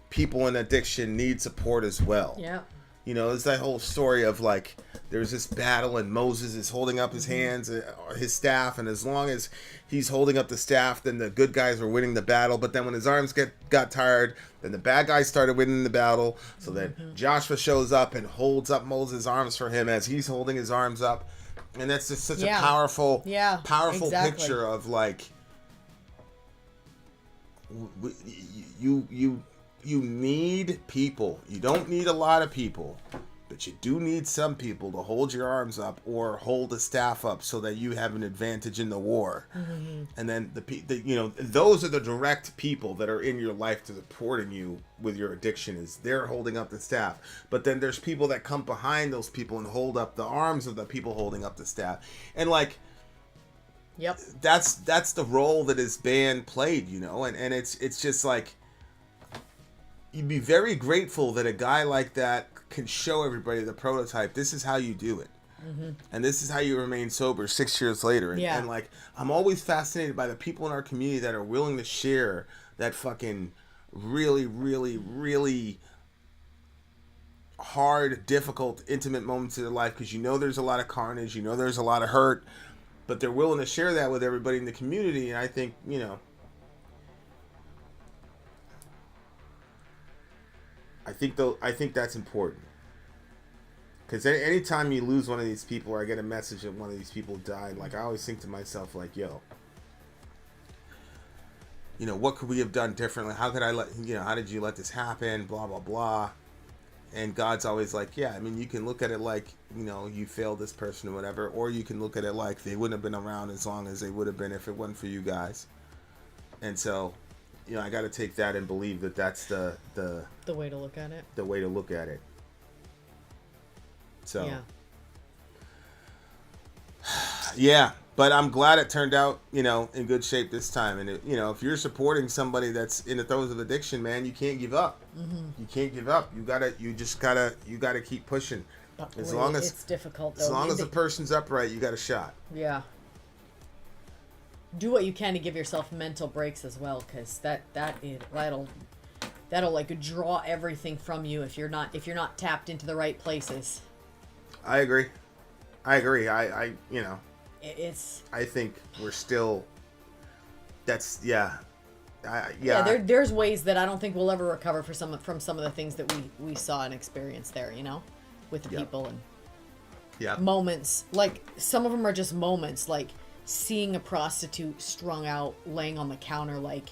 people in addiction need support as well. Yeah. You know, it's that whole story of, like, there's this battle and Moses is holding up his hands, his staff, and as long as he's holding up the staff, then the good guys were winning the battle. But then when his arms got tired, then the bad guys started winning the battle. So then Joshua shows up and holds up Moses' arms for him as he's holding his arms up. And that's just such a powerful picture of, like, you need people. You don't need a lot of people, but you do need some people to hold your arms up or hold the staff up so that you have an advantage in the war. And then the you know, those are the direct people that are in your life to supporting you with your addiction, is they're holding up the staff. But then there's people that come behind those people and hold up the arms of the people holding up the staff. And, like, that's the role that his band played, you know. And it's just like, you'd be very grateful that a guy like that can show everybody the prototype. This is how you do it. And this is how you remain sober 6 years later. And like, I'm always fascinated by the people in our community that are willing to share that fucking really, really, really hard, difficult, intimate moments of their life. Because, you know, there's a lot of carnage, you know, there's a lot of hurt, but they're willing to share that with everybody in the community. And I think, you know, I think that's important, because anytime you lose one of these people, or I get a message that one of these people died, like, I always think to myself, like, yo, you know, what could we have done differently? How did you let this happen? Blah, blah, blah. And God's always like, yeah, I mean, you can look at it like, you know, you failed this person or whatever, or you can look at it like they wouldn't have been around as long as they would have been if it wasn't for you guys. And so, you know, I got to take that and believe that that's the way to look at it. The way to look at it. So, yeah, but I'm glad it turned out, you know, in good shape this time. And you know, if you're supporting somebody that's in the throes of addiction, man, you can't give up. You can't give up. You gotta keep pushing. As long as it's difficult, though. As long as the person's upright, you got a shot. Yeah. Do what you can to give yourself mental breaks as well, because that'll like draw everything from you if you're not tapped into the right places. I agree. I you know, it's. I think we're still. That's, yeah. There's ways that I don't think we'll ever recover from some of the things that we saw and experienced there, you know, with the people and moments. Like some of them are just moments, like seeing a prostitute strung out, laying on the counter, like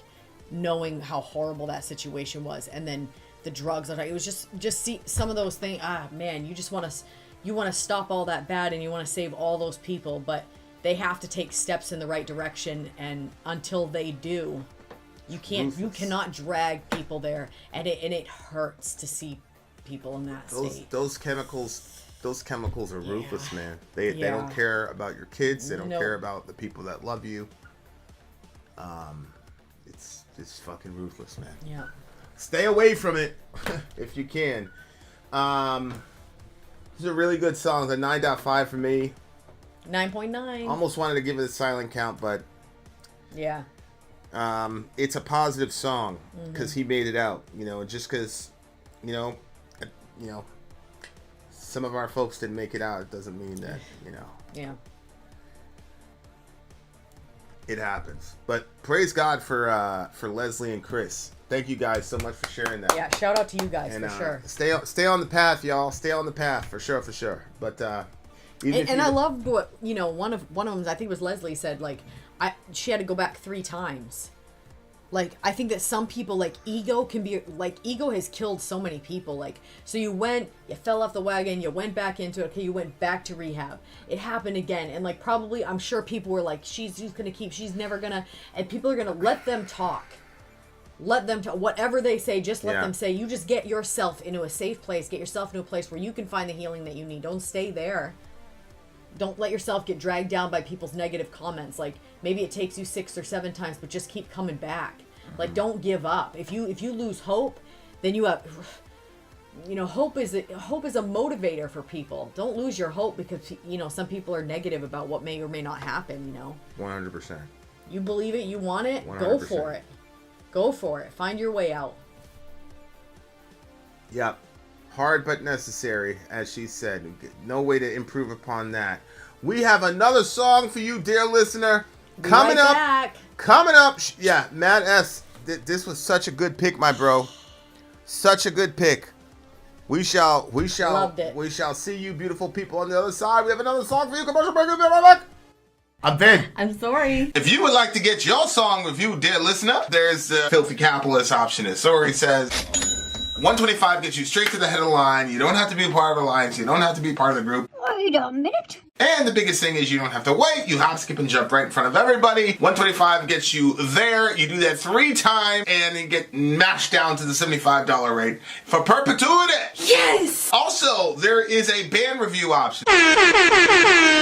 knowing how horrible that situation was, and then the drugs. It was just see some of those things. Man, you just want to stop all that bad, and you want to save all those people, but they have to take steps in the right direction, and until they do, you cannot drag people there, and it hurts to see people in that state. Those chemicals are ruthless, man. They don't care about your kids. They don't care about the people that love you. It's fucking ruthless, man. Yeah. Stay away from it if you can. These are really good songs. A 9.5 for me. 9.9. Almost wanted to give it a silent count, but yeah. It's a positive song because he made it out. You know, just because, you know, some of our folks didn't make it out, it doesn't mean that, you know. Yeah. It happens. But praise God for Leslie and Chris. Thank you guys so much for sharing that. Yeah, shout out to you guys, and, for sure. Stay on the path, y'all. Stay on the path for sure. But I loved what, you know, one of them, I think it was Leslie, said, like, she had to go back 3 times. Like, I think that some people, like, ego has killed so many people. Like, so you fell off the wagon, you went back into it, okay, you went back to rehab. It happened again. And, like, probably, I'm sure people were like, she's never gonna, and people are gonna let them talk. Let them talk. Whatever they say, just let them say. You just get yourself into a safe place. Get yourself into a place where you can find the healing that you need. Don't stay there. Don't let yourself get dragged down by people's negative comments. Like, maybe it takes you 6 or 7 times, but just keep coming back. Like, don't give up. If you lose hope, then you have, you know, hope is a motivator for people. Don't lose your hope because, you know, some people are negative about what may or may not happen, you know. 100%. You believe it, you want it, 100%. Go for it. Go for it. Find your way out. Yep. Hard but necessary, as she said. No way to improve upon that. We have another song for you, dear listener. Coming up. Yeah, Matt S. This was such a good pick, my bro. Such a good pick. We shall see you, beautiful people, on the other side. We have another song for you. Commercial break. We'll be right back. I'm Vin. I'm sorry. If you would like to get your song reviewed, dear listener, there's the Filthy Capitalist option. As Sorry says, 125 gets you straight to the head of the line. You don't have to be a part of the alliance. You don't have to be part of the group. Wait a minute. And the biggest thing is you don't have to wait. You hop, skip, and jump right in front of everybody. 125 gets you there. You do that 3 times, and you get mashed down to the $75 rate for perpetuity. Yes! Also, there is a band review option.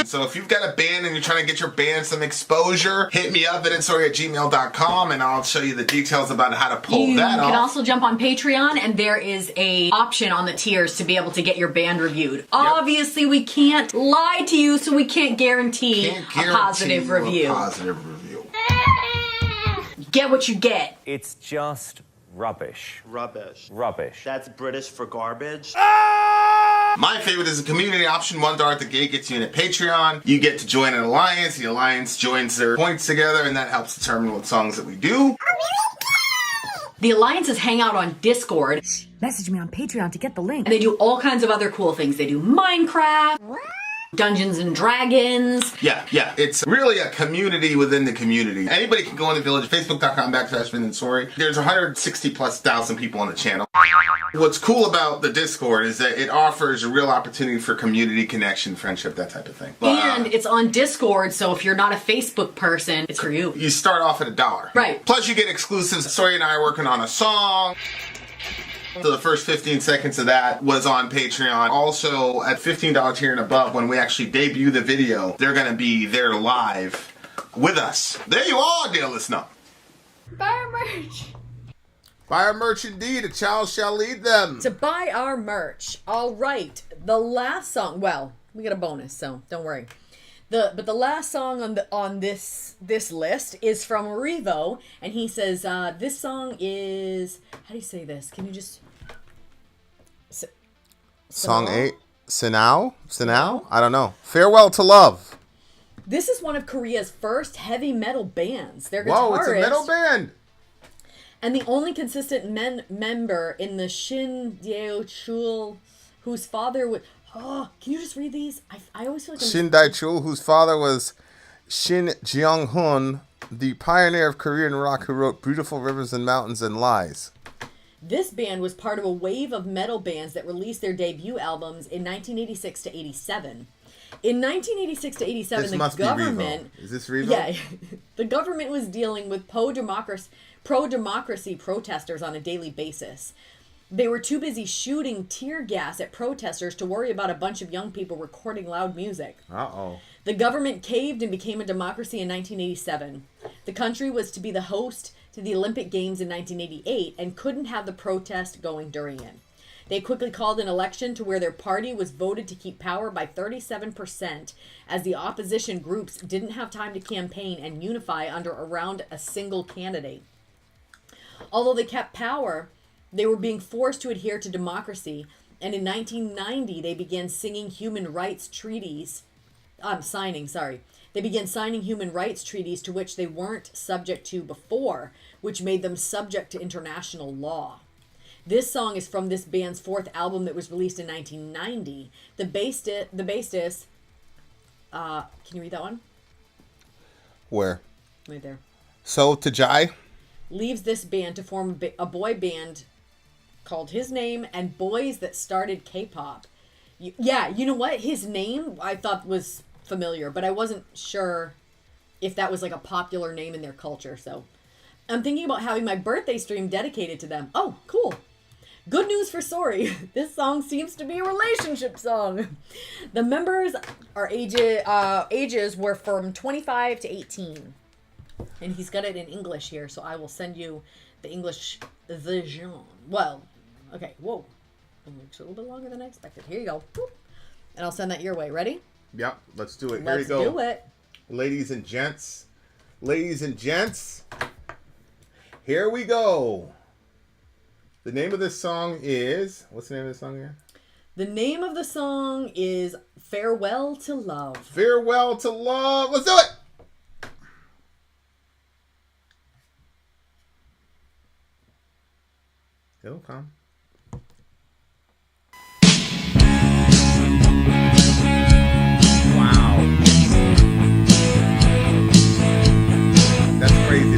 So if you've got a band and you're trying to get your band some exposure, hit me up at instory@gmail.com, and I'll show you the details about how to pull that off. You can also jump on Patreon, and there is a option on the tiers to be able to get your band reviewed. Yep. Obviously, we can't lie to you, so we can't guarantee a positive review. Get what you get. It's just rubbish. Rubbish. Rubbish. That's British for garbage. My favorite is a community option. $1 at the gate gets you in at Patreon. You get to join an alliance. The alliance joins their points together, and that helps determine what songs that we do. The alliances hang out on Discord. Message me on Patreon to get the link. And they do all kinds of other cool things. They do Minecraft, Dungeons and Dragons. Yeah. It's really a community within the community. Anybody can go in the village, facebook.com/VinandSorry. There's 160,000+ people on the channel. What's cool about the Discord is that it offers a real opportunity for community connection, friendship, that type of thing. And it's on Discord, so if you're not a Facebook person, it's for you. You start off at $1. Right. Plus you get exclusives. Sorry and I are working on a song. So the first 15 seconds of that was on Patreon. Also, at $15 tier and above, when we actually debut the video, they're going to be there live with us. There you are, dear listener. Buy our merch. Buy our merch indeed. A child shall lead them. To buy our merch. All right. The last song. Well, we got a bonus, so don't worry. But the last song on this list is from Revo, and he says this song is, how do you say this? Can you just Song 8, Sinawe? I don't know. Farewell to Love. This is one of Korea's first heavy metal bands. Their guitarist, Whoa, it's a metal band. And the only consistent member in the Shin Dae-chul, whose father would... Oh, can you just read these? I always feel like Shin Dae-chul, whose father was Shin Jeong-hun, the pioneer of Korean rock who wrote Beautiful Rivers and Mountains and Lies. This band was part of a wave of metal bands that released their debut albums in 1986 to 87. In 1986 to 87, This the must government... be Revo. Is this Revo? Yeah. The government was dealing with pro-democracy protesters on a daily basis. They were too busy shooting tear gas at protesters to worry about a bunch of young people recording loud music. Uh-oh. The government caved and became a democracy in 1987. The country was to be the host to the Olympic Games in 1988 and couldn't have the protest going during it. They quickly called an election to where their party was voted to keep power by 37%, as the opposition groups didn't have time to campaign and unify under around a single candidate. Although they kept power, they were being forced to adhere to democracy, and in 1990 they began signing human rights treaties to which they weren't subject to before, which made them subject to international law. This song is from this band's fourth album that was released in 1990. The bassist, can you read that one? Where? Right there. So Tajai? Leaves this band to form a boy band called His Name and Boys That Started K-Pop. Yeah, you know what? His name I thought was familiar, but I wasn't sure if that was like a popular name in their culture. So I'm thinking about having my birthday stream dedicated to them. Oh, cool. Good news for Sorry. This song seems to be a relationship song. The members are ages were from 25 to 18. And he's got it in English here, so I will send you the English version. Well, okay, whoa. It's a little bit longer than I expected. Here you go. Boop. And I'll send that your way. Ready? Yep, let's do it. Here Let's you go. do it. Ladies and gents. Ladies and gents. Here we go. The name of this song is... What's the name of this song again? The name of the song is Farewell to Love. Farewell to Love. Let's do it. It'll come. Wow. That's crazy.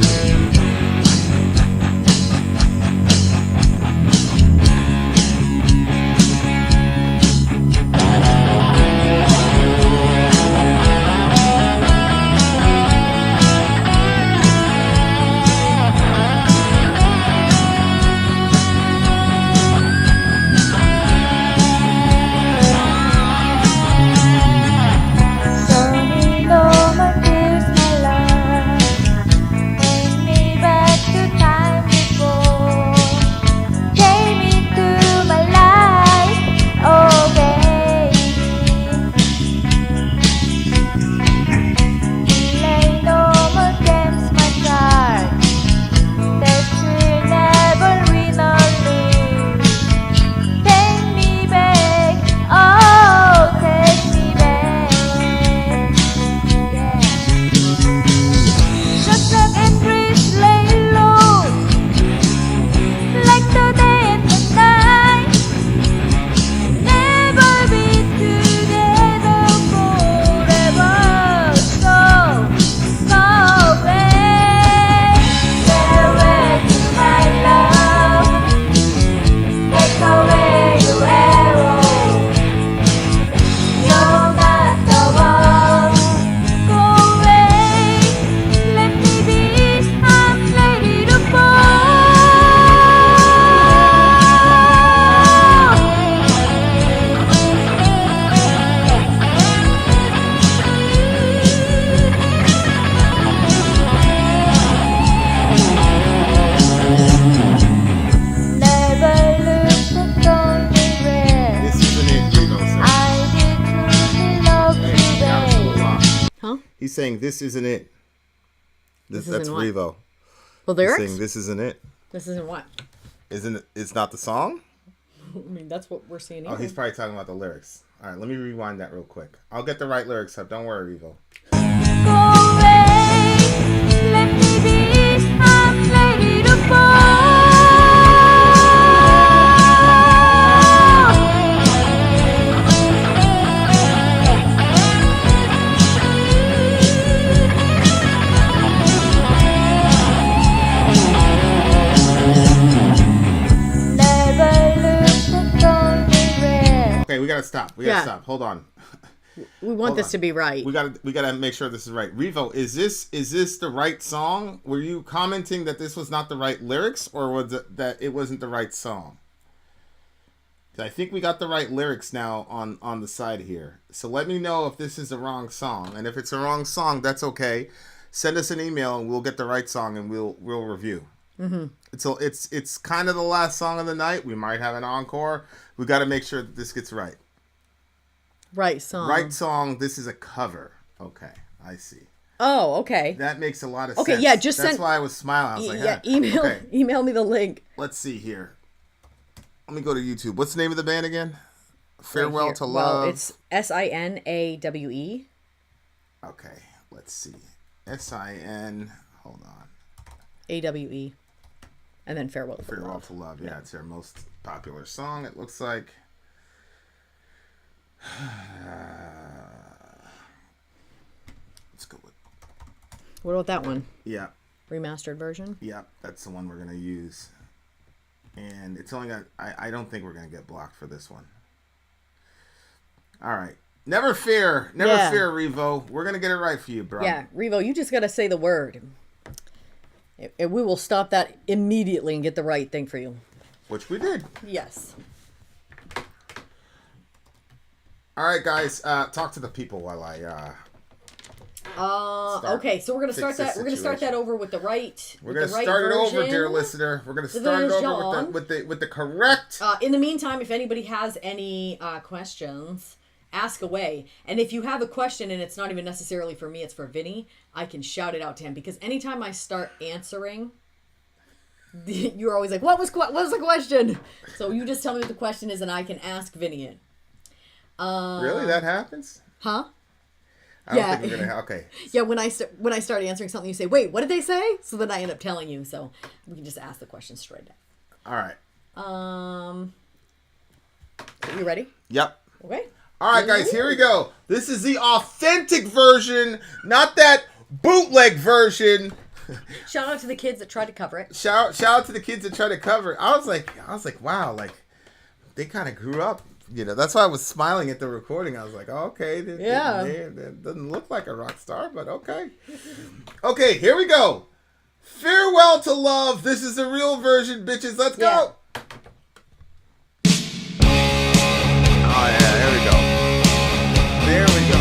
He's saying this isn't it. That's isn't what? Revo. The lyrics? He's saying this isn't it. This isn't what? Isn't it? It's not the song? I mean, that's what we're seeing here. Oh, he's probably talking about the lyrics. All right, let me rewind that real quick. I'll get the right lyrics up. Don't worry, Revo. Go away, let me be, I'm ready to fall. stop. We gotta stop. Hold on. We want this to be right. We gotta make sure this is right. Revo, is this the right song? Were you commenting that this was not the right lyrics, or was it that it wasn't the right song? I think we got the right lyrics now on the side here. So let me know if this is the wrong song, and if it's a wrong song, that's okay. Send us an email and we'll get the right song and we'll review. Mm-hmm. It's kind of the last song of the night. We might have an encore. We got to make sure that this gets right. Right song. Right song. This is a cover. Okay, I see. Oh, okay. That makes a lot of sense. Okay, yeah, That's why I was smiling. I was like, email me the link. Let's see here. Let me go to YouTube. What's the name of the band again? Farewell right to Love. Well, it's Sinawe. Okay, let's see. S-I-N. Hold on. AWE. And then Farewell to Farewell Love. to Love. Yeah, it's their most popular song, it looks like. Let's go with. What about that one? Yeah. Remastered version? Yeah, that's the one we're going to use. And it's only got. I don't think we're going to get blocked for this one. All right. Never fear, Revo. We're going to get it right for you, bro. Yeah, Revo, you just got to say the word. And we will stop that immediately and get the right thing for you. Which we did. Yes. All right, guys. Talk to the people while I. Okay, so we're gonna start that. We're gonna start that over with the right. We're gonna start it over, dear listener. We're gonna start it over with the correct. In the meantime, if anybody has any questions, ask away. And if you have a question and it's not even necessarily for me, it's for Vinny, I can shout it out to him, because anytime I start answering, you're always like, what was the question? So you just tell me what the question is and I can ask Vinny it. Really? That happens? Huh? I don't think we're gonna. Okay. Yeah, when I start answering something, you say, wait, what did they say? So then I end up telling you, so we can just ask the question straight out. All right. You ready? Yep. Okay. All right, guys, here we go. This is the authentic version, not that bootleg version. Shout out to the kids that tried to cover it. Shout out to the kids that tried to cover it. I was like, wow, like they kind of grew up. You know, that's why I was smiling at the recording. I was like, oh, okay, it doesn't look like a rock star, but okay. Okay, here we go. Farewell to Love. This is the real version, bitches. Let's go. Oh, yeah, here we go. There we go.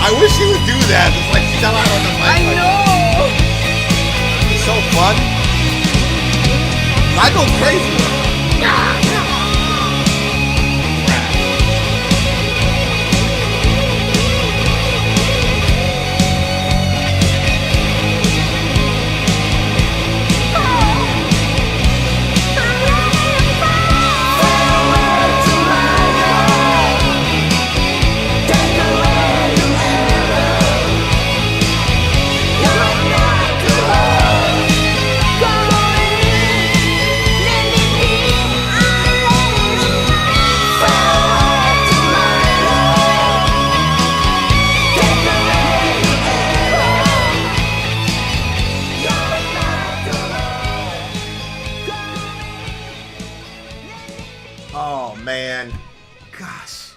I wish you would do that. Just like sell out on the mic. I know. It's so fun. I go crazy. Oh man, gosh,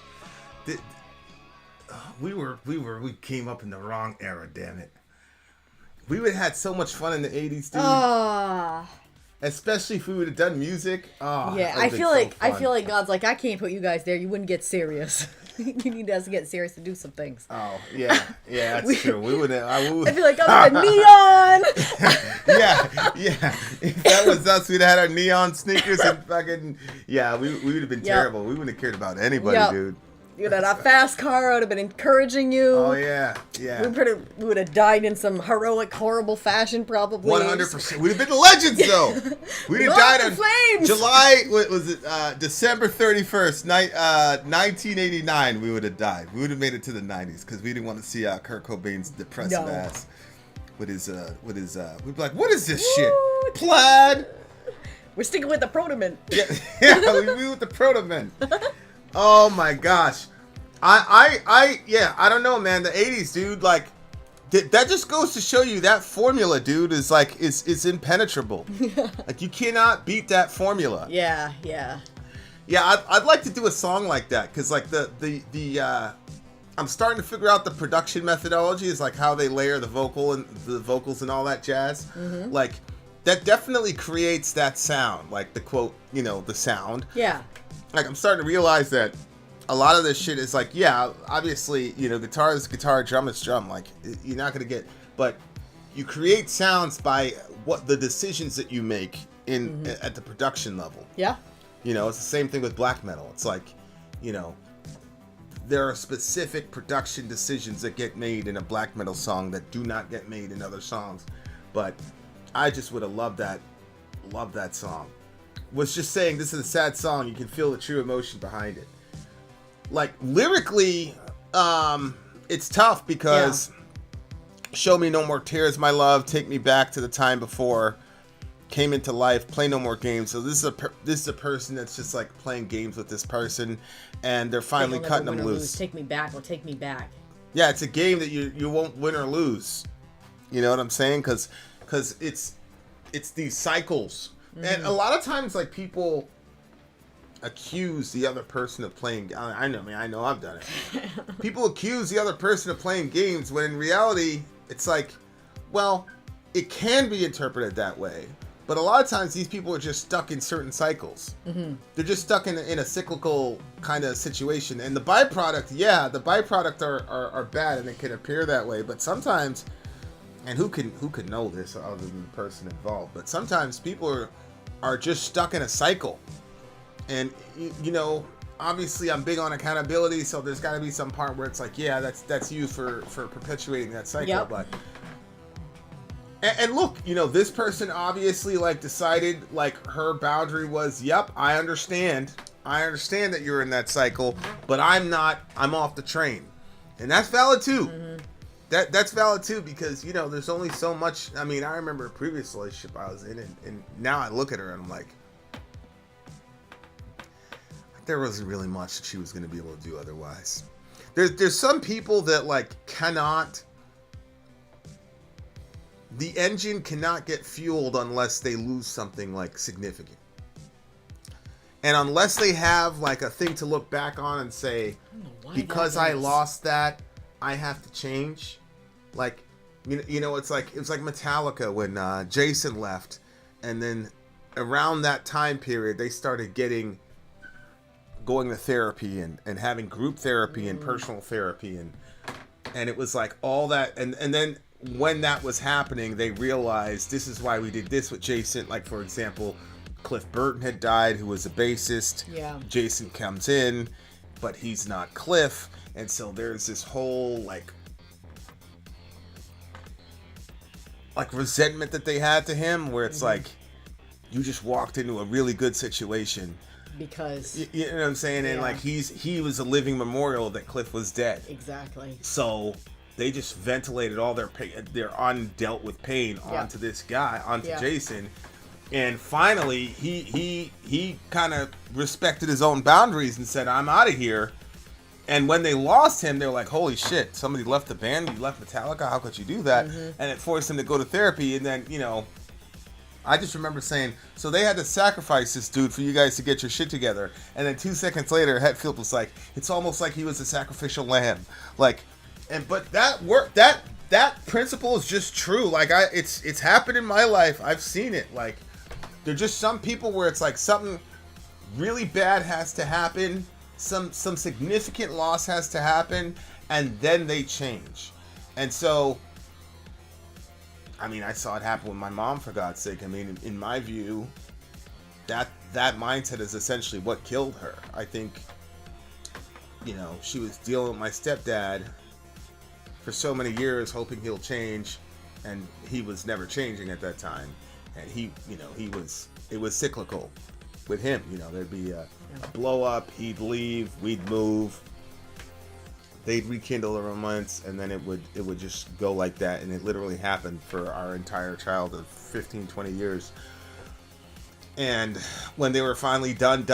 we came up in the wrong era. Damn it, we would have had so much fun in the '80s, dude. Especially if we would have done music. Oh, Yeah, I feel like God's like, I can't put you guys there. You wouldn't get serious. You need us to get serious to do some things. Oh yeah, that's true. We would. I feel like I'm the neon. yeah. If that was us, we'd have had our neon sneakers and fucking. Yeah, we would have been terrible. We wouldn't have cared about anybody, dude. You know, that fast car, I would have been encouraging you. Oh yeah. We would have died in some heroic, horrible fashion, probably. 100%. We'd have been legends, though. We'd have died on flames. July. What was it? December 31st, 1989. We would have died. We would have made it to the 90s because we didn't want to see Kurt Cobain's depressive ass with his. We'd be like, what is this shit? Plaid. We're sticking with the Proto-Men. Yeah, we with the Proto-Men. Oh my gosh. I don't know, man. The 80s, dude, like that just goes to show you that formula, dude, is like is impenetrable. Like you cannot beat that formula. Yeah. I'd like to do a song like that because like the I'm starting to figure out the production methodology is like how they layer the vocals and all that jazz. Mm-hmm. Like that definitely creates that sound, like the quote, the sound. Yeah. Like I'm starting to realize that a lot of this shit is like, obviously, guitar is guitar, drum is drum. Like you're not gonna get, but you create sounds by what the decisions that you make in at the production level. Yeah. It's the same thing with black metal. It's like, there are specific production decisions that get made in a black metal song that do not get made in other songs. But I just would have loved that song. Was just saying this is a sad song. You can feel the true emotion behind it. Like lyrically, it's tough because Show Me No More Tears, My Love, Take Me Back to the Time Before, Came Into Life, Play No More Games. So this is a person that's just like playing games with this person, and they're finally cutting them loose. Take me back. Well, take me back. Yeah, it's a game that you won't win or lose. You know what I'm saying? Because it's these cycles. And a lot of times, like, people accuse the other person of playing. I know I've done it. People accuse the other person of playing games when in reality, it's like, well, it can be interpreted that way. But a lot of times, these people are just stuck in certain cycles. Mm-hmm. They're just stuck in a cyclical kind of situation. And the byproduct are bad and it can appear that way. But sometimes, and who could know this other than the person involved? But sometimes people are just stuck in a cycle. And obviously I'm big on accountability, so there's got to be some part where it's like, that's you for perpetuating that cycle. Yep. But and look, this person obviously like decided like her boundary was, yep, I understand that you're in that cycle, but I'm off the train, and that's valid too. Mm-hmm. That's valid too, because there's only so much. I mean, I remember a previous relationship I was in, and now I look at her and I'm like, there wasn't really much that she was going to be able to do otherwise. There's some people that like cannot. The engine cannot get fueled unless they lose something like significant, and unless they have like a thing to look back on and say, because I lost that, I have to change. Like, it's like Metallica when Jason left, and then around that time period they started going to therapy and having group therapy and personal therapy, and And it was like all that, and then when that was happening, they realized this is why we did this with Jason. Like, for example, Cliff Burton had died, who was a bassist. Yeah. Jason comes in, but he's not Cliff. And so there's this whole, like resentment that they had to him, where it's like, you just walked into a really good situation. Because... You know what I'm saying? And, like, he was a living memorial that Cliff was dead. Exactly. So... they just ventilated all their pain, their undealt with pain onto this guy, onto Jason. And finally, he kind of respected his own boundaries and said, I'm out of here. And when they lost him, they're like, holy shit, somebody left the band, you left Metallica, how could you do that? And it forced him to go to therapy. And then, you know, I just remember saying, so they had to sacrifice this dude for you guys to get your shit together. And then 2 seconds later, Hetfield was like, it's almost like he was a sacrificial lamb. Like, but that principle is just true. Like, it's happened in my life. I've seen it. Like, there're just some people where it's like something really bad has to happen, some significant loss has to happen, and then they change. And so, I mean, I saw it happen with my mom, for God's sake. I mean, in my view, that mindset is essentially what killed her. I think, you know, she was dealing with my stepdad for so many years, hoping he'll change, and he was never changing at that time. And it was cyclical with him. You know, there'd be a blow up, he'd leave, we'd move, they'd rekindle the romance, and then it would just go like that. And it literally happened for our entire childhood, 15, 20 years. And when they were finally done,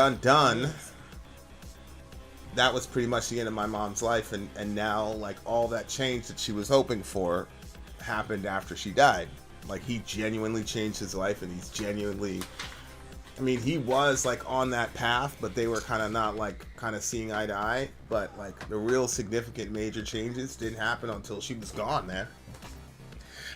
that was pretty much the end of my mom's life, and now, like, all that change that she was hoping for happened after she died. Like, he genuinely changed his life, and he's genuinely, I mean, he was, like, on that path, but they were kind of not, like, kind of seeing eye to eye. But, like, the real significant major changes didn't happen until she was gone, man.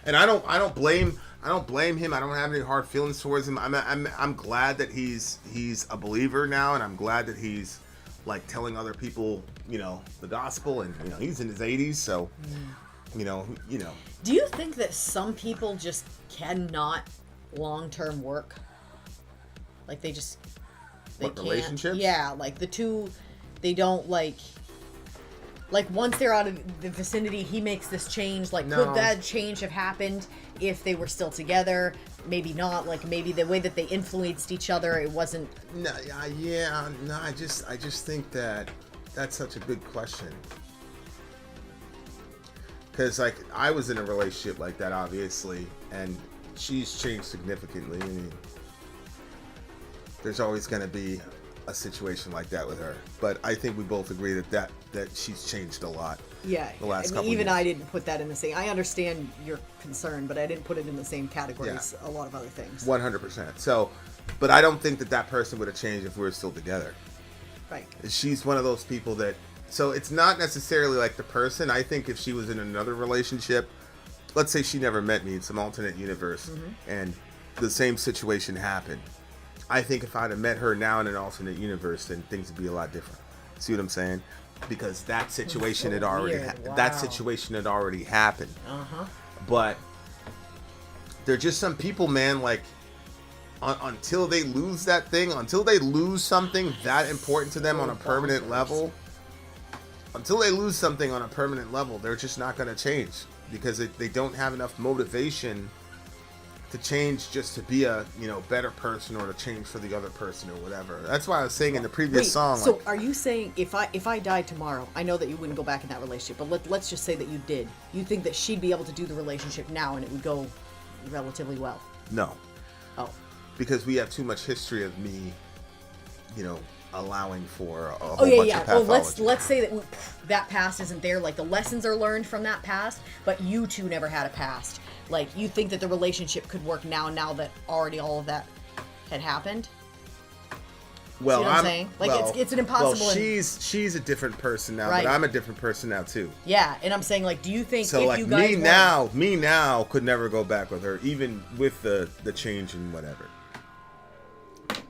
And I don't blame him. I don't have any hard feelings towards him. I'm glad that he's a believer now, and I'm glad that he's, like, telling other people, you know, the gospel, and, you know, he's in his 80s, so, you know. Do you think that some people just cannot long-term work? Like, they can't. Relationships? Yeah, like, the two, they don't, like, once they're out of the vicinity, he makes this change. Like, No. could that change have happened if they were still together? Maybe not. Like, maybe the way that they influenced each other, it wasn't... No, I just think that that's such a good question. Because, like, I was in a relationship like that, obviously, and she's changed significantly. I mean, there's always going to be a situation like that with her. But I think we both agree that she's changed a lot. Yeah. The last I mean, couple even years. I didn't put that in the same... I understand your concern, but I didn't put it in the same category as a lot of other things. 100%. So, but I don't think that person would have changed if we were still together. Right. She's one of those people that... So it's not necessarily like the person. I think if she was in another relationship, let's say she never met me, it's some alternate universe, and the same situation happened. I think if I'd have met her now in an alternate universe, then things would be a lot different. See what I'm saying? Because that situation had already that situation had already happened. But they're just some people, man, like, until they lose that thing, until they lose something that important to them on a permanent level, they're just not going to change, because they don't have enough motivation to change just to be a, you know, better person, or to change for the other person, or whatever. That's why I was saying in the previous song. So are you saying if I died tomorrow, I know that you wouldn't go back in that relationship, but let's just say that you did. You think that she'd be able to do the relationship now and it would go relatively well? No. Oh. Because we have too much history of me, you know, allowing for a whole Oh yeah, bunch yeah. of Well, pathology. let's say that that past isn't there. Like, the lessons are learned from that past, but you two never had a past. Like, you think that the relationship could work now that already all of that had happened? Well, See what I'm saying? Like, it's an impossible. Well, she's a different person now, Right. but I'm a different person now too. Yeah, and I'm saying, like, do you think So, if like, you guys me now could never go back with her, even with the change and whatever.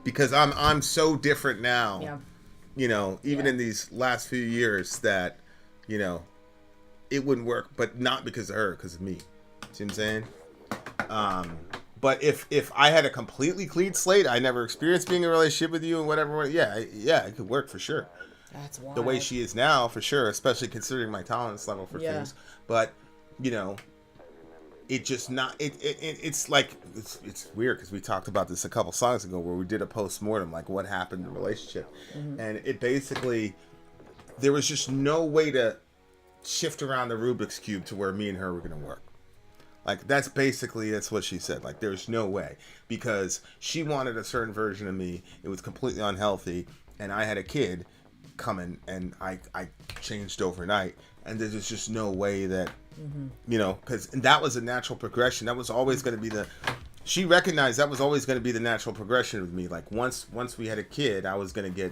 Because I'm so different now. Yeah. You know, even in these last few years, that, you know, it wouldn't work, but not because of her, because of me. See what I'm saying? But if I had a completely clean slate, I never experienced being in a relationship with you and whatever, yeah, it could work for sure. That's wild. The way she is now, for sure, especially considering my tolerance level for things. But, you know, it just not, it's like, it's weird because we talked about this a couple songs ago where we did a post-mortem, like what happened in the relationship. Mm-hmm. And it basically, there was just no way to shift around the Rubik's Cube to where me and her were going to work. Like, that's what she said. Like, there's no way. Because she wanted a certain version of me. It was completely unhealthy. And I had a kid coming, and I changed overnight. And there's just no way that, you know, because that was a natural progression. That was always going to be she recognized that was always going to be the natural progression with me. Like, once we had a kid, I was going to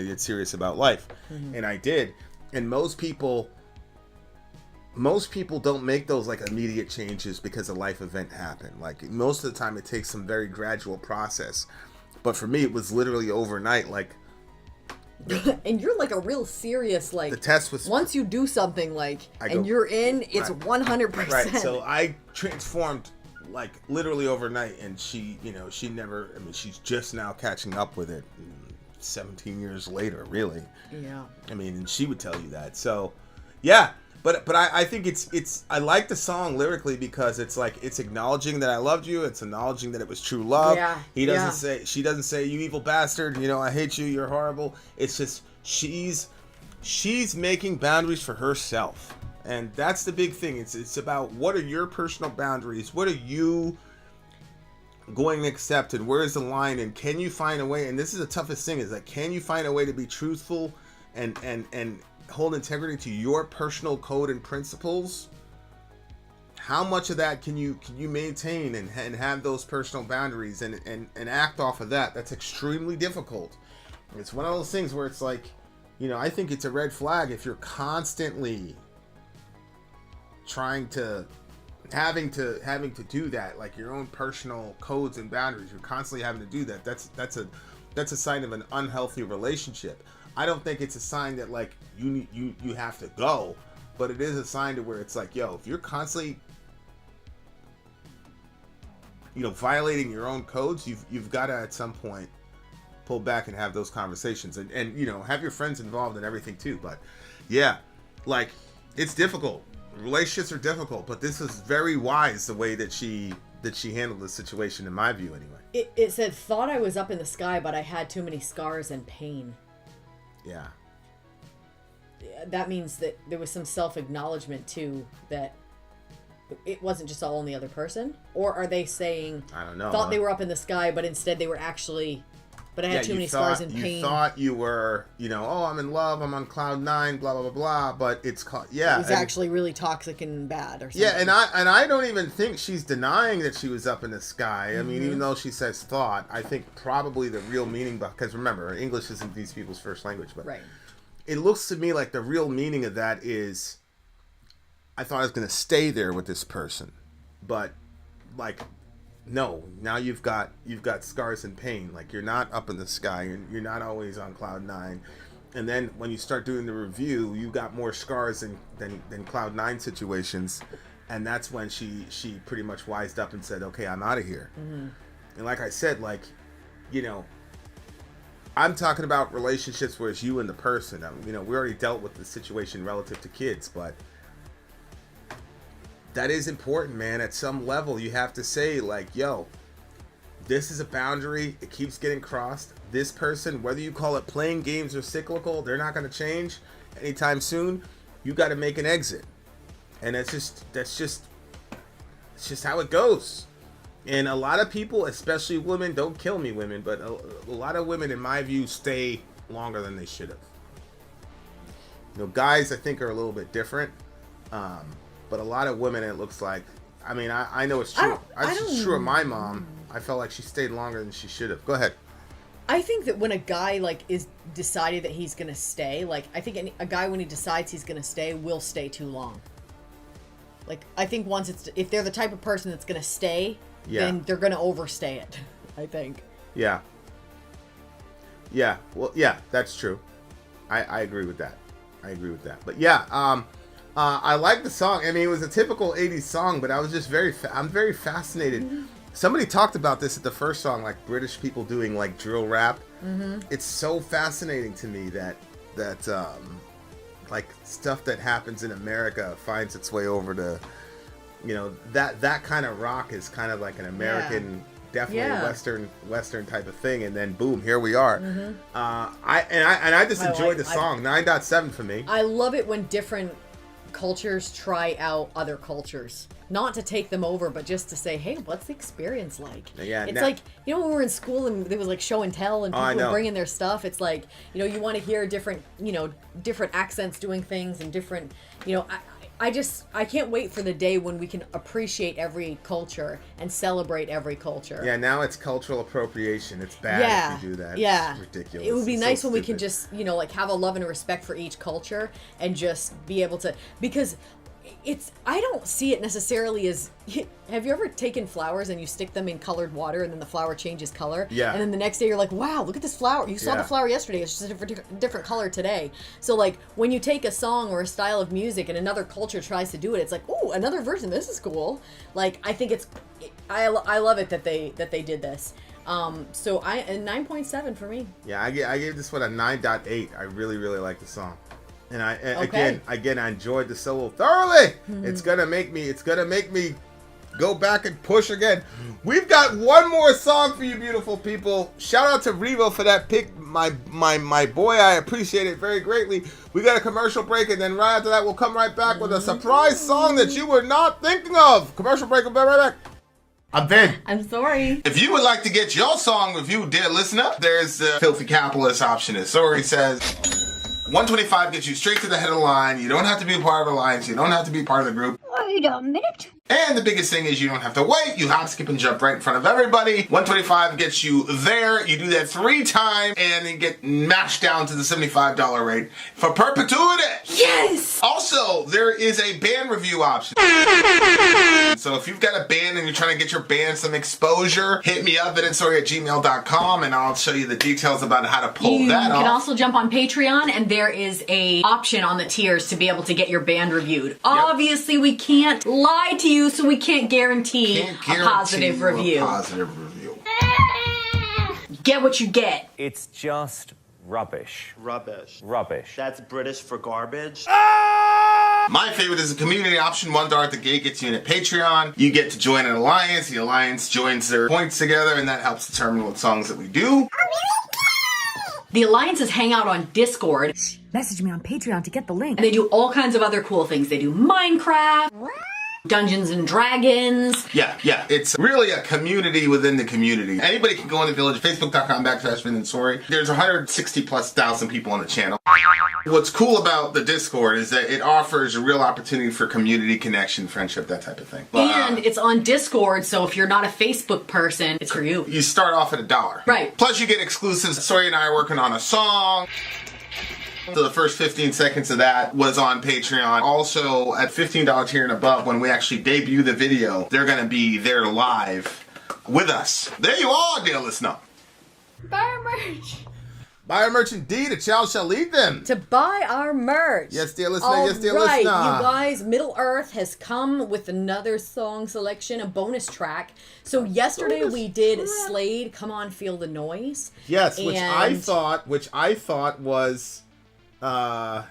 get serious about life. Mm-hmm. And I did. And most people don't make those like immediate changes because a life event happened. Like, most of the time it takes some very gradual process. But for me, it was literally overnight. Like, and you're like a real serious, like, the test was, once you do something, like, you're in, it's 100%. Right. So I transformed like literally overnight, and she, you know, she's just now catching up with it 17 years later, really. Yeah. I mean, and she would tell you that. So, yeah. But I think it's I like the song lyrically because it's like, it's acknowledging that I loved you. It's acknowledging that it was true love. Yeah. She doesn't say, you evil bastard, you know, I hate you, you're horrible. It's just, she's making boundaries for herself. And that's the big thing. It's about, what are your personal boundaries? What are you going to accept, and where is the line, and can you find a way? And this is the toughest thing, is like, can you find a way to be truthful and hold integrity to your personal code and principles? How much of that can you maintain and have those personal boundaries and act off of that? That's extremely difficult. It's one of those things where it's like, you know, I think it's a red flag if you're constantly having to do that, like your own personal codes and boundaries. You're constantly having to do that. That's a sign of an unhealthy relationship. I don't think it's a sign that like you have to go, but it is a sign to where it's like, yo, if you're constantly, you know, violating your own codes, you've got to at some point pull back and have those conversations, and you know, have your friends involved in everything too. But yeah, like, it's difficult. Relationships are difficult, but this is very wise the way that she handled the situation, in my view anyway. It said, thought I was up in the sky, but I had too many scars and pain. Yeah. That means that there was some self-acknowledgement too, that it wasn't just all on the other person? Or are they saying, I don't know, thought they were up in the sky, but instead they were actually, but I had too many scars and pain. You thought you were, you know, oh, I'm in love, I'm on cloud 9, blah, blah, blah, blah, but it's called, yeah. It was actually really toxic and bad or something. Yeah, and I don't even think she's denying that she was up in the sky. I mean, even though she says thought, I think probably the real meaning, because remember, English isn't these people's first language, but right. It looks to me like the real meaning of that is, I thought I was going to stay there with this person, but like, no, now you've got scars and pain. Like, you're not up in the sky, you're not always on cloud 9. And then when you start doing the review, you got more scars than cloud 9 situations, and that's when she pretty much wised up and said, okay, I'm out of here. Mm-hmm. And like I said, like, you know, I'm talking about relationships where it's you and the person. You know, we already dealt with the situation relative to kids, but that is important, man. At some level, you have to say, like, yo, this is a boundary. It keeps getting crossed. This person, whether you call it playing games or cyclical, they're not going to change anytime soon. You got to make an exit. And it's just how it goes. And a lot of people, especially women, don't kill me, women, but a lot of women, in my view, stay longer than they should have. You know, guys, I think, are a little bit different. But a lot of women, it looks like, I mean, I know it's true. It's true of my mom. I felt like she stayed longer than she should have. Go ahead. I think that when a guy, like, is decided that he's going to stay, like, I think a guy, when he decides he's going to stay, will stay too long. Like, I think if they're the type of person that's going to stay, then they're going to overstay it, I think. Yeah. Yeah. Well, yeah, that's true. I agree with that. But yeah, I like the song. I mean, it was a typical 80s song, but I was just I'm very fascinated. Somebody talked about this at the first song, like British people doing like drill rap. It's so fascinating to me that like stuff that happens in America finds its way over to, you know, that kind of rock is kind of like an American, definitely Western type of thing, and then boom, here we are. I just enjoyed the song. 9.7 for me. I love it when different cultures try out other cultures, not to take them over, but just to say, hey, what's the experience like? Yeah, it's like, you know, when we were in school and there was like show and tell and people were bringing their stuff, it's like, you know, you want to hear different, you know, different accents doing things and different, you know, I can't wait for the day when we can appreciate every culture and celebrate every culture. Yeah, now it's cultural appropriation. It's bad if you do that. Yeah. It's ridiculous. It would be nice so when we stupid. can just, you know, like have a love and a respect for each culture and just be able to, because I don't see it necessarily as, have you ever taken flowers and you stick them in colored water and then the flower changes color? Yeah. And then the next day you're like, wow, look at this flower. You saw the flower yesterday. It's just a different color today. So like when you take a song or a style of music and another culture tries to do it, it's like, ooh, another version. This is cool. Like, I think I love it that they did this. So 9.7 for me. Yeah, I gave this one a 9.8. I really, really like the song. And again, I enjoyed the solo thoroughly. It's gonna make me go back and push again. We've got one more song for you, beautiful people. Shout out to Revo for that pick, my boy. I appreciate it very greatly. We got a commercial break, and then right after that, we'll come right back with a surprise song that you were not thinking of. Commercial break. We'll be right back. I'm Ben. I'm sorry. If you would like to get your song reviewed, dear listener, there's the Filthy Capitalist option. As Sorry says, 125 gets you straight to the head of the line. You don't have to be a part of Alliance. You don't have to be part of the group. Wait a minute. And the biggest thing is you don't have to wait. You hop, skip, and jump right in front of everybody. 125 gets you there. You do that 3 times, and then get mashed down to the $75 rate for perpetuity. Yes! Also, there is a band review option. So if you've got a band and you're trying to get your band some exposure, hit me up at instory@gmail.com, and I'll show you the details about how to pull that off. You can also jump on Patreon, and there is a option on the tiers to be able to get your band reviewed. Obviously, we can't lie to you, so we can't guarantee a positive review. Get what you get. It's just rubbish. Rubbish. Rubbish. That's British for garbage. My favorite is the community option. $1 at the gate gets you in at Patreon. You get to join an alliance. The alliance joins their points together, and that helps determine what songs that we do. The alliances hang out on Discord. Message me on Patreon to get the link. And they do all kinds of other cool things. They do Minecraft, Dungeons and Dragons. Yeah. It's really a community within the community. Anybody can go in the village, facebook.com/VinandSorry. There's 160,000+ people on the channel. What's cool about the Discord is that it offers a real opportunity for community connection, friendship, that type of thing. And it's on Discord, so if you're not a Facebook person, it's for you. You start off at $1. Right. Plus you get exclusives. Sorry and I are working on a song. So the first 15 seconds of that was on Patreon. Also, at $15 tier and above, when we actually debut the video, they're going to be there live with us. There you are, dear listener. Buy our merch. Buy our merch indeed. A child shall lead them. To buy our merch. Yes, dear listener. All Yes, dear right, listener. you guys, Middle Earth has come with another song selection, a bonus track. So yesterday we did Slade, Come On Feel the Noise. Yes, which I And- thought was a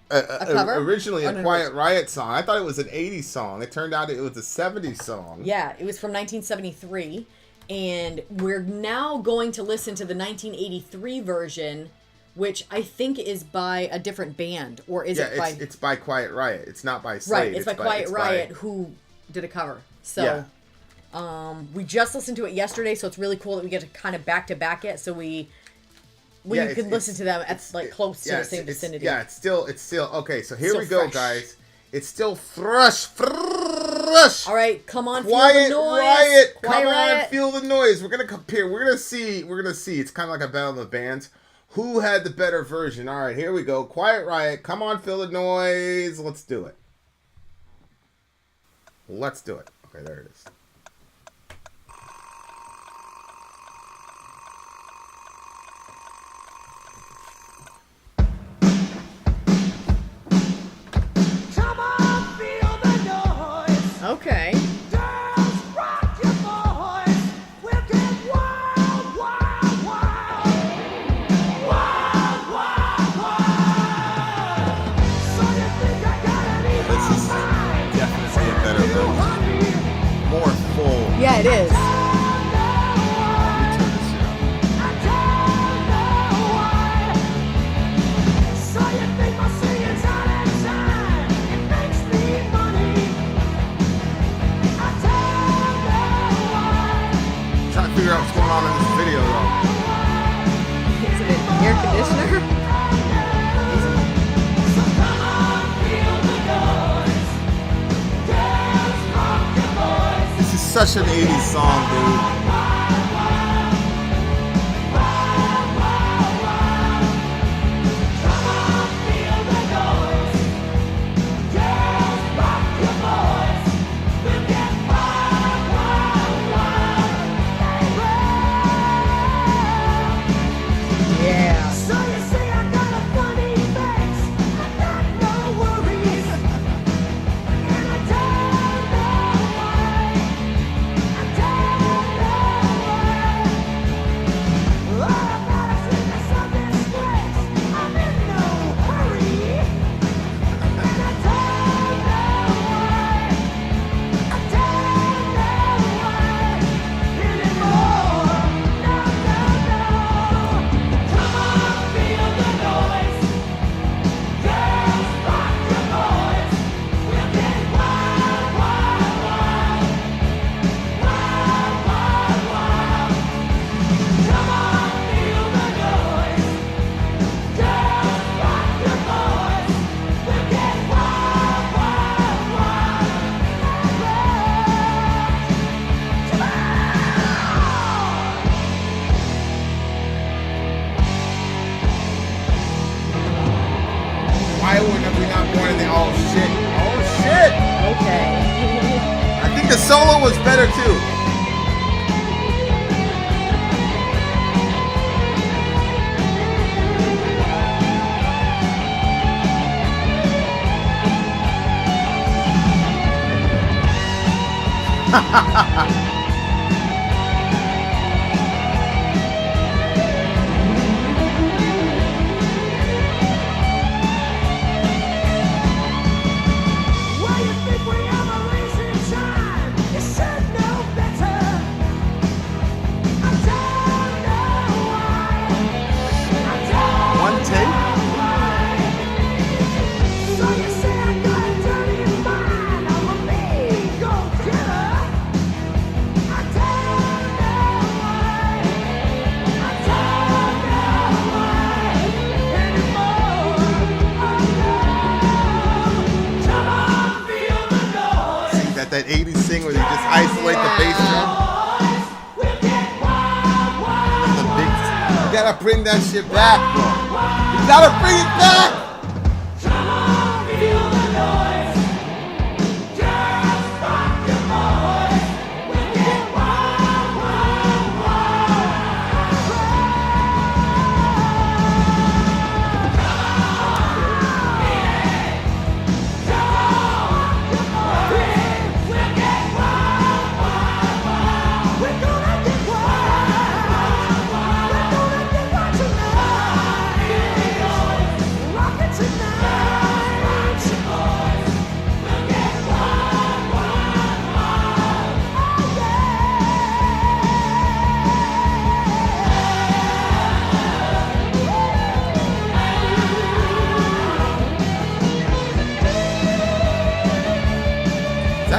cover? originally Oh, no, a Quiet Riot song. I thought it was an 80s song. It turned out it was a 70s song. Yeah, it was from 1973. And we're now going to listen to the 1983 version, which I think is by a different band. Or is it by... it's by Quiet Riot. It's not by Slade. Right, it's by Quiet Riot, who did a cover. So, we just listened to it yesterday, so it's really cool that we get to kind of back-to-back it, so you can listen to them at like close to the same vicinity. It's still okay. So here So we go, fresh. guys. It's still fresh. All right, come on, Quiet feel the noise. Riot, Quiet come Riot. on, feel the noise. We're gonna compare. We're gonna see. It's kind of like a battle of the bands. Who had the better version? All right, here we go. Quiet Riot, come on, feel the noise. Let's do it. Okay, there it is. Yeah, it is. Trying to figure out what's going on in this video though. Is it an air conditioner? This is such an 80s song, dude. Yeah. Why were we not born in the oh shit? Oh shit! Okay. I think the solo was better too. One take? See, that 80s thing where they just isolate the bass drum. And the big, you gotta bring that shit back, bro. You gotta bring it back!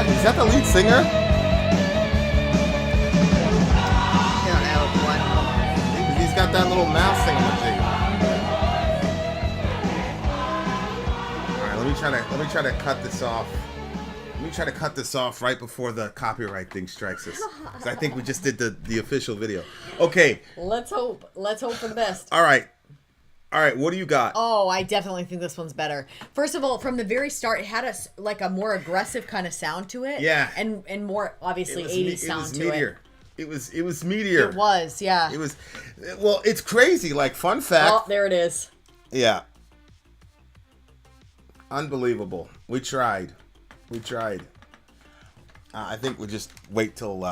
Is that the lead singer? I don't know what. He's got that little mouse thing on the thing. All right, let me try to cut this off. Let me try to cut this off right before the copyright thing strikes us. 'Cause I think we just did the official video. Okay. Let's hope. Let's hope for the best. All right. All right, what do you got? Oh, I definitely think this one's better. First of all, from the very start, it had a more aggressive kind of sound to it. Yeah. And more obviously 80s sound to it. It was Meteor. It was, yeah. It was, well, it's crazy. Like, fun fact. Oh, there it is. Yeah. Unbelievable. We tried. I think we'll just wait till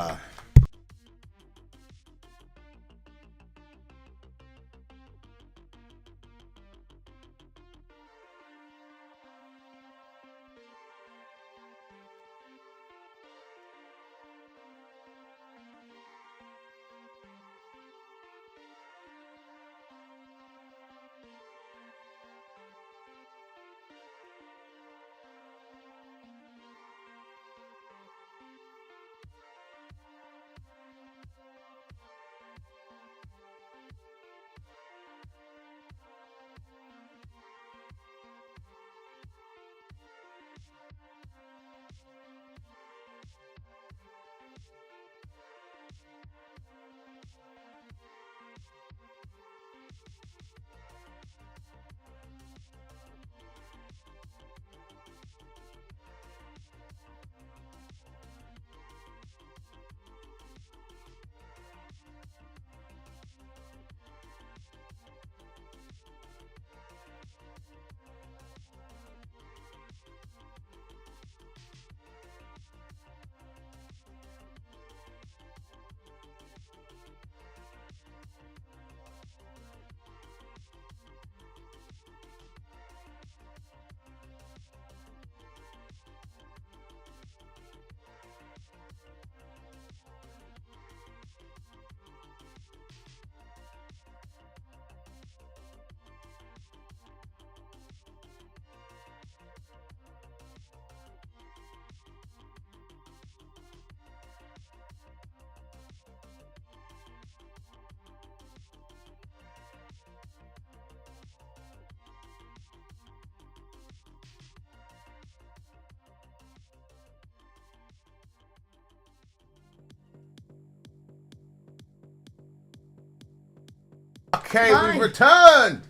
Okay, Hi. we've returned.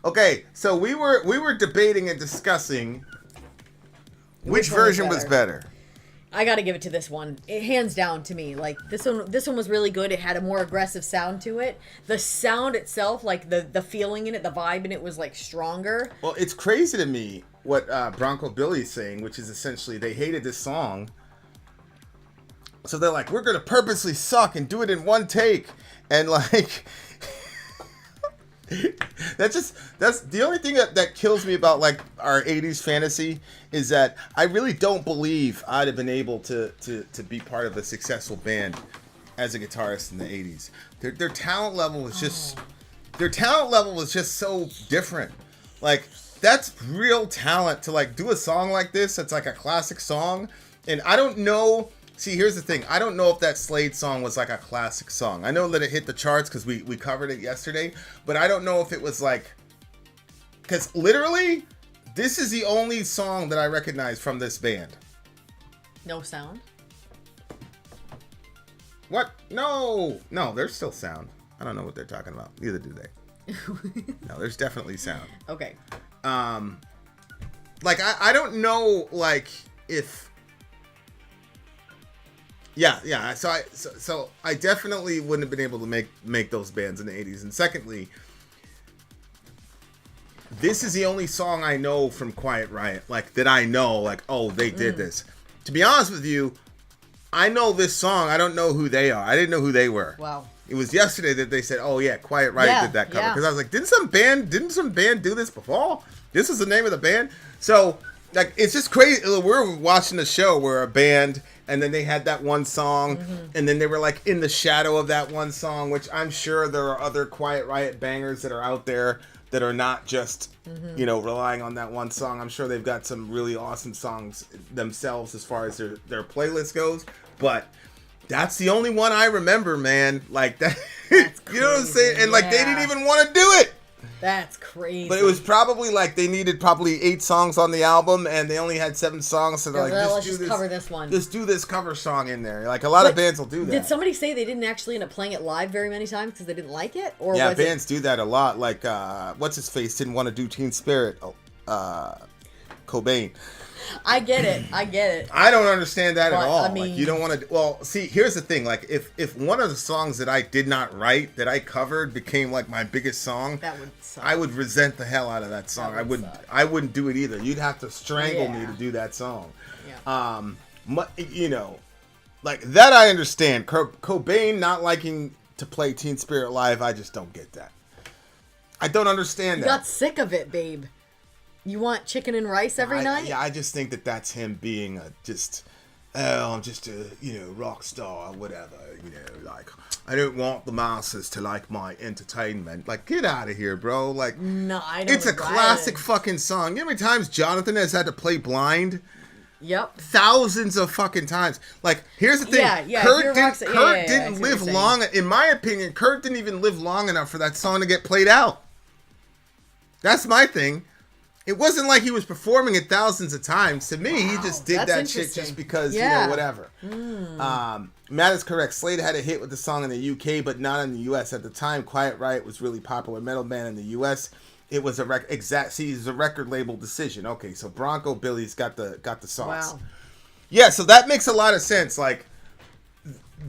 Okay, so we were debating and discussing which Which one was version was better. I gotta give it to this one. It, hands down to me. Like this one was really good. It had a more aggressive sound to it. The sound itself, like the feeling in it, the vibe in it was like stronger. Well, it's crazy to me what Bronco Billy's saying, which is essentially they hated this song. So they're like, we're gonna purposely suck and do it in one take. And like that's the only thing that kills me about like our 80s fantasy is that I really don't believe I'd have been able to be part of a successful band as a guitarist in the 80s. Their talent level was just so different. Like that's real talent to like do a song like this that's like a classic song. And I don't know. See, here's the thing. I don't know if that Slade song was like a classic song. I know that it hit the charts because we covered it yesterday, but I don't know if it was like, because literally, this is the only song that I recognize from this band. No sound. What? No, there's still sound. I don't know what they're talking about. Neither do they. No, there's definitely sound. Okay. Like I don't know, like if. Yeah. So I definitely wouldn't have been able to make those bands in the 80s. And secondly, this is the only song I know from Quiet Riot, like that I know, like, oh, they did this. To be honest with you, I know this song. I don't know who they are. I didn't know who they were. Wow. It was yesterday that they said, oh yeah, Quiet Riot did that cover. Because I was like, didn't some band do this before? This is the name of the band? So like, it's just crazy. We're watching a show where a band, and then they had that one song, and then they were like in the shadow of that one song, which I'm sure there are other Quiet Riot bangers that are out there that are not just, relying on that one song. I'm sure they've got some really awesome songs themselves as far as their playlist goes, but that's the only one I remember, man. Like that, you know what I'm saying? And like, they didn't even want to do it. That's crazy. But it was probably like they needed probably 8 songs on the album, and they only had 7 songs. So they're like, let's just cover this one. Just do this cover song in there. Like a lot of bands will do that. Did somebody say they didn't actually end up playing it live very many times because they didn't like it? Or yeah, was bands do that a lot. Like what's his face didn't want to do Teen Spirit. Cobain. I get it. I don't understand that But, at all. I mean, like you don't want to. Well, see, here's the thing. Like if one of the songs that I did not write that I covered became like my biggest song, that would suck. I would resent the hell out of that song. I wouldn't do it either. You'd have to strangle me to do that song. Yeah. Like that I understand. Cobain not liking to play Teen Spirit live, I just don't get that. I don't understand that. You got sick of it, babe. You want chicken and rice every night? Yeah, I just think that that's him being I'm just a rock star or whatever. Like I don't want the masses to like my entertainment. Like get out of here, bro. Like no, I don't. It's a classic fucking song. You know how many times Jonathan has had to play blind? Yep. Thousands of fucking times. Like here's the thing. Yeah. Kurt didn't live long. In my opinion, Kurt didn't even live long enough for that song to get played out. That's my thing. It wasn't like he was performing it thousands of times. To me, he just did that shit just because, whatever. Matt is correct. Slade had a hit with the song in the UK, but not in the US. At the time, Quiet Riot was really popular metal band in the US. It was a record label decision. Okay, so Bronco Billy's got the sauce. Wow. Yeah, so that makes a lot of sense. Like,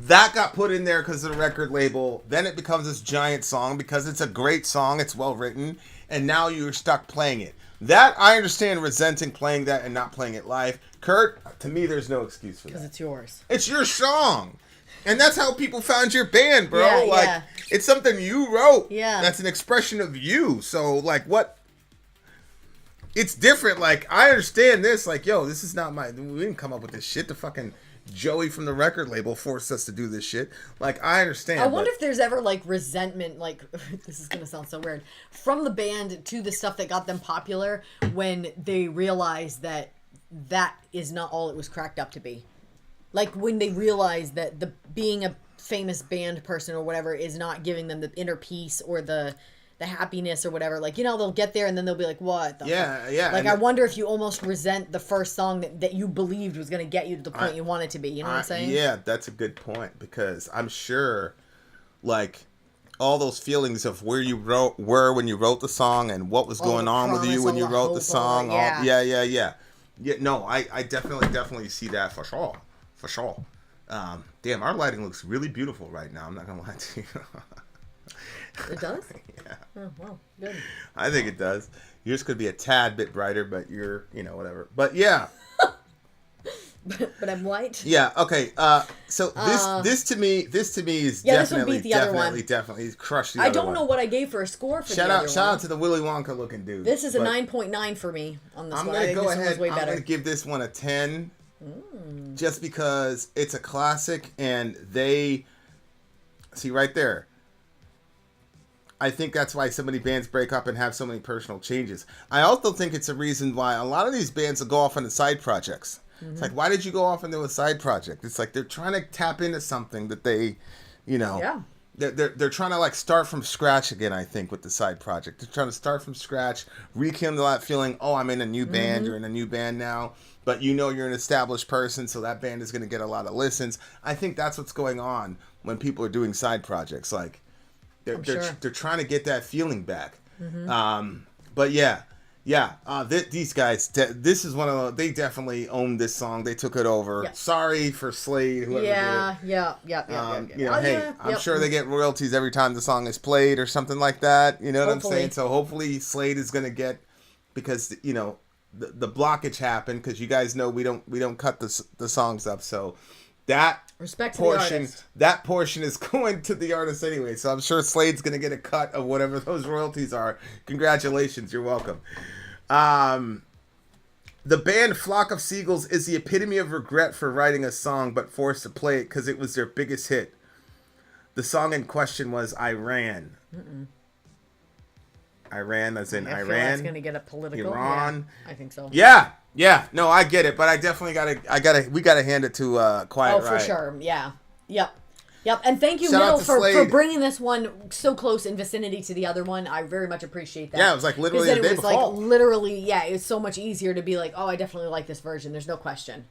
that got put in there because of the record label. Then it becomes this giant song because it's a great song. It's well written. And now you're stuck playing it. That, I understand resenting playing that and not playing it live. Kurt, to me, there's no excuse for that. Because it's yours. It's your song. And that's how people found your band, bro. It's something you wrote. Yeah. That's an expression of you. So, like, what? It's different. Like, I understand this. Like, yo, this is not we didn't come up with this shit. The fucking Joey from the record label forced us to do this shit. Like, I understand. I wonder if there's ever, like, resentment, like, this is going to sound so weird, from the band to the stuff that got them popular when they realized that is not all it was cracked up to be. Like, when they realized that being a famous band person or whatever is not giving them the inner peace or the happiness or whatever. Like, they'll get there and then they'll be like, what the fuck? Yeah. Like, I wonder if you almost resent the first song that you believed was going to get you to the point you want it to be. You know what I'm saying? Yeah, that's a good point because I'm sure, like, all those feelings of where you were when you wrote the song and what was going on with you when you wrote the song. Yeah. No, I definitely see that for sure. Damn, our lighting looks really beautiful right now. I'm not gonna lie to you. It does? Yeah. Oh, well, good. I think it does. Yours could be a tad bit brighter, but you're, whatever. But yeah. But I'm white. Yeah. Okay. So this to me is definitely crushed. I don't know what I gave for a score for shout the other out one. to the Willy Wonka looking dude. This is a 9.9 for me on this I'm one. gonna go ahead. I'm gonna give this one a 10, just because it's a classic, and they see right there. I think that's why so many bands break up and have so many personal changes. I also think it's a reason why a lot of these bands will go off into side projects. It's like, why did you go off into a side project? It's like they're trying to tap into something that they, they're trying to like start from scratch again. I think with the side project, they're trying to start from scratch, rekindle that feeling. Oh, I'm in a new band. You're in a new band now, but you're an established person, so that band is going to get a lot of listens. I think that's what's going on when people are doing side projects. Like they're trying to get that feeling back. But yeah. These guys, this is one of they definitely owned this song. They took it over. Yep. Sorry for Slade, whoever did it. I'm sure they get royalties every time the song is played or something like that. You know what I'm saying? So hopefully Slade is going to get, because the blockage happened, because you guys know we don't cut the songs up. So that respect portion, that portion is going to the artist anyway. So I'm sure Slade's going to get a cut of whatever those royalties are. Congratulations, you're welcome. The band Flock of Seagulls is the epitome of regret for writing a song but forced to play it because it was their biggest hit. The song in question was "I Ran." Iran, as in I feel Iran. that's gonna get a political. Iran. Yeah, I think so. Yeah. No, I get it, but I definitely we gotta hand it to Quiet Riot. For sure. Yeah. Yep. And thank you, Shout Middle, out to for Slade. bringing this one so close in vicinity to the other one. I very much appreciate that. Yeah, it was like literally the day it was before. like literally, it was so much easier to be like, oh, I definitely like this version. There's no question.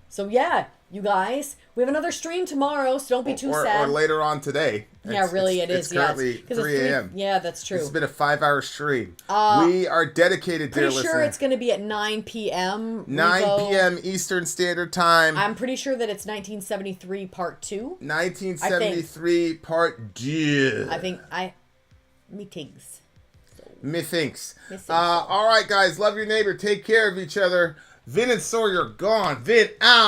So yeah, you guys, we have another stream tomorrow, so don't be too sad. Or later on today. It's currently 3 a.m. Yeah, that's true. It's been a 5-hour stream. We are dedicated, dear listener. Pretty sure it's going to be at 9 p.m. 9 p.m. Eastern Standard Time. I'm pretty sure that it's 1973 Part 2. 1973 Part 2. I think Methinks. Methinks. All right, guys. Love your neighbor. Take care of each other. Vin and Sawyer gone. Vin out.